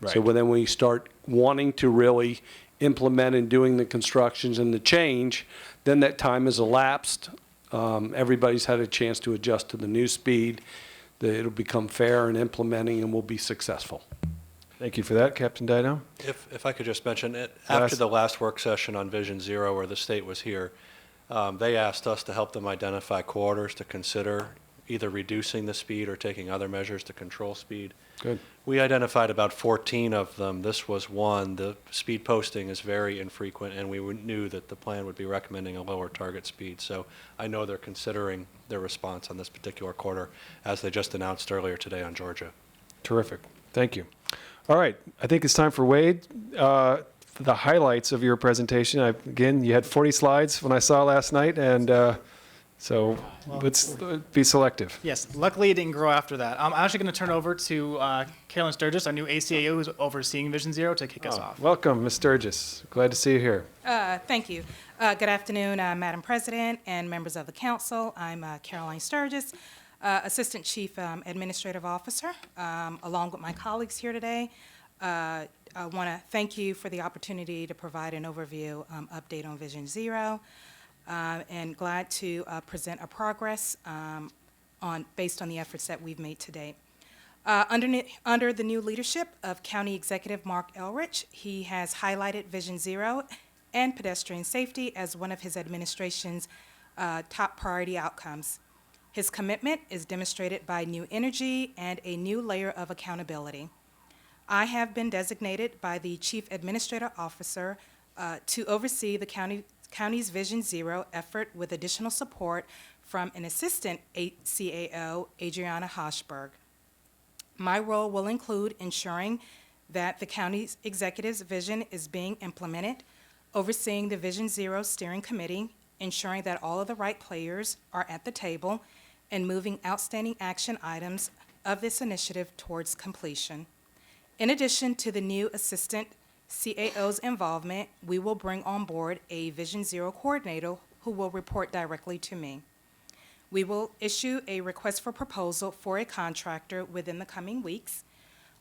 Right. So then when we start wanting to really implement and doing the constructions and the change, then that time has elapsed. Everybody's had a chance to adjust to the new speed. It'll become fair in implementing and we'll be successful. Thank you for that, Captain Dido. If I could just mention, after the last work session on Vision Zero, where the state was here, they asked us to help them identify corridors to consider either reducing the speed or taking other measures to control speed. Good. We identified about 14 of them. This was one. The speed posting is very infrequent, and we knew that the plan would be recommending a lower target speed. So I know they're considering their response on this particular corridor, as they just announced earlier today on Georgia. Terrific. Thank you. All right. I think it's time for Wade. The highlights of your presentation. Again, you had 40 slides when I saw last night, and so let's be selective. Yes, luckily it didn't grow after that. I'm actually going to turn over to Carolyn Sturgis, our new ACAO, who's overseeing Vision Zero, to kick us off. Welcome, Ms. Sturgis. Glad to see you here. Thank you. Good afternoon, Madam President and members of the council. I'm Caroline Sturgis, Assistant Chief Administrative Officer. Along with my colleagues here today, I want to thank you for the opportunity to provide an overview update on Vision Zero. And glad to present a progress based on the efforts that we've made to date. Under the new leadership of County Executive Mark Elrich, he has highlighted Vision Zero and pedestrian safety as one of his administration's top priority outcomes. His commitment is demonstrated by new energy and a new layer of accountability. I have been designated by the Chief Administrative Officer to oversee the county's Vision Zero effort with additional support from an assistant CAO, Adriana Hochberg. My role will include ensuring that the county's executive's vision is being implemented, overseeing the Vision Zero Steering Committee, ensuring that all of the right players are at the table, and moving outstanding action items of this initiative towards completion. In addition to the new assistant CAO's involvement, we will bring on board a Vision Zero coordinator who will report directly to me. We will issue a request for proposal for a contractor within the coming weeks.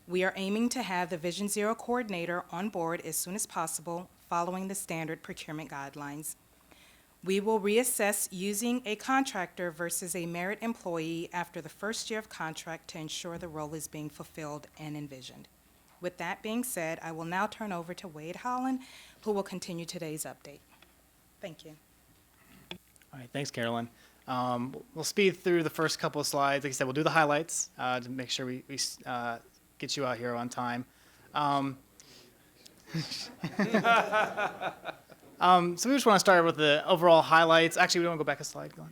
We are aiming to have the Vision Zero coordinator on board as soon as possible, following the standard procurement guidelines. We will reassess using a contractor versus a merit employee after the first year of contract to ensure the role is being fulfilled and envisioned. With that being said, I will now turn over to Wade Holland, who will continue today's update. Thank you. All right, thanks, Carolyn. We'll speed through the first couple of slides. Like I said, we'll do the highlights to make sure we get you out here on time. So we just want to start with the overall highlights. Actually, we don't want to go back a slide. Go on.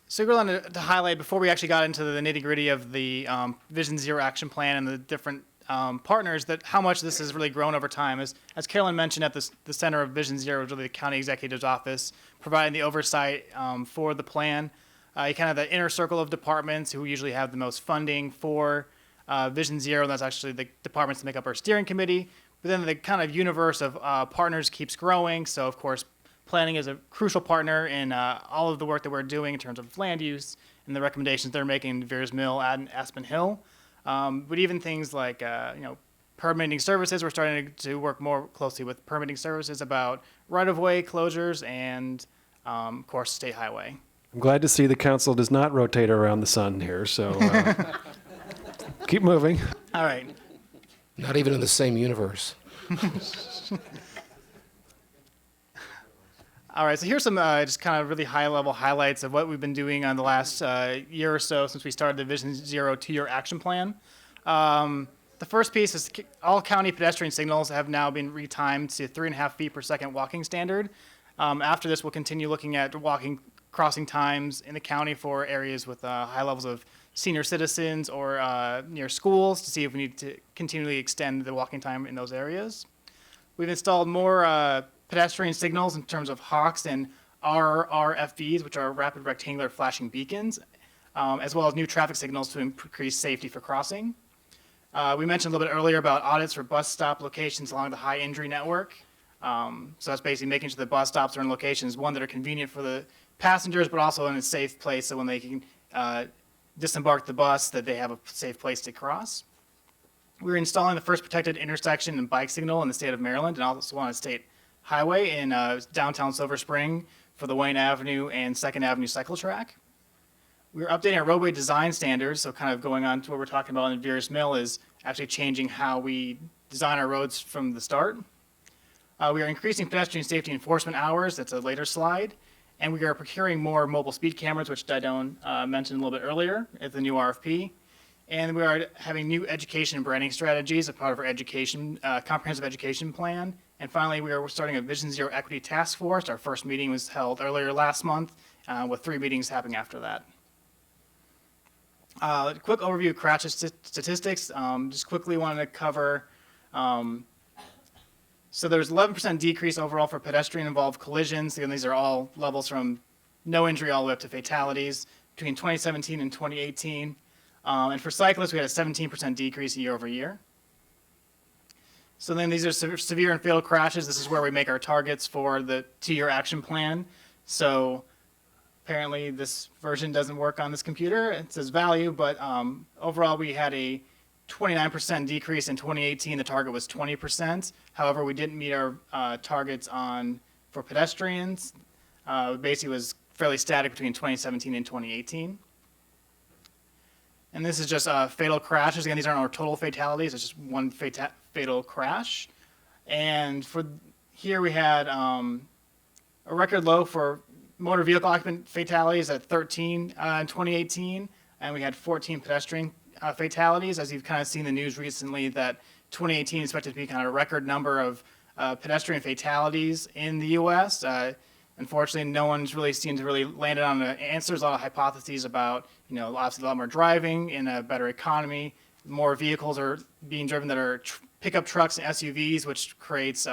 So we wanted to highlight, before we actually got into the nitty-gritty of the Vision Zero action plan and the different partners, that how much this has really grown over time. As Carolyn mentioned, at the center of Vision Zero is really the county executive's office, providing the oversight for the plan. You kind of the inner circle of departments who usually have the most funding for Vision Zero, and that's actually the departments that make up our steering committee. But then the kind of universe of partners keeps growing. So, of course, planning is a crucial partner in all of the work that we're doing in terms of land use and the recommendations they're making in Veers Mill and Aspen Hill. But even things like, permitting services, we're starting to work more closely with permitting services about right-of-way closures and, of course, state highway. I'm glad to see the council does not rotate around the sun here, so keep moving. All right. Not even in the same universe. All right, so here's some just kind of really high-level highlights of what we've been doing on the last year or so since we started the Vision Zero 2-year action plan. The first piece is all county pedestrian signals have now been retimed to 3.5 feet per second walking standard. After this, we'll continue looking at crossing times in the county for areas with high levels of senior citizens or near schools to see if we need to continually extend the walking time in those areas. We've installed more pedestrian signals in terms of HAWKs and RRFBs, which are rapid rectangular flashing beacons, as well as new traffic signals to increase safety for crossing. We mentioned a little bit earlier about audits for bus stop locations along the high injury network. So that's basically making sure the bus stops are in locations, one, that are convenient for the passengers, but also in a safe place so when they can disembark the bus, that they have a safe place to cross. We're installing the first protected intersection and bike signal in the state of Maryland and also on a state highway in downtown Silver Spring for the Wayne Avenue and 2nd Avenue cycle track. We're updating our roadway design standards, so kind of going on to what we're talking about in Veers Mill is actually changing how we design our roads from the start. We are increasing pedestrian safety enforcement hours. That's a later slide. And we are procuring more mobile speed cameras, which Didone mentioned a little bit earlier at the new RFP. And we are having new education and branding strategies as part of our education, comprehensive education plan. And finally, we're starting a Vision Zero Equity Task Force. Our first meeting was held earlier last month, with 3 meetings happening after that. Quick overview of crash statistics. Just quickly wanted to cover, so there's 11% decrease overall for pedestrian-involved collisions. Again, these are all levels from no injury all the way up to fatalities between 2017 and 2018. And for cyclists, we had a 17% decrease year over year. So then these are severe and fatal crashes. This is where we make our targets for the 2-year action plan. So apparently this version doesn't work on this computer. It says value, but overall we had a 29% decrease in 2018. The target was 20%. However, we didn't meet our targets for pedestrians. Basically was fairly static between 2017 and 2018. And this is just fatal crashes. Again, these aren't our total fatalities. It's just one fatal crash. And for here we had a record low for motor vehicle occupant fatalities at 13 in 2018, and we had 14 pedestrian fatalities. As you've kind of seen in the news recently, that 2018 is expected to be kind of a record number of pedestrian fatalities in the U.S. Unfortunately, no one's really seemed to really land on the answers. A lot of hypotheses about, obviously a lot more driving in a better economy. More vehicles are being driven that are pickup trucks and SUVs, which creates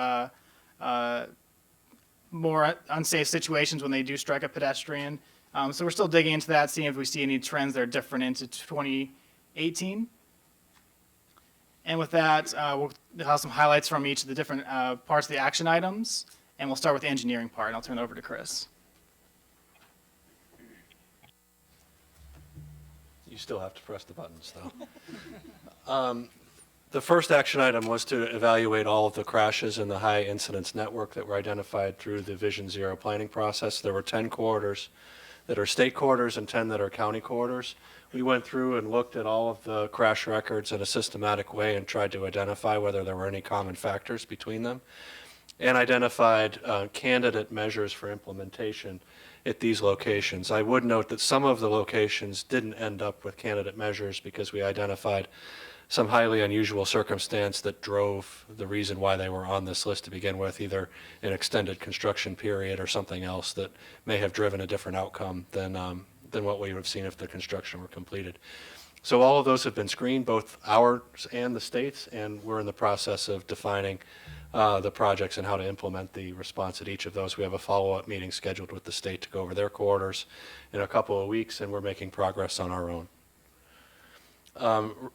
more unsafe situations when they do strike a pedestrian. So we're still digging into that, seeing if we see any trends that are different into 2018. And with that, we'll have some highlights from each of the different parts of the action items. And we'll start with the engineering part, and I'll turn it over to Chris. You still have to press the buttons, though. The first action item was to evaluate all of the crashes in the high incidence network that were identified through the Vision Zero planning process. There were 10 corridors that are state corridors and 10 that are county corridors. We went through and looked at all of the crash records in a systematic way and tried to identify whether there were any common factors between them, and identified candidate measures for implementation at these locations. I would note that some of the locations didn't end up with candidate measures because we identified some highly unusual circumstance that drove the reason why they were on this list to begin with, either an extended construction period or something else that may have driven a different outcome than what we would have seen if the construction were completed. So all of those have been screened, both ours and the state's, and we're in the process of defining the projects and how to implement the response at each of those. We have a follow-up meeting scheduled with the state to go over their corridors in a couple of weeks, and we're making progress on our own.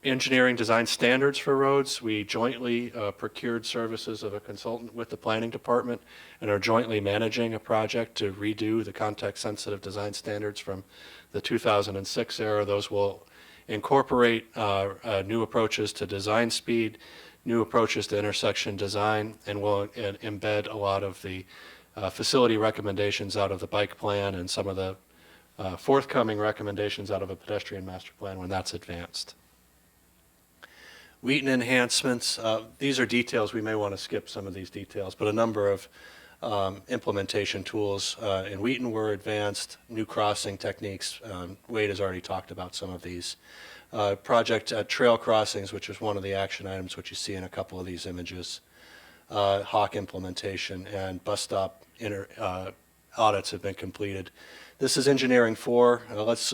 Engineering design standards for roads, we jointly procured services of a consultant with the planning department and are jointly managing a project to redo the context-sensitive design standards from the 2006 era. Those will incorporate new approaches to design speed, new approaches to intersection design, and will embed a lot of the facility recommendations out of the bike plan and some of the forthcoming recommendations out of a pedestrian master plan when that's advanced. Wheaton enhancements, these are details. We may want to skip some of these details, but a number of implementation tools in Wheaton were advanced, new crossing techniques. Wade has already talked about some of these. Project trail crossings, which is one of the action items, which you see in a couple of these images. Hawk implementation and bus stop audits have been completed. This is engineering 4.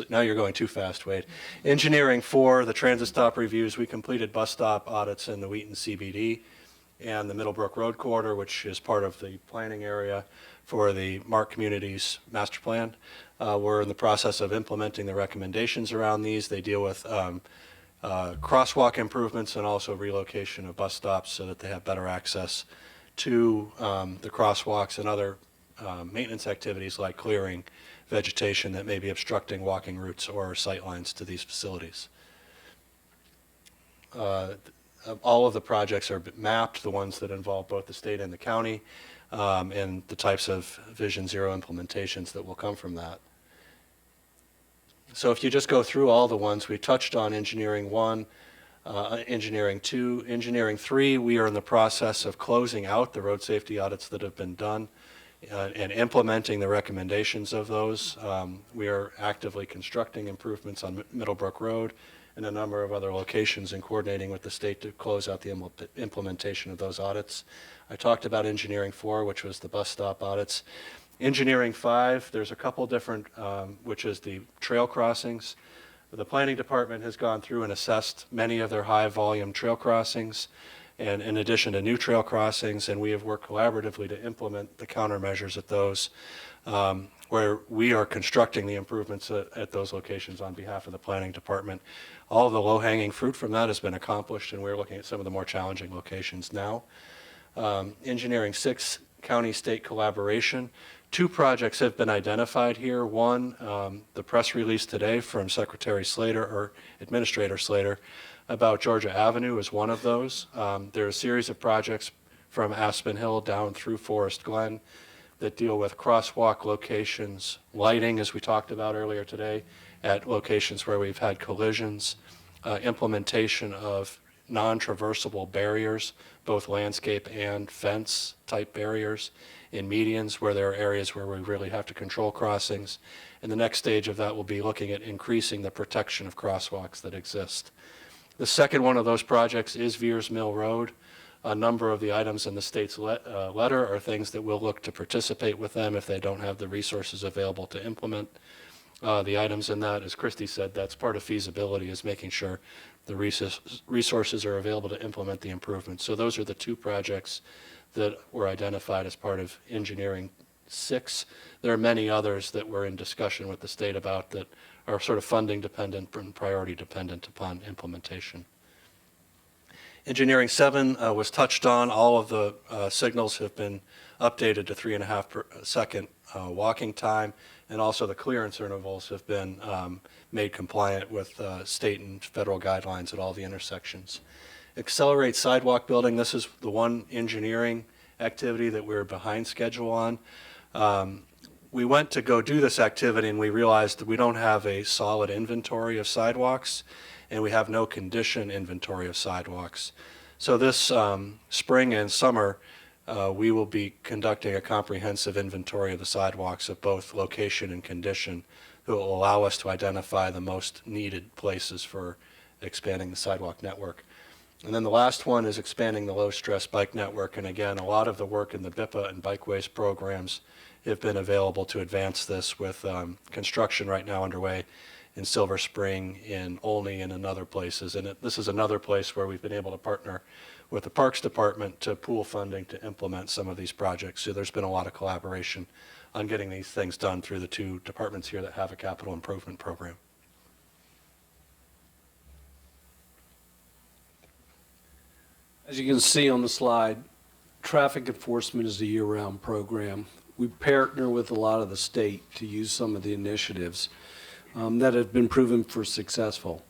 Now you're going too fast, Wade. Engineering 4, the transit stop reviews. We completed bus stop audits in the Wheaton CBD and the Middlebrook Road Corridor, which is part of the planning area for the Mark Communities Master Plan. We're in the process of implementing the recommendations around these. They deal with crosswalk improvements and also relocation of bus stops so that they have better access to the crosswalks and other maintenance activities like clearing vegetation that may be obstructing walking routes or sight lines to these facilities. All of the projects are mapped, the ones that involve both the state and the county, and the types of Vision Zero implementations that will come from that. So if you just go through all the ones, we touched on Engineering 1, Engineering 2, Engineering 3, we are in the process of closing out the road safety audits that have been done and implementing the recommendations of those. We are actively constructing improvements on Middlebrook Road and a number of other locations and coordinating with the state to close out the implementation of those audits. I talked about Engineering 4, which was the bus stop audits. Engineering 5, there's a couple different, which is the trail crossings. The planning department has gone through and assessed many of their high volume trail crossings, and in addition to new trail crossings, and we have worked collaboratively to implement the countermeasures at those, where we are constructing the improvements at those locations on behalf of the planning department. All of the low-hanging fruit from that has been accomplished, and we're looking at some of the more challenging locations now. Engineering 6, county-state collaboration. 2 projects have been identified here. One, the press release today from Secretary Slater, or Administrator Slater, about Georgia Avenue is one of those. There are a series of projects from Aspen Hill down through Forest Glen that deal with crosswalk locations, lighting, as we talked about earlier today, at locations where we've had collisions, implementation of non-traversable barriers, both landscape and fence type barriers in medians where there are areas where we really have to control crossings. And the next stage of that will be looking at increasing the protection of crosswalks that exist. The second one of those projects is Veers Mill Road. A number of the items in the state's letter are things that we'll look to participate with them if they don't have the resources available to implement. The items in that, as Christy said, that's part of feasibility, is making sure the resources are available to implement the improvements. So those are the 2 projects that were identified as part of Engineering 6. There are many others that we're in discussion with the state about that are sort of funding dependent and priority dependent upon implementation. Engineering 7 was touched on. All of the signals have been updated to 3.5-second walking time, and also the clearance intervals have been made compliant with state and federal guidelines at all the intersections. Accelerate sidewalk building, this is the one engineering activity that we're behind schedule on. We went to go do this activity and we realized that we don't have a solid inventory of sidewalks and we have no condition inventory of sidewalks. So this spring and summer, we will be conducting a comprehensive inventory of the sidewalks of both location and condition that will allow us to identify the most needed places for expanding the sidewalk network. And then the last one is expanding the low-stress bike network. And again, a lot of the work in the BIPA and Bikeways programs have been available to advance this with construction right now underway in Silver Spring, in Olney, and in other places. And this is another place where we've been able to partner with the Parks Department to pool funding to implement some of these projects. So there's been a lot of collaboration on getting these things done through the two departments here that have a capital improvement program. As you can see on the slide, traffic enforcement is a year-round program. We partner with a lot of the state to use some of the initiatives that have been proven for successful.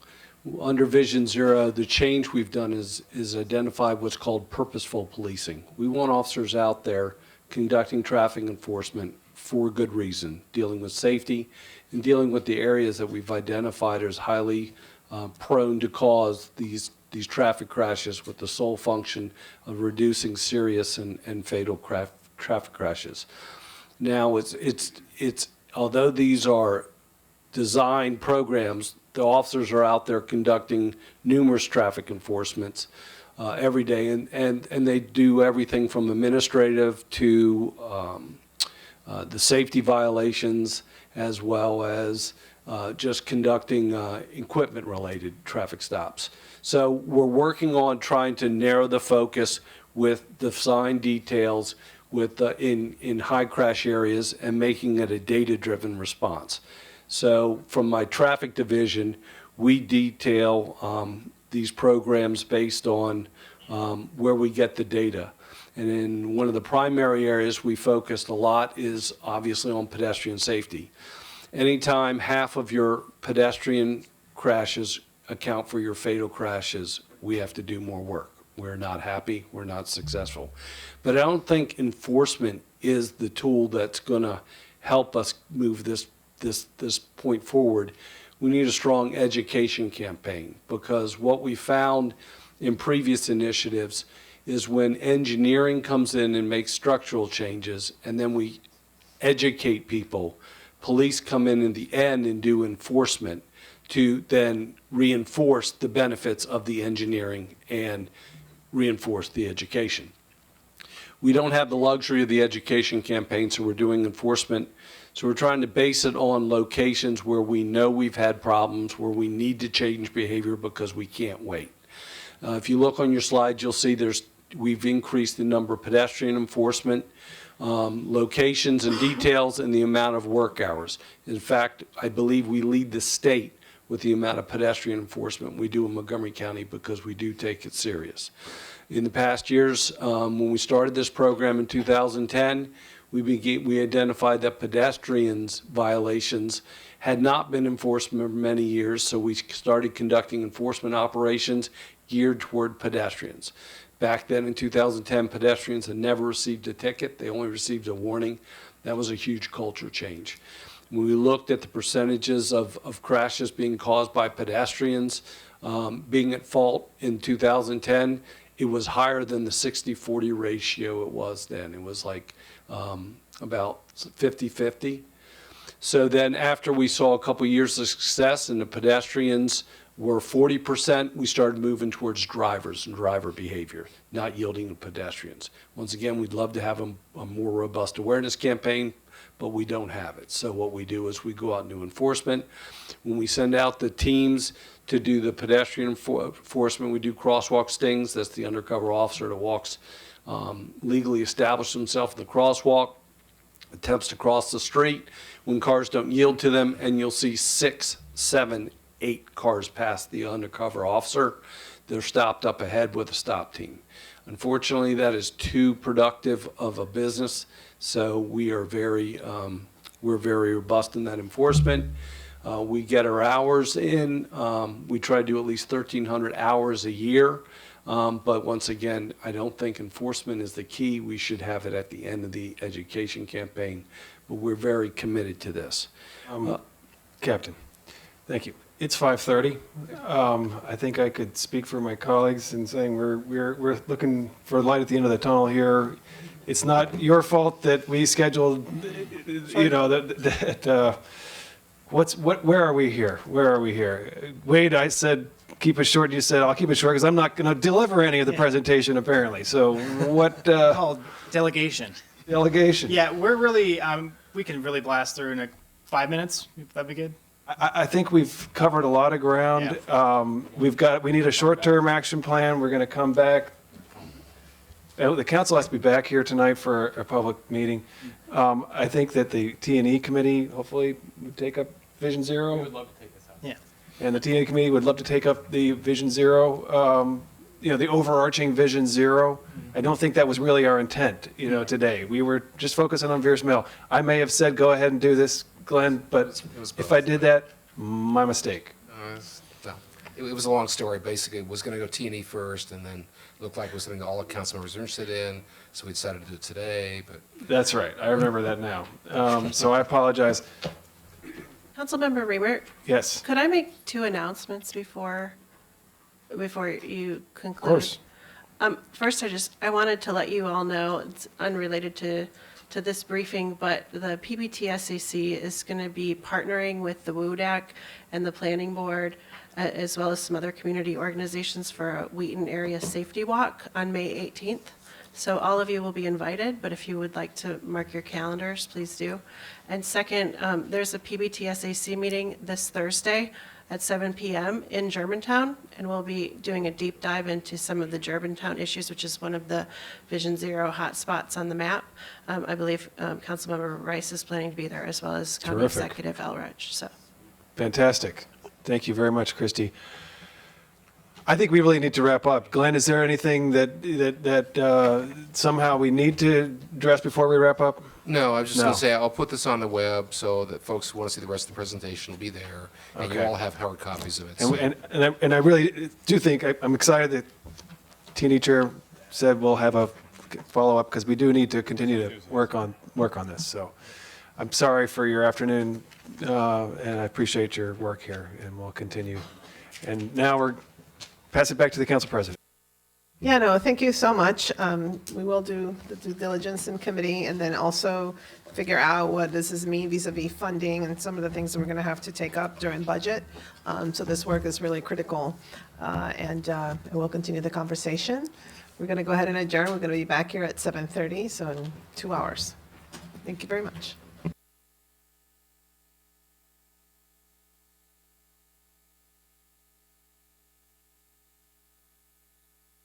Under Vision Zero, the change we've done is identify what's called purposeful policing. We want officers out there conducting traffic enforcement for good reason, dealing with safety and dealing with the areas that we've identified as highly prone to cause these traffic crashes with the sole function of reducing serious and fatal traffic crashes. Now, it's although these are designed programs, the officers are out there conducting numerous traffic enforcements every day, and they do everything from administrative to the safety violations, as well as just conducting equipment-related traffic stops. So we're working on trying to narrow the focus with the fine details with in high crash areas and making it a data-driven response. So from my traffic division, we detail these programs based on where we get the data. And in one of the primary areas we focused a lot is obviously on pedestrian safety. Anytime half of your pedestrian crashes account for your fatal crashes, we have to do more work. We're not happy, we're not successful. But I don't think enforcement is the tool that's gonna help us move this point forward. We need a strong education campaign, because what we found in previous initiatives is when engineering comes in and makes structural changes and then we educate people, police come in the end and do enforcement to then reinforce the benefits of the engineering and reinforce the education. We don't have the luxury of the education campaign, so we're doing enforcement. So we're trying to base it on locations where we know we've had problems, where we need to change behavior because we can't wait. If you look on your slide, you'll see we've increased the number of pedestrian enforcement locations and details and the amount of work hours. In fact, I believe we lead the state with the amount of pedestrian enforcement we do in Montgomery County, because we do take it serious. In the past years, when we started this program in 2010, we identified that pedestrians violations had not been enforced for many years, so we started conducting enforcement operations geared toward pedestrians. Back then in 2010, pedestrians had never received a ticket. They only received a warning. That was a huge culture change. When we looked at the percentages of crashes being caused by pedestrians being at fault in 2010, it was higher than the 60-40 ratio it was then. It was like about 50-50. So then after we saw a couple years of success and the pedestrians were 40%, we started moving towards drivers and driver behavior, not yielding to pedestrians. Once again, we'd love to have a more robust awareness campaign, but we don't have it. So what we do is we go out and do enforcement. When we send out the teams to do the pedestrian enforcement, we do crosswalk stings. That's the undercover officer that walks, legally establishes himself in the crosswalk, attempts to cross the street when cars don't yield to them, and you'll see 6, 7, 8 cars pass the undercover officer. they're stopped up ahead with a stop team. Unfortunately, that is too productive of a business, so we're very robust in that enforcement. We get our hours in. We try to do at least 1,300 hours a year. But once again, I don't think enforcement is the key. We should have it at the end of the education campaign. But we're very committed to this. Captain, thank you. It's 5:30. I think I could speak for my colleagues in saying we're looking for light at the end of the tunnel here. It's not your fault that we scheduled, you know, where are we here? Where are we here? Wade, I said, keep it short. You said, I'll keep it short because I'm not going to deliver any of the presentation, apparently. So what? Called delegation. Delegation. Yeah, we're really, we can really blast through in 5 minutes. That'd be good. I think we've covered a lot of ground. We need a short-term action plan. We're going to come back. The council has to be back here tonight for a public meeting. I think that the T&E committee hopefully would take up Vision Zero. We would love to take this up. Yeah. And the T&E committee would love to take up the Vision Zero, you know, the overarching Vision Zero. I don't think that was really our intent, you know, today. We were just focusing on Veers Mill. I may have said, go ahead and do this, Glenn, but if I did that, my mistake. It was a long story. Basically, it was going to go T&E first, and then it looked like it was something all the council members were interested in, so we decided to do it today. But that's right. I remember that now. So I apologize. Councilmember Reamer? Yes. Could I make 2 announcements before you conclude? Of course. First, I wanted to let you all know, it's unrelated to this briefing, but the PBTSAC is going to be partnering with the WUDAC and the Planning Board, as well as some other community organizations for a Wheaton Area Safety Walk on May 18th. So all of you will be invited, but if you would like to mark your calendars, please do. And second, there's a PBTSAC meeting this Thursday at 7 p.m. in Germantown, and we'll be doing a deep dive into some of the Germantown issues, which is one of the Vision Zero hotspots on the map. I believe Councilmember Rice is planning to be there, as well as County Terrific. Executive Elrich. So, Fantastic. Thank you very much, Christy. I think we really need to wrap up. Glenn, is there anything that somehow we need to address before we wrap up? no, I was just No. going to say I'll put this on the web so that folks who want to see the rest of the presentation will be there, and you Okay. all have hard copies of it. And I really do think, I'm excited that T&E Chair said we'll have a follow-up because we do need to continue to work on this. So I'm sorry for your afternoon, and I appreciate your work here, and we'll continue. And now pass it back to the council president. Yeah, no, thank you so much. We will do the due diligence in committee and then also figure out what does this mean vis-a-vis funding and some of the things that we're going to have to take up during budget. So this work is really critical, and we'll continue the conversation. We're going to go ahead and adjourn. We're going to be back here at 7:30, so in 2 hours. Thank you very much.